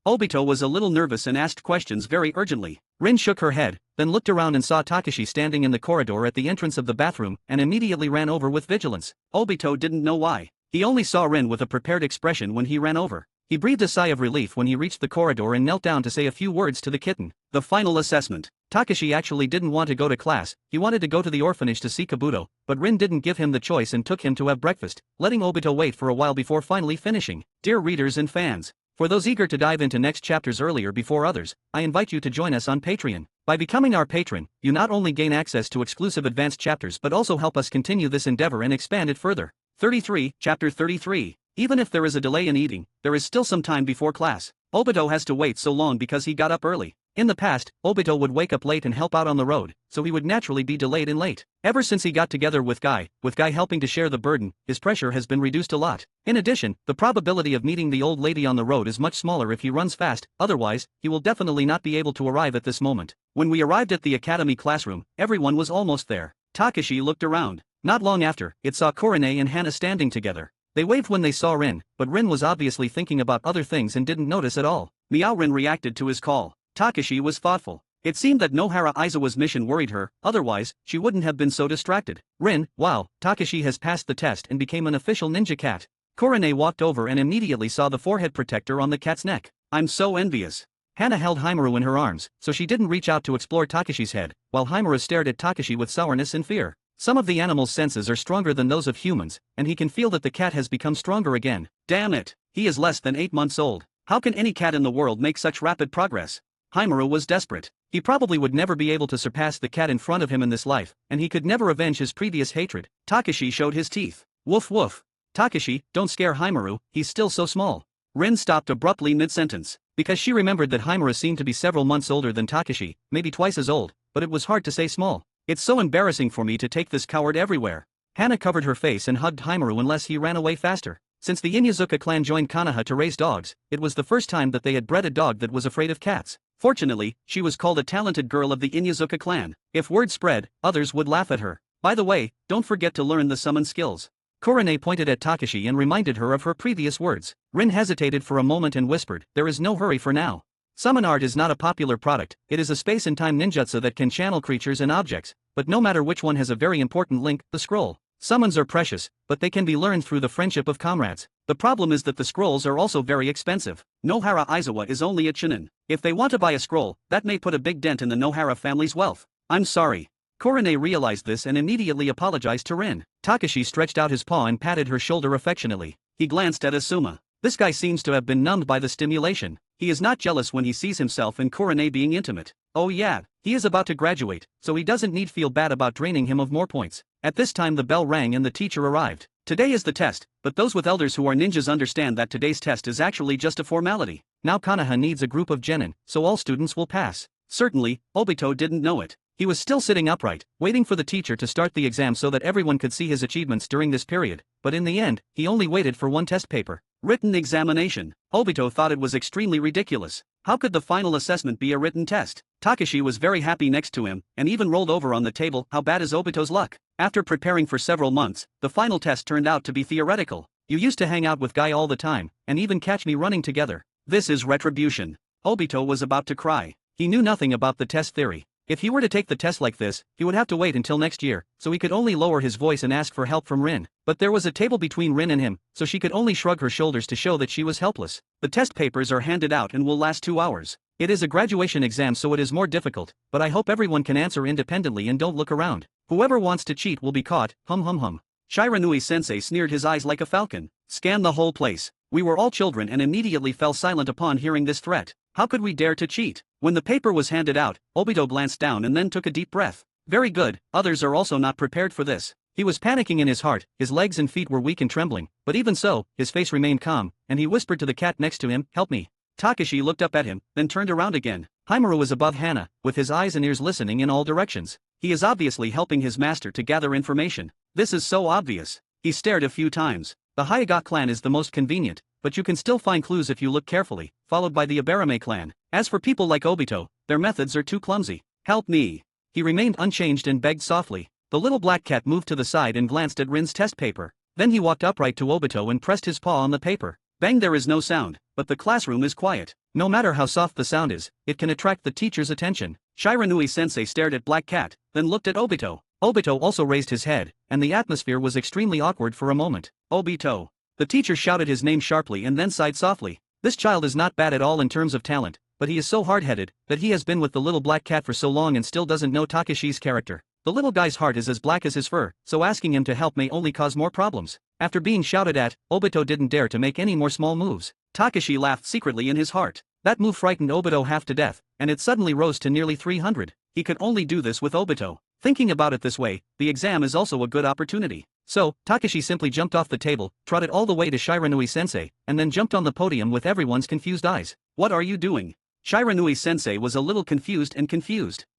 Obito was a little nervous and asked questions very urgently. Rin shook her head, then looked around and saw Takashi standing in the corridor at the entrance of the bathroom and immediately ran over with vigilance. Obito didn't know why. He only saw Rin with a prepared expression when he ran over. He breathed a sigh of relief when he reached the corridor and knelt down to say a few words to the kitten. The final assessment. Takashi actually didn't want to go to class, he wanted to go to the orphanage to see Kabuto, but Rin didn't give him the choice and took him to have breakfast, letting Obito wait for a while before finally finishing. Dear readers and fans, for those eager to dive into next chapters earlier before others, I invite you to join us on Patreon. By becoming our patron, you not only gain access to exclusive advanced chapters but also help us continue this endeavor and expand it further. 33, Chapter 33. Even if there is a delay in eating, there is still some time before class. Obito has to wait so long because he got up early. In the past, Obito would wake up late and help out on the road, so he would naturally be delayed and late. Ever since he got together with Guy helping to share the burden, his pressure has been reduced a lot. In addition, the probability of meeting the old lady on the road is much smaller if he runs fast, otherwise, he will definitely not be able to arrive at this moment. When we arrived at the academy classroom, everyone was almost there. Takashi looked around. Not long after, it saw Korone and Hana standing together. They waved when they saw Rin, but Rin was obviously thinking about other things and didn't notice at all. Meow Rin reacted to his call. Takashi was thoughtful. It seemed that Nohara Aizawa's mission worried her, otherwise, she wouldn't have been so distracted. Rin, wow, Takashi has passed the test and became an official ninja cat. Korone walked over and immediately saw the forehead protector on the cat's neck. I'm so envious. Hana held Haimaru in her arms, so she didn't reach out to explore Takashi's head, while Haimaru stared at Takashi with sourness and fear. Some of the animal's senses are stronger than those of humans, and he can feel that the cat has become stronger again. Damn it, he is less than 8 months old. How can any cat in the world make such rapid progress? Haimaru was desperate. He probably would never be able to surpass the cat in front of him in this life, and he could never avenge his previous hatred. Takashi showed his teeth. Woof woof. Takashi, don't scare Haimaru, he's still so small. Rin stopped abruptly mid-sentence, because she remembered that Haimaru seemed to be several months older than Takashi, maybe twice as old, but it was hard to say small. It's so embarrassing for me to take this coward everywhere. Hana covered her face and hugged Haimaru unless he ran away faster. Since the Inyazuka clan joined Konoha to raise dogs, it was the first time that they had bred a dog that was afraid of cats. Fortunately, she was called a talented girl of the Inyazuka clan. If word spread, others would laugh at her. By the way, don't forget to learn the summon skills. Korone pointed at Takashi and reminded her of her previous words. Rin hesitated for a moment and whispered, there is no hurry for now. Summon art is not a popular product, it is a space and time ninjutsu that can channel creatures and objects, but no matter which one has a very important link, the scroll. Summons are precious, but they can be learned through the friendship of comrades. The problem is that the scrolls are also very expensive. Nohara Aizawa is only a chunin. If they want to buy a scroll, that may put a big dent in the Nohara family's wealth. I'm sorry. Korone realized this and immediately apologized to Rin. Takashi stretched out his paw and patted her shoulder affectionately. He glanced at Asuma. This guy seems to have been numbed by the stimulation. He is not jealous when he sees himself and Korone being intimate. Oh yeah, he is about to graduate, so he doesn't need feel bad about draining him of more points. At this time the bell rang and the teacher arrived. Today is the test, but those with elders who are ninjas understand that today's test is actually just a formality. Now Konoha needs a group of genin, so all students will pass. Certainly, Obito didn't know it. He was still sitting upright, waiting for the teacher to start the exam so that everyone could see his achievements during this period, but in the end, he only waited for one test paper. Written examination. Obito thought it was extremely ridiculous. How could the final assessment be a written test? Takashi was very happy next to him, and even rolled over on the table. How bad is Obito's luck? After preparing for several months, the final test turned out to be theoretical. You used to hang out with Guy all the time, and even catch me running together. This is retribution. Obito was about to cry. He knew nothing about the test theory. If he were to take the test like this, he would have to wait until next year, so he could only lower his voice and ask for help from Rin. But there was a table between Rin and him, so she could only shrug her shoulders to show that she was helpless. The test papers are handed out and will last 2 hours. It is a graduation exam, so it is more difficult, but I hope everyone can answer independently and don't look around. Whoever wants to cheat will be caught. Hum hum hum. Shiranui-sensei sneered his eyes like a falcon. Scan the whole place. We were all children and immediately fell silent upon hearing this threat. How could we dare to cheat? When the paper was handed out, Obito glanced down and then took a deep breath. Very good, others are also not prepared for this. He was panicking in his heart, his legs and feet were weak and trembling, but even so, his face remained calm, and he whispered to the cat next to him, "Help me." Takashi looked up at him, then turned around again. Himuro was above Hana, with his eyes and ears listening in all directions. He is obviously helping his master to gather information. This is so obvious. He stared a few times. The Hyuga clan is the most convenient, but you can still find clues if you look carefully, followed by the Abarame clan. As for people like Obito, their methods are too clumsy. Help me. He remained unchanged and begged softly. The little black cat moved to the side and glanced at Rin's test paper. Then he walked upright to Obito and pressed his paw on the paper. Bang, there is no sound, but the classroom is quiet. No matter how soft the sound is, it can attract the teacher's attention. Shiranui-sensei stared at Black Cat, then looked at Obito. Obito also raised his head, and the atmosphere was extremely awkward for a moment. Obito. The teacher shouted his name sharply and then sighed softly. This child is not bad at all in terms of talent, but he is so hard-headed that he has been with the little black cat for so long and still doesn't know Takashi's character. The little guy's heart is as black as his fur, so asking him to help may only cause more problems. After being shouted at, Obito didn't dare to make any more small moves. Takashi laughed secretly in his heart. That move frightened Obito half to death, and it suddenly rose to nearly 300. He could only do this with Obito. Thinking about it this way, the exam is also a good opportunity. So, Takashi simply jumped off the table, trotted all the way to Shiranui-sensei, and then jumped on the podium with everyone's confused eyes. What are you doing? Shiranui-sensei was a little confused.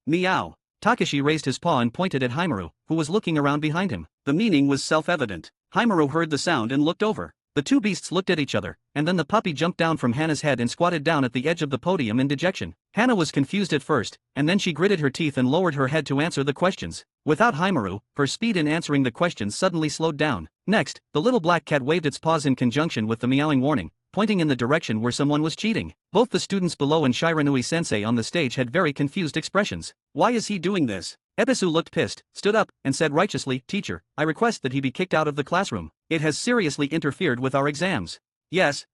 Meow. Takashi raised his paw and pointed at Himuro, who was looking around behind him. The meaning was self-evident. Himuro heard the sound and looked over. The two beasts looked at each other, and then the puppy jumped down from Hana's head and squatted down at the edge of the podium in dejection. Hana was confused at first, and then she gritted her teeth and lowered her head to answer the questions. Without Himuro, her speed in answering the questions suddenly slowed down. Next, the little black cat waved its paws in conjunction with the meowing warning, pointing in the direction where someone was cheating. Both the students below and Shiranui-sensei on the stage had very confused expressions. Why is he doing this? Ebisu looked pissed, stood up, and said righteously, "Teacher, I request that he be kicked out of the classroom. It has seriously interfered with our exams." Yes.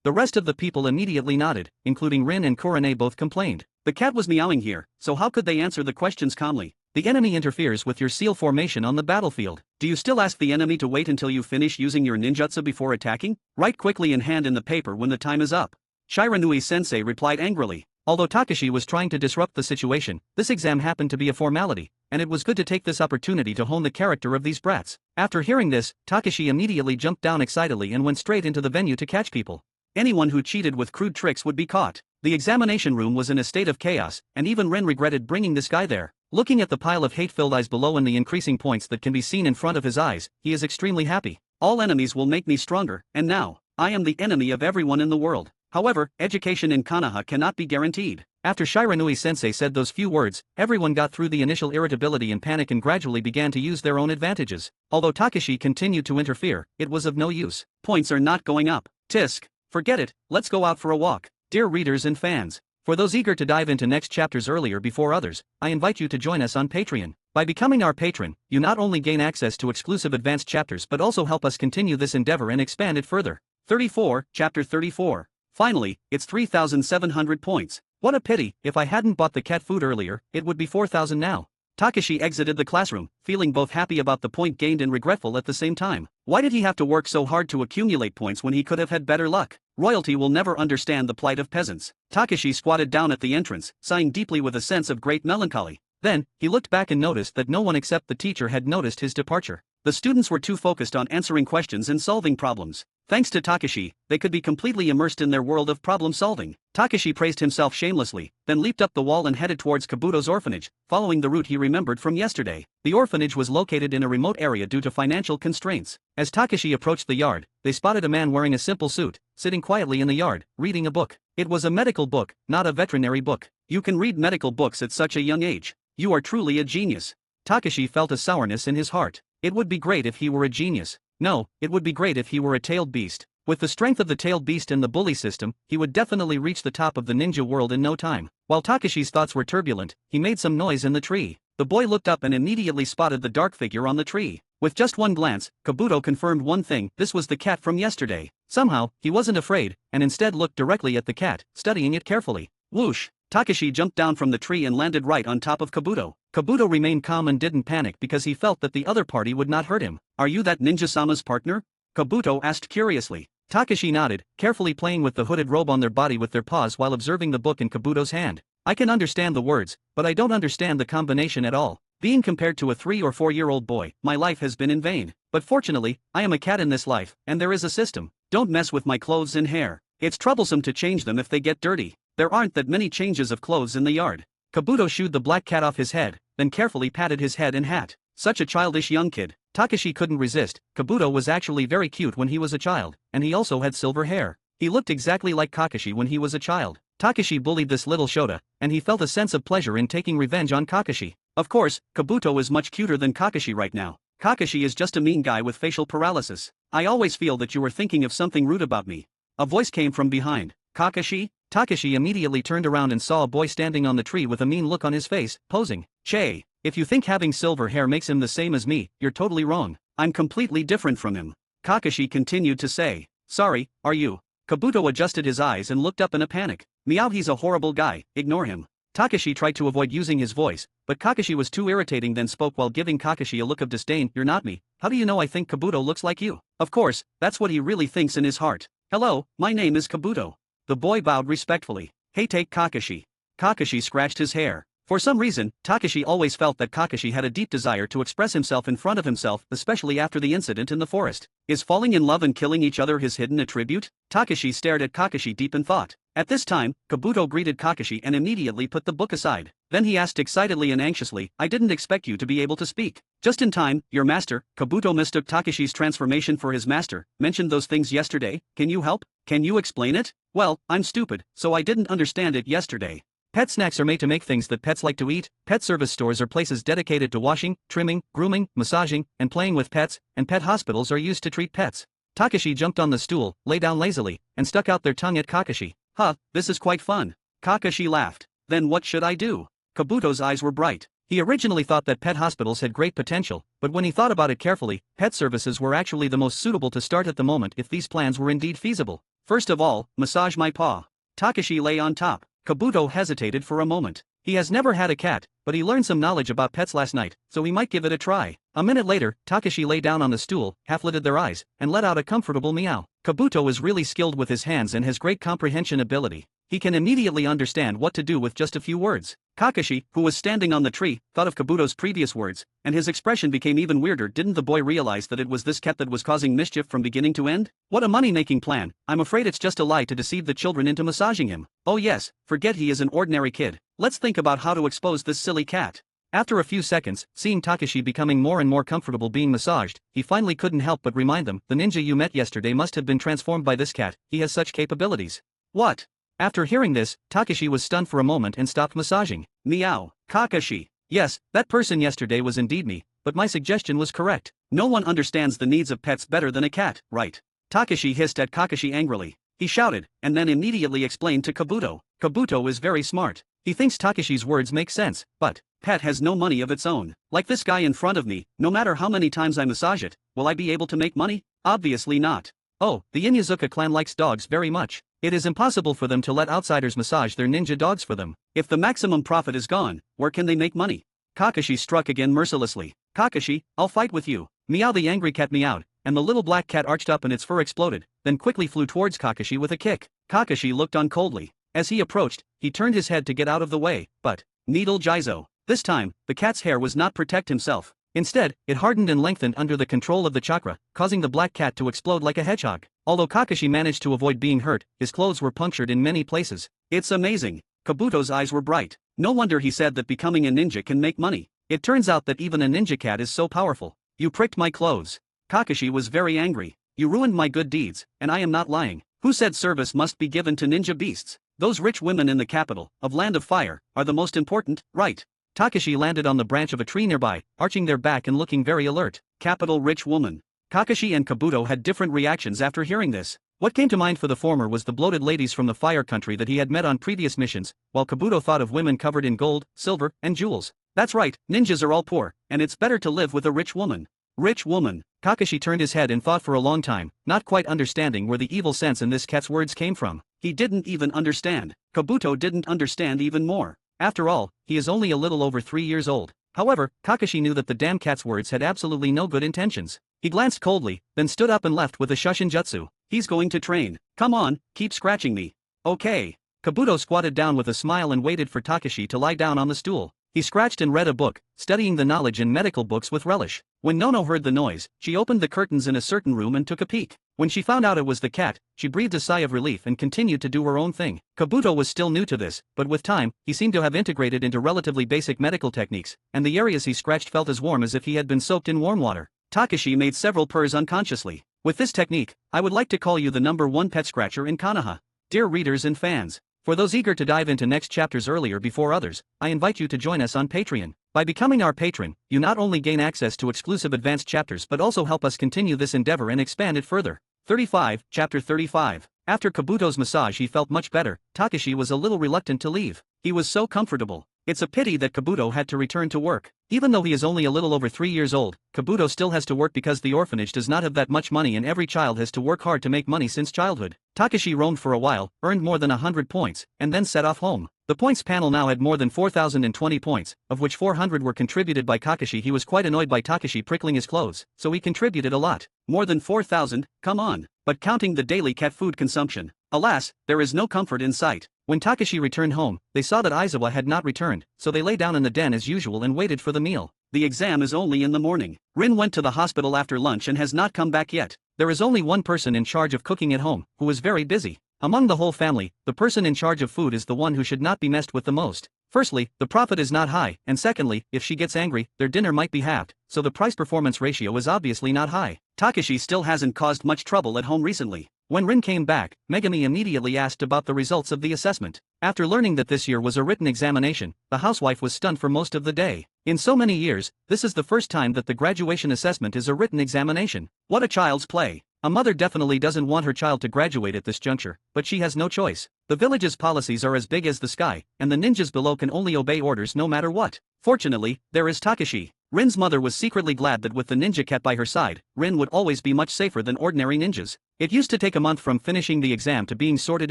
The rest of the people immediately nodded, including Rin and Korone both complained. The cat was meowing here, so how could they answer the questions calmly? The enemy interferes with your seal formation on the battlefield. Do you still ask the enemy to wait until you finish using your ninjutsu before attacking? Write quickly and hand in the paper when the time is up. Shiranui-sensei replied angrily. Although Takashi was trying to disrupt the situation, this exam happened to be a formality, and it was good to take this opportunity to hone the character of these brats. After hearing this, Takashi immediately jumped down excitedly and went straight into the venue to catch people. Anyone who cheated with crude tricks would be caught. The examination room was in a state of chaos, and even Ren regretted bringing this guy there. Looking at the pile of hate-filled eyes below and the increasing points that can be seen in front of his eyes, he is extremely happy. All enemies will make me stronger, and now, I am the enemy of everyone in the world. However, education in Konoha cannot be guaranteed. After Shiranui-sensei said those few words, everyone got through the initial irritability and panic and gradually began to use their own advantages. Although Takashi continued to interfere, it was of no use. Points are not going up. Tisk. Forget it, let's go out for a walk. Dear readers and fans, for those eager to dive into next chapters earlier before others, I invite you to join us on Patreon. By becoming our patron, you not only gain access to exclusive advanced chapters but also help us continue this endeavor and expand it further. 34, Chapter 34. Finally, it's 3,700 points. What a pity, if I hadn't bought the cat food earlier, it would be 4,000 now. Takashi exited the classroom, feeling both happy about the point gained and regretful at the same time. Why did he have to work so hard to accumulate points when he could have had better luck? Royalty will never understand the plight of peasants. Takashi squatted down at the entrance, sighing deeply with a sense of great melancholy. Then, he looked back and noticed that no one except the teacher had noticed his departure. The students were too focused on answering questions and solving problems. Thanks to Takashi, they could be completely immersed in their world of problem solving. Takashi praised himself shamelessly, then leaped up the wall and headed towards Kabuto's orphanage, following the route he remembered from yesterday. The orphanage was located in a remote area due to financial constraints. As Takashi approached the yard, they spotted a man wearing a simple suit, sitting quietly in the yard, reading a book. It was a medical book, not a veterinary book. You can read medical books at such a young age. You are truly a genius. Takashi felt a sourness in his heart. It would be great if he were a genius. No, it would be great if he were a tailed beast. With the strength of the tailed beast and the bully system, he would definitely reach the top of the ninja world in no time. While Takashi's thoughts were turbulent, he made some noise in the tree. The boy looked up and immediately spotted the dark figure on the tree. With just one glance, Kabuto confirmed one thing: this was the cat from yesterday. Somehow, he wasn't afraid, and instead looked directly at the cat, studying it carefully. Whoosh! Takashi jumped down from the tree and landed right on top of Kabuto. Kabuto remained calm and didn't panic because he felt that the other party would not hurt him. "Are you that ninja-sama's partner?" Kabuto asked curiously. Takashi nodded, carefully playing with the hooded robe on their body with their paws while observing the book in Kabuto's hand. "I can understand the words, but I don't understand the combination at all. Being compared to a 3 or 4-year-old boy, my life has been in vain. But fortunately, I am a cat in this life, and there is a system. Don't mess with my clothes and hair. It's troublesome to change them if they get dirty. There aren't that many changes of clothes in the yard." Kabuto shooed the black cat off his head, then carefully patted his head and hat. Such a childish young kid. Takashi couldn't resist. Kabuto was actually very cute when he was a child, and he also had silver hair. He looked exactly like Kakashi when he was a child. Takashi bullied this little Shota, and he felt a sense of pleasure in taking revenge on Kakashi. Of course, Kabuto is much cuter than Kakashi right now. Kakashi is just a mean guy with facial paralysis. "I always feel that you were thinking of something rude about me." A voice came from behind. "Kakashi?" Takashi immediately turned around and saw a boy standing on the tree with a mean look on his face, posing. "Che, if you think having silver hair makes him the same as me, you're totally wrong. I'm completely different from him." Kakashi continued to say. "Sorry, are you?" Kabuto adjusted his eyes and looked up in a panic. "Meow, he's a horrible guy, ignore him." Takashi tried to avoid using his voice, but Kakashi was too irritating, then spoke while giving Kakashi a look of disdain. "You're not me. How do you know I think Kabuto looks like you?" Of course, that's what he really thinks in his heart. "Hello, my name is Kabuto." The boy bowed respectfully. "Hey, take Kakashi." Kakashi scratched his hair. For some reason, Takashi always felt that Kakashi had a deep desire to express himself in front of himself, especially after the incident in the forest. Is falling in love and killing each other his hidden attribute? Takashi stared at Kakashi deep in thought. At this time, Kabuto greeted Kakashi and immediately put the book aside. Then he asked excitedly and anxiously, "I didn't expect you to be able to speak." "Just in time, your master." Kabuto mistook Takashi's transformation for his master. "Mentioned those things yesterday. Can you help? Can you explain it?" "Well, I'm stupid, so I didn't understand it yesterday." Pet snacks are made to make things that pets like to eat. Pet service stores are places dedicated to washing, trimming, grooming, massaging, and playing with pets, and pet hospitals are used to treat pets. Takashi jumped on the stool, lay down lazily, and stuck out their tongue at Kakashi. "Huh, this is quite fun." Kakashi laughed. "Then what should I do?" Kabuto's eyes were bright. He originally thought that pet hospitals had great potential, but when he thought about it carefully, pet services were actually the most suitable to start at the moment if these plans were indeed feasible. "First of all, massage my paw." Takashi lay on top. Kabuto hesitated for a moment. He has never had a cat, but he learned some knowledge about pets last night, so he might give it a try. A minute later, Takashi lay down on the stool, half-lidded their eyes, and let out a comfortable meow. Kabuto is really skilled with his hands and has great comprehension ability. He can immediately understand what to do with just a few words. Kakashi, who was standing on the tree, thought of Kabuto's previous words, and his expression became even weirder. Didn't the boy realize that it was this cat that was causing mischief from beginning to end? What a money-making plan. I'm afraid it's just a lie to deceive the children into massaging him. Oh yes, forget he is an ordinary kid. Let's think about how to expose this silly cat. After a few seconds, seeing Takashi becoming more and more comfortable being massaged, he finally couldn't help but remind them, "The ninja you met yesterday must have been transformed by this cat. He has such capabilities." "What?" After hearing this, Takashi was stunned for a moment and stopped massaging. "Meow. Kakashi. Yes, that person yesterday was indeed me, but my suggestion was correct. No one understands the needs of pets better than a cat, right?" Takashi hissed at Kakashi angrily. He shouted, and then immediately explained to Kabuto. Kabuto is very smart. He thinks Takashi's words make sense, but pet has no money of its own. Like this guy in front of me, no matter how many times I massage it, will I be able to make money? Obviously not. Oh, the Inyazuka clan likes dogs very much. It is impossible for them to let outsiders massage their ninja dogs for them. If the maximum profit is gone, where can they make money? Kakashi struck again mercilessly. "Kakashi, I'll fight with you." Meow, the angry cat meowed, and the little black cat arched up and its fur exploded, then quickly flew towards Kakashi with a kick. Kakashi looked on coldly. As he approached, he turned his head to get out of the way, but Needle Jizo. This time, the cat's hair was not protect himself. Instead, it hardened and lengthened under the control of the chakra, causing the black cat to explode like a hedgehog. Although Kakashi managed to avoid being hurt, his clothes were punctured in many places. It's amazing. Kabuto's eyes were bright. No wonder he said that becoming a ninja can make money. It turns out that even a ninja cat is so powerful. You pricked my clothes. Kakashi was very angry. You ruined my good deeds, and I am not lying. Who said service must be given to ninja beasts? Those rich women in the capital, of Land of Fire, are the most important, right? Takashi landed on the branch of a tree nearby, arching their back and looking very alert. Capital rich woman. Kakashi and Kabuto had different reactions after hearing this. What came to mind for the former was the bloated ladies from the fire country that he had met on previous missions, while Kabuto thought of women covered in gold, silver, and jewels. That's right, ninjas are all poor, and it's better to live with a rich woman. Rich woman. Kakashi turned his head and thought for a long time, not quite understanding where the evil sense in this cat's words came from. He didn't even understand. Kabuto didn't understand even more. After all, he is only a little over 3 years old. However, Kakashi knew that the damn cat's words had absolutely no good intentions. He glanced coldly, then stood up and left with a shushinjutsu. He's going to train. Come on, keep scratching me. Okay. Kabuto squatted down with a smile and waited for Takashi to lie down on the stool. He scratched and read a book, studying the knowledge in medical books with relish. When Nono heard the noise, she opened the curtains in a certain room and took a peek. When she found out it was the cat, she breathed a sigh of relief and continued to do her own thing. Kabuto was still new to this, but with time, he seemed to have integrated into relatively basic medical techniques, and the areas he scratched felt as warm as if he had been soaked in warm water. Takashi made several purrs unconsciously. With this technique, I would like to call you the #1 pet scratcher in Konoha. Dear readers and fans, for those eager to dive into next chapters earlier before others, I invite you to join us on Patreon. By becoming our patron, you not only gain access to exclusive advanced chapters but also help us continue this endeavor and expand it further. 35, Chapter 35. After Kabuto's massage he felt much better. Takashi was a little reluctant to leave. He was so comfortable. It's a pity that Kabuto had to return to work. Even though he is only a little over 3 years old, Kabuto still has to work because the orphanage does not have that much money and every child has to work hard to make money since childhood. Takashi roamed for a while, earned more than 100 points, and then set off home. The points panel now had more than 4,020 points, of which 400 were contributed by Kakashi. He was quite annoyed by Takashi prickling his clothes, so he contributed a lot. More than 4,000, come on. But counting the daily cat food consumption. Alas, there is no comfort in sight. When Takashi returned home, they saw that Aizawa had not returned, so they lay down in the den as usual and waited for the meal. The exam is only in the morning. Rin went to the hospital after lunch and has not come back yet. There is only one person in charge of cooking at home, who is very busy. Among the whole family, the person in charge of food is the one who should not be messed with the most. Firstly, the profit is not high, and secondly, if she gets angry, their dinner might be halved, so the price-performance ratio is obviously not high. Takashi still hasn't caused much trouble at home recently. When Rin came back, Megami immediately asked about the results of the assessment. After learning that this year was a written examination, the housewife was stunned for most of the day. In so many years, this is the first time that the graduation assessment is a written examination. What a child's play. A mother definitely doesn't want her child to graduate at this juncture, but she has no choice. The village's policies are as big as the sky, and the ninjas below can only obey orders no matter what. Fortunately, there is Takashi. Rin's mother was secretly glad that with the ninja cat by her side, Rin would always be much safer than ordinary ninjas. It used to take a month from finishing the exam to being sorted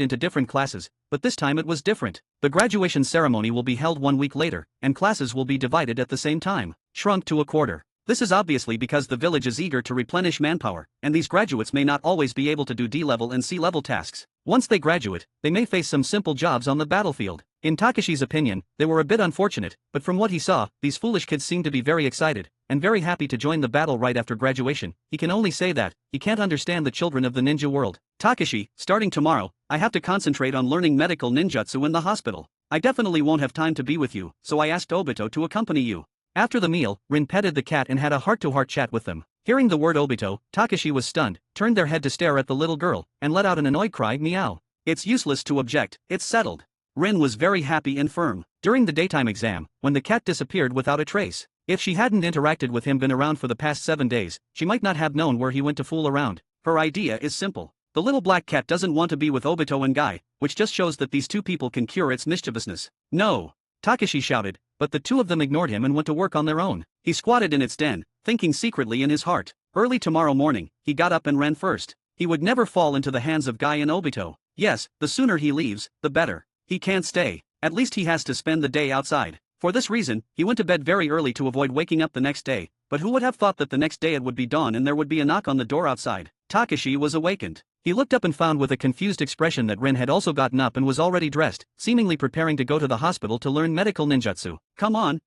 into different classes, but this time it was different. The graduation ceremony will be held 1 week later, and classes will be divided at the same time, shrunk to a quarter. This is obviously because the village is eager to replenish manpower, and these graduates may not always be able to do D-level and C-level tasks. Once they graduate, they may face some simple jobs on the battlefield. In Takashi's opinion, they were a bit unfortunate, but from what he saw, these foolish kids seemed to be very excited, and very happy to join the battle right after graduation. He can only say that, he can't understand the children of the ninja world. Takashi, starting tomorrow, I have to concentrate on learning medical ninjutsu in the hospital. I definitely won't have time to be with you, so I asked Obito to accompany you. After the meal, Rin petted the cat and had a heart-to-heart chat with them. Hearing the word Obito, Takashi was stunned, turned their head to stare at the little girl, and let out an annoyed cry, meow. It's useless to object, it's settled. Rin was very happy and firm. During the daytime exam, when the cat disappeared without a trace. If she hadn't interacted with him been around for the past 7 days, she might not have known where he went to fool around. Her idea is simple. The little black cat doesn't want to be with Obito and Guy, which just shows that these two people can cure its mischievousness. No! Takashi shouted, but the two of them ignored him and went to work on their own. He squatted in its den, thinking secretly in his heart. Early tomorrow morning, he got up and ran first. He would never fall into the hands of Guy and Obito. Yes, the sooner he leaves, the better. He can't stay. At least he has to spend the day outside. For this reason, he went to bed very early to avoid waking up the next day, but who would have thought that the next day it would be dawn and there would be a knock on the door outside. Takashi was awakened. He looked up and found with a confused expression that Rin had also gotten up and was already dressed, seemingly preparing to go to the hospital to learn medical ninjutsu. Come on,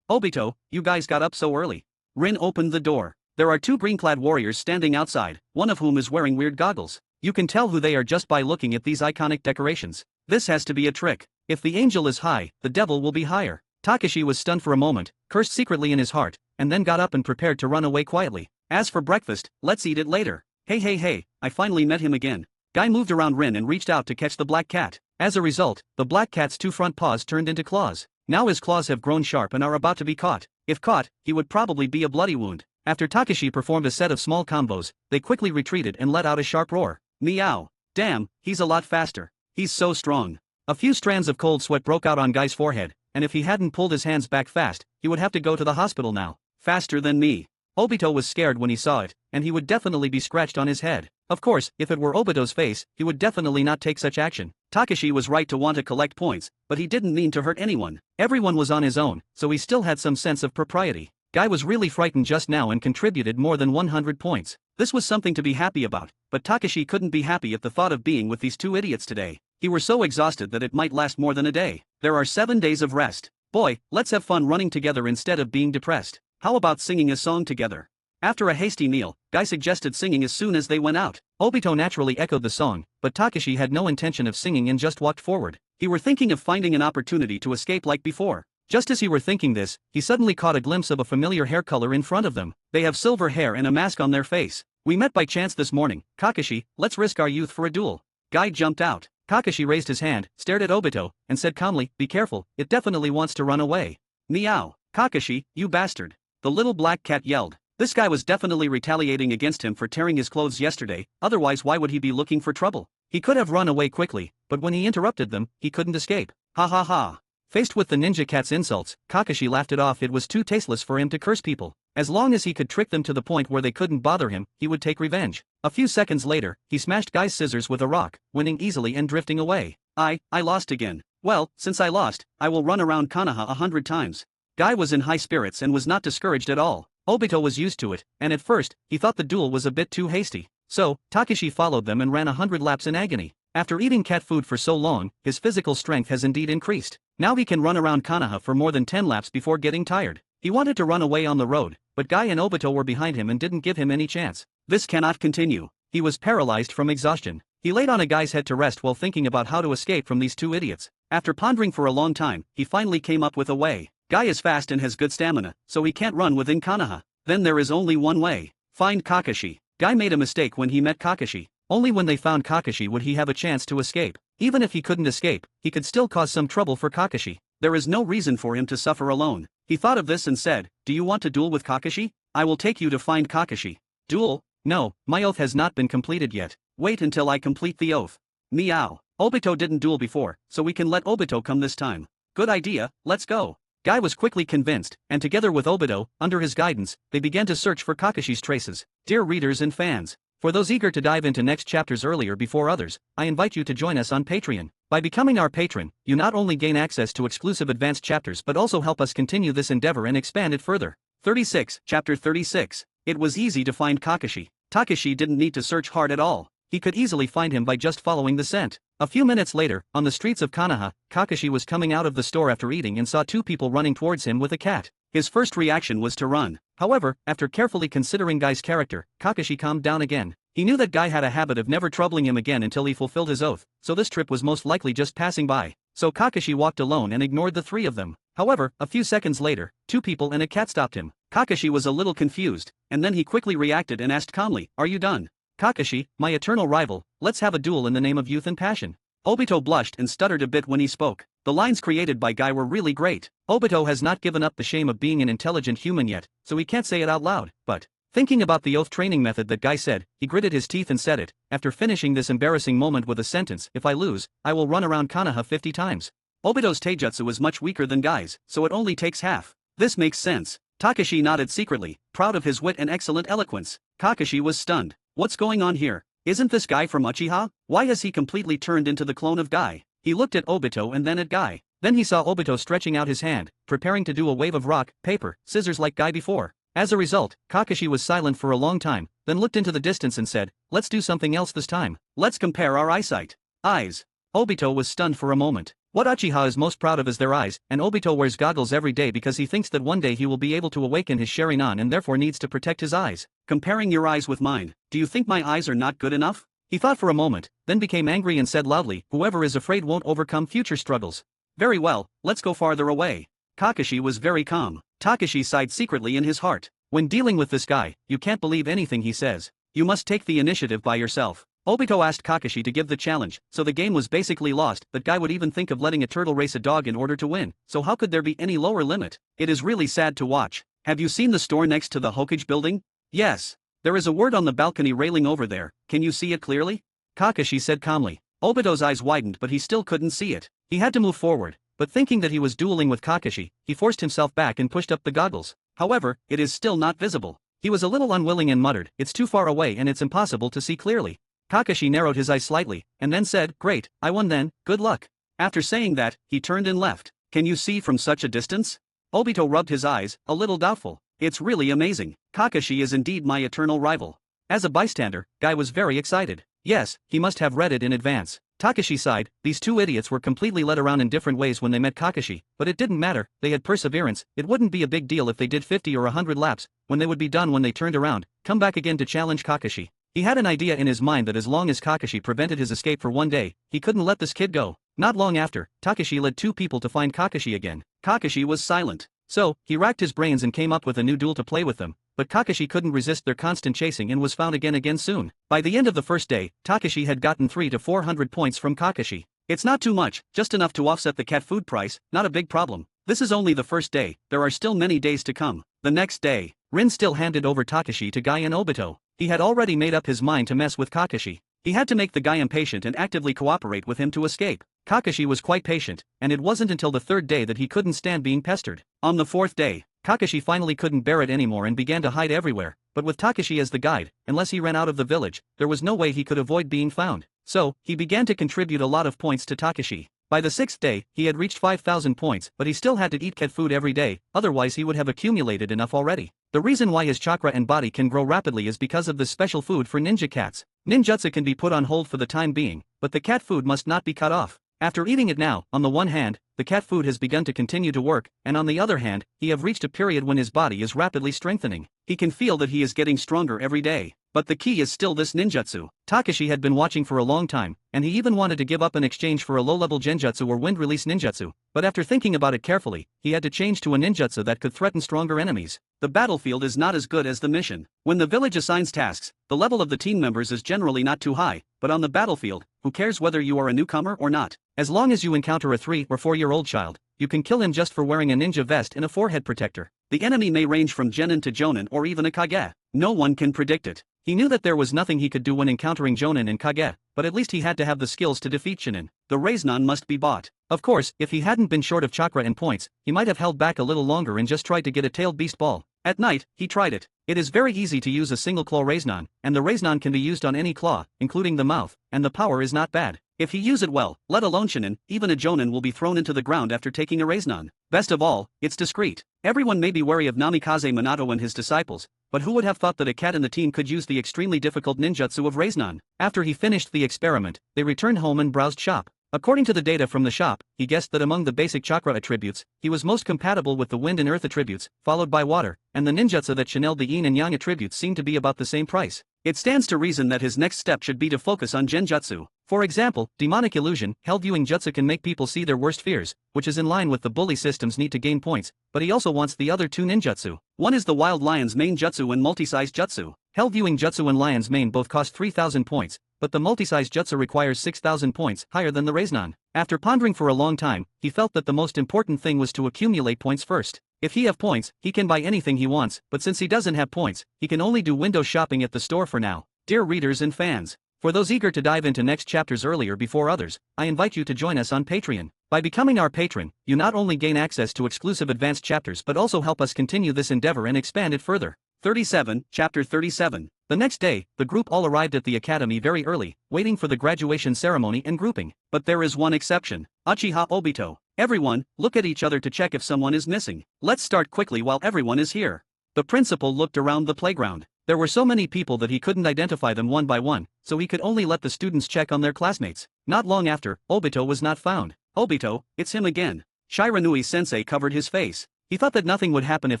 Obito, you guys got up so early. Rin opened the door. There are two green-clad warriors standing outside, one of whom is wearing weird goggles. You can tell who they are just by looking at these iconic decorations. This has to be a trick. If the angel is high, the devil will be higher. Takashi was stunned for a moment, cursed secretly in his heart, and then got up and prepared to run away quietly. As for breakfast, let's eat it later. Hey, I finally met him again. Guy moved around Rin and reached out to catch the black cat. As a result, the black cat's two front paws turned into claws. Now his claws have grown sharp and are about to be caught. If caught, he would probably be a bloody wound. After Takashi performed a set of small combos, they quickly retreated and let out a sharp roar. Meow. Damn, he's a lot faster. He's so strong. A few strands of cold sweat broke out on Guy's forehead, and if he hadn't pulled his hands back fast, he would have to go to the hospital now. Faster than me. Obito was scared when he saw it, and he would definitely be scratched on his head. Of course, if it were Obito's face, he would definitely not take such action. Takashi was right to want to collect points, but he didn't mean to hurt anyone. Everyone was on his own, so he still had some sense of propriety. Guy was really frightened just now and contributed more than 100 points. This was something to be happy about, but Takashi couldn't be happy at the thought of being with these two idiots today. He were so exhausted that it might last more than a day. There are 7 days of rest. Boy, let's have fun running together instead of being depressed. How about singing a song together? After a hasty meal, Guy suggested singing as soon as they went out. Obito naturally echoed the song, but Takashi had no intention of singing and just walked forward. He were thinking of finding an opportunity to escape like before. Just as he were thinking this, he suddenly caught a glimpse of a familiar hair color in front of them. They have silver hair and a mask on their face. We met by chance this morning, Kakashi, let's risk our youth for a duel. Guy jumped out. Kakashi raised his hand, stared at Obito, and said calmly, be careful, it definitely wants to run away. Meow. Kakashi, you bastard. The little black cat yelled. This guy was definitely retaliating against him for tearing his clothes yesterday, otherwise why would he be looking for trouble? He could have run away quickly, but when he interrupted them, he couldn't escape. Ha ha ha. Faced with the ninja cat's insults, Kakashi laughed it off. It was too tasteless for him to curse people. As long as he could trick them to the point where they couldn't bother him, he would take revenge. A few seconds later, he smashed Guy's scissors with a rock, winning easily and drifting away. I lost again. Well, since I lost, I will run around Konoha 100 times. Guy was in high spirits and was not discouraged at all. Obito was used to it, and at first, he thought the duel was a bit too hasty. So, Takashi followed them and ran 100 laps in agony. After eating cat food for so long, his physical strength has indeed increased. Now he can run around Konoha for more than 10 laps before getting tired. He wanted to run away on the road, but Guy and Obito were behind him and didn't give him any chance. This cannot continue. He was paralyzed from exhaustion. He laid on a Guy's head to rest while thinking about how to escape from these two idiots. After pondering for a long time, he finally came up with a way. Guy is fast and has good stamina, so he can't run within Konoha. Then there is only one way. Find Kakashi. Guy made a mistake when he met Kakashi. Only when they found Kakashi would he have a chance to escape. Even if he couldn't escape, he could still cause some trouble for Kakashi. There is no reason for him to suffer alone. He thought of this and said, do you want to duel with Kakashi? I will take you to find Kakashi. Duel? No, my oath has not been completed yet. Wait until I complete the oath. Meow. Obito didn't duel before, so we can let Obito come this time. Good idea, let's go. Guy was quickly convinced, and together with Obito, under his guidance, they began to search for Kakashi's traces. Dear readers and fans, for those eager to dive into next chapters earlier before others, I invite you to join us on Patreon. By becoming our patron, you not only gain access to exclusive advanced chapters but also help us continue this endeavor and expand it further. 36, Chapter 36. It was easy to find Kakashi. Takashi didn't need to search hard at all. He could easily find him by just following the scent. A few minutes later, on the streets of Konoha, Kakashi was coming out of the store after eating and saw two people running towards him with a cat. His first reaction was to run. However, after carefully considering Guy's character, Kakashi calmed down again. He knew that Guy had a habit of never troubling him again until he fulfilled his oath, so this trip was most likely just passing by. So Kakashi walked alone and ignored the three of them. However, a few seconds later, two people and a cat stopped him. Kakashi was a little confused, and then he quickly reacted and asked calmly, are you done? Kakashi, my eternal rival, let's have a duel in the name of youth and passion. Obito blushed and stuttered a bit when he spoke. The lines created by Guy were really great. Obito has not given up the shame of being an intelligent human yet, so he can't say it out loud, but thinking about the oath training method that Guy said, he gritted his teeth and said it, after finishing this embarrassing moment with a sentence, if I lose, I will run around Konoha 50 times. Obito's taijutsu is much weaker than Guy's, so it only takes half. This makes sense. Takashi nodded secretly, proud of his wit and excellent eloquence. Kakashi was stunned. What's going on here? Isn't this Guy from Uchiha? Why has he completely turned into the clone of Guy? He looked at Obito and then at Guy. Then he saw Obito stretching out his hand, preparing to do a wave of rock, paper, scissors like guy before. As a result, Kakashi was silent for a long time, then looked into the distance and said, "Let's do something else this time. Let's compare our eyesight." Eyes. Obito was stunned for a moment. What Uchiha is most proud of is their eyes, and Obito wears goggles every day because he thinks that one day he will be able to awaken his Sharingan and therefore needs to protect his eyes. Comparing your eyes with mine, do you think my eyes are not good enough? He thought for a moment, then became angry and said loudly, "Whoever is afraid won't overcome future struggles." "Very well, let's go farther away." Kakashi was very calm. Takashi sighed secretly in his heart. When dealing with this guy, you can't believe anything he says. You must take the initiative by yourself. Obito asked Kakashi to give the challenge, so the game was basically lost. That guy would even think of letting a turtle race a dog in order to win, so how could there be any lower limit? It is really sad to watch. Have you seen the store next to the Hokage building? Yes. There is a word on the balcony railing over there, can you see it clearly? Kakashi said calmly. Obito's eyes widened but he still couldn't see it. He had to move forward, but thinking that he was dueling with Kakashi, he forced himself back and pushed up the goggles. However, it is still not visible. He was a little unwilling and muttered, "It's too far away and it's impossible to see clearly." Kakashi narrowed his eyes slightly, and then said, "Great, I won then, good luck." After saying that, he turned and left. Can you see from such a distance? Obito rubbed his eyes, a little doubtful. It's really amazing. Kakashi is indeed my eternal rival. As a bystander, Guy was very excited. Yes, he must have read it in advance. Takashi sighed. These two idiots were completely led around in different ways when they met Kakashi, but it didn't matter, they had perseverance. It wouldn't be a big deal if they did 50 or 100 laps, when they would be done when they turned around, come back again to challenge Kakashi. He had an idea in his mind that as long as Kakashi prevented his escape for one day, he couldn't let this kid go. Not long after, Takashi led two people to find Kakashi again. Kakashi was silent. So, he racked his brains and came up with a new duel to play with them, but Kakashi couldn't resist their constant chasing and was found again soon. By the end of the first day, Takashi had gotten 300 to 400 points from Kakashi. It's not too much, just enough to offset the cat food price, not a big problem. This is only the first day, there are still many days to come. The next day, Rin still handed over Takashi to Guy and Obito. He had already made up his mind to mess with Kakashi. He had to make the guy impatient and actively cooperate with him to escape. Kakashi was quite patient, and it wasn't until the third day that he couldn't stand being pestered. On the fourth day, Kakashi finally couldn't bear it anymore and began to hide everywhere, but with Takashi as the guide, unless he ran out of the village, there was no way he could avoid being found. So, he began to contribute a lot of points to Takashi. By the sixth day, he had reached 5,000 points, but he still had to eat cat food every day, otherwise he would have accumulated enough already. The reason why his chakra and body can grow rapidly is because of this special food for ninja cats. Ninjutsu can be put on hold for the time being, but the cat food must not be cut off. After eating it now, on the one hand, the cat food has begun to continue to work, and on the other hand, he have reached a period when his body is rapidly strengthening. He can feel that he is getting stronger every day. But the key is still this ninjutsu. Takashi had been watching for a long time, and he even wanted to give up in exchange for a low-level genjutsu or wind-release ninjutsu, but after thinking about it carefully, he had to change to a ninjutsu that could threaten stronger enemies. The battlefield is not as good as the mission. When the village assigns tasks, the level of the team members is generally not too high, but on the battlefield, who cares whether you are a newcomer or not? As long as you encounter a 3 or 4-year-old child, you can kill him just for wearing a ninja vest and a forehead protector. The enemy may range from genin to jonin or even a kage. No one can predict it. He knew that there was nothing he could do when encountering jonin and kage, but at least he had to have the skills to defeat shinin. The Raiznan must be bought. Of course, if he hadn't been short of chakra and points, he might have held back a little longer and just tried to get a tailed beast ball. At night, he tried it. It is very easy to use a single claw Raiznan, and the Raiznan can be used on any claw, including the mouth, and the power is not bad. If he use it well, let alone shinin, even a jonin will be thrown into the ground after taking a Raiznan. Best of all, it's discreet. Everyone may be wary of Namikaze Minato and his disciples, but who would have thought that a cat in the team could use the extremely difficult ninjutsu of Raiznan? After he finished the experiment, they returned home and browsed shop. According to the data from the shop, he guessed that among the basic chakra attributes, he was most compatible with the wind and earth attributes, followed by water, and the ninjutsu that channeled the yin and yang attributes seemed to be about the same price. It stands to reason that his next step should be to focus on genjutsu. For example, demonic illusion, held viewing jutsu can make people see their worst fears, which is in line with the bully system's need to gain points, but he also wants the other two ninjutsu. One is the wild lion's mane jutsu and multi-size jutsu. Hell viewing jutsu and lion's mane both cost 3,000 points, but the multi-size jutsu requires 6,000 points, higher than the Raiznan. After pondering for a long time, he felt that the most important thing was to accumulate points first. If he have points, he can buy anything he wants, but since he doesn't have points, he can only do window shopping at the store for now. Dear readers and fans, for those eager to dive into next chapters earlier before others, I invite you to join us on Patreon. By becoming our patron, you not only gain access to exclusive advanced chapters but also help us continue this endeavor and expand it further. 37, Chapter 37. The next day, the group all arrived at the academy very early, waiting for the graduation ceremony and grouping. But there is one exception. Uchiha Obito. Everyone, look at each other to check if someone is missing. Let's start quickly while everyone is here. The principal looked around the playground. There were so many people that he couldn't identify them one by one, so he could only let the students check on their classmates. Not long after, Obito was not found. Obito, it's him again. Shiranui-sensei covered his face. He thought that nothing would happen if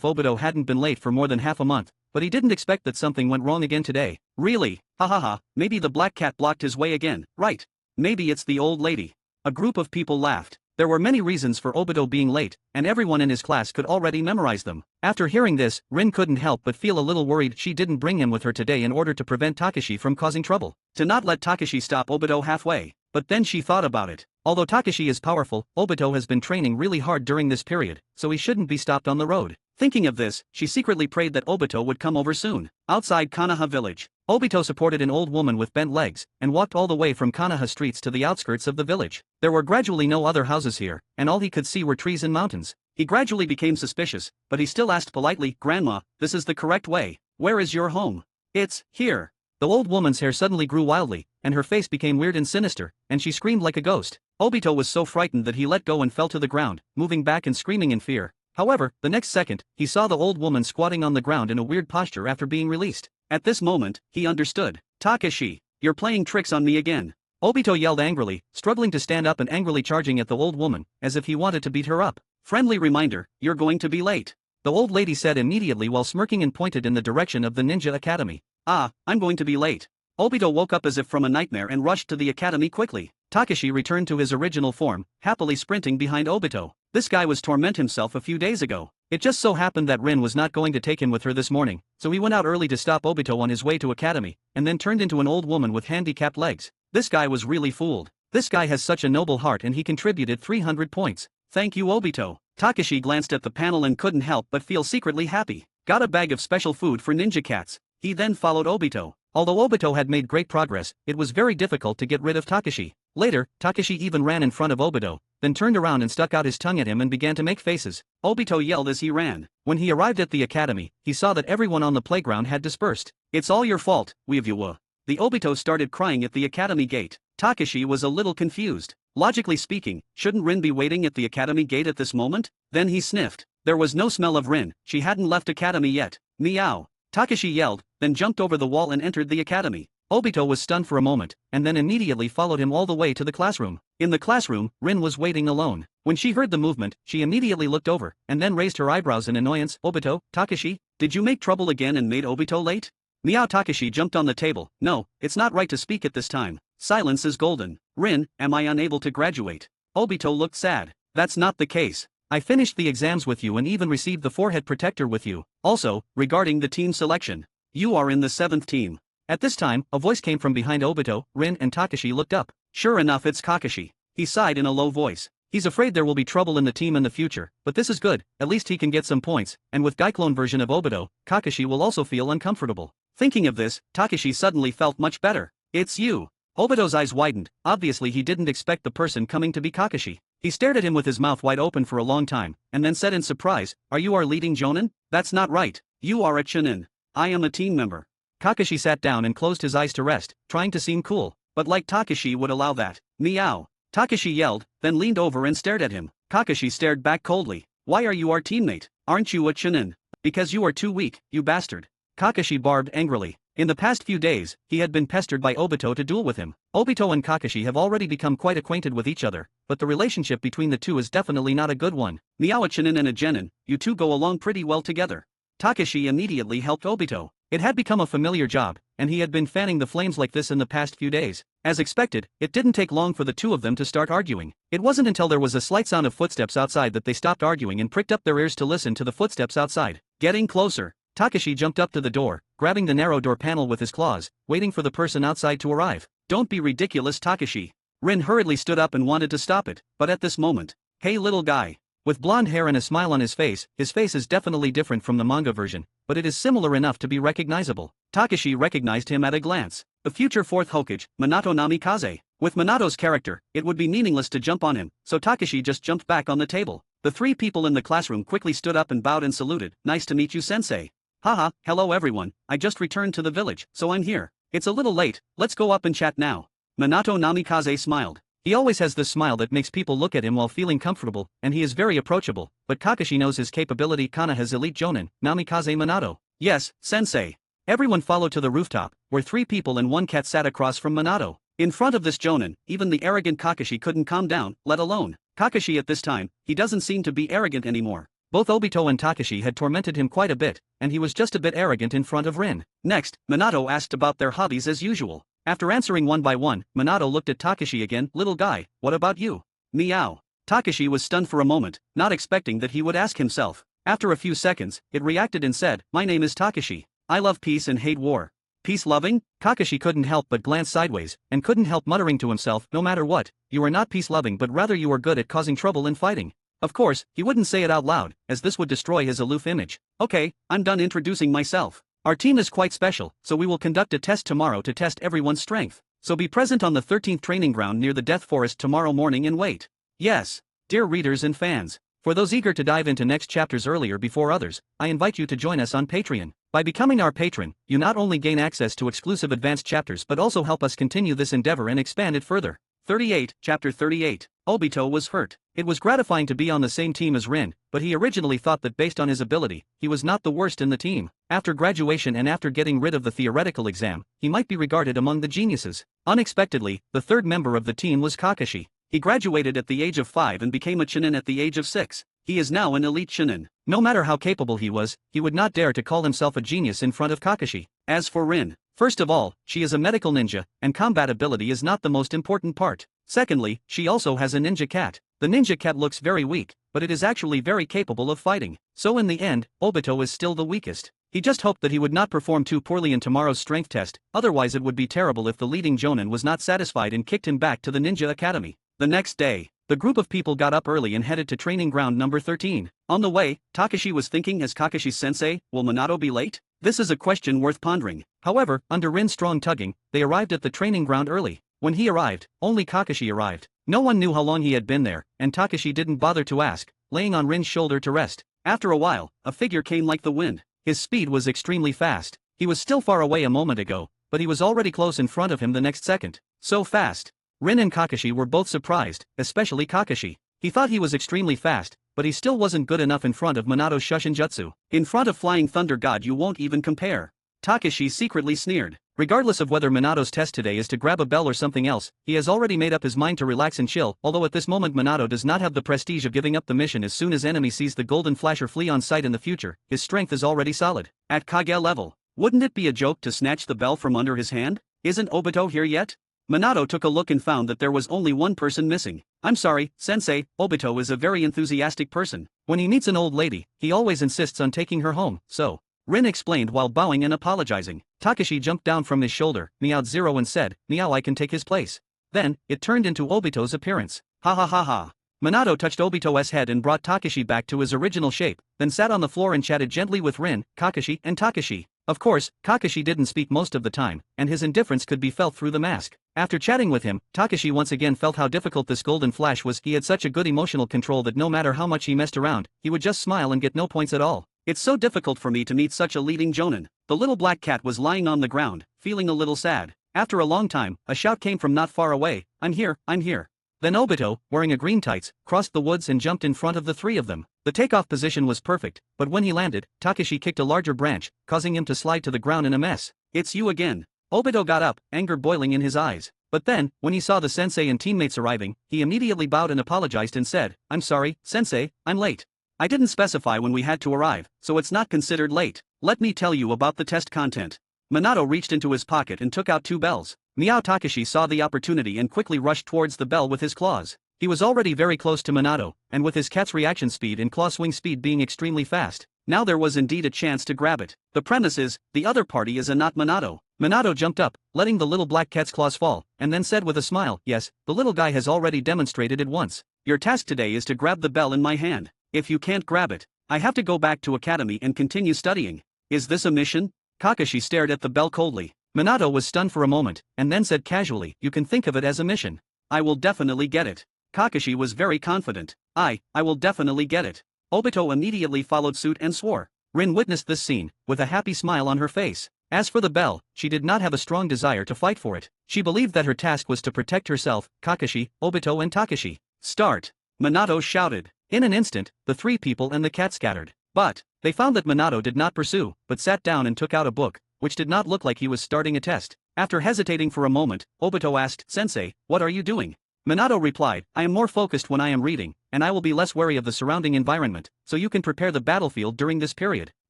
Obito hadn't been late for more than half a month, but he didn't expect that something went wrong again today. Really? Ha, maybe the black cat blocked his way again, right? Maybe it's the old lady. A group of people laughed. There were many reasons for Obito being late, and everyone in his class could already memorize them. After hearing this, Rin couldn't help but feel a little worried she didn't bring him with her today in order to prevent Takashi from causing trouble. To not let Takashi stop Obito halfway. But then she thought about it. Although Takashi is powerful, Obito has been training really hard during this period, so he shouldn't be stopped on the road. Thinking of this, she secretly prayed that Obito would come over soon. Outside Konoha village, Obito supported an old woman with bent legs, and walked all the way from Konoha streets to the outskirts of the village. There were gradually no other houses here, and all he could see were trees and mountains. He gradually became suspicious, but he still asked politely, "Grandma, this is the correct way. Where is your home?" "It's here." The old woman's hair suddenly grew wildly, and her face became weird and sinister, and she screamed like a ghost. Obito was so frightened that he let go and fell to the ground, moving back and screaming in fear. However, the next second, he saw the old woman squatting on the ground in a weird posture after being released. At this moment, he understood. "Takashi, you're playing tricks on me again." Obito yelled angrily, struggling to stand up and angrily charging at the old woman, as if he wanted to beat her up. "Friendly reminder, you're going to be late," the old lady said immediately while smirking and pointed in the direction of the ninja academy. "Ah, I'm going to be late." Obito woke up as if from a nightmare and rushed to the academy quickly. Takashi returned to his original form, happily sprinting behind Obito. This guy was torment himself a few days ago. It just so happened that Rin was not going to take him with her this morning, so he went out early to stop Obito on his way to academy, and then turned into an old woman with handicapped legs. This guy was really fooled. This guy has such a noble heart and he contributed 300 points. Thank you Obito. Takashi glanced at the panel and couldn't help but feel secretly happy. Got a bag of special food for ninja cats. He then followed Obito. Although Obito had made great progress, it was very difficult to get rid of Takashi. Later, Takashi even ran in front of Obito, then turned around and stuck out his tongue at him and began to make faces. Obito yelled as he ran. When he arrived at the academy, he saw that everyone on the playground had dispersed. "It's all your fault, Weavua." The Obito started crying at the academy gate. Takashi was a little confused. Logically speaking, shouldn't Rin be waiting at the academy gate at this moment? Then he sniffed. There was no smell of Rin, she hadn't left academy yet. "Meow." Takashi yelled, then jumped over the wall and entered the academy. Obito was stunned for a moment, and then immediately followed him all the way to the classroom. In the classroom, Rin was waiting alone. When she heard the movement, she immediately looked over, and then raised her eyebrows in annoyance. "Obito, Takashi, did you make trouble again and made Obito late?" Meow. Takashi jumped on the table. "No, it's not right to speak at this time. Silence is golden. Rin, am I unable to graduate?" Obito looked sad. "That's not the case. I finished the exams with you and even received the forehead protector with you. Also, regarding the team selection, you are in the 7th team." At this time, a voice came from behind Obito. Rin and Takashi looked up. Sure enough, it's Kakashi. He sighed in a low voice. He's afraid there will be trouble in the team in the future, but this is good, at least he can get some points, and with Gaiklone version of Obito, Kakashi will also feel uncomfortable. Thinking of this, Takashi suddenly felt much better. "It's you." Obito's eyes widened. Obviously he didn't expect the person coming to be Kakashi. He stared at him with his mouth wide open for a long time, and then said in surprise, "Are you our leading jonin? That's not right. You are a chunin. I am a team member." Kakashi sat down and closed his eyes to rest, trying to seem cool, but like Takashi would allow that. "Meow." Takashi yelled, then leaned over and stared at him. Kakashi stared back coldly. "Why are you our teammate? Aren't you a chunin? Because you are too weak, you bastard." Kakashi barbed angrily. In the past few days, he had been pestered by Obito to duel with him. Obito and Kakashi have already become quite acquainted with each other, but the relationship between the two is definitely not a good one. "Meow, a chunin and a genin, you two go along pretty well together." Takashi immediately helped Obito. It had become a familiar job, and he had been fanning the flames like this in the past few days. As expected, it didn't take long for the two of them to start arguing. It wasn't until there was a slight sound of footsteps outside that they stopped arguing and pricked up their ears to listen to the footsteps outside. Getting closer, Takashi jumped up to the door, grabbing the narrow door panel with his claws, waiting for the person outside to arrive. "Don't be ridiculous, Takashi." Rin hurriedly stood up and wanted to stop it, but at this moment, "Hey little guy." With blonde hair and a smile on his face is definitely different from the manga version, but it is similar enough to be recognizable. Takashi recognized him at a glance. The future 4th Hokage, Minato Namikaze. With Minato's character, it would be meaningless to jump on him, so Takashi just jumped back on the table. The three people in the classroom quickly stood up and bowed and saluted. "Nice to meet you, sensei." Haha, hello everyone, I just returned to the village, so I'm here. It's a little late, let's go up and chat now. Minato Namikaze smiled. He always has this smile that makes people look at him while feeling comfortable, and he is very approachable, but Kakashi knows his capability. Konoha's elite jonin, Namikaze Minato. Yes, sensei. Everyone followed to the rooftop, where 3 people and 1 cat sat across from Minato. In front of this jonin, even the arrogant Kakashi couldn't calm down, let alone Kakashi at this time. He doesn't seem to be arrogant anymore. Both Obito and Takashi had tormented him quite a bit, and he was just a bit arrogant in front of Rin. Next, Minato asked about their hobbies as usual. After answering one by one, Minato looked at Takashi again. Little guy, what about you? Meow. Takashi was stunned for a moment, not expecting that he would ask himself. After a few seconds, it reacted and said, my name is Takashi. I love peace and hate war. Peace-loving? Kakashi couldn't help but glance sideways, and couldn't help muttering to himself, no matter what, you are not peace-loving but rather you are good at causing trouble and fighting. Of course, he wouldn't say it out loud, as this would destroy his aloof image. Okay, I'm done introducing myself. Our team is quite special, so we will conduct a test tomorrow to test everyone's strength. So be present on the 13th training ground near the Death Forest tomorrow morning and wait. Yes. Dear readers and fans, for those eager to dive into next chapters earlier before others, I invite you to join us on Patreon. By becoming our patron, you not only gain access to exclusive advanced chapters but also help us continue this endeavor and expand it further. 38, Chapter 38. Obito was hurt. It was gratifying to be on the same team as Rin, but he originally thought that based on his ability, he was not the worst in the team. After graduation and after getting rid of the theoretical exam, he might be regarded among the geniuses. Unexpectedly, the third member of the team was Kakashi. He graduated at the age of 5 and became a Chunin at the age of 6. He is now an elite Chunin. No matter how capable he was, he would not dare to call himself a genius in front of Kakashi. As for Rin, first of all, she is a medical ninja, and combat ability is not the most important part. Secondly, she also has a ninja cat. The ninja cat looks very weak, but it is actually very capable of fighting. So in the end, Obito is still the weakest. He just hoped that he would not perform too poorly in tomorrow's strength test, otherwise it would be terrible if the leading jonin was not satisfied and kicked him back to the ninja academy. The next day, the group of people got up early and headed to training ground number 13. On the way, Takashi was thinking as Kakashi-sensei, will Minato be late? This is a question worth pondering. However, under Rin's strong tugging, they arrived at the training ground early. When he arrived, only Kakashi arrived. No one knew how long he had been there, and Takashi didn't bother to ask, laying on Rin's shoulder to rest. After a while, a figure came like the wind. His speed was extremely fast. He was still far away a moment ago, but he was already close in front of him the next second. So fast. Rin and Kakashi were both surprised, especially Kakashi. He thought he was extremely fast, but he still wasn't good enough in front of Minato's Shushinjutsu. In front of Flying Thunder God you won't even compare. Takashi secretly sneered. Regardless of whether Minato's test today is to grab a bell or something else, he has already made up his mind to relax and chill, although at this moment Minato does not have the prestige of giving up the mission as soon as enemy sees the golden flasher flee on sight in the future. His strength is already solid. At Kage level, wouldn't it be a joke to snatch the bell from under his hand? Isn't Obito here yet? Minato took a look and found that there was only one person missing. I'm sorry, sensei, Obito is a very enthusiastic person. When he meets an old lady, he always insists on taking her home, so. Rin explained while bowing and apologizing. Takashi jumped down from his shoulder, meowed zero and said, Meow I can take his place. Then, it turned into Obito's appearance. Ha ha ha ha. Minato touched Obito's head and brought Takashi back to his original shape, then sat on the floor and chatted gently with Rin, Kakashi, and Takashi. Of course, Kakashi didn't speak most of the time, and his indifference could be felt through the mask. After chatting with him, Takashi once again felt how difficult this golden flash was. He had such a good emotional control that no matter how much he messed around, he would just smile and get no points at all. It's so difficult for me to meet such a leading jonin. The little black cat was lying on the ground, feeling a little sad. After a long time, a shout came from not far away, I'm here, I'm here. Then Obito, wearing a green tights, crossed the woods and jumped in front of the 3 of them. The takeoff position was perfect, but when he landed, Takashi kicked a larger branch, causing him to slide to the ground in a mess. It's you again. Obito got up, anger boiling in his eyes. But then, when he saw the sensei and teammates arriving, he immediately bowed and apologized and said, I'm sorry, sensei, I'm late. I didn't specify when we had to arrive, so it's not considered late. Let me tell you about the test content. Minato reached into his pocket and took out 2 bells. Meow Takashi saw the opportunity and quickly rushed towards the bell with his claws. He was already very close to Minato, and with his cat's reaction speed and claw swing speed being extremely fast, now there was indeed a chance to grab it. The premise is, the other party is not Minato. Minato jumped up, letting the little black cat's claws fall, and then said with a smile, yes, the little guy has already demonstrated it once. Your task today is to grab the bell in my hand. If you can't grab it, I have to go back to academy and continue studying. Is this a mission? Kakashi stared at the bell coldly. Minato was stunned for a moment, and then said casually, you can think of it as a mission. I will definitely get it. Kakashi was very confident. I will definitely get it. Obito immediately followed suit and swore. Rin witnessed this scene, with a happy smile on her face. As for the bell, she did not have a strong desire to fight for it. She believed that her task was to protect herself, Kakashi, Obito and Takashi. Start! Minato shouted. In an instant, the three people and the cat scattered. But they found that Minato did not pursue, but sat down and took out a book, which did not look like he was starting a test. After hesitating for a moment, Obito asked, "Sensei, what are you doing?" Minato replied, "I am more focused when I am reading, and I will be less wary of the surrounding environment, so you can prepare the battlefield during this period.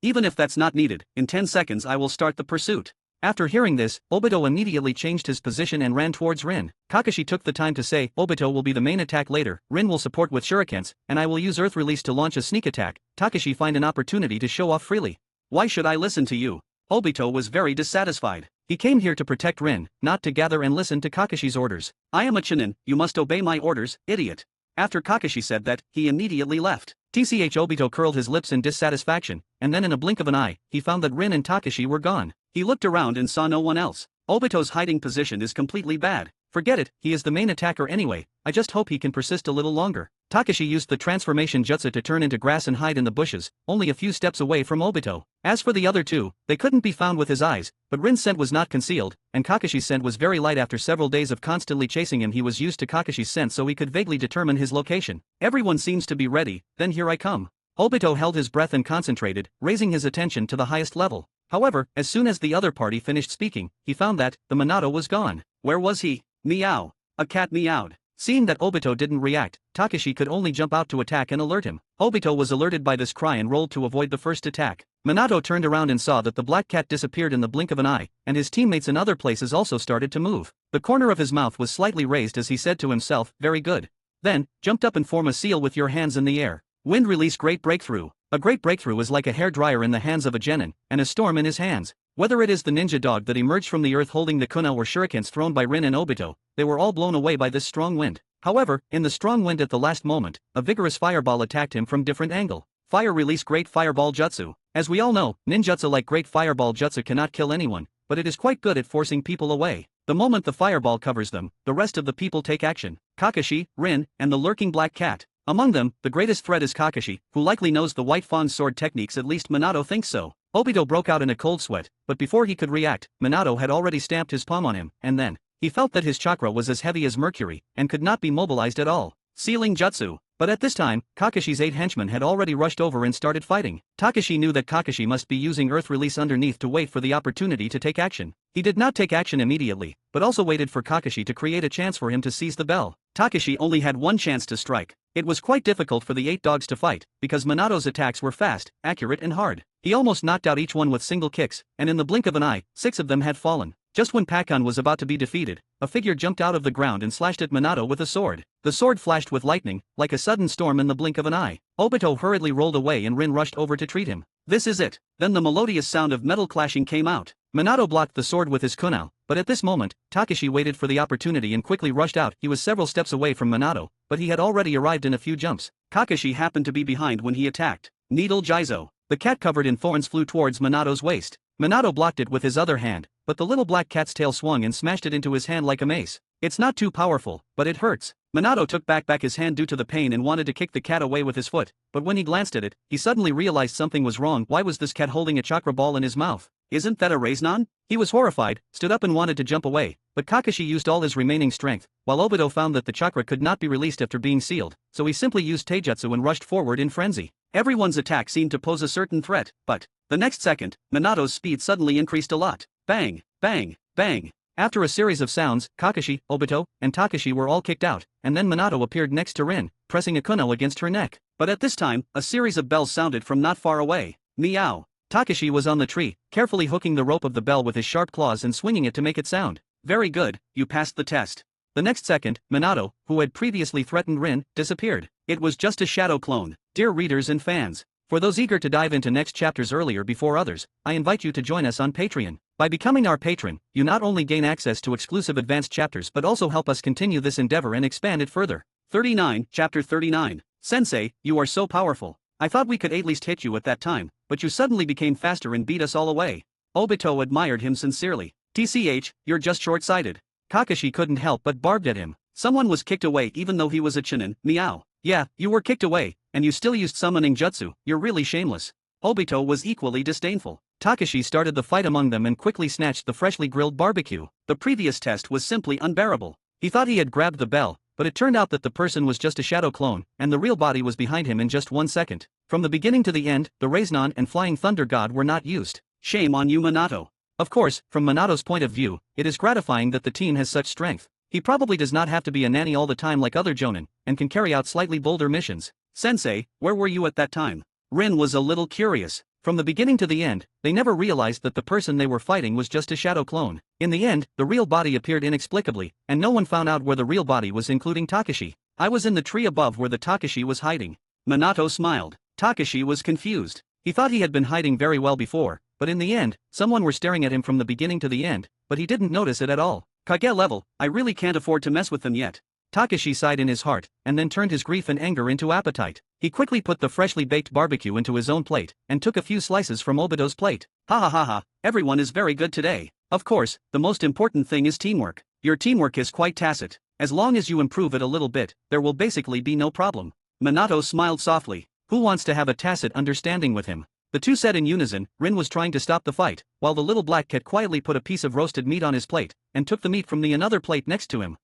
Even if that's not needed, in 10 seconds I will start the pursuit." After hearing this, Obito immediately changed his position and ran towards Rin. Kakashi took the time to say, "Obito will be the main attack later, Rin will support with shurikens, and I will use Earth Release to launch a sneak attack." Takashi find an opportunity to show off freely. "Why should I listen to you?" Obito was very dissatisfied. He came here to protect Rin, not to gather and listen to Kakashi's orders. "I am a Chunin, you must obey my orders, idiot." After Kakashi said that, he immediately left. Obito curled his lips in dissatisfaction, and then in a blink of an eye, he found that Rin and Takashi were gone. He looked around and saw no one else. Obito's hiding position is completely bad. Forget it, he is the main attacker anyway, I just hope he can persist a little longer. Takashi used the transformation jutsu to turn into grass and hide in the bushes, only a few steps away from Obito. As for the other two, they couldn't be found with his eyes, but Rin's scent was not concealed, and Kakashi's scent was very light. After several days of constantly chasing him, he was used to Kakashi's scent, so he could vaguely determine his location. Everyone seems to be ready, then here I come. Obito held his breath and concentrated, raising his attention to the highest level. However, as soon as the other party finished speaking, he found that the Minato was gone. Where was he? Meow. A cat meowed. Seeing that Obito didn't react, Takashi could only jump out to attack and alert him. Obito was alerted by this cry and rolled to avoid the first attack. Minato turned around and saw that the black cat disappeared in the blink of an eye, and his teammates in other places also started to move. The corner of his mouth was slightly raised as he said to himself, "Very good." Then, jumped up and form a seal with your hands in the air. Wind release great breakthrough. A great breakthrough is like a hairdryer in the hands of a genin, and a storm in his hands. Whether it is the ninja dog that emerged from the earth holding the kunai or shurikens thrown by Rin and Obito, they were all blown away by this strong wind. However, in the strong wind at the last moment, a vigorous fireball attacked him from different angle. Fire release great fireball jutsu. As we all know, ninjutsu like great fireball jutsu cannot kill anyone, but it is quite good at forcing people away. The moment the fireball covers them, the rest of the people take action. Kakashi, Rin, and the lurking black cat. Among them, the greatest threat is Kakashi, who likely knows the White Fawn's sword techniques, at least Minato thinks so. Obito broke out in a cold sweat, but before he could react, Minato had already stamped his palm on him, and then, he felt that his chakra was as heavy as mercury, and could not be mobilized at all. Sealing jutsu. But at this time, Kakashi's 8 henchmen had already rushed over and started fighting. Takashi knew that Kakashi must be using earth release underneath to wait for the opportunity to take action. He did not take action immediately, but also waited for Kakashi to create a chance for him to seize the bell. Takashi only had one chance to strike. It was quite difficult for the 8 dogs to fight, because Minato's attacks were fast, accurate and hard. He almost knocked out each one with single kicks, and in the blink of an eye, 6 of them had fallen. Just when Pakon was about to be defeated, a figure jumped out of the ground and slashed at Minato with a sword. The sword flashed with lightning, like a sudden storm in the blink of an eye. Obito hurriedly rolled away and Rin rushed over to treat him. This is it. Then the melodious sound of metal clashing came out. Minato blocked the sword with his kunai, but at this moment, Takashi waited for the opportunity and quickly rushed out. He was several steps away from Minato, but he had already arrived in a few jumps. Kakashi happened to be behind when he attacked. Needle Jizo. The cat covered in thorns flew towards Minato's waist. Minato blocked it with his other hand, but the little black cat's tail swung and smashed it into his hand like a mace. It's not too powerful, but it hurts. Minato took back his hand due to the pain and wanted to kick the cat away with his foot, but when he glanced at it, he suddenly realized something was wrong. Why was this cat holding a chakra ball in his mouth? Isn't that a Raiznan? He was horrified, stood up and wanted to jump away, but Kakashi used all his remaining strength, while Obito found that the chakra could not be released after being sealed, so he simply used taijutsu and rushed forward in frenzy. Everyone's attack seemed to pose a certain threat, but the next second, Minato's speed suddenly increased a lot. Bang, bang, bang. After a series of sounds, Kakashi, Obito, and Takashi were all kicked out, and then Minato appeared next to Rin, pressing a kunai against her neck. But at this time, a series of bells sounded from not far away. Meow. Takashi was on the tree, carefully hooking the rope of the bell with his sharp claws and swinging it to make it sound. Very good, you passed the test. The next second, Minato, who had previously threatened Rin, disappeared. It was just a shadow clone. Dear readers and fans, for those eager to dive into next chapters earlier before others, I invite you to join us on Patreon. By becoming our patron, you not only gain access to exclusive advanced chapters but also help us continue this endeavor and expand it further. 39, Chapter 39. Sensei, you are so powerful. I thought we could at least hit you at that time, but you suddenly became faster and beat us all away. Obito admired him sincerely. TCH, you're just short-sighted. Kakashi couldn't help but barbed at him. Someone was kicked away even though he was a Chunin, meow. Yeah, you were kicked away, and you still used summoning jutsu, you're really shameless. Obito was equally disdainful. Takashi started the fight among them and quickly snatched the freshly grilled barbecue. The previous test was simply unbearable. He thought he had grabbed the bell, but it turned out that the person was just a shadow clone, and the real body was behind him in just 1 second. From the beginning to the end, the Raiznon and Flying Thunder God were not used. Shame on you, Minato. Of course, from Minato's point of view, it is gratifying that the team has such strength. He probably does not have to be a nanny all the time like other jonin, and can carry out slightly bolder missions. Sensei, where were you at that time? Rin was a little curious. From the beginning to the end, they never realized that the person they were fighting was just a shadow clone. In the end, the real body appeared inexplicably, and no one found out where the real body was, including Takashi. I was in the tree above where the Takashi was hiding. Minato smiled. Takashi was confused. He thought he had been hiding very well before, but in the end, someone were staring at him from the beginning to the end, but he didn't notice it at all. Kage level, I really can't afford to mess with them yet. Takashi sighed in his heart, and then turned his grief and anger into appetite. He quickly put the freshly baked barbecue into his own plate, and took a few slices from Obito's plate. Ha ha ha ha, everyone is very good today. Of course, the most important thing is teamwork. Your teamwork is quite tacit. As long as you improve it a little bit, there will basically be no problem. Minato smiled softly. Who wants to have a tacit understanding with him? The two said in unison. Rin was trying to stop the fight, while the little black cat quietly put a piece of roasted meat on his plate, and took the meat from the another plate next to him.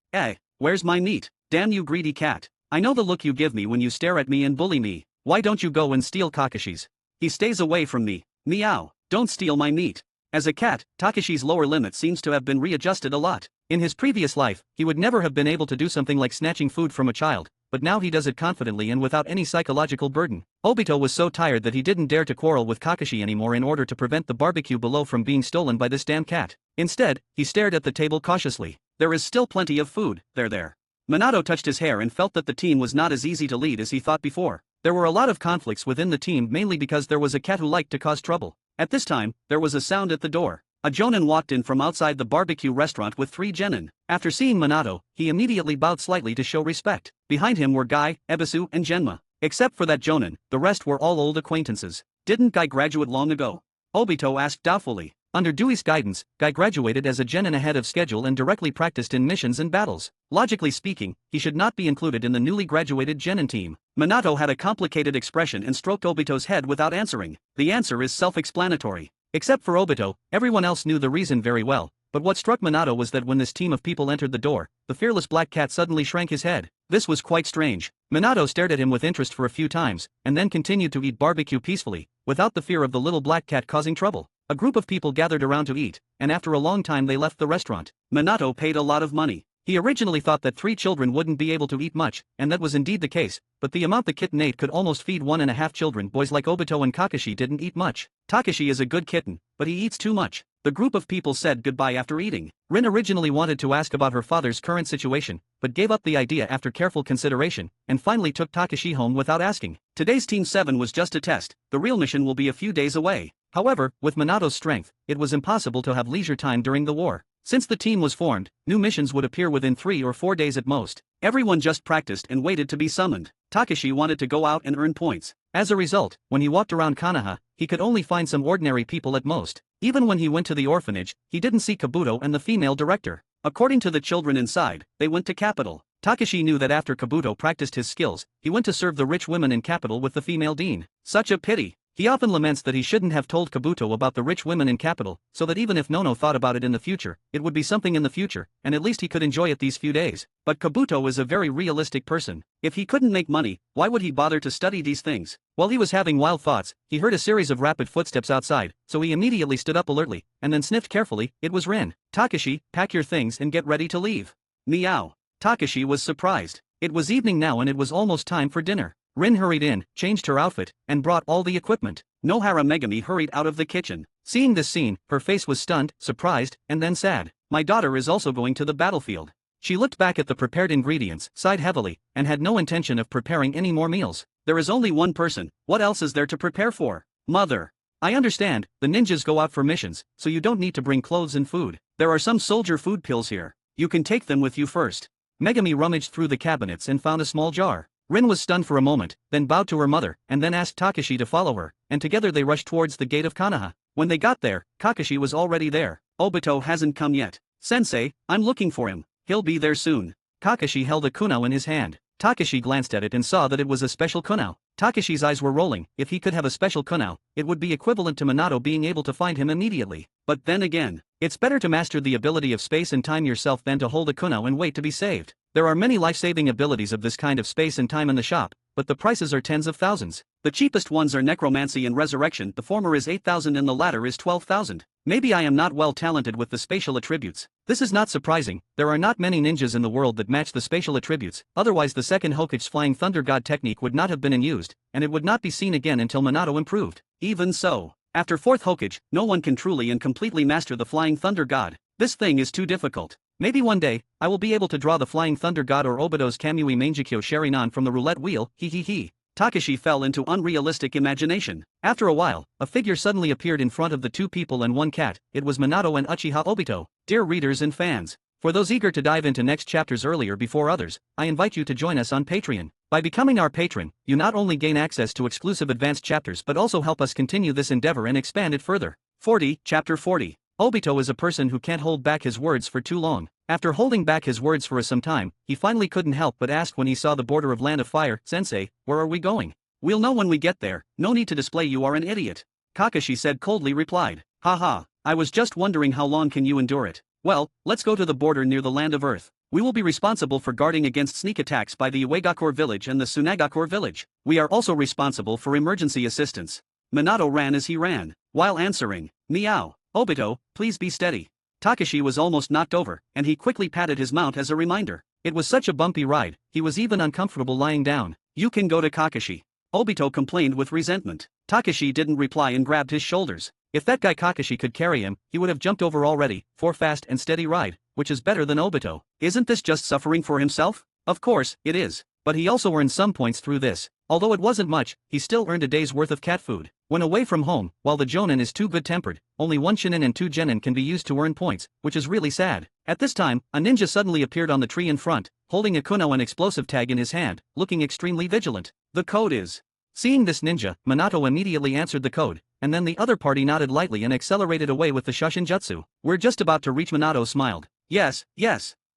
Where's my meat? Damn you greedy cat. I know the look you give me when you stare at me and bully me. Why don't you go and steal Kakashi's? He stays away from me. Meow. Don't steal my meat. As a cat, Takashi's lower limit seems to have been readjusted a lot. In his previous life, he would never have been able to do something like snatching food from a child, but now he does it confidently and without any psychological burden. Obito was so tired that he didn't dare to quarrel with Kakashi anymore in order to prevent the barbecue below from being stolen by this damn cat. Instead, he stared at the table cautiously. There is still plenty of food, there. Minato touched his hair and felt that the team was not as easy to lead as he thought before. There were a lot of conflicts within the team, mainly because there was a cat who liked to cause trouble. At this time, there was a sound at the door. A jonin walked in from outside the barbecue restaurant with 3 genin. After seeing Minato, he immediately bowed slightly to show respect. Behind him were Guy, Ebisu and Genma. Except for that jonin, the rest were all old acquaintances. Didn't Guy graduate long ago? Obito asked doubtfully. Under Dewey's guidance, Guy graduated as a genin ahead of schedule and directly practiced in missions and battles. Logically speaking, he should not be included in the newly graduated genin team. Minato had a complicated expression and stroked Obito's head without answering. The answer is self-explanatory. Except for Obito, everyone else knew the reason very well, but what struck Minato was that when this team of people entered the door, the fearless black cat suddenly shrank his head. This was quite strange. Minato stared at him with interest for a few times, and then continued to eat barbecue peacefully, without the fear of the little black cat causing trouble. A group of people gathered around to eat, and after a long time they left the restaurant. Minato paid a lot of money. He originally thought that 3 children wouldn't be able to eat much, and that was indeed the case, but the amount the kitten ate could almost feed 1.5 children. Boys like Obito and Kakashi didn't eat much. Takashi is a good kitten, but he eats too much. The group of people said goodbye after eating. Rin originally wanted to ask about her father's current situation, but gave up the idea after careful consideration, and finally took Takashi home without asking. Today's Team 7 was just a test. The real mission will be a few days away. However, with Minato's strength, it was impossible to have leisure time during the war. Since the team was formed, new missions would appear within 3 or 4 days at most. Everyone just practiced and waited to be summoned. Takashi wanted to go out and earn points. As a result, when he walked around Konoha, he could only find some ordinary people at most. Even when he went to the orphanage, he didn't see Kabuto and the female director. According to the children inside, they went to capital. Takashi knew that after Kabuto practiced his skills, he went to serve the rich women in capital with the female dean. Such a pity. He often laments that he shouldn't have told Kabuto about the rich women in capital, so that even if Nono thought about it in the future, it would be something in the future, and at least he could enjoy it these few days. But Kabuto is a very realistic person. If he couldn't make money, why would he bother to study these things? While he was having wild thoughts, he heard a series of rapid footsteps outside, so he immediately stood up alertly, and then sniffed carefully. It was Rin. Takashi, pack your things and get ready to leave. Meow. Takashi was surprised. It was evening now and it was almost time for dinner. Rin hurried in, changed her outfit, and brought all the equipment. Nohara Megami hurried out of the kitchen. Seeing this scene, her face was stunned, surprised, and then sad. My daughter is also going to the battlefield. She looked back at the prepared ingredients, sighed heavily, and had no intention of preparing any more meals. There is only one person, what else is there to prepare for? Mother. I understand, the ninjas go out for missions, so you don't need to bring clothes and food. There are some soldier food pills here. You can take them with you first. Megami rummaged through the cabinets and found a small jar. Rin was stunned for a moment, then bowed to her mother, and then asked Takashi to follow her, and together they rushed towards the gate of Konoha. When they got there, Kakashi was already there. Obito hasn't come yet. Sensei, I'm looking for him. He'll be there soon. Kakashi held a kunao in his hand. Takashi glanced at it and saw that it was a special kunao. Takashi's eyes were rolling. If he could have a special kunao, it would be equivalent to Minato being able to find him immediately. But then again, it's better to master the ability of space and time yourself than to hold a kunao and wait to be saved. There are many life-saving abilities of this kind of space and time in the shop, but the prices are tens of thousands. The cheapest ones are necromancy and resurrection. The former is 8,000 and the latter is 12,000. Maybe I am not well talented with the spatial attributes. This is not surprising. There are not many ninjas in the world that match the spatial attributes, otherwise the second Hokage's flying thunder god technique would not have been in use, and it would not be seen again until Minato improved. Even so, after 4th Hokage, no one can truly and completely master the flying thunder god. This thing is too difficult. Maybe one day, I will be able to draw the flying thunder god or Obito's Kamui Mangekyo Sharinan from the roulette wheel, he. Takashi fell into unrealistic imagination. After a while, a figure suddenly appeared in front of the two people and one cat. It was Minato and Uchiha Obito. Dear readers and fans, for those eager to dive into next chapters earlier before others, I invite you to join us on Patreon. By becoming our patron, you not only gain access to exclusive advanced chapters but also help us continue this endeavor and expand it further. 40, Chapter 40. Obito is a person who can't hold back his words for too long. After holding back his words for some time, he finally couldn't help but ask when he saw the border of Land of Fire, "Sensei, where are we going?" "We'll know when we get there, no need to display you are an idiot," Kakashi said coldly replied. "Haha, I was just wondering how long can you endure it. Well, let's go to the border near the Land of Earth. We will be responsible for guarding against sneak attacks by the Uegakure village and the Tsunagakure village. We are also responsible for emergency assistance." Minato ran as he ran. While answering, "Meow, Obito, please be steady." Takashi was almost knocked over, and he quickly patted his mount as a reminder. It was such a bumpy ride, he was even uncomfortable lying down. "You can go to Kakashi," Obito complained with resentment. Takashi didn't reply and grabbed his shoulders. If that guy Kakashi could carry him, he would have jumped over already. For fast and steady ride, which is better than Obito. Isn't this just suffering for himself? Of course, it is. But he also earned some points through this. Although it wasn't much, he still earned a day's worth of cat food. When away from home, while the Jonin is too good-tempered, only 1 shinin and 2 genin can be used to earn points, which is really sad. At this time, a ninja suddenly appeared on the tree in front, holding a kunao and explosive tag in his hand, looking extremely vigilant. "The code is..." Seeing this ninja, Minato immediately answered the code, and then the other party nodded lightly and accelerated away with the Shushinjutsu. "We're just about to reach." Minato smiled. Yes.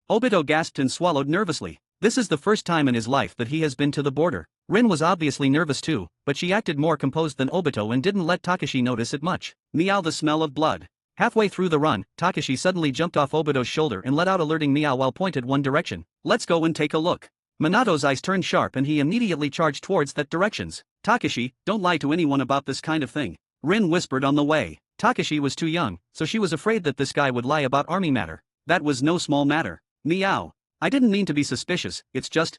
Obito gasped and swallowed nervously. This is the first time in his life that he has been to the border. Rin was obviously nervous too, but she acted more composed than Obito and didn't let Takashi notice it much. Meow, the smell of blood. Halfway through the run, Takashi suddenly jumped off Obito's shoulder and let out alerting meow while pointed one direction. "Let's go and take a look." Minato's eyes turned sharp and he immediately charged towards that directions. "Takashi, don't lie to anyone about this kind of thing," Rin whispered on the way. Takashi was too young, so she was afraid that this guy would lie about army matter. That was no small matter. "Meow. I didn't mean to be suspicious, it's just,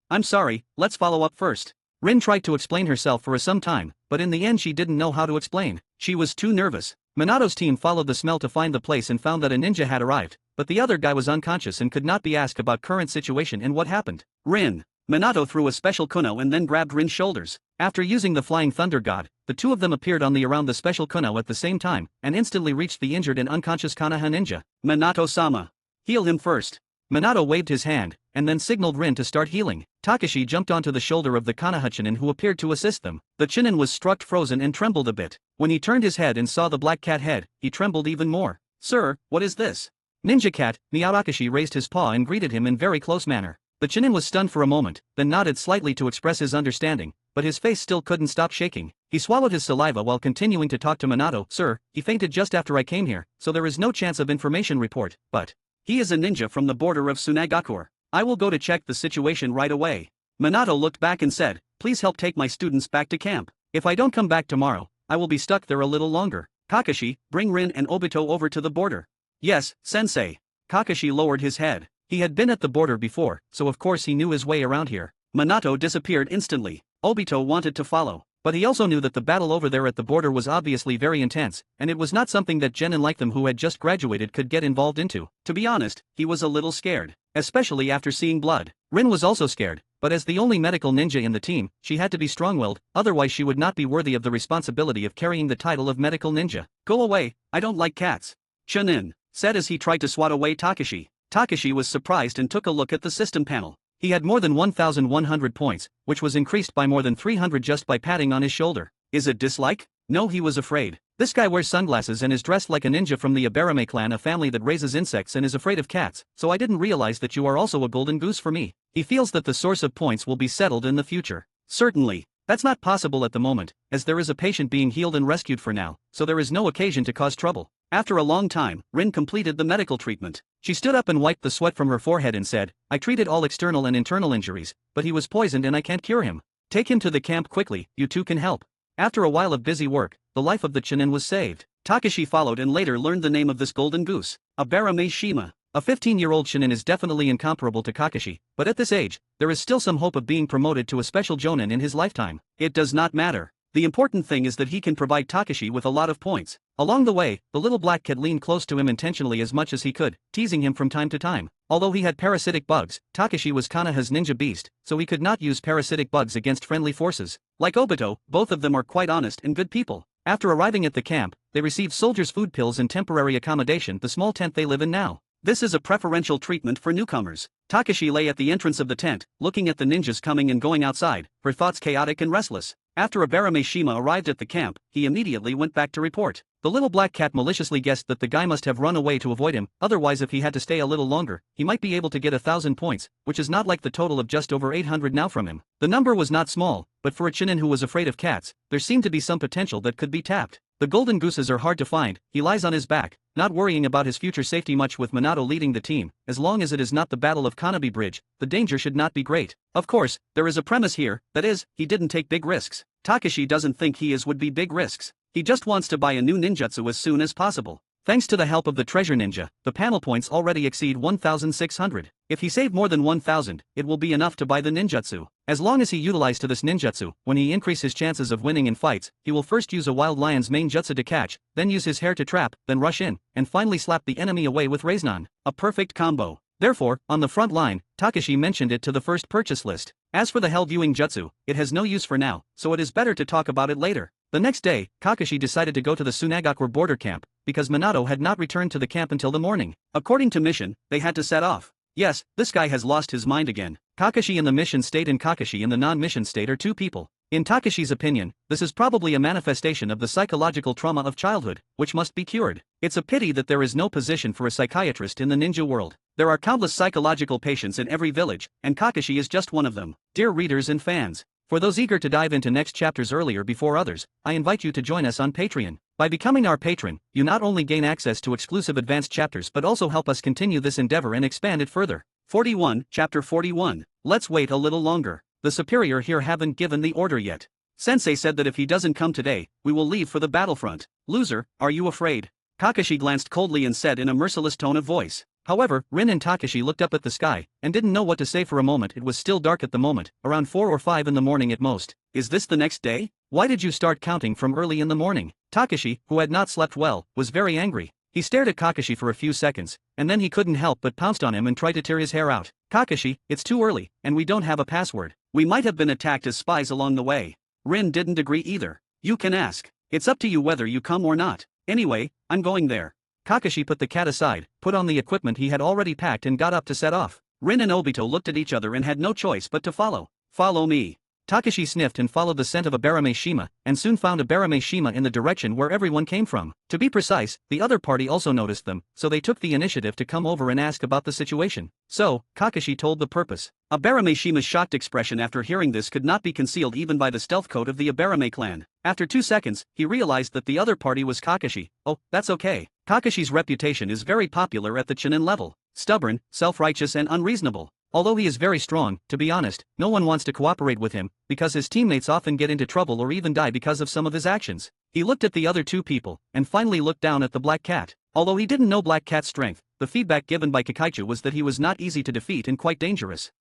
I'm sorry, let's follow up first." Rin tried to explain herself for some time, but in the end she didn't know how to explain. She was too nervous. Minato's team followed the smell to find the place and found that a ninja had arrived, but the other guy was unconscious and could not be asked about current situation and what happened. "Rin." Minato threw a special kunao and then grabbed Rin's shoulders. After using the flying thunder god, the two of them appeared on the around the special kunao at the same time, and instantly reached the injured and unconscious Konoha ninja. "Minato-sama. Heal him first." Minato waved his hand, and then signaled Rin to start healing. Takashi jumped onto the shoulder of the Konoha Chinin who appeared to assist them. The Chinin was struck frozen and trembled a bit. When he turned his head and saw the black cat head, he trembled even more. "Sir, what is this?" "Ninja cat." Takashi raised his paw and greeted him in very close manner. The Chinin was stunned for a moment, then nodded slightly to express his understanding, but his face still couldn't stop shaking. He swallowed his saliva while continuing to talk to Minato. "Sir, he fainted just after I came here, so there is no chance of information report, but he is a ninja from the border of Tsunagakure. I will go to check the situation right away." Minato looked back and said, "Please help take my students back to camp. If I don't come back tomorrow, I will be stuck there a little longer. Kakashi, bring Rin and Obito over to the border." "Yes, sensei." Kakashi lowered his head. He had been at the border before, so of course he knew his way around here. Minato disappeared instantly. Obito wanted to follow, but he also knew that the battle over there at the border was obviously very intense, and it was not something that genin like them who had just graduated could get involved into. To be honest, he was a little scared, especially after seeing blood. Rin was also scared, but as the only medical ninja in the team, she had to be strong-willed, otherwise she would not be worthy of the responsibility of carrying the title of medical ninja. "Go away, I don't like cats," Chunin said as he tried to swat away Takashi. Takashi was surprised and took a look at the system panel. He had more than 1,100 points, which was increased by more than 300 just by patting on his shoulder. Is it dislike? No, he was afraid. This guy wears sunglasses and is dressed like a ninja from the Aberame clan, a family that raises insects and is afraid of cats, so I didn't realize that you are also a golden goose for me. He feels that the source of points will be settled in the future. Certainly. That's not possible at the moment, as there is a patient being healed and rescued for now, so there is no occasion to cause trouble. After a long time, Rin completed the medical treatment. She stood up and wiped the sweat from her forehead and said, I treated all external and internal injuries, but he was poisoned and I can't cure him. Take him to the camp quickly, you two can help. After a while of busy work, the life of the Chunin was saved. Takashi followed and later learned the name of this golden goose, a Shima. A 15-year-old Chunin is definitely incomparable to Kakashi, but at this age, there is still some hope of being promoted to a special jonin in his lifetime. It does not matter. The important thing is that he can provide Takashi with a lot of points. Along the way, the little black cat leaned close to him intentionally as much as he could, teasing him from time to time. Although he had parasitic bugs, Takashi was Konoha's ninja beast, so he could not use parasitic bugs against friendly forces. Like Obito, both of them are quite honest and good people. After arriving at the camp, they received soldiers' food pills and temporary accommodation, the small tent they live in now. This is a preferential treatment for newcomers. Takashi lay at the entrance of the tent, looking at the ninjas coming and going outside, her thoughts chaotic and restless. After Shima arrived at the camp, he immediately went back to report. The little black cat maliciously guessed that the guy must have run away to avoid him, otherwise if he had to stay a little longer, he might be able to get 1,000 points, which is not like the total of just over 800 now from him. The number was not small, but for a Chunin who was afraid of cats, there seemed to be some potential that could be tapped. The golden gooses are hard to find, he lies on his back, not worrying about his future safety much with Minato leading the team. As long as it is not the Battle of Konoha Bridge, the danger should not be great. Of course, there is a premise here, that is, he didn't take big risks. Takashi doesn't think would be big risks. He just wants to buy a new ninjutsu as soon as possible. Thanks to the help of the treasure ninja, the panel points already exceed 1,600. If he saved more than 1,000, it will be enough to buy the ninjutsu. As long as he utilized to this ninjutsu, when he increase his chances of winning in fights, he will first use a wild lion's main jutsu to catch, then use his hair to trap, then rush in, and finally slap the enemy away with Raiznan. A perfect combo. Therefore, on the front line, Takashi mentioned it to the first purchase list. As for the hell viewing jutsu, it has no use for now, so it is better to talk about it later. The next day, Kakashi decided to go to the Tsunagakure border camp, because Minato had not returned to the camp until the morning. According to mission, they had to set off. Yes, this guy has lost his mind again. Kakashi in the mission state and Kakashi in the non-mission state are two people. In Takashi's opinion, this is probably a manifestation of the psychological trauma of childhood, which must be cured. It's a pity that there is no position for a psychiatrist in the ninja world. There are countless psychological patients in every village, and Kakashi is just one of them. Dear readers and fans, for those eager to dive into next chapters earlier before others, I invite you to join us on Patreon. By becoming our patron, you not only gain access to exclusive advanced chapters but also help us continue this endeavor and expand it further. 41, Chapter 41. Let's wait a little longer. The superior here haven't given the order yet. Sensei said that if he doesn't come today, we will leave for the battlefront. Loser, are you afraid? Kakashi glanced coldly and said in a merciless tone of voice. However, Rin and Takashi looked up at the sky, and didn't know what to say for a moment. It was still dark at the moment, around 4 or 5 in the morning at most. Is this the next day? Why did you start counting from early in the morning? Takashi, who had not slept well, was very angry. He stared at Kakashi for a few seconds, and then he couldn't help but pounced on him and tried to tear his hair out. Kakashi, it's too early, and we don't have a password. We might have been attacked as spies along the way. Rin didn't agree either. You can ask. It's up to you whether you come or not. Anyway, I'm going there. Kakashi put the cat aside, put on the equipment he had already packed and got up to set off. Rin and Obito looked at each other and had no choice but to follow. Follow me. Takashi sniffed and followed the scent of a Shima, and soon found a Shima in the direction where everyone came from. To be precise, the other party also noticed them, so they took the initiative to come over and ask about the situation. So, Kakashi told the purpose. Shima's shocked expression after hearing this could not be concealed even by the stealth code of the Abarame clan. After 2 seconds, he realized that the other party was Kakashi. Oh, that's okay. Kakashi's reputation is very popular at the Chunin level. Stubborn, self-righteous and unreasonable. Although he is very strong, to be honest, no one wants to cooperate with him, because his teammates often get into trouble or even die because of some of his actions. He looked at the other two people, and finally looked down at the Black Cat. Although he didn't know Black Cat's strength, the feedback given by Kakashi was that he was not easy to defeat and quite dangerous.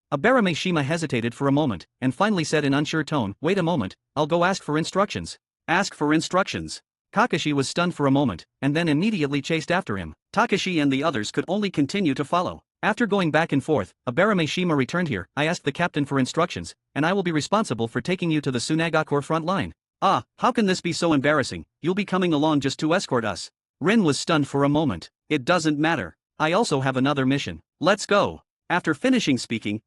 Shima hesitated for a moment, and finally said in unsure tone, wait a moment, I'll go ask for instructions. Ask for instructions. Kakashi was stunned for a moment, and then immediately chased after him. Takashi and the others could only continue to follow. After going back and forth, Shima returned here. I asked the captain for instructions, and I will be responsible for taking you to the Tsunagakure front line. Ah, how can this be so embarrassing? You'll be coming along just to escort us. Rin was stunned for a moment. It doesn't matter. I also have another mission. Let's go. After finishing speaking,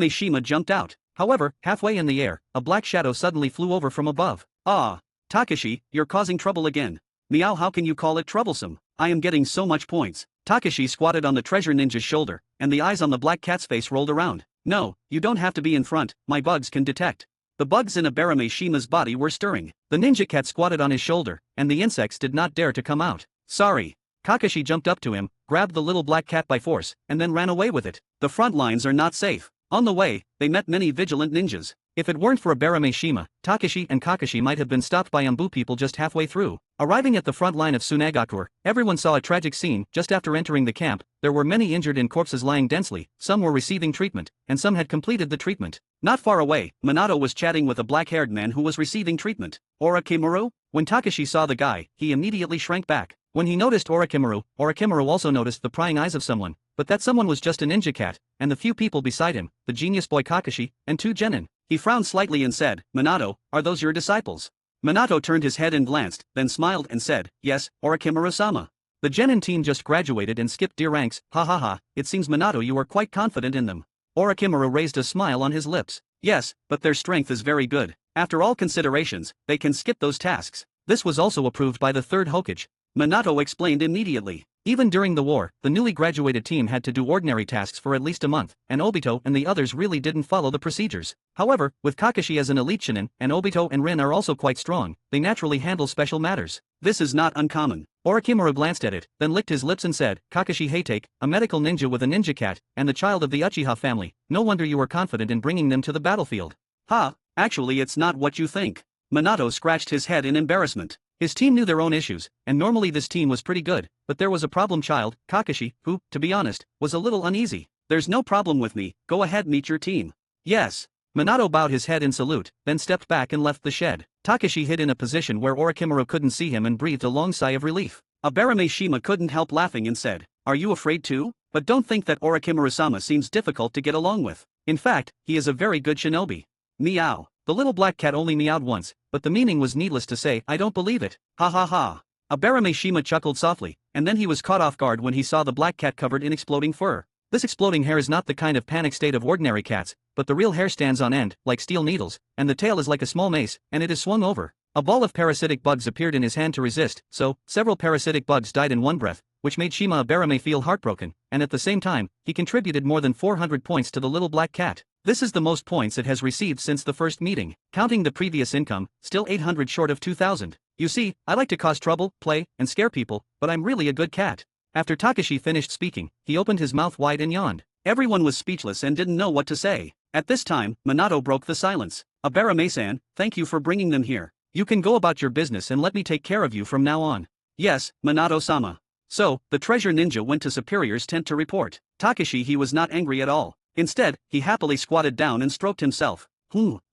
Shima jumped out. However, halfway in the air, a black shadow suddenly flew over from above. Ah, Takashi, you're causing trouble again. Meow, how can you call it troublesome? I am getting so much points. Takashi squatted on the treasure ninja's shoulder, and the eyes on the Black Cat's face rolled around. No, you don't have to be in front, my bugs can detect. The bugs in Abarameshima's body were stirring. The ninja cat squatted on his shoulder, and the insects did not dare to come out. Sorry. Kakashi jumped up to him, grabbed the little black cat by force, and then ran away with it. The front lines are not safe. On the way, they met many vigilant ninjas. If it weren't for Abarameshima, Takashi and Kakashi might have been stopped by Ambu people just halfway through. Arriving at the front line of Tsunagakure, everyone saw a tragic scene. Just after entering the camp, there were many injured and corpses lying densely, some were receiving treatment, and some had completed the treatment. Not far away, Minato was chatting with a black-haired man who was receiving treatment. Orochimaru? When Takashi saw the guy, he immediately shrank back. When he noticed Orochimaru also noticed the prying eyes of someone, but that someone was just a ninja cat, and the few people beside him, the genius boy Kakashi, and 2 genin. He frowned slightly and said, "Minato, are those your disciples?" Minato turned his head and glanced, then smiled and said, "Yes, Orochimaru-sama." The genin team just graduated and skipped deer ranks, ha ha ha, it seems Minato you are quite confident in them. Orochimaru raised a smile on his lips. Yes, but their strength is very good. After all considerations, they can skip those tasks. This was also approved by the 3rd Hokage. Minato explained immediately. Even during the war, the newly graduated team had to do ordinary tasks for at least a month, and Obito and the others really didn't follow the procedures. However, with Kakashi as an elite shinin, and Obito and Rin are also quite strong, they naturally handle special matters. This is not uncommon. Orochimaru glanced at it, then licked his lips and said, "Kakashi Hatake, a medical ninja with a ninja cat, and the child of the Uchiha family, no wonder you were confident in bringing them to the battlefield." "Ha, actually it's not what you think." Minato scratched his head in embarrassment. His team knew their own issues, and normally this team was pretty good, but there was a problem child, Kakashi, who, to be honest, was a little uneasy. "There's no problem with me, go ahead meet your team." "Yes." Minato bowed his head in salute, then stepped back and left the shed. Takashi hid in a position where Orochimaru couldn't see him and breathed a long sigh of relief. Abarameshima couldn't help laughing and said, "Are you afraid too? But don't think that Orochimaru-sama seems difficult to get along with. In fact, he is a very good shinobi." Meow. The little black cat only meowed once, but the meaning was needless to say, "I don't believe it." Ha ha ha. Abarameshima chuckled softly, and then he was caught off guard when he saw the black cat covered in exploding fur. This exploding hair is not the kind of panic state of ordinary cats, but the real hair stands on end, like steel needles, and the tail is like a small mace, and it is swung over. A ball of parasitic bugs appeared in his hand to resist, so, several parasitic bugs died in one breath, which made Shima Abarame feel heartbroken, and at the same time, he contributed more than 400 points to the little black cat. This is the most points it has received since the first meeting. Counting the previous income, still 800 short of 2,000. You see, I like to cause trouble, play, and scare people, but I'm really a good cat. After Takashi finished speaking, he opened his mouth wide and yawned. Everyone was speechless and didn't know what to say. At this time, Minato broke the silence. "Abarame-san, thank you for bringing them here. You can go about your business and let me take care of you from now on." "Yes, Minato-sama." So, the treasure ninja went to Superior's tent to report. Takashi he was not angry at all. Instead, he happily squatted down and stroked himself.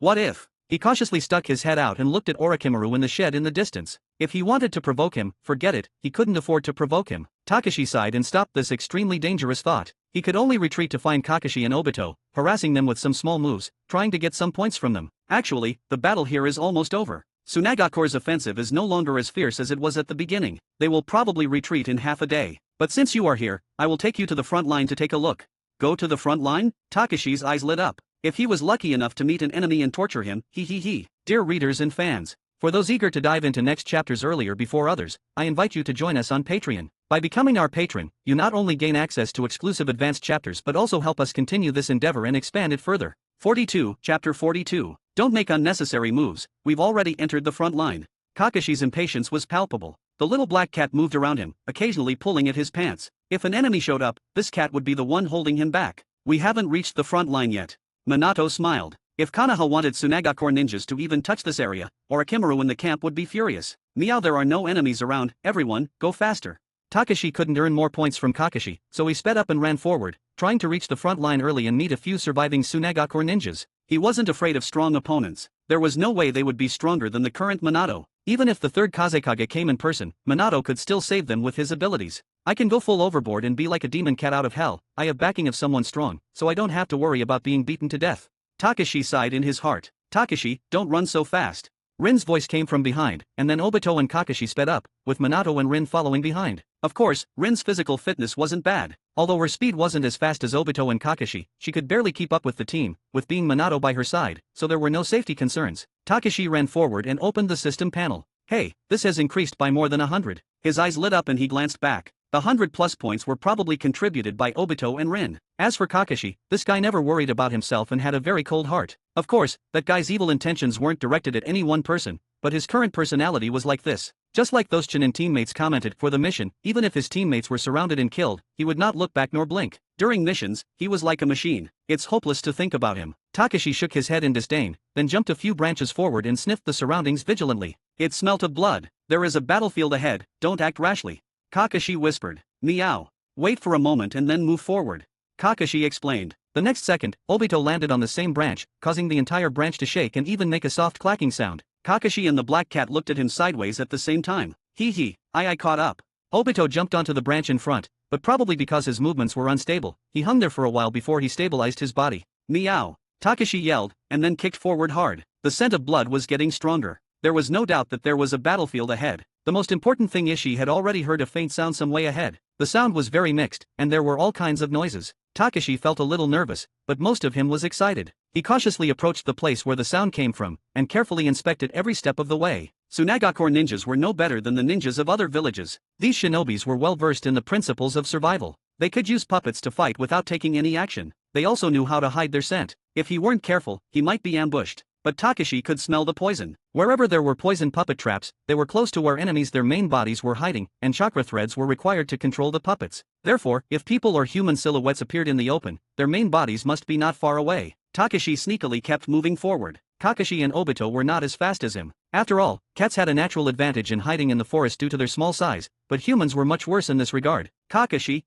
What if? He cautiously stuck his head out and looked at Orochimaru in the shed in the distance. If he wanted to provoke him, forget it, he couldn't afford to provoke him. Takashi sighed and stopped this extremely dangerous thought. He could only retreat to find Kakashi and Obito, harassing them with some small moves, trying to get some points from them. Actually, the battle here is almost over. Tsunagakure's offensive is no longer as fierce as it was at the beginning. They will probably retreat in half a day. But since you are here, I will take you to the front line to take a look. Go to the front line? Takashi's eyes lit up. If he was lucky enough to meet an enemy and torture him, he. Dear readers and fans, for those eager to dive into next chapters earlier before others, I invite you to join us on Patreon. By becoming our patron, you not only gain access to exclusive advanced chapters but also help us continue this endeavor and expand it further. 42, Chapter 42. Don't make unnecessary moves, we've already entered the front line. Kakashi's impatience was palpable. The little black cat moved around him, occasionally pulling at his pants. If an enemy showed up, this cat would be the one holding him back. We haven't reached the front line yet. Minato smiled. If Konoha wanted Tsunagakure ninjas to even touch this area, Orochimaru in the camp would be furious. Meow, there are no enemies around, everyone, go faster. Takashi couldn't earn more points from Kakashi, so he sped up and ran forward, trying to reach the front line early and meet a few surviving Tsunagakure ninjas. He wasn't afraid of strong opponents. There was no way they would be stronger than the current Minato. Even if the third Kazekage came in person, Minato could still save them with his abilities. I can go full overboard and be like a demon cat out of hell. I have backing of someone strong, so I don't have to worry about being beaten to death. Takashi sighed in his heart. Takashi, don't run so fast. Rin's voice came from behind, and then Obito and Kakashi sped up, with Minato and Rin following behind. Of course, Rin's physical fitness wasn't bad. Although her speed wasn't as fast as Obito and Kakashi, she could barely keep up with the team, with being Minato by her side, so there were no safety concerns. Takashi ran forward and opened the system panel. Hey, this has increased by more than 100. His eyes lit up and he glanced back. The 100+ points were probably contributed by Obito and Rin. As for Kakashi, this guy never worried about himself and had a very cold heart. Of course, that guy's evil intentions weren't directed at any one person, but his current personality was like this. Just like those Chunin teammates commented, for the mission, even if his teammates were surrounded and killed, he would not look back nor blink. During missions, he was like a machine. It's hopeless to think about him. Takashi shook his head in disdain, then jumped a few branches forward and sniffed the surroundings vigilantly. It smelt of blood. There is a battlefield ahead, don't act rashly. Kakashi whispered. Meow. Wait for a moment and then move forward. Kakashi explained. The next second, Obito landed on the same branch, causing the entire branch to shake and even make a soft clacking sound. Kakashi and the black cat looked at him sideways at the same time. Hee, I caught up. Obito jumped onto the branch in front, but probably because his movements were unstable, he hung there for a while before he stabilized his body. Meow. Takashi yelled, and then kicked forward hard. The scent of blood was getting stronger. There was no doubt that there was a battlefield ahead. The most important thing is she had already heard a faint sound some way ahead. The sound was very mixed, and there were all kinds of noises. Takashi felt a little nervous, but most of him was excited. He cautiously approached the place where the sound came from, and carefully inspected every step of the way. Tsunagakure ninjas were no better than the ninjas of other villages. These shinobis were well versed in the principles of survival. They could use puppets to fight without taking any action. They also knew how to hide their scent. If he weren't careful, he might be ambushed. But Takashi could smell the poison. Wherever there were poison puppet traps, they were close to where enemies their main bodies were hiding, and chakra threads were required to control the puppets. Therefore, if people or human silhouettes appeared in the open, their main bodies must be not far away. Takashi sneakily kept moving forward. Kakashi and Obito were not as fast as him. After all, cats had a natural advantage in hiding in the forest due to their small size, but humans were much worse in this regard. Kakashi,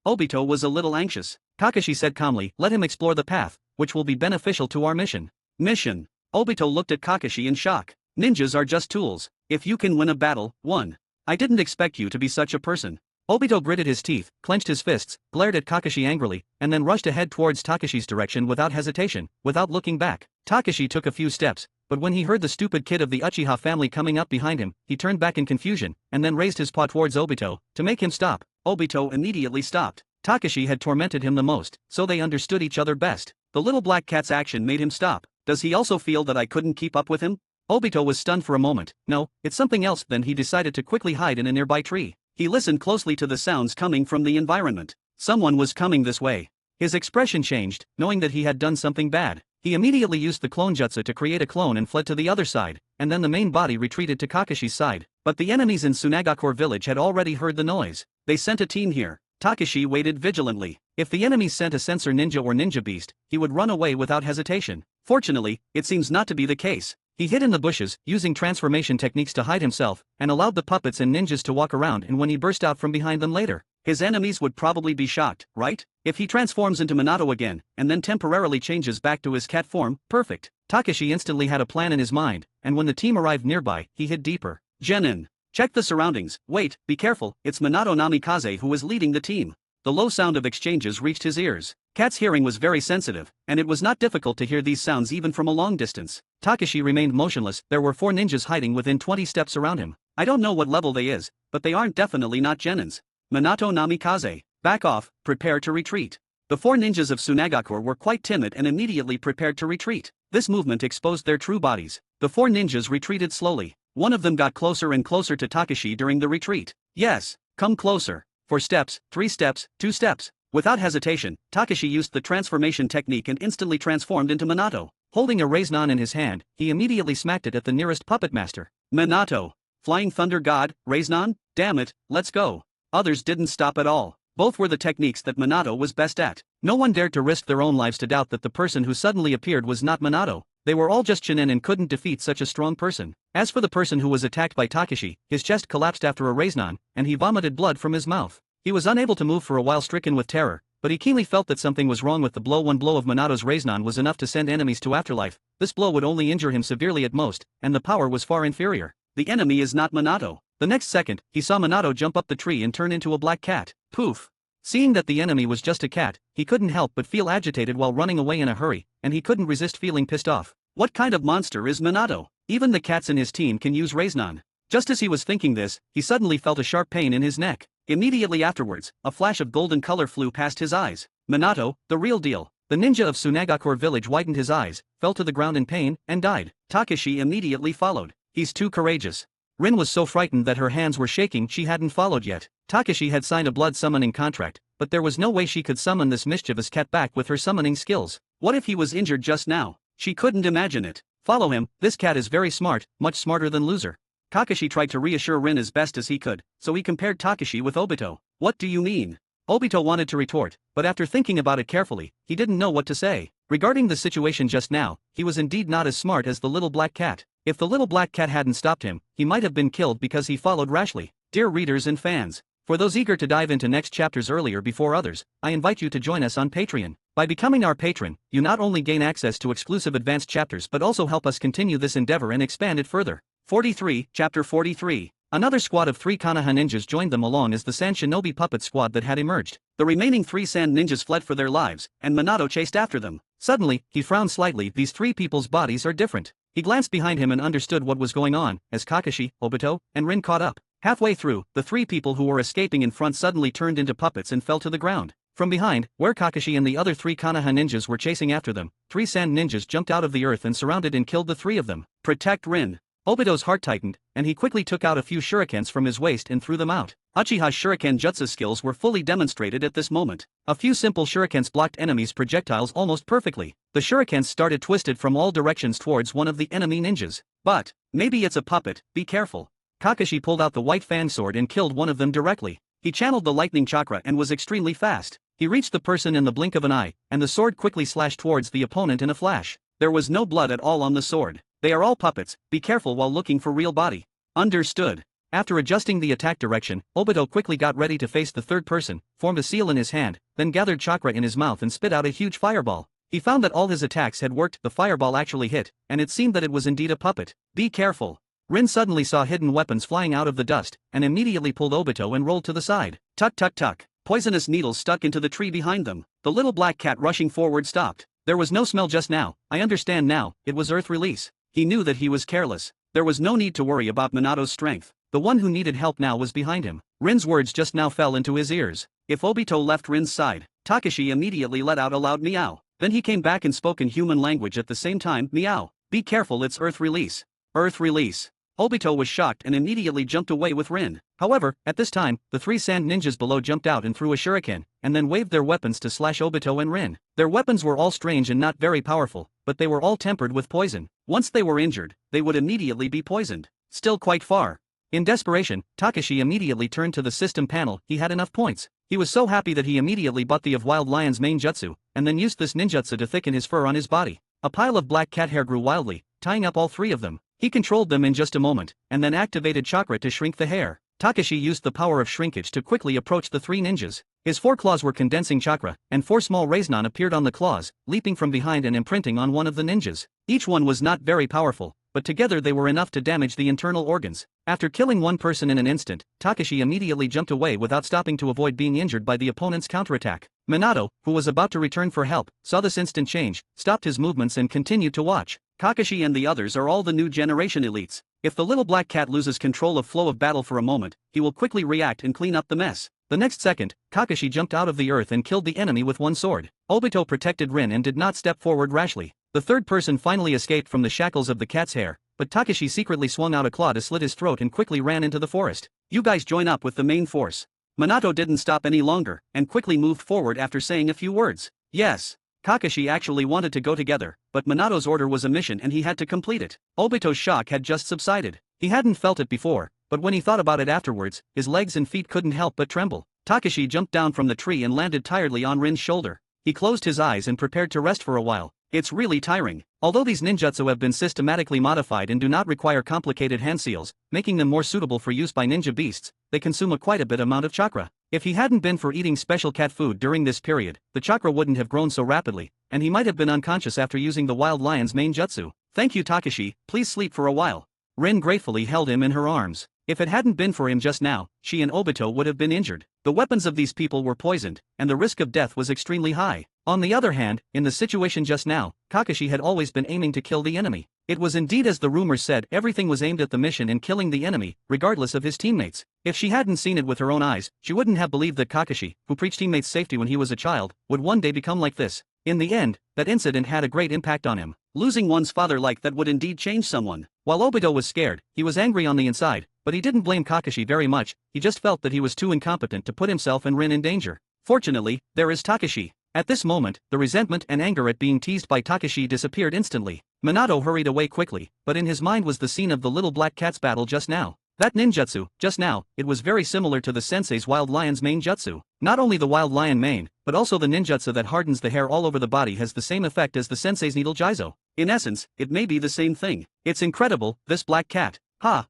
Obito was a little anxious. Kakashi said calmly, let him explore the path, which will be beneficial to our mission. Mission. Obito looked at Kakashi in shock. Ninjas are just tools. If you can win a battle, one. I didn't expect you to be such a person. Obito gritted his teeth, clenched his fists, glared at Kakashi angrily, and then rushed ahead towards Takashi's direction without hesitation, without looking back. Takashi took a few steps, but when he heard the stupid kid of the Uchiha family coming up behind him, he turned back in confusion, and then raised his paw towards Obito, to make him stop. Obito immediately stopped. Takashi had tormented him the most, so they understood each other best. The little black cat's action made him stop. Does he also feel that I couldn't keep up with him? Obito was stunned for a moment. No, it's something else. Then he decided to quickly hide in a nearby tree. He listened closely to the sounds coming from the environment. Someone was coming this way. His expression changed, knowing that he had done something bad. He immediately used the clone jutsu to create a clone and fled to the other side, and then the main body retreated to Kakashi's side. But the enemies in Tsunagakure village had already heard the noise. They sent a team here. Takashi waited vigilantly. If the enemies sent a sensor ninja or ninja beast, he would run away without hesitation. Fortunately, it seems not to be the case. He hid in the bushes, using transformation techniques to hide himself, and allowed the puppets and ninjas to walk around, and when he burst out from behind them later, his enemies would probably be shocked, right? If he transforms into Minato again, and then temporarily changes back to his cat form, perfect. Takashi instantly had a plan in his mind, and when the team arrived nearby, he hid deeper. Genin. Check the surroundings. Wait, be careful, it's Minato Namikaze who is leading the team. The low sound of exchanges reached his ears. Cat's hearing was very sensitive, and it was not difficult to hear these sounds even from a long distance. Takashi remained motionless. There were 4 ninjas hiding within 20 steps around him. I don't know what level they is, but they aren't definitely not Genins. Minato Namikaze. Back off, prepare to retreat. The 4 ninjas of Tsunagakure were quite timid and immediately prepared to retreat. This movement exposed their true bodies. The 4 ninjas retreated slowly. One of them got closer and closer to Takashi during the retreat. Yes, come closer. 4 steps, 3 steps, 2 steps. Without hesitation, Takashi used the transformation technique and instantly transformed into Minato. Holding a Raiznan in his hand, he immediately smacked it at the nearest puppet master. Minato. Flying Thunder God, Raiznan? Damn it, let's go. Others didn't stop at all. Both were the techniques that Minato was best at. No one dared to risk their own lives to doubt that the person who suddenly appeared was not Minato. They were all just Chunin and couldn't defeat such a strong person. As for the person who was attacked by Takashi, his chest collapsed after a Raiznan, and he vomited blood from his mouth. He was unable to move for a while, stricken with terror, but he keenly felt that something was wrong with the blow. One blow of Minato's Raiznan was enough to send enemies to afterlife. This blow would only injure him severely at most, and the power was far inferior. The enemy is not Minato. The next second, he saw Minato jump up the tree and turn into a black cat. Poof! Seeing that the enemy was just a cat, he couldn't help but feel agitated while running away in a hurry, and he couldn't resist feeling pissed off. What kind of monster is Minato? Even the cats in his team can use Raiznan. Just as he was thinking this, he suddenly felt a sharp pain in his neck. Immediately afterwards, a flash of golden color flew past his eyes. Minato, the real deal. The ninja of Tsunagakure village widened his eyes, fell to the ground in pain, and died. Takashi immediately followed. He's too courageous. Rin was so frightened that her hands were shaking. She hadn't followed yet. Takashi had signed a blood summoning contract, but there was no way she could summon this mischievous cat back with her summoning skills. What if he was injured just now? She couldn't imagine it. Follow him, this cat is very smart, much smarter than loser. Kakashi tried to reassure Rin as best as he could, so he compared Takashi with Obito. What do you mean? Obito wanted to retort, but after thinking about it carefully, he didn't know what to say. Regarding the situation just now, he was indeed not as smart as the little black cat. If the little black cat hadn't stopped him, he might have been killed because he followed rashly. Dear readers and fans, for those eager to dive into next chapters earlier before others, I invite you to join us on Patreon. By becoming our patron, you not only gain access to exclusive advanced chapters but also help us continue this endeavor and expand it further. 43, Chapter 43. Another squad of 3 Konoha ninjas joined them along as the Sand Shinobi puppet squad that had emerged. The remaining 3 Sand ninjas fled for their lives, and Minato chased after them. Suddenly, he frowned slightly. These 3 people's bodies are different. He glanced behind him and understood what was going on, as Kakashi, Obito, and Rin caught up. Halfway through, the 3 people who were escaping in front suddenly turned into puppets and fell to the ground. From behind, where Kakashi and the other 3 Konoha ninjas were chasing after them, 3 Sand ninjas jumped out of the earth and surrounded and killed the 3 of them. Protect Rin. Obito's heart tightened, and he quickly took out a few shurikens from his waist and threw them out. Uchiha's shuriken jutsu skills were fully demonstrated at this moment. A few simple shurikens blocked enemies' projectiles almost perfectly. The shurikens started twisted from all directions towards one of the enemy ninjas. But, maybe it's a puppet, be careful. Kakashi pulled out the white fan sword and killed one of them directly. He channeled the lightning chakra and was extremely fast. He reached the person in the blink of an eye, and the sword quickly slashed towards the opponent in a flash. There was no blood at all on the sword. They are all puppets, be careful while looking for real body. Understood. After adjusting the attack direction, Obito quickly got ready to face the third person, formed a seal in his hand, then gathered chakra in his mouth and spit out a huge fireball. He found that all his attacks had worked. The fireball actually hit, and it seemed that it was indeed a puppet. Be careful. Rin suddenly saw hidden weapons flying out of the dust, and immediately pulled Obito and rolled to the side. Tuck tuck tuck. Poisonous needles stuck into the tree behind them. The little black cat rushing forward stopped. There was no smell just now. I understand now, it was earth release. He knew that he was careless. There was no need to worry about Minato's strength. The one who needed help now was behind him. Rin's words just now fell into his ears. If Obito left Rin's side, Takashi immediately let out a loud meow. Then he came back and spoke in human language at the same time. Meow. Be careful, it's earth release. Earth release. Obito was shocked and immediately jumped away with Rin. However, at this time, the 3 sand ninjas below jumped out and threw a shuriken, and then waved their weapons to slash Obito and Rin. Their weapons were all strange and not very powerful, but they were all tempered with poison. Once they were injured, they would immediately be poisoned. Still quite far. In desperation, Takashi immediately turned to the system panel. He had enough points. He was so happy that he immediately bought the of Wild Lion's main jutsu, and then used this ninjutsu to thicken his fur on his body. A pile of black cat hair grew wildly, tying up all 3 of them. He controlled them in just a moment, and then activated chakra to shrink the hair. Takashi used the power of shrinkage to quickly approach the 3 ninjas. His 4 claws were condensing chakra, and 4 small Raiznan appeared on the claws, leaping from behind and imprinting on one of the ninjas. Each one was not very powerful, but together they were enough to damage the internal organs. After killing one person in an instant, Takashi immediately jumped away without stopping to avoid being injured by the opponent's counterattack. Minato, who was about to return for help, saw this instant change, stopped his movements and continued to watch. Kakashi and the others are all the new generation elites. If the little black cat loses control of flow of battle for a moment, he will quickly react and clean up the mess. The next second, Kakashi jumped out of the earth and killed the enemy with one sword. Obito protected Rin and did not step forward rashly. The third person finally escaped from the shackles of the cat's hair, but Takashi secretly swung out a claw to slit his throat and quickly ran into the forest. You guys join up with the main force. Minato didn't stop any longer, and quickly moved forward after saying a few words. Yes. Kakashi actually wanted to go together, but Minato's order was a mission and he had to complete it. Obito's shock had just subsided. He hadn't felt it before, but when he thought about it afterwards, his legs and feet couldn't help but tremble. Takashi jumped down from the tree and landed tiredly on Rin's shoulder. He closed his eyes and prepared to rest for a while. It's really tiring. Although these ninjutsu have been systematically modified and do not require complicated hand seals, making them more suitable for use by ninja beasts, they consume quite a bit amount of chakra. If he hadn't been for eating special cat food during this period, the chakra wouldn't have grown so rapidly, and he might have been unconscious after using the wild lion's main jutsu. Thank you Takashi, please sleep for a while. Rin gratefully held him in her arms. If it hadn't been for him just now, she and Obito would have been injured. The weapons of these people were poisoned, and the risk of death was extremely high. On the other hand, in the situation just now, Kakashi had always been aiming to kill the enemy. It was indeed as the rumors said, everything was aimed at the mission in killing the enemy, regardless of his teammates. If she hadn't seen it with her own eyes, she wouldn't have believed that Kakashi, who preached teammates' safety when he was a child, would one day become like this. In the end, that incident had a great impact on him. Losing one's father like that would indeed change someone. While Obito was scared, he was angry on the inside, but he didn't blame Kakashi very much, he just felt that he was too incompetent to put himself and Rin in danger. Fortunately, there is Takashi. At this moment, the resentment and anger at being teased by Takashi disappeared instantly. Minato hurried away quickly, but in his mind was the scene of the little black cat's battle just now. That ninjutsu, just now, it was very similar to the sensei's wild lion's mane jutsu. Not only the wild lion mane, but also the ninjutsu that hardens the hair all over the body has the same effect as the sensei's needle jizo. In essence, it may be the same thing. It's incredible, this black cat.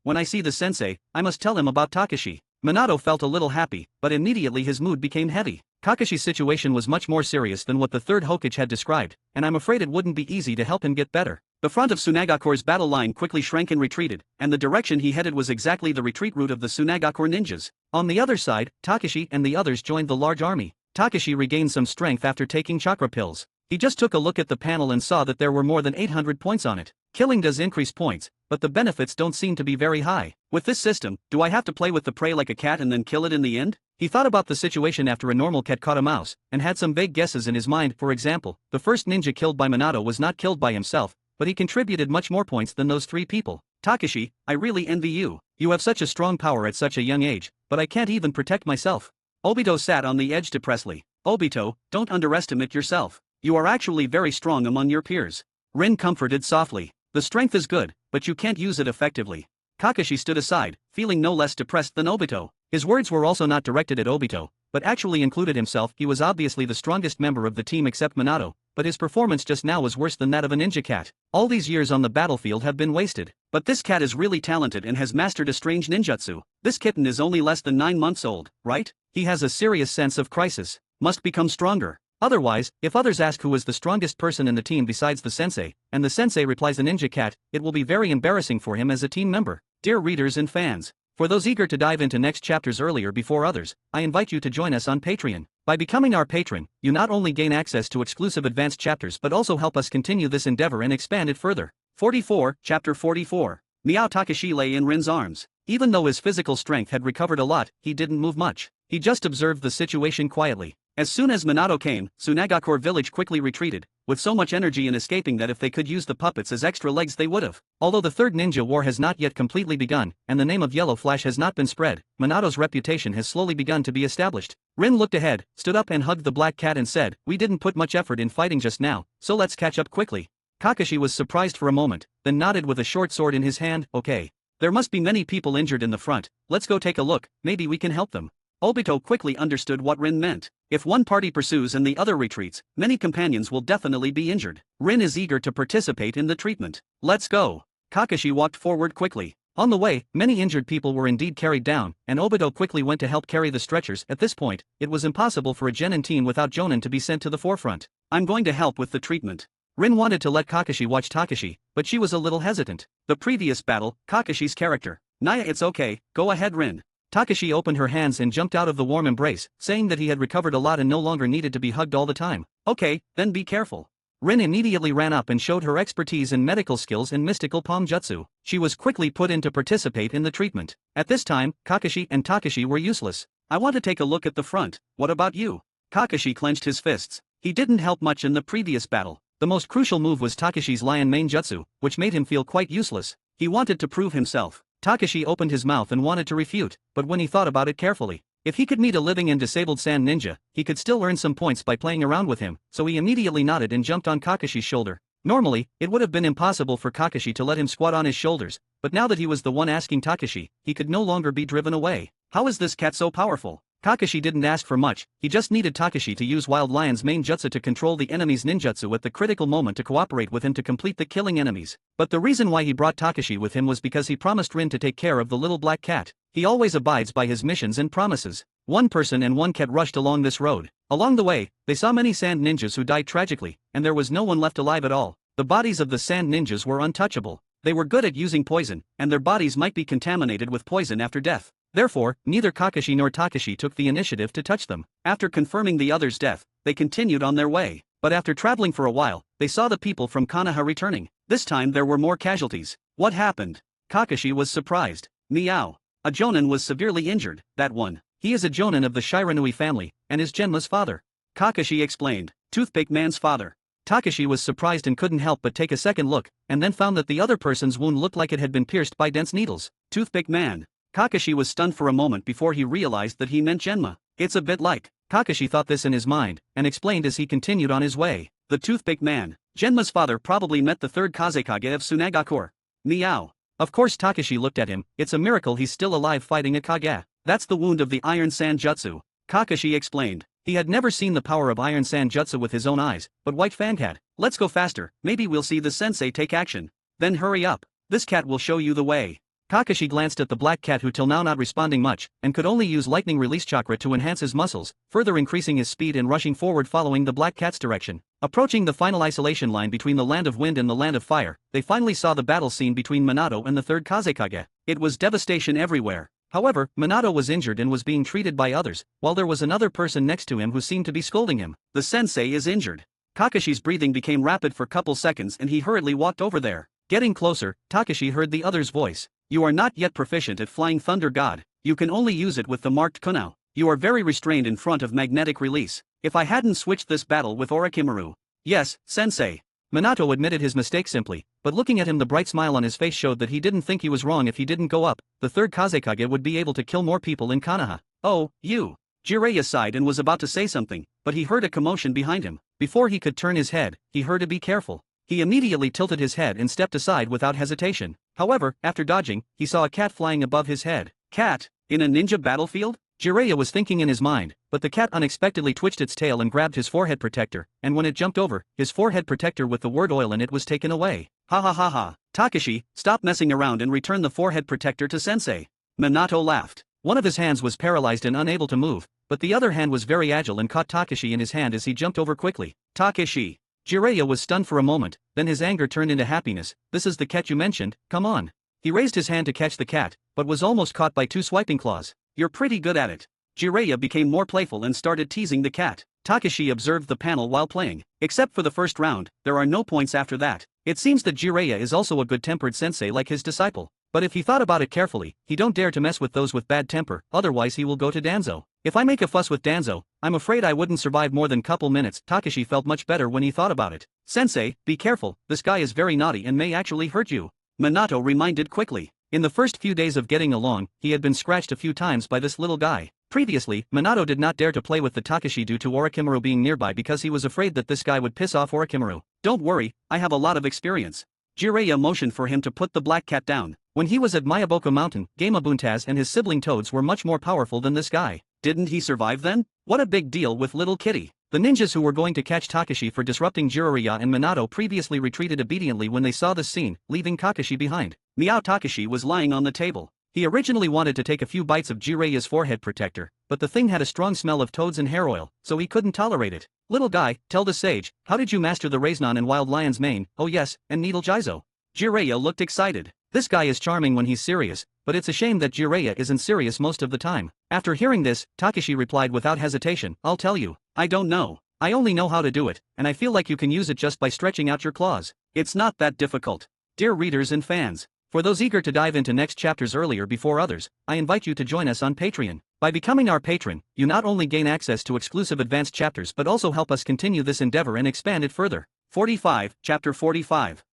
When I see the sensei, I must tell him about Takashi. Minato felt a little happy, but immediately his mood became heavy. Kakashi's situation was much more serious than what the third Hokage had described, and I'm afraid it wouldn't be easy to help him get better. The front of Tsunagakure's battle line quickly shrank and retreated, and the direction he headed was exactly the retreat route of the Tsunagakure ninjas. On the other side, Takashi and the others joined the large army. Takashi regained some strength after taking chakra pills. He just took a look at the panel and saw that there were more than 800 points on it. Killing does increase points, but the benefits don't seem to be very high. With this system, do I have to play with the prey like a cat and then kill it in the end? He thought about the situation after a normal cat caught a mouse, and had some vague guesses in his mind. For example, the first ninja killed by Minato was not killed by himself, but he contributed much more points than those 3 people. Takashi, I really envy you. You have such a strong power at such a young age, but I can't even protect myself. Obito sat on the edge depressedly. Obito, don't underestimate yourself. You are actually very strong among your peers. Rin comforted softly. The strength is good, but you can't use it effectively. Kakashi stood aside, feeling no less depressed than Obito. His words were also not directed at Obito, but actually included himself. He was obviously the strongest member of the team except Minato, but his performance just now was worse than that of a ninja cat. All these years on the battlefield have been wasted. But this cat is really talented and has mastered a strange ninjutsu. This kitten is only less than 9 months old, right? He has a serious sense of crisis. Must become stronger. Otherwise, if others ask who is the strongest person in the team besides the sensei, and the sensei replies the ninja cat, it will be very embarrassing for him as a team member. Dear readers and fans, for those eager to dive into next chapters earlier before others, I invite you to join us on Patreon. By becoming our patron, you not only gain access to exclusive advanced chapters but also help us continue this endeavor and expand it further. 44, Chapter 44. Miao Takashi lay in Rin's arms. Even though his physical strength had recovered a lot, he didn't move much. He just observed the situation quietly. As soon as Minato came, Tsunagakure village quickly retreated, with so much energy in escaping that if they could use the puppets as extra legs they would've. Although the third ninja war has not yet completely begun, and the name of Yellow Flash has not been spread, Minato's reputation has slowly begun to be established. Rin looked ahead, stood up and hugged the black cat and said, "We didn't put much effort in fighting just now, so let's catch up quickly." Kakashi was surprised for a moment, then nodded with a short sword in his hand. "Okay. There must be many people injured in the front, let's go take a look, maybe we can help them." Obito quickly understood what Rin meant. If one party pursues and the other retreats, many companions will definitely be injured. Rin is eager to participate in the treatment. Let's go. Kakashi walked forward quickly. On the way, many injured people were indeed carried down, and Obito quickly went to help carry the stretchers. At this point, it was impossible for a genin team without Jonin to be sent to the forefront. "I'm going to help with the treatment." Rin wanted to let Kakashi watch Takashi, but she was a little hesitant. The previous battle, Kakashi's character. "Naya, it's okay, go ahead Rin." Takashi opened her hands and jumped out of the warm embrace, saying that he had recovered a lot and no longer needed to be hugged all the time. "Okay, then be careful." Rin immediately ran up and showed her expertise in medical skills and mystical palm jutsu. She was quickly put in to participate in the treatment. At this time, Kakashi and Takashi were useless. "I want to take a look at the front, what about you?" Kakashi clenched his fists. He didn't help much in the previous battle. The most crucial move was Takashi's lion mane jutsu, which made him feel quite useless. He wanted to prove himself. Takashi opened his mouth and wanted to refute, but when he thought about it carefully, if he could meet a living and disabled sand ninja, he could still earn some points by playing around with him, so he immediately nodded and jumped on Kakashi's shoulder. Normally, it would have been impossible for Kakashi to let him squat on his shoulders, but now that he was the one asking Takashi, he could no longer be driven away. How is this cat so powerful? Kakashi didn't ask for much, he just needed Takashi to use Wild Lion's main jutsu to control the enemy's ninjutsu at the critical moment to cooperate with him to complete the killing enemies. But the reason why he brought Takashi with him was because he promised Rin to take care of the little black cat. He always abides by his missions and promises. One person and one cat rushed along this road. Along the way, they saw many sand ninjas who died tragically, and there was no one left alive at all. The bodies of the sand ninjas were untouchable. They were good at using poison, and their bodies might be contaminated with poison after death. Therefore, neither Kakashi nor Takashi took the initiative to touch them. After confirming the other's death, they continued on their way. But after traveling for a while, they saw the people from Konoha returning. This time there were more casualties. What happened? Kakashi was surprised. Meow. A jonin was severely injured, that one. He is a jonin of the Shiranui family, and is Genma's father. Kakashi explained. Toothpick Man's father. Takashi was surprised and couldn't help but take a second look, and then found that the other person's wound looked like it had been pierced by dense needles. Toothpick Man. Kakashi was stunned for a moment before he realized that he meant Genma. It's a bit like. Kakashi thought this in his mind, and explained as he continued on his way. The Toothpick Man. Genma's father probably met the third Kazekage of Tsunagakure. Meow. Of course Takashi looked at him, it's a miracle he's still alive fighting a Kage. That's the wound of the Iron Sand Jutsu. Kakashi explained. He had never seen the power of Iron Sand Jutsu with his own eyes, but White Fang had. Let's go faster, maybe we'll see the sensei take action. Then hurry up. This cat will show you the way. Kakashi glanced at the black cat who till now not responding much, and could only use lightning release chakra to enhance his muscles, further increasing his speed and rushing forward following the black cat's direction. Approaching the final isolation line between the Land of Wind and the Land of Fire, they finally saw the battle scene between Minato and the third Kazekage. It was devastation everywhere. However, Minato was injured and was being treated by others, while there was another person next to him who seemed to be scolding him. The sensei is injured. Kakashi's breathing became rapid for couple seconds and he hurriedly walked over there. Getting closer, Takashi heard the other's voice. You are not yet proficient at Flying Thunder God. You can only use it with the marked Kunao. You are very restrained in front of magnetic release. If I hadn't switched this battle with Orochimaru. Yes, sensei. Minato admitted his mistake simply, but looking at him the bright smile on his face showed that he didn't think he was wrong. If he didn't go up, the third Kazekage would be able to kill more people in Konoha. Oh, you. Jirea sighed and was about to say something, but he heard a commotion behind him. Before he could turn his head, he heard a "be careful." He immediately tilted his head and stepped aside without hesitation. However, after dodging, he saw a cat flying above his head. Cat? In a ninja battlefield? Jirea was thinking in his mind, but the cat unexpectedly twitched its tail and grabbed his forehead protector, and when it jumped over, his forehead protector with the word oil in it was taken away. Ha ha ha ha. Takashi, stop messing around and return the forehead protector to sensei. Minato laughed. One of his hands was paralyzed and unable to move, but the other hand was very agile and caught Takashi in his hand as he jumped over quickly. Takashi. Jirea was stunned for a moment, then his anger turned into happiness. This is the cat you mentioned, come on. He raised his hand to catch the cat, but was almost caught by two swiping claws. You're pretty good at it. Jirea became more playful and started teasing the cat. Takashi observed the panel while playing. Except for the first round, there are no points after that. It seems that Jirea is also a good-tempered sensei like his disciple. But if he thought about it carefully, he don't dare to mess with those with bad temper, otherwise he will go to Danzo. If I make a fuss with Danzo, I'm afraid I wouldn't survive more than couple minutes. Takashi felt much better when he thought about it. Sensei, be careful, this guy is very naughty and may actually hurt you. Minato reminded quickly. In the first few days of getting along, he had been scratched a few times by this little guy. Previously, Minato did not dare to play with the Takashi due to Orochimaru being nearby because he was afraid that this guy would piss off Orochimaru. Don't worry, I have a lot of experience. Jirea motioned for him to put the black cat down. When he was at Miyaboko Mountain, Gamebuntaz and his sibling toads were much more powerful than this guy. Didn't he survive then? What a big deal with little kitty. The ninjas who were going to catch Takashi for disrupting Jirea and Minato previously retreated obediently when they saw this scene, leaving Kakashi behind. Meow. Takashi was lying on the table. He originally wanted to take a few bites of Jireya's forehead protector, but the thing had a strong smell of toads and hair oil, so he couldn't tolerate it. Little guy, tell the sage, how did you master the Raisnon and Wild Lion's Mane? Oh yes, and Needle Jizo. Jireya looked excited. This guy is charming when he's serious, but it's a shame that Jireya isn't serious most of the time. After hearing this, Takashi replied without hesitation, I'll tell you. I don't know. I only know how to do it, and I feel like you can use it just by stretching out your claws. It's not that difficult. Dear readers and fans, for those eager to dive into next chapters earlier before others, I invite you to join us on Patreon. By becoming our patron, you not only gain access to exclusive advanced chapters but also help us continue this endeavor and expand it further. 45, Chapter 45.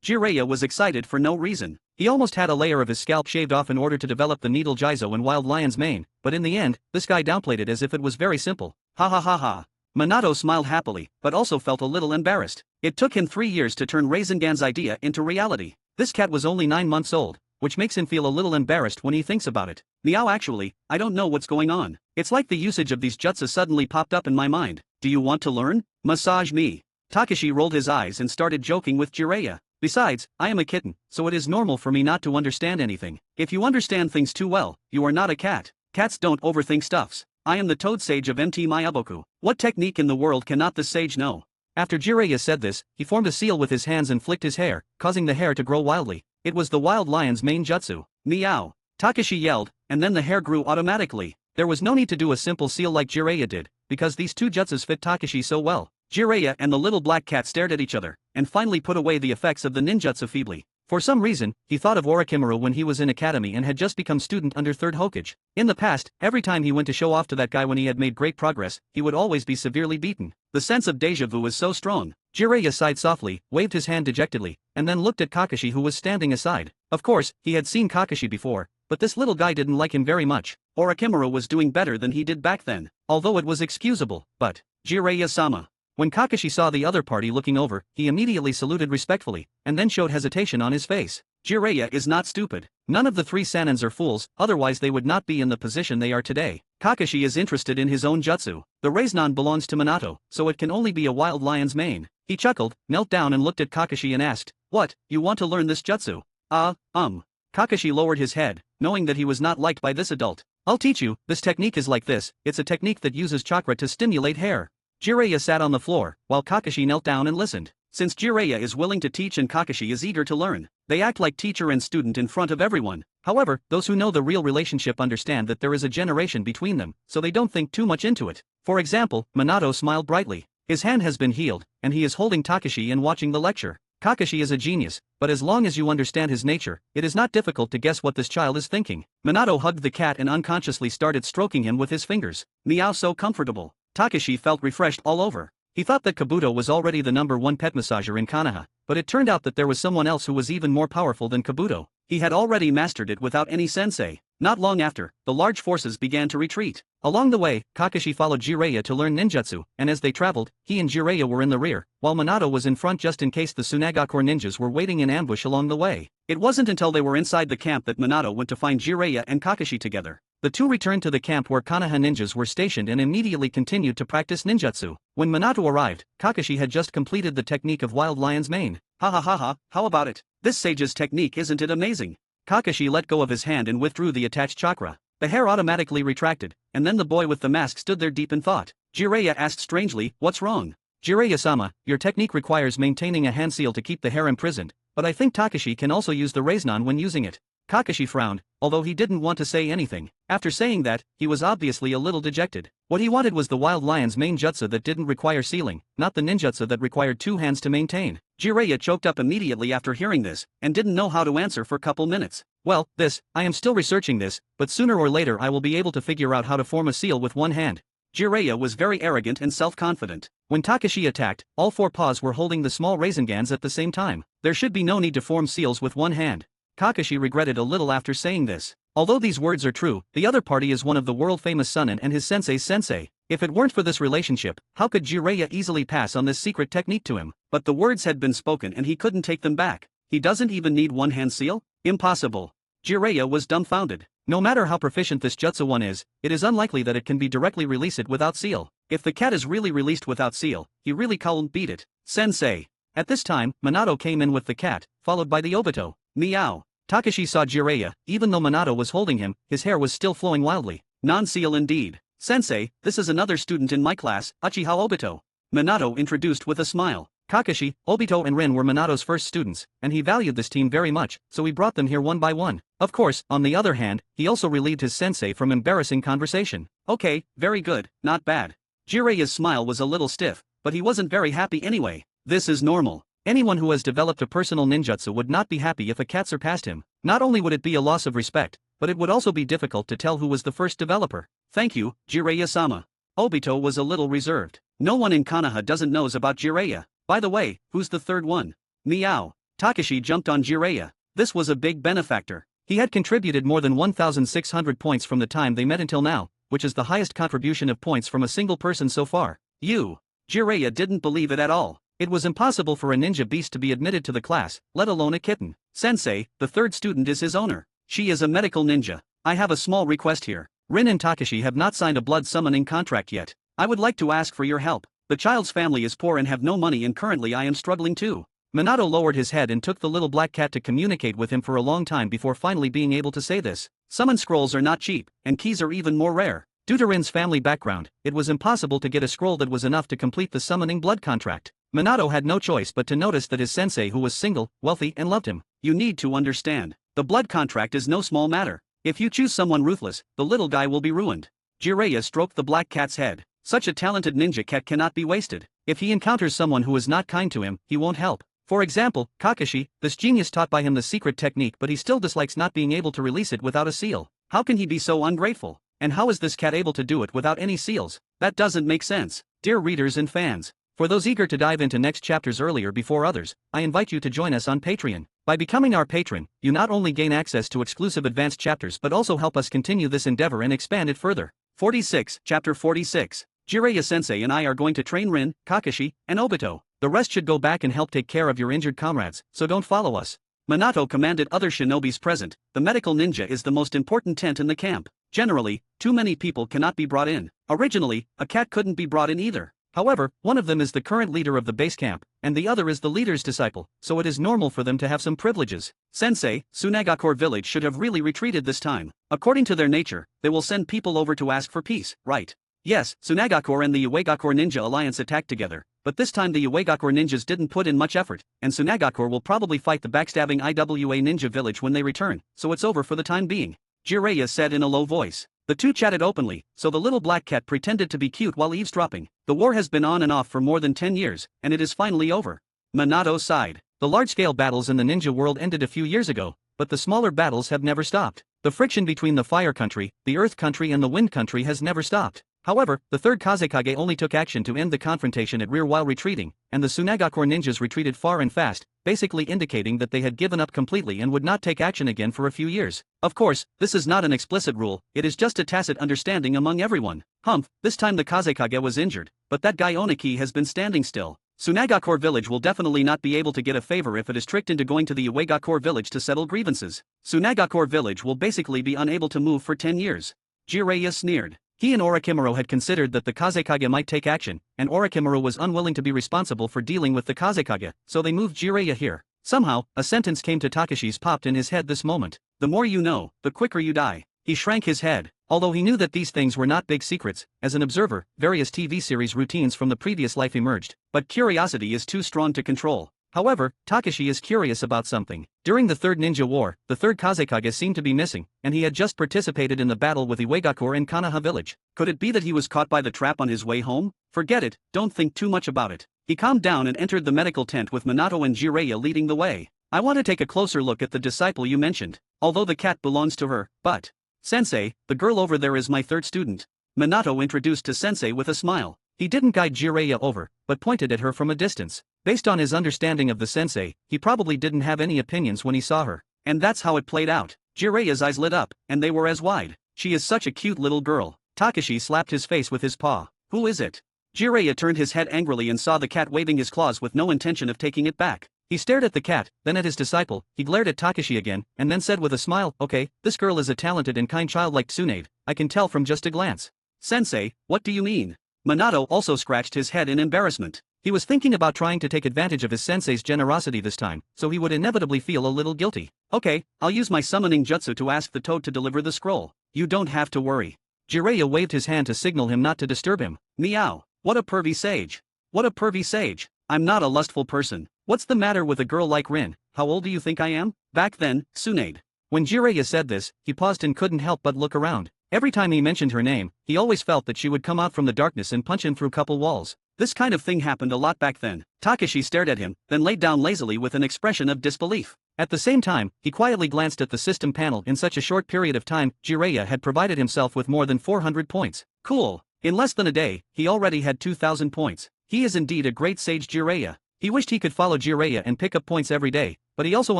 Jireya was excited for no reason. He almost had a layer of his scalp shaved off in order to develop the Needle Jizo and Wild Lion's Mane, but in the end, this guy downplayed it as if it was very simple. Ha ha ha ha. Minato smiled happily, but also felt a little embarrassed. It took him 3 years to turn Rasengan's idea into reality. This cat was only 9 months old, which makes him feel a little embarrassed when he thinks about it. Meow. Actually, I don't know what's going on. It's like the usage of these jutsu suddenly popped up in my mind. Do you want to learn? Massage me. Takashi rolled his eyes and started joking with Jireya. Besides, I am a kitten, so it is normal for me not to understand anything. If you understand things too well, you are not a cat. Cats don't overthink stuffs. I am the toad sage of MT Miyaboku. What technique in the world cannot the sage know? After Jireya said this, he formed a seal with his hands and flicked his hair, causing the hair to grow wildly. It was the Wild Lion's Mane jutsu. Meow. Takashi yelled, and then the hair grew automatically. There was no need to do a simple seal like Jireya did, because these two jutsus fit Takashi so well. Jireya and the little black cat stared at each other, and finally put away the effects of the ninjutsu feebly. For some reason, he thought of Orochimaru when he was in academy and had just become student under 3rd Hokage. In the past, every time he went to show off to that guy when he had made great progress, he would always be severely beaten. The sense of deja vu is so strong. Jirea sighed softly, waved his hand dejectedly, and then looked at Kakashi who was standing aside. Of course, he had seen Kakashi before, but this little guy didn't like him very much. Orochimaru was doing better than he did back then, although it was excusable, but Jirea-sama. When Kakashi saw the other party looking over, he immediately saluted respectfully, and then showed hesitation on his face. Jirea is not stupid. None of the three Sanins are fools, otherwise they would not be in the position they are today. Kakashi is interested in his own jutsu. The Raiznan belongs to Minato, so it can only be a wild lion's mane. He chuckled, knelt down and looked at Kakashi and asked, "What, you want to learn this jutsu?" Kakashi lowered his head, knowing that he was not liked by this adult. "I'll teach you, this technique is like this, it's a technique that uses chakra to stimulate hair." Jirea sat on the floor, while Kakashi knelt down and listened. Since Jirea is willing to teach and Kakashi is eager to learn, they act like teacher and student in front of everyone. However, those who know the real relationship understand that there is a generation between them, so they don't think too much into it. For example, Minato smiled brightly. His hand has been healed, and he is holding Takashi and watching the lecture. Kakashi is a genius, but as long as you understand his nature, it is not difficult to guess what this child is thinking. Minato hugged the cat and unconsciously started stroking him with his fingers. Meow, so comfortable. Takashi felt refreshed all over. He thought that Kabuto was already the #1 pet massager in Konoha, but it turned out that there was someone else who was even more powerful than Kabuto. He had already mastered it without any sensei. Not long after, the large forces began to retreat. Along the way, Kakashi followed Jirea to learn ninjutsu, and as they traveled, he and Jirea were in the rear, while Minato was in front just in case the Tsunagakure ninjas were waiting in ambush along the way. It wasn't until they were inside the camp that Minato went to find Jirea and Kakashi together. The two returned to the camp where Konoha ninjas were stationed and immediately continued to practice ninjutsu. When Minato arrived, Kakashi had just completed the technique of Wild Lion's Mane. Ha ha ha ha, how about it? This sage's technique, isn't it amazing? Kakashi let go of his hand and withdrew the attached chakra. The hair automatically retracted, and then the boy with the mask stood there deep in thought. Jirea asked strangely, "What's wrong?" "Jirea-sama, your technique requires maintaining a hand seal to keep the hair imprisoned, but I think Takashi can also use the Raiznan when using it." Kakashi frowned, although he didn't want to say anything. After saying that, he was obviously a little dejected. What he wanted was the Wild Lion's Mane jutsu that didn't require sealing, not the ninjutsu that required two hands to maintain. Jirea choked up immediately after hearing this, and didn't know how to answer for a couple minutes. "Well, I am still researching this, but sooner or later I will be able to figure out how to form a seal with one hand." Jirea was very arrogant and self-confident. When Takashi attacked, all four paws were holding the small Raisengans at the same time. There should be no need to form seals with one hand. Kakashi regretted a little after saying this. Although these words are true, the other party is one of the world-famous Sannin and his sensei's sensei. If it weren't for this relationship, how could Jirea easily pass on this secret technique to him? But the words had been spoken and he couldn't take them back. He doesn't even need one-hand seal? Impossible. Jirea was dumbfounded. No matter how proficient this jutsu one is, it is unlikely that it can be directly released without seal. If the cat is really released without seal, he really can't beat it. Sensei. At this time, Minato came in with the cat, followed by the Obito. Meow. Takashi saw Jirea. Even though Minato was holding him, his hair was still flowing wildly. Non-seal indeed. "Sensei, this is another student in my class, Uchiha Obito." Minato introduced with a smile. Kakashi, Obito and Rin were Minato's first students, and he valued this team very much, so he brought them here one by one. Of course, on the other hand, he also relieved his sensei from embarrassing conversation. "Okay, very good, not bad." Jireya's smile was a little stiff, but he wasn't very happy anyway. This is normal. Anyone who has developed a personal ninjutsu would not be happy if a cat surpassed him. Not only would it be a loss of respect, but it would also be difficult to tell who was the first developer. "Thank you, Jireya-sama." Obito was a little reserved. No one in Konoha doesn't knows about Jireya. By the way, who's the third one? Meow. Takashi jumped on Jireya. This was a big benefactor. He had contributed more than 1,600 points from the time they met until now, which is the highest contribution of points from a single person so far. Jireya didn't believe it at all. It was impossible for a ninja beast to be admitted to the class, let alone a kitten. "Sensei, the third student is his owner. She is a medical ninja. I have a small request here. Rin and Takashi have not signed a blood summoning contract yet. I would like to ask for your help. The child's family is poor and have no money, and currently I am struggling too." Minato lowered his head and took the little black cat to communicate with him for a long time before finally being able to say this. Summon scrolls are not cheap, and keys are even more rare. Due to Rin's family background, it was impossible to get a scroll that was enough to complete the summoning blood contract. Minato had no choice but to notice that his sensei, who was single, wealthy and loved him. "You need to understand. The blood contract is no small matter. If you choose someone ruthless, the little guy will be ruined." Jireya stroked the black cat's head. Such a talented ninja cat cannot be wasted. If he encounters someone who is not kind to him, he won't help. For example, Kakashi, this genius taught by him the secret technique, but he still dislikes not being able to release it without a seal. How can he be so ungrateful? And how is this cat able to do it without any seals? That doesn't make sense. Dear readers and fans, for those eager to dive into next chapters earlier before others, I invite you to join us on Patreon. By becoming our patron, you not only gain access to exclusive advanced chapters but also help us continue this endeavor and expand it further. 46, Chapter 46. Jiraiya-sensei and I are going to train Rin, Kakashi, and Obito. The rest should go back and help take care of your injured comrades, so don't follow us. Minato commanded other shinobis present. The medical ninja is the most important tent in the camp. Generally, too many people cannot be brought in. Originally, a cat couldn't be brought in either. However, one of them is the current leader of the base camp, and the other is the leader's disciple, so it is normal for them to have some privileges. Sensei, Tsunagakure village should have really retreated this time. According to their nature, they will send people over to ask for peace, right? Yes, Tsunagakure and the Uegakure Ninja Alliance attacked together, but this time the Uegakure ninjas didn't put in much effort, and Tsunagakure will probably fight the backstabbing IWA ninja village when they return, so it's over for the time being. Jirea said in a low voice. The two chatted openly, so the little black cat pretended to be cute while eavesdropping. The war has been on and off for more than 10 years, and it is finally over. Minato sighed. The large-scale battles in the ninja world ended a few years ago, but the smaller battles have never stopped. The friction between the Fire Country, the Earth Country and the Wind Country has never stopped. However, the third Kazekage only took action to end the confrontation at rear while retreating, and the Tsunagakure ninjas retreated far and fast, basically indicating that they had given up completely and would not take action again for a few years. Of course, this is not an explicit rule, it is just a tacit understanding among everyone. Humph, this time the Kazekage was injured, but that guy Oniki has been standing still. Tsunagakure village will definitely not be able to get a favor if it is tricked into going to the Uegakure village to settle grievances. Tsunagakure village will basically be unable to move for 10 years. Jirea sneered. He and Orochimaru had considered that the Kazekage might take action, and Orochimaru was unwilling to be responsible for dealing with the Kazekage, so they moved Jirea here. Somehow, a sentence came to Takashi's popped in his head this moment. The more you know, the quicker you die. He shrank his head. Although he knew that these things were not big secrets, as an observer, various TV series routines from the previous life emerged, but curiosity is too strong to control. However, Takashi is curious about something. During the Third Ninja War, the third Kazekage seemed to be missing, and he had just participated in the battle with Uegakure in Konoha village. Could it be that he was caught by the trap on his way home? Forget it, don't think too much about it. He calmed down and entered the medical tent with Minato and Jirea leading the way. I want to take a closer look at the disciple you mentioned. Although the cat belongs to her, but... Sensei, the girl over there is my third student. Minato introduced to Sensei with a smile. He didn't guide Jirea over, but pointed at her from a distance. Based on his understanding of the sensei, he probably didn't have any opinions when he saw her. And that's how it played out. Jireya's eyes lit up, and they were as wide. She is such a cute little girl. Takashi slapped his face with his paw. Who is it? Jirea turned his head angrily and saw the cat waving his claws with no intention of taking it back. He stared at the cat, then at his disciple, he glared at Takashi again, and then said with a smile, okay, this girl is a talented and kind child like Tsunade, I can tell from just a glance. Sensei, what do you mean? Minato also scratched his head in embarrassment. He was thinking about trying to take advantage of his sensei's generosity this time, so he would inevitably feel a little guilty. Okay, I'll use my summoning jutsu to ask the toad to deliver the scroll. You don't have to worry. Jirea waved his hand to signal him not to disturb him. Meow. What a pervy sage. What a pervy sage. I'm not a lustful person. What's the matter with a girl like Rin? How old do you think I am? Back then, Tsunade. When Jirea said this, he paused and couldn't help but look around. Every time he mentioned her name, he always felt that she would come out from the darkness and punch him through couple walls. This kind of thing happened a lot back then. Takashi stared at him, then laid down lazily with an expression of disbelief. At the same time, he quietly glanced at the system panel. In such a short period of time, Jirea had provided himself with more than 400 points. Cool. In less than a day, he already had 2,000 points. He is indeed a great sage Jirea. He wished he could follow Jirea and pick up points every day, but he also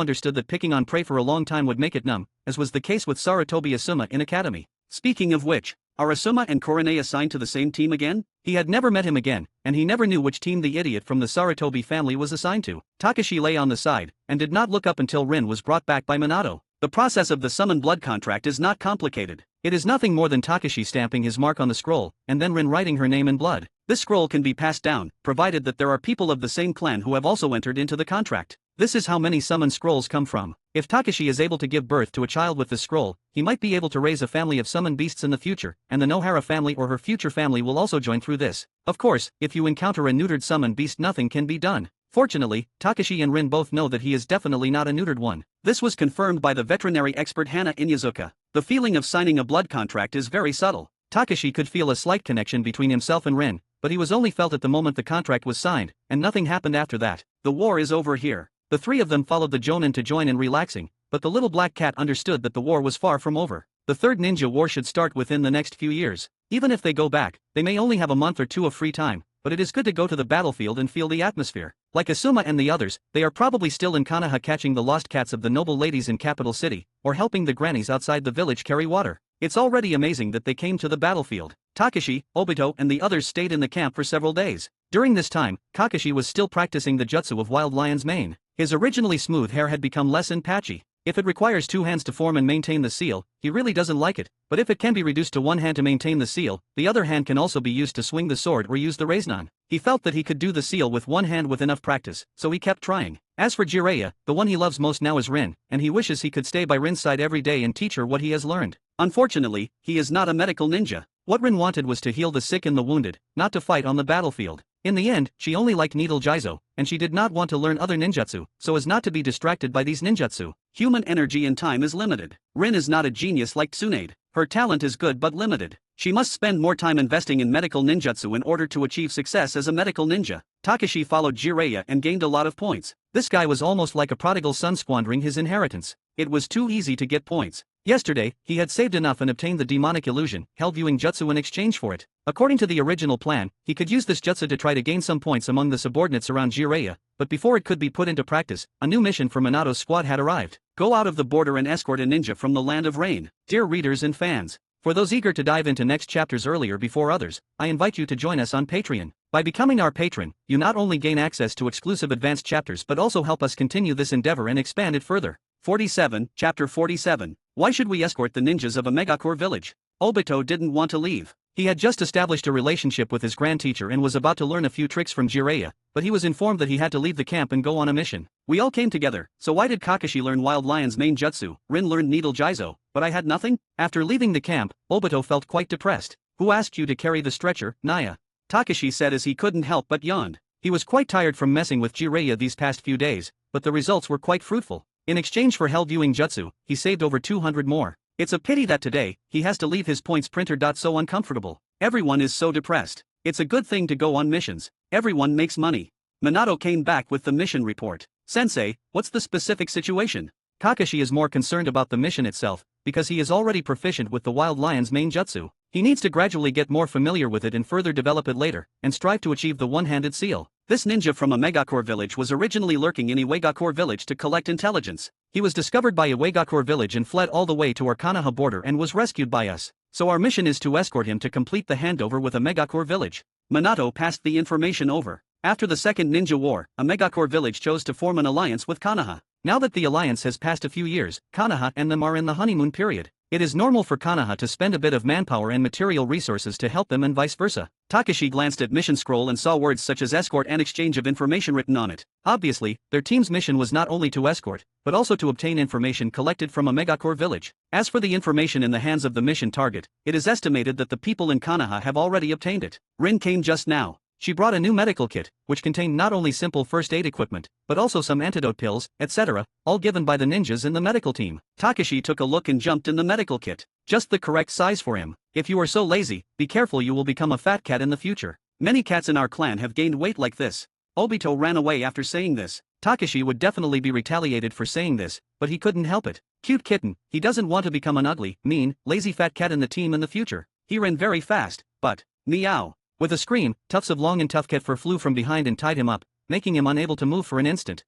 understood that picking on prey for a long time would make it numb, as was the case with Sarutobi Asuma in Academy. Speaking of which, are Asuma and Korone assigned to the same team again? He had never met him again, and he never knew which team the idiot from the Sarutobi family was assigned to. Takashi lay on the side, and did not look up until Rin was brought back by Minato. The process of the summon blood contract is not complicated. It is nothing more than Takashi stamping his mark on the scroll, and then Rin writing her name in blood. This scroll can be passed down, provided that there are people of the same clan who have also entered into the contract. This is how many summon scrolls come from. If Takashi is able to give birth to a child with this scroll, he might be able to raise a family of summon beasts in the future, and the Nohara family or her future family will also join through this. Of course, if you encounter a neutered summon beast, nothing can be done. Fortunately, Takashi and Rin both know that he is definitely not a neutered one. This was confirmed by the veterinary expert Hana Inyazuka. The feeling of signing a blood contract is very subtle. Takashi could feel a slight connection between himself and Rin, but he was only felt at the moment the contract was signed, and nothing happened after that. The war is over here. The three of them followed the Jonin to join in relaxing, but the little black cat understood that the war was far from over. The third ninja war should start within the next few years. Even if they go back, they may only have a month or two of free time, but it is good to go to the battlefield and feel the atmosphere. Like Asuma and the others, they are probably still in Konoha catching the lost cats of the noble ladies in capital city, or helping the grannies outside the village carry water. It's already amazing that they came to the battlefield. Takashi, Obito and the others stayed in the camp for several days. During this time, Kakashi was still practicing the jutsu of Wild Lion's Mane. His originally smooth hair had become less and patchy. If it requires 2 hands to form and maintain the seal, he really doesn't like it, but if it can be reduced to 1 hand to maintain the seal, the other hand can also be used to swing the sword or use the raiznan. He felt that he could do the seal with 1 hand with enough practice, so he kept trying. As for Jirea, the one he loves most now is Rin, and he wishes he could stay by Rin's side every day and teach her what he has learned. Unfortunately, he is not a medical ninja. What Rin wanted was to heal the sick and the wounded, not to fight on the battlefield. In the end, she only liked needle jizo, and she did not want to learn other ninjutsu, so as not to be distracted by these ninjutsu. Human energy and time is limited. Rin is not a genius like Tsunade. Her talent is good but limited. She must spend more time investing in medical ninjutsu in order to achieve success as a medical ninja. Takashi followed Jirea and gained a lot of points. This guy was almost like a prodigal son squandering his inheritance. It was too easy to get points. Yesterday, he had saved enough and obtained the demonic illusion, hell viewing jutsu in exchange for it. According to the original plan, he could use this jutsu to try to gain some points among the subordinates around Jirea, but before it could be put into practice, a new mission for Minato's squad had arrived. Go out of the border and escort a ninja from the land of rain. Dear readers and fans, for those eager to dive into next chapters earlier before others, I invite you to join us on Patreon. By becoming our patron, you not only gain access to exclusive advanced chapters but also help us continue this endeavor and expand it further. 47, Chapter 47. Why should we escort the ninjas of a megacore village? Obito didn't want to leave. He had just established a relationship with his grand teacher and was about to learn a few tricks from Jirea, but he was informed that he had to leave the camp and go on a mission. We all came together, so why did Kakashi learn Wild Lion's Mane jutsu, Rin learned needle jizo, but I had nothing? After leaving the camp, Obito felt quite depressed. Who asked you to carry the stretcher, Naya? Takashi said as he couldn't help but yawned. He was quite tired from messing with Jirea these past few days, but the results were quite fruitful. In exchange for hell viewing jutsu, he saved over 200 more. It's a pity that today, he has to leave his points printer. So uncomfortable. Everyone is so depressed. It's a good thing to go on missions. Everyone makes money. Minato came back with the mission report. Sensei, what's the specific situation? Kakashi is more concerned about the mission itself, because he is already proficient with the Wild Lion's Mane jutsu. He needs to gradually get more familiar with it and further develop it later, and strive to achieve the one-handed seal. This ninja from a megacore village was originally lurking in Iwagakure village to collect intelligence. He was discovered by Iwagakure village and fled all the way to our Konoha border and was rescued by us. So our mission is to escort him to complete the handover with a megacore village. Minato passed the information over. After the Second Ninja War, a megacore village chose to form an alliance with Konoha. Now that the alliance has passed a few years, Konoha and them are in the honeymoon period. It is normal for Konoha to spend a bit of manpower and material resources to help them and vice versa. Takashi glanced at mission scroll and saw words such as escort and exchange of information written on it. Obviously, their team's mission was not only to escort, but also to obtain information collected from a megacore village. As for the information in the hands of the mission target, it is estimated that the people in Konoha have already obtained it. Rin came just now. She brought a new medical kit, which contained not only simple first aid equipment, but also some antidote pills, etc., all given by the ninjas in the medical team. Takashi took a look and jumped in the medical kit. Just the correct size for him. If you are so lazy, be careful, you will become a fat cat in the future. Many cats in our clan have gained weight like this. Obito ran away after saying this. Takashi would definitely be retaliated for saying this, but he couldn't help it. Cute kitten, he doesn't want to become an ugly, mean, lazy fat cat in the team in the future. He ran very fast, but, meow. With a scream, tufts of long and tough cat fur flew from behind and tied him up, making him unable to move for an instant.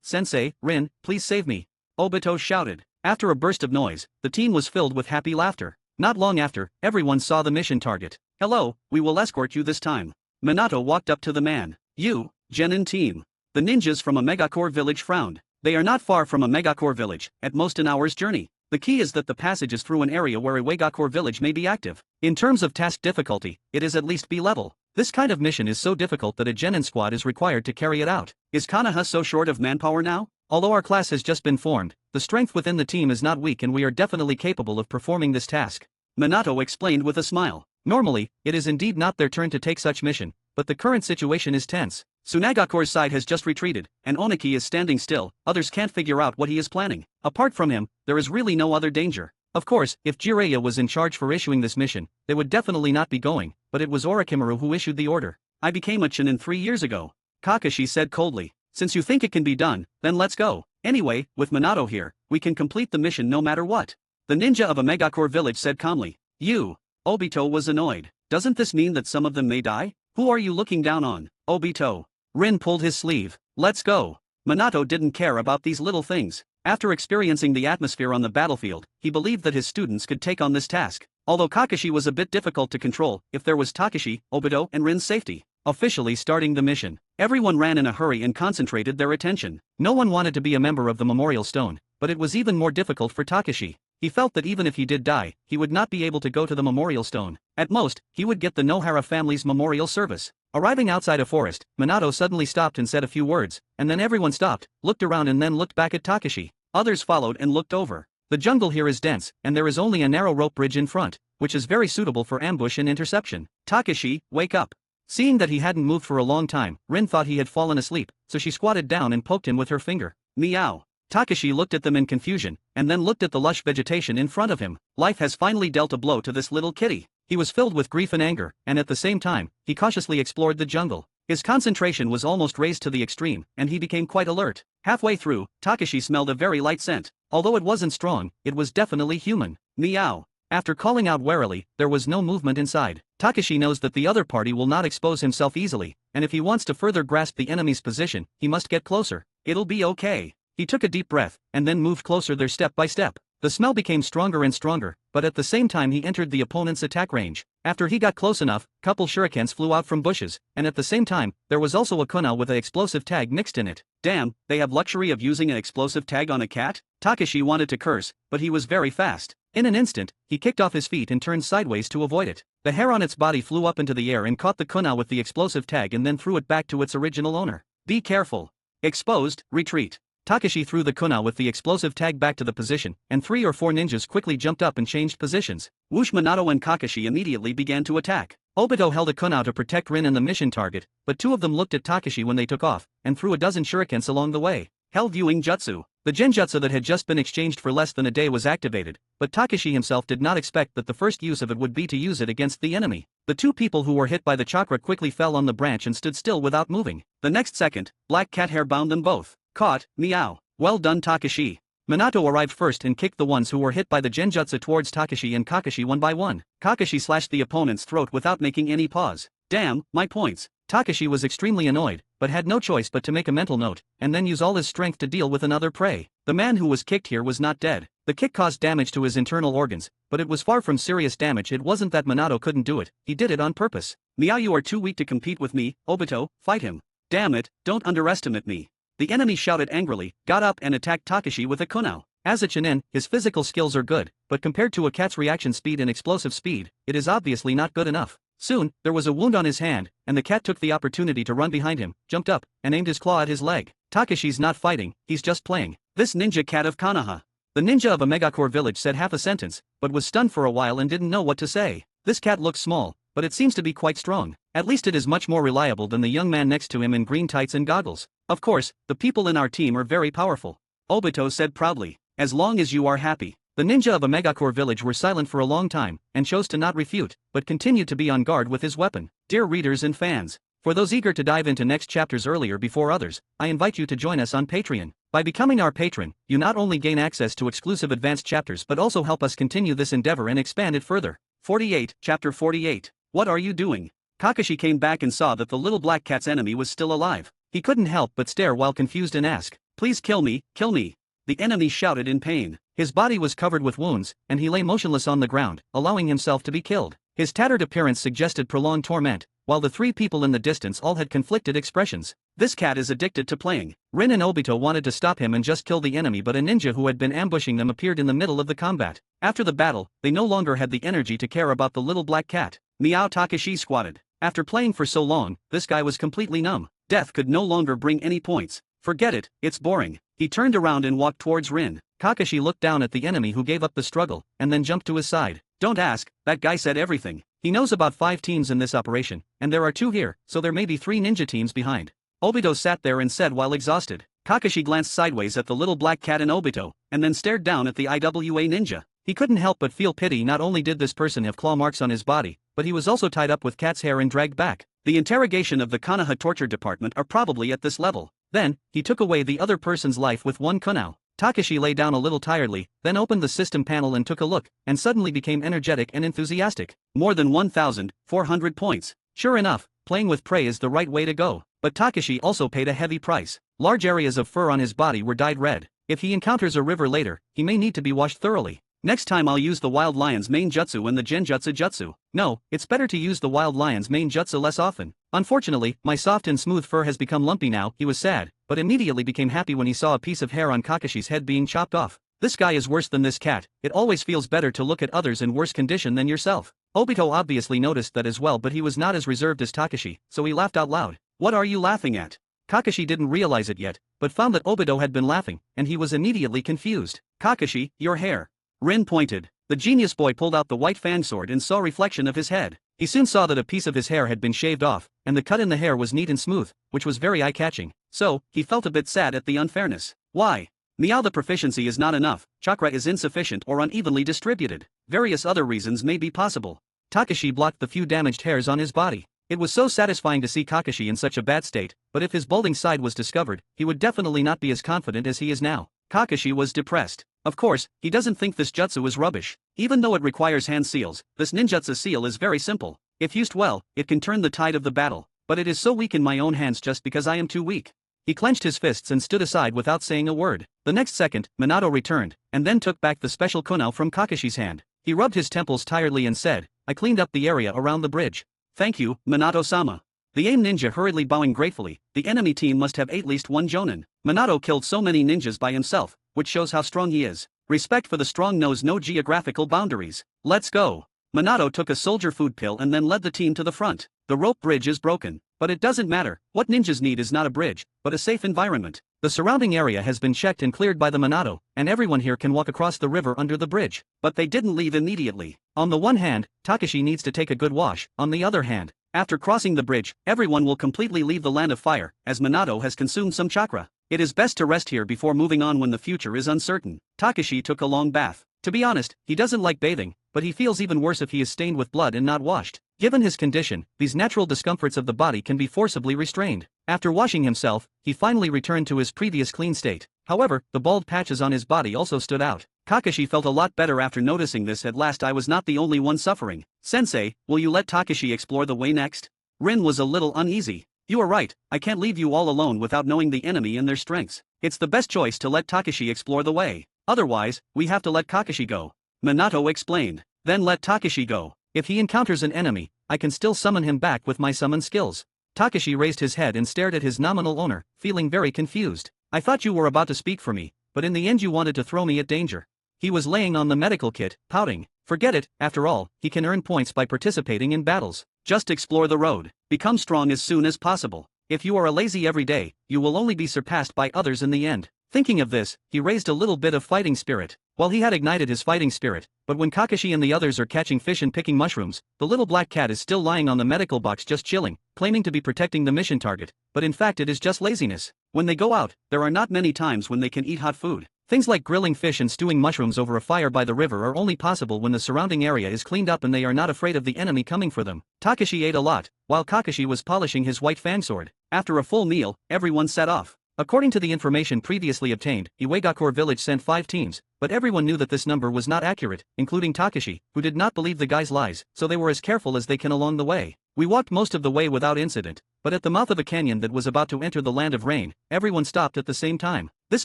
Sensei, Rin, please save me. Obito shouted. After a burst of noise, the team was filled with happy laughter. Not long after, everyone saw the mission target. Hello, we will escort you this time. Minato walked up to the man. You, Genin team. The ninjas from a megacore village frowned. They are not far from a megacore village, at most an hour's journey. The key is that the passage is through an area where a Iwagakure village may be active. In terms of task difficulty, it is at least B level. This kind of mission is so difficult that a Genin squad is required to carry it out. Is Konoha so short of manpower now? Although our class has just been formed, the strength within the team is not weak and we are definitely capable of performing this task. Minato explained with a smile. Normally, it is indeed not their turn to take such mission, but the current situation is tense. Tsunagakure's side has just retreated, and Oniki is standing still. Others can't figure out what he is planning. Apart from him, there is really no other danger. Of course, if Jirea was in charge for issuing this mission, they would definitely not be going, but it was Orochimaru who issued the order. I became a Chunin 3 years ago. Kakashi said coldly. Since you think it can be done, then let's go. Anyway, with Minato here, we can complete the mission no matter what. The ninja of a Megacore village said calmly. You. Obito was annoyed. Doesn't this mean that some of them may die? Who are you looking down on, Obito? Rin pulled his sleeve. Let's go. Minato didn't care about these little things. After experiencing the atmosphere on the battlefield, he believed that his students could take on this task. Although Kakashi was a bit difficult to control, if there was Takashi, Obito, and Rin's safety. Officially starting the mission, everyone ran in a hurry and concentrated their attention. No one wanted to be a member of the Memorial Stone, but it was even more difficult for Takashi. He felt that even if he did die, he would not be able to go to the Memorial Stone. At most, he would get the Nohara family's memorial service. Arriving outside a forest, Minato suddenly stopped and said a few words, and then everyone stopped, looked around and then looked back at Takashi. Others followed and looked over. The jungle here is dense, and there is only a narrow rope bridge in front, which is very suitable for ambush and interception. Takashi, wake up. Seeing that he hadn't moved for a long time, Rin thought he had fallen asleep, so she squatted down and poked him with her finger. Meow. Takashi looked at them in confusion, and then looked at the lush vegetation in front of him. Life has finally dealt a blow to this little kitty. He was filled with grief and anger, and at the same time, he cautiously explored the jungle. His concentration was almost raised to the extreme, and he became quite alert. Halfway through, Takashi smelled a very light scent. Although it wasn't strong, it was definitely human. Meow. After calling out warily, there was no movement inside. Takashi knows that the other party will not expose himself easily, and if he wants to further grasp the enemy's position, he must get closer. It'll be okay. He took a deep breath, and then moved closer there step by step. The smell became stronger and stronger, but at the same time he entered the opponent's attack range. After he got close enough, couple shurikens flew out from bushes, and at the same time, there was also a kunai with an explosive tag mixed in it. Damn, they have luxury of using an explosive tag on a cat? Takashi wanted to curse, but he was very fast. In an instant, he kicked off his feet and turned sideways to avoid it. The hair on its body flew up into the air and caught the kunai with the explosive tag and then threw it back to its original owner. Be careful. Exposed, retreat. Takashi threw the kunai with the explosive tag back to the position, and 3 or 4 ninjas quickly jumped up and changed positions. Whoosh! Minato and Kakashi immediately began to attack. Obito held a kunai to protect Rin and the mission target, but 2 of them looked at Takashi when they took off, and threw a dozen shurikens along the way. Hell viewing jutsu. The genjutsu that had just been exchanged for less than a day was activated, but Takashi himself did not expect that the first use of it would be to use it against the enemy. The 2 people who were hit by the chakra quickly fell on the branch and stood still without moving. The next second, black cat hair bound them both. Caught, meow. Well done Takashi. Minato arrived first and kicked the ones who were hit by the genjutsu towards Takashi and Kakashi one by one. Kakashi slashed the opponent's throat without making any pause. Damn, my points. Takashi was extremely annoyed, but had no choice but to make a mental note, and then use all his strength to deal with another prey. The man who was kicked here was not dead. The kick caused damage to his internal organs, but it was far from serious damage. It wasn't that Minato couldn't do it, he did it on purpose. Meow, you are too weak to compete with me, Obito, fight him. Damn it, don't underestimate me. The enemy shouted angrily, got up and attacked Takashi with a kunai. As a Chunin, his physical skills are good, but compared to a cat's reaction speed and explosive speed, it is obviously not good enough. Soon, there was a wound on his hand, and the cat took the opportunity to run behind him, jumped up, and aimed his claw at his leg. Takashi's not fighting, he's just playing. This ninja cat of Konoha. The ninja of a megacore village said half a sentence, but was stunned for a while and didn't know what to say. This cat looks small, but it seems to be quite strong. At least it is much more reliable than the young man next to him in green tights and goggles. Of course, the people in our team are very powerful. Obito said proudly. As long as you are happy. The ninja of a megacore village were silent for a long time, and chose to not refute, but continued to be on guard with his weapon. Dear readers and fans, for those eager to dive into next chapters earlier before others, I invite you to join us on Patreon. By becoming our patron, you not only gain access to exclusive advanced chapters but also help us continue this endeavor and expand it further. 48, Chapter 48. What are you doing? Kakashi came back and saw that the little black cat's enemy was still alive. He couldn't help but stare while confused and ask, please kill me, kill me. The enemy shouted in pain. His body was covered with wounds, and he lay motionless on the ground, allowing himself to be killed. His tattered appearance suggested prolonged torment, while the 3 people in the distance all had conflicted expressions. This cat is addicted to playing. Rin and Obito wanted to stop him and just kill the enemy, but a ninja who had been ambushing them appeared in the middle of the combat. After the battle, they no longer had the energy to care about the little black cat. Meow. Takashi squatted. After playing for so long, this guy was completely numb. Death could no longer bring any points. Forget it, it's boring. He turned around and walked towards Rin. Kakashi looked down at the enemy who gave up the struggle, and then jumped to his side. Don't ask, that guy said everything. He knows about 5 teams in this operation, and there are 2 here, so there may be 3 ninja teams behind. Obito sat there and said while exhausted. Kakashi glanced sideways at the little black cat and Obito, and then stared down at the IWA ninja. He couldn't help but feel pity. Not only did this person have claw marks on his body, but he was also tied up with cat's hair and dragged back. The interrogation of the Konoha torture department are probably at this level. Then, he took away the other person's life with 1 kunai. Takashi lay down a little tiredly, then opened the system panel and took a look, and suddenly became energetic and enthusiastic. More than 1,400 points. Sure enough, playing with prey is the right way to go. But Takashi also paid a heavy price. Large areas of fur on his body were dyed red. If he encounters a river later, he may need to be washed thoroughly. Next time I'll use the wild lion's main jutsu and the genjutsu jutsu. No, it's better to use the wild lion's main jutsu less often. Unfortunately, my soft and smooth fur has become lumpy now. He was sad, but immediately became happy when he saw a piece of hair on Kakashi's head being chopped off. This guy is worse than this cat. It always feels better to look at others in worse condition than yourself. Obito obviously noticed that as well, but he was not as reserved as Takashi, so he laughed out loud. What are you laughing at? Kakashi didn't realize it yet, but found that Obito had been laughing, and he was immediately confused. Kakashi, your hair. Rin pointed. The genius boy pulled out the white fang sword and saw reflection of his head. He soon saw that a piece of his hair had been shaved off, and the cut in the hair was neat and smooth, which was very eye-catching. So, he felt a bit sad at the unfairness. Why? Meow, the proficiency is not enough, chakra is insufficient or unevenly distributed. Various other reasons may be possible. Takashi blocked the few damaged hairs on his body. It was so satisfying to see Kakashi in such a bad state, but if his balding side was discovered, he would definitely not be as confident as he is now. Kakashi was depressed. Of course, he doesn't think this jutsu is rubbish. Even though it requires hand seals, this ninjutsu seal is very simple. If used well, it can turn the tide of the battle, but it is so weak in my own hands just because I am too weak. He clenched his fists and stood aside without saying a word. The next second, Minato returned, and then took back the special kunai from Kakashi's hand. He rubbed his temples tiredly and said, I cleaned up the area around the bridge. Thank you, Minato-sama. The AIM ninja hurriedly bowing gratefully. The enemy team must have at least one jonin. Minato killed so many ninjas by himself, which shows how strong he is. Respect for the strong knows no geographical boundaries. Let's go. Minato took a soldier food pill and then led the team to the front. The rope bridge is broken. But it doesn't matter. What ninjas need is not a bridge, but a safe environment. The surrounding area has been checked and cleared by the Minato, and everyone here can walk across the river under the bridge. But they didn't leave immediately. On the one hand, Takashi needs to take a good wash. On the other hand, after crossing the bridge, everyone will completely leave the land of fire, as Minato has consumed some chakra. It is best to rest here before moving on when the future is uncertain. Takashi took a long bath. To be honest, he doesn't like bathing, but he feels even worse if he is stained with blood and not washed. Given his condition, these natural discomforts of the body can be forcibly restrained. After washing himself, he finally returned to his previous clean state. However, the bald patches on his body also stood out. Kakashi felt a lot better after noticing this. At last I was not the only one suffering. Sensei, will you let Takashi explore the way next? Rin was a little uneasy. You are right, I can't leave you all alone without knowing the enemy and their strengths. It's the best choice to let Takashi explore the way. Otherwise, we have to let Kakashi go. Minato explained. Then let Takashi go. If he encounters an enemy, I can still summon him back with my summon skills. Takashi raised his head and stared at his nominal owner, feeling very confused. I thought you were about to speak for me, but in the end you wanted to throw me at danger. He was laying on the medical kit, pouting. Forget it, after all, he can earn points by participating in battles. Just explore the road. Become strong as soon as possible. If you are a lazy every day, you will only be surpassed by others in the end. Thinking of this, he raised a little bit of fighting spirit. While he had ignited his fighting spirit, but when Kakashi and the others are catching fish and picking mushrooms, the little black cat is still lying on the medical box just chilling, claiming to be protecting the mission target, but in fact it is just laziness. When they go out, there are not many times when they can eat hot food. Things like grilling fish and stewing mushrooms over a fire by the river are only possible when the surrounding area is cleaned up and they are not afraid of the enemy coming for them. Takashi ate a lot, while Kakashi was polishing his white fang sword. After a full meal, everyone set off. According to the information previously obtained, Iwagakure village sent 5 teams, but everyone knew that this number was not accurate, including Takashi, who did not believe the guy's lies, so they were as careful as they can along the way. We walked most of the way without incident, but at the mouth of a canyon that was about to enter the land of rain, everyone stopped at the same time. This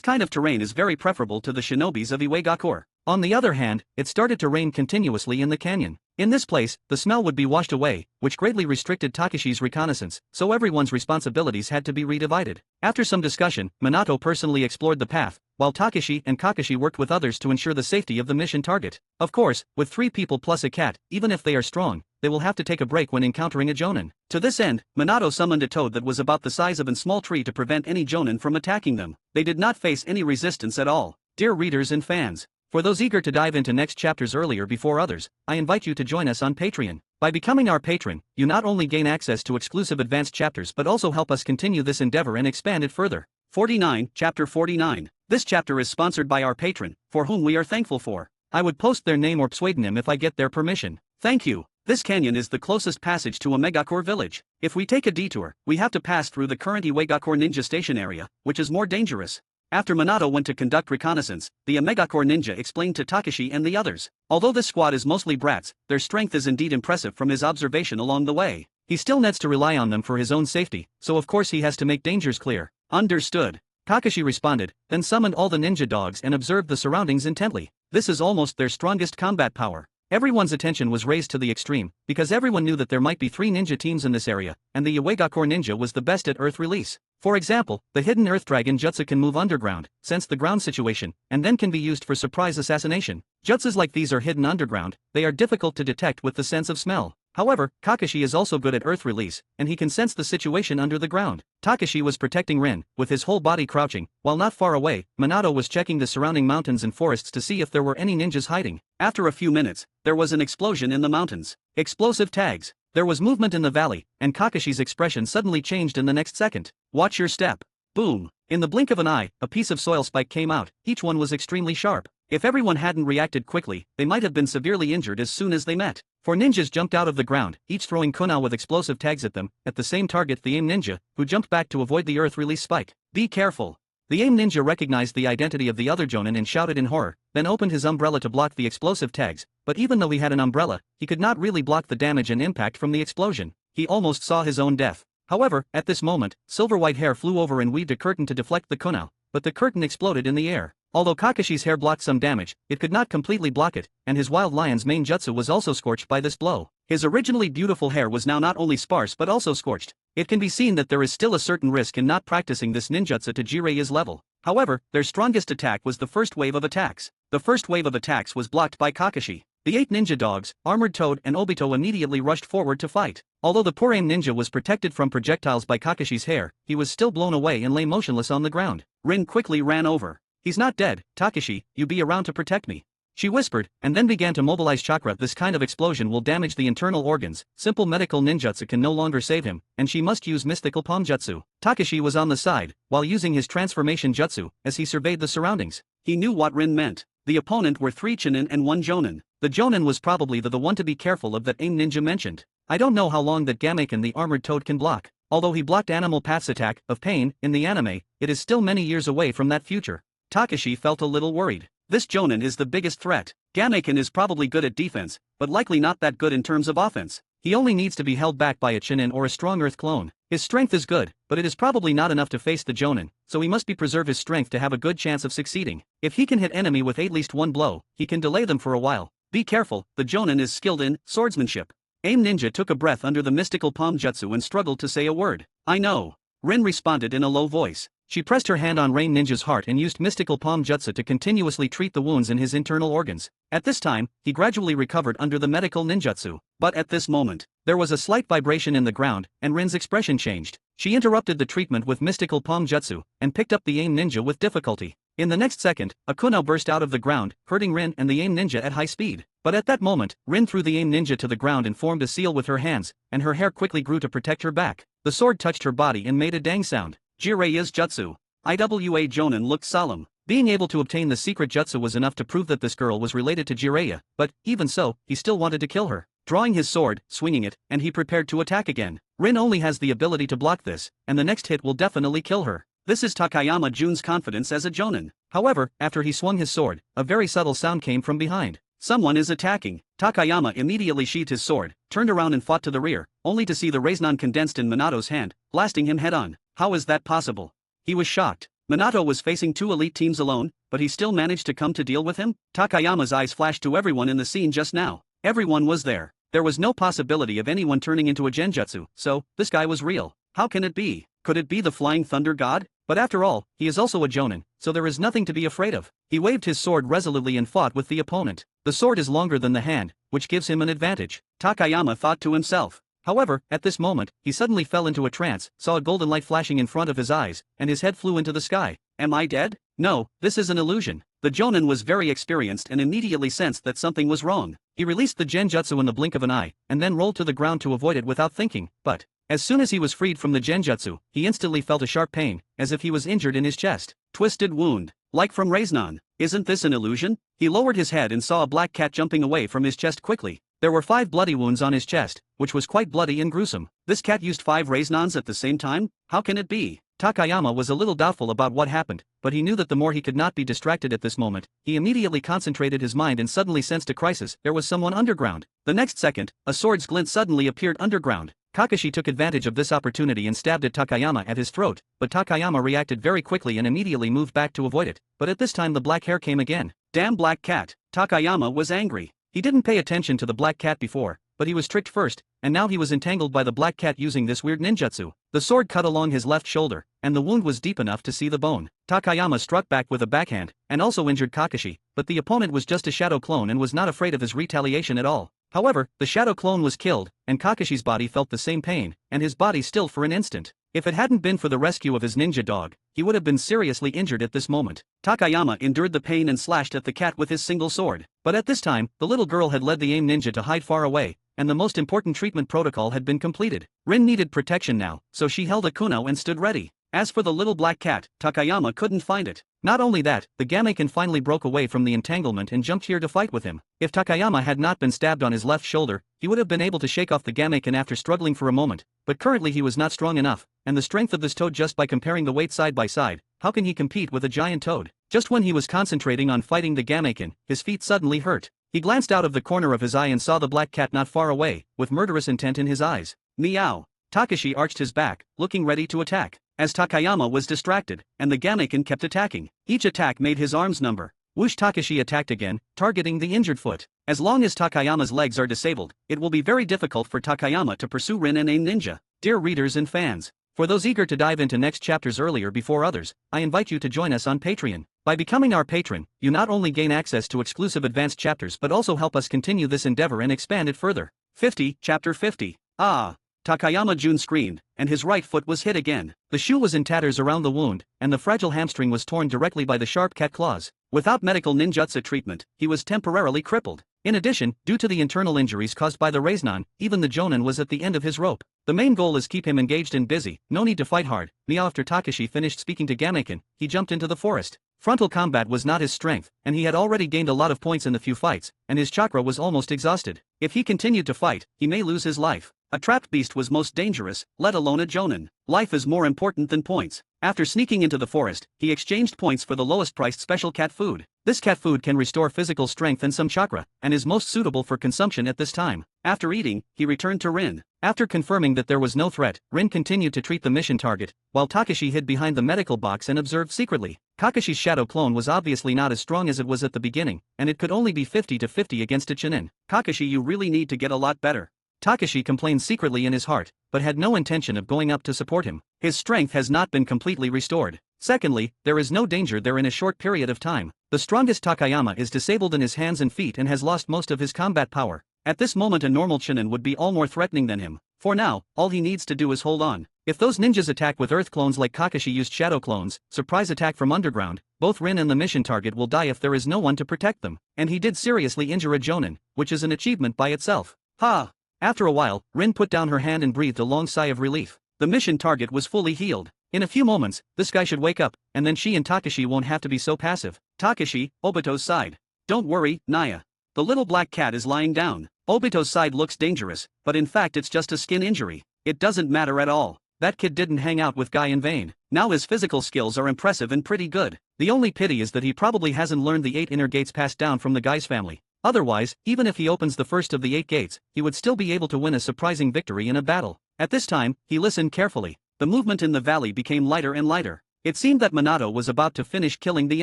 kind of terrain is very preferable to the shinobis of Iwagakure. On the other hand, it started to rain continuously in the canyon. In this place, the smell would be washed away, which greatly restricted Takashi's reconnaissance, so everyone's responsibilities had to be redivided. After some discussion, Minato personally explored the path, while Takashi and Kakashi worked with others to ensure the safety of the mission target. Of course, with 3 people plus a cat, even if they are strong, they will have to take a break when encountering a jonin. To this end, Minato summoned a toad that was about the size of a small tree to prevent any jonin from attacking them. They did not face any resistance at all. Dear readers and fans, for those eager to dive into next chapters earlier before others, I invite you to join us on Patreon. By becoming our patron, you not only gain access to exclusive advanced chapters but also help us continue this endeavor and expand it further. 49, Chapter 49. This chapter is sponsored by our patron, for whom we are thankful for. I would post their name or pseudonym if I get their permission. Thank you. This canyon is the closest passage to Iwagakure village. If we take a detour, we have to pass through the current Iwagakure ninja station area, which is more dangerous. After Minato went to conduct reconnaissance, the Iwagakure ninja explained to Takashi and the others. Although this squad is mostly brats, their strength is indeed impressive from his observation along the way. He still needs to rely on them for his own safety, so of course he has to make dangers clear. Understood. Kakashi responded, then summoned all the ninja dogs and observed the surroundings intently. This is almost their strongest combat power. Everyone's attention was raised to the extreme, because everyone knew that there might be 3 ninja teams in this area, and the Uegakure ninja was the best at earth release. For example, the hidden earth dragon jutsu can move underground, sense the ground situation, and then can be used for surprise assassination. Jutsus like these are hidden underground, they are difficult to detect with the sense of smell. However, Kakashi is also good at earth release, and he can sense the situation under the ground. Takashi was protecting Rin, with his whole body crouching, while not far away, Minato was checking the surrounding mountains and forests to see if there were any ninjas hiding. After a few minutes, there was an explosion in the mountains. Explosive tags. There was movement in the valley, and Kakashi's expression suddenly changed in the next second. Watch your step. Boom. In the blink of an eye, a piece of soil spike came out, each one was extremely sharp. If everyone hadn't reacted quickly, they might have been severely injured as soon as they met. 4 ninjas jumped out of the ground, each throwing kunai with explosive tags at them, at the same target the aim ninja, who jumped back to avoid the earth release spike. Be careful. The aim ninja recognized the identity of the other jonin and shouted in horror, then opened his umbrella to block the explosive tags, but even though he had an umbrella, he could not really block the damage and impact from the explosion. He almost saw his own death. However, at this moment, silver-white hair flew over and weaved a curtain to deflect the kunai, but the curtain exploded in the air. Although Kakashi's hair blocked some damage, it could not completely block it, and his wild lion's main jutsu was also scorched by this blow. His originally beautiful hair was now not only sparse but also scorched. It can be seen that there is still a certain risk in not practicing this ninjutsu to Jirea's level. However, their strongest attack was the first wave of attacks. The first wave of attacks was blocked by Kakashi. The 8 ninja dogs, Armored Toad and Obito immediately rushed forward to fight. Although the poor aim ninja was protected from projectiles by Kakashi's hair, he was still blown away and lay motionless on the ground. Rin quickly ran over. He's not dead, Takashi, you be around to protect me. She whispered, and then began to mobilize chakra. This kind of explosion will damage the internal organs, simple medical ninjutsu can no longer save him, and she must use mystical palm jutsu. Takashi was on the side, while using his transformation jutsu, as he surveyed the surroundings. He knew what Rin meant. The opponent were 3 Chunin and 1 Jonin. The Jonin was probably the one to be careful of that aim ninja mentioned. I don't know how long that Gamekin the Armored Toad can block. Although he blocked Animal Path's attack, of pain, in the anime, it is still many years away from that future. Takashi felt a little worried. This Jonin is the biggest threat. Gamekin is probably good at defense, but likely not that good in terms of offense. He only needs to be held back by a Chunin or a strong earth clone. His strength is good, but it is probably not enough to face the Jonin, so he must preserve his strength to have a good chance of succeeding. If he can hit enemy with at least 1 blow, he can delay them for a while. Be careful, the Jonin is skilled in swordsmanship. Aim ninja took a breath under the mystical palm jutsu and struggled to say a word. I know. Rin responded in a low voice. She pressed her hand on Rain Ninja's heart and used mystical palm jutsu to continuously treat the wounds in his internal organs. At this time, he gradually recovered under the medical ninjutsu. But at this moment, there was a slight vibration in the ground, and Rin's expression changed. She interrupted the treatment with mystical palm jutsu, and picked up the aim ninja with difficulty. In the next second, a kunai burst out of the ground, hurting Rin and the aim ninja at high speed. But at that moment, Rin threw the aim ninja to the ground and formed a seal with her hands, and her hair quickly grew to protect her back. The sword touched her body and made a dang sound. Jirea's jutsu. Iwa Jonin looked solemn. Being able to obtain the secret jutsu was enough to prove that this girl was related to Jirea, but, even so, he still wanted to kill her. Drawing his sword, swinging it, and he prepared to attack again. Rin only has the ability to block this, and the next hit will definitely kill her. This is Takayama Jun's confidence as a Jonin. However, after he swung his sword, a very subtle sound came from behind. Someone is attacking. Takayama immediately sheathed his sword, turned around and fought to the rear, only to see the Raiznan condensed in Minato's hand, blasting him head-on. How is that possible? He was shocked. Minato was facing 2 elite teams alone, but he still managed to come to deal with him? Takayama's eyes flashed to everyone in the scene just now. Everyone was there. There was no possibility of anyone turning into a genjutsu, so, this guy was real. How can it be? Could it be the Flying Thunder God? But after all, he is also a Jonin, so there is nothing to be afraid of. He waved his sword resolutely and fought with the opponent. The sword is longer than the hand, which gives him an advantage. Takayama thought to himself. However, at this moment, he suddenly fell into a trance, saw a golden light flashing in front of his eyes, and his head flew into the sky. Am I dead? No, this is an illusion. The Jonin was very experienced and immediately sensed that something was wrong. He released the genjutsu in the blink of an eye, and then rolled to the ground to avoid it without thinking, but, as soon as he was freed from the genjutsu, he instantly felt a sharp pain, as if he was injured in his chest. Twisted wound. Like from Raiznan. Isn't this an illusion? He lowered his head and saw a black cat jumping away from his chest quickly. There were 5 bloody wounds on his chest, which was quite bloody and gruesome. This cat used 5 Raiznans at the same time? How can it be? Takayama was a little doubtful about what happened, but he knew that the more he could not be distracted at this moment, he immediately concentrated his mind and suddenly sensed a crisis. There was someone underground. The next second, a sword's glint suddenly appeared underground. Kakashi took advantage of this opportunity and stabbed at Takayama at his throat, but Takayama reacted very quickly and immediately moved back to avoid it, but at this time the black hair came again. Damn black cat! Takayama was angry. He didn't pay attention to the black cat before, but he was tricked first, and now he was entangled by the black cat using this weird ninjutsu. The sword cut along his left shoulder, and the wound was deep enough to see the bone. Takayama struck back with a backhand, and also injured Kakashi, but the opponent was just a shadow clone and was not afraid of his retaliation at all. However, the shadow clone was killed, and Kakashi's body felt the same pain, and his body still for an instant. If it hadn't been for the rescue of his ninja dog, he would have been seriously injured at this moment. Takayama endured the pain and slashed at the cat with his single sword. But at this time, the little girl had led the aim ninja to hide far away, and the most important treatment protocol had been completed. Rin needed protection now, so she held a kuno and stood ready. As for the little black cat, Takayama couldn't find it. Not only that, the Gamekin finally broke away from the entanglement and jumped here to fight with him. If Takayama had not been stabbed on his left shoulder, he would have been able to shake off the Gamekin after struggling for a moment, but currently he was not strong enough, and the strength of this toad just by comparing the weight side by side, how can he compete with a giant toad? Just when he was concentrating on fighting the Gamekin, his feet suddenly hurt. He glanced out of the corner of his eye and saw the black cat not far away, with murderous intent in his eyes. Meow. Takashi arched his back, looking ready to attack. As Takayama was distracted, and the Gamekin kept attacking. Each attack made his arms number. Whoosh! Takashi attacked again, targeting the injured foot. As long as Takayama's legs are disabled, it will be very difficult for Takayama to pursue Rin and aim ninja. Dear readers and fans, for those eager to dive into next chapters earlier before others, I invite you to join us on Patreon. By becoming our patron, you not only gain access to exclusive advanced chapters but also help us continue this endeavor and expand it further. 50, Chapter 50. Ah! Takayama Jun screamed, and his right foot was hit again. The shoe was in tatters around the wound, and the fragile hamstring was torn directly by the sharp cat claws. Without medical ninjutsu treatment, he was temporarily crippled. In addition, due to the internal injuries caused by the Raiznan, even the Jonin was at the end of his rope. The main goal is keep him engaged and busy, no need to fight hard. Meow. After Takashi finished speaking to Gamekin, he jumped into the forest. Frontal combat was not his strength, and he had already gained a lot of points in the few fights, and his chakra was almost exhausted. If he continued to fight, he may lose his life. A trapped beast was most dangerous, let alone a Jonin. Life is more important than points. After sneaking into the forest, he exchanged points for the lowest priced special cat food. This cat food can restore physical strength and some chakra, and is most suitable for consumption at this time. After eating, he returned to Rin. After confirming that there was no threat, Rin continued to treat the mission target, while Takashi hid behind the medical box and observed secretly. Kakashi's shadow clone was obviously not as strong as it was at the beginning, and it could only be 50-50 against a Chunin. Kakashi, you really need to get a lot better. Takashi complained secretly in his heart, but had no intention of going up to support him. His strength has not been completely restored. Secondly, there is no danger there in a short period of time. The strongest Takayama is disabled in his hands and feet and has lost most of his combat power. At this moment a normal Chunin would be all more threatening than him. For now, all he needs to do is hold on. If those ninjas attack with earth clones like Kakashi used shadow clones, surprise attack from underground, both Rin and the mission target will die if there is no one to protect them. And he did seriously injure a Jonin, which is an achievement by itself. Ha! After a while, Rin put down her hand and breathed a long sigh of relief. The mission target was fully healed. In a few moments, this guy should wake up, and then she and Takashi won't have to be so passive. Takashi, Obito's side. Don't worry, Naya. The little black cat is lying down. Obito's side looks dangerous, but in fact it's just a skin injury. It doesn't matter at all. That kid didn't hang out with Guy in vain. Now his physical skills are impressive and pretty good. The only pity is that he probably hasn't learned the 8 inner gates passed down from the Guy's family. Otherwise, even if he opens the first of the 8 gates, he would still be able to win a surprising victory in a battle. At this time, he listened carefully. The movement in the valley became lighter and lighter. It seemed that Minato was about to finish killing the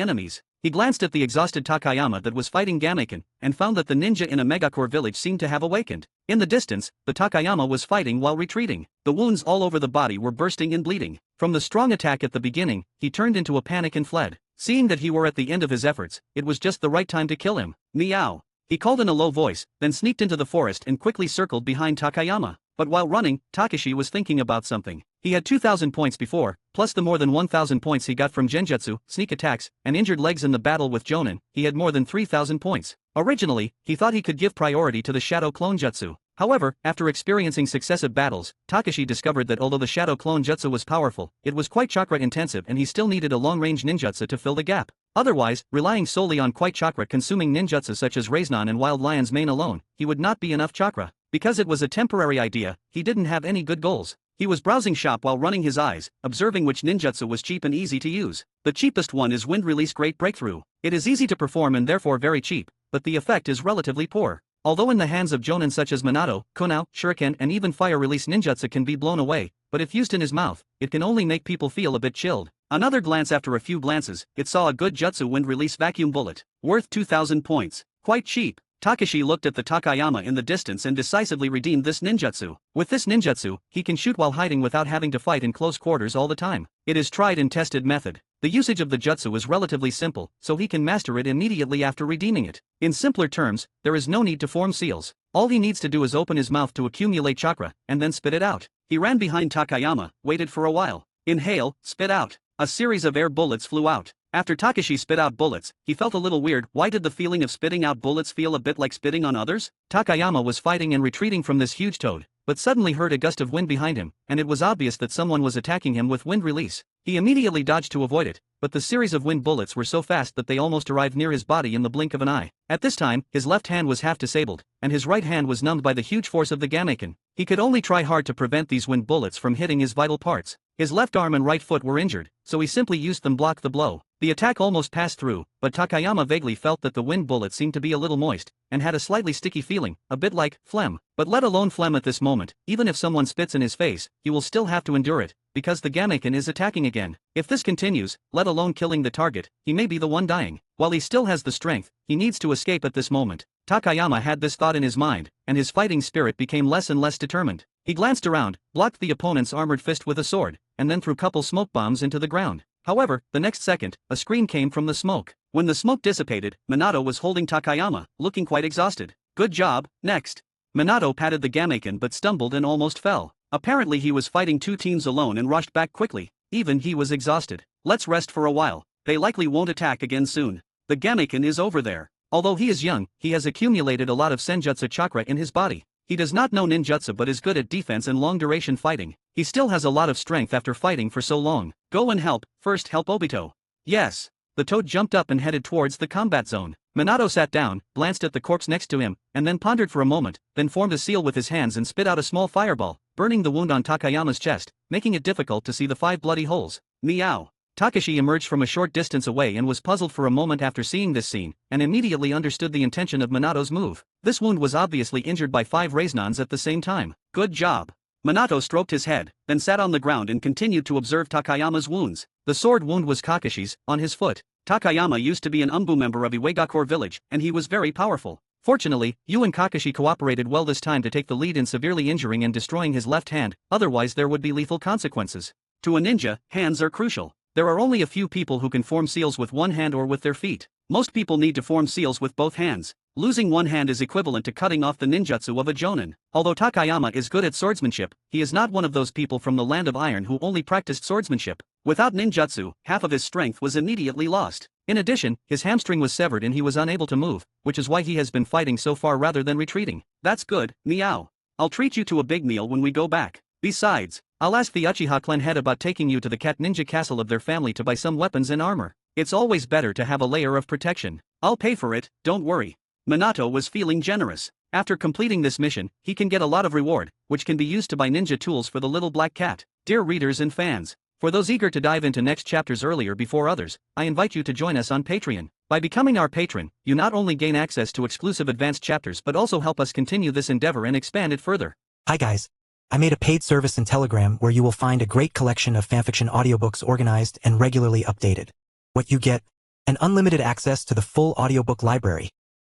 enemies. He glanced at the exhausted Takayama that was fighting Gamekin, and found that the ninja in a megacore village seemed to have awakened. In the distance, the Takayama was fighting while retreating. The wounds all over the body were bursting and bleeding. From the strong attack at the beginning, he turned into a panic and fled. Seeing that he were at the end of his efforts, it was just the right time to kill him. Meow. He called in a low voice, then sneaked into the forest and quickly circled behind Takayama. But while running, Takashi was thinking about something. He had 2,000 points before, plus the more than 1,000 points he got from genjutsu, sneak attacks, and injured legs in the battle with Jonin. He had more than 3,000 points. Originally, he thought he could give priority to the shadow clone jutsu. However, after experiencing successive battles, Takashi discovered that although the shadow clone jutsu was powerful, it was quite chakra intensive and he still needed a long-range ninjutsu to fill the gap. Otherwise, relying solely on quite chakra-consuming ninjutsu such as Raiznan and Wild Lion's Mane alone, he would not be enough chakra. Because it was a temporary idea, he didn't have any good goals. He was browsing shop while running his eyes, observing which ninjutsu was cheap and easy to use. The cheapest one is Wind Release Great Breakthrough. It is easy to perform and therefore very cheap, but the effect is relatively poor. Although in the hands of jonin such as Minato, Konoha, Shuriken and even fire-release ninjutsu can be blown away, but if used in his mouth, it can only make people feel a bit chilled. Another glance after a few glances, it saw a good jutsu wind-release vacuum bullet, worth 2,000 points. Quite cheap. Takashi looked at the Takayama in the distance and decisively redeemed this ninjutsu. With this ninjutsu, he can shoot while hiding without having to fight in close quarters all the time. It is tried and tested method. The usage of the jutsu is relatively simple, so he can master it immediately after redeeming it. In simpler terms, there is no need to form seals. All he needs to do is open his mouth to accumulate chakra, and then spit it out. He ran behind Takayama, waited for a while. Inhale, spit out. A series of air bullets flew out. After Takashi spit out bullets, he felt a little weird. Why did the feeling of spitting out bullets feel a bit like spitting on others? Takayama was fighting and retreating from this huge toad, but suddenly heard a gust of wind behind him, and it was obvious that someone was attacking him with wind release. He immediately dodged to avoid it, but the series of wind bullets were so fast that they almost arrived near his body in the blink of an eye. At this time, his left hand was half disabled, and his right hand was numbed by the huge force of the Gamekin. He could only try hard to prevent these wind bullets from hitting his vital parts. His left arm and right foot were injured, so he simply used them to block the blow. The attack almost passed through, but Takayama vaguely felt that the wind bullet seemed to be a little moist, and had a slightly sticky feeling, a bit like phlegm. But let alone phlegm at this moment, even if someone spits in his face, he will still have to endure it, because the Gamekin is attacking again. If this continues, let alone killing the target, he may be the one dying. While he still has the strength, he needs to escape at this moment. Takayama had this thought in his mind, and his fighting spirit became less and less determined. He glanced around, blocked the opponent's armored fist with a sword, and then threw couple smoke bombs into the ground. However, the next second, a scream came from the smoke. When the smoke dissipated, Minato was holding Takayama, looking quite exhausted. Good job, next. Minato patted the Gamekin but stumbled and almost fell. Apparently he was fighting two teams alone and rushed back quickly. Even he was exhausted. Let's rest for a while. They likely won't attack again soon. The Gamekin is over there. Although he is young, he has accumulated a lot of senjutsu chakra in his body. He does not know ninjutsu but is good at defense and long-duration fighting. He still has a lot of strength after fighting for so long. Go and help, first help Obito. Yes. The toad jumped up and headed towards the combat zone. Minato sat down, glanced at the corpse next to him, and then pondered for a moment, then formed a seal with his hands and spit out a small fireball, burning the wound on Takayama's chest, making it difficult to see the 5 bloody holes. Meow. Takashi emerged from a short distance away and was puzzled for a moment after seeing this scene, and immediately understood the intention of Minato's move. This wound was obviously injured by 5 Rasenons at the same time. Good job. Minato stroked his head, then sat on the ground and continued to observe Takayama's wounds. The sword wound was Kakashi's, on his foot. Takayama used to be an Umbu member of Iwagakure village, and he was very powerful. Fortunately, Yu and Kakashi cooperated well this time to take the lead in severely injuring and destroying his left hand, otherwise there would be lethal consequences. To a ninja, hands are crucial. There are only a few people who can form seals with one hand or with their feet. Most people need to form seals with both hands. Losing one hand is equivalent to cutting off the ninjutsu of a jonin. Although Takayama is good at swordsmanship, he is not one of those people from the land of iron who only practiced swordsmanship. Without ninjutsu, half of his strength was immediately lost. In addition, his hamstring was severed and he was unable to move, which is why he has been fighting so far rather than retreating. That's good, meow. I'll treat you to a big meal when we go back. Besides, I'll ask the Uchiha clan head about taking you to the cat ninja castle of their family to buy some weapons and armor. It's always better to have a layer of protection. I'll pay for it, don't worry. Minato was feeling generous. After completing this mission, he can get a lot of reward, which can be used to buy ninja tools for the little black cat. Dear readers and fans, for those eager to dive into next chapters earlier before others, I invite you to join us on Patreon. By becoming our patron, you not only gain access to exclusive advanced chapters but also help us continue this endeavor and expand it further. Hi guys. I made a paid service in Telegram where you will find a great collection of fanfiction audiobooks organized and regularly updated. What you get? An unlimited access to the full audiobook library.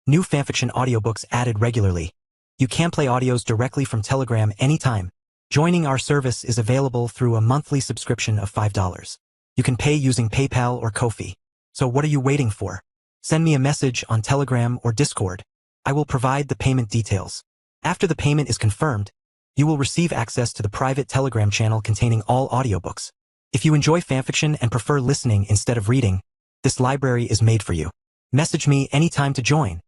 New fanfiction audiobooks added regularly. You can play audios directly from Telegram anytime. Joining our service is available through a monthly subscription of $5. You can pay using PayPal or Ko-fi. So what are you waiting for? Send me a message on Telegram or Discord. I will provide the payment details. After the payment is confirmed, you will receive access to the private Telegram channel containing all audiobooks. If you enjoy fanfiction and prefer listening instead of reading, this library is made for you. Message me anytime to join.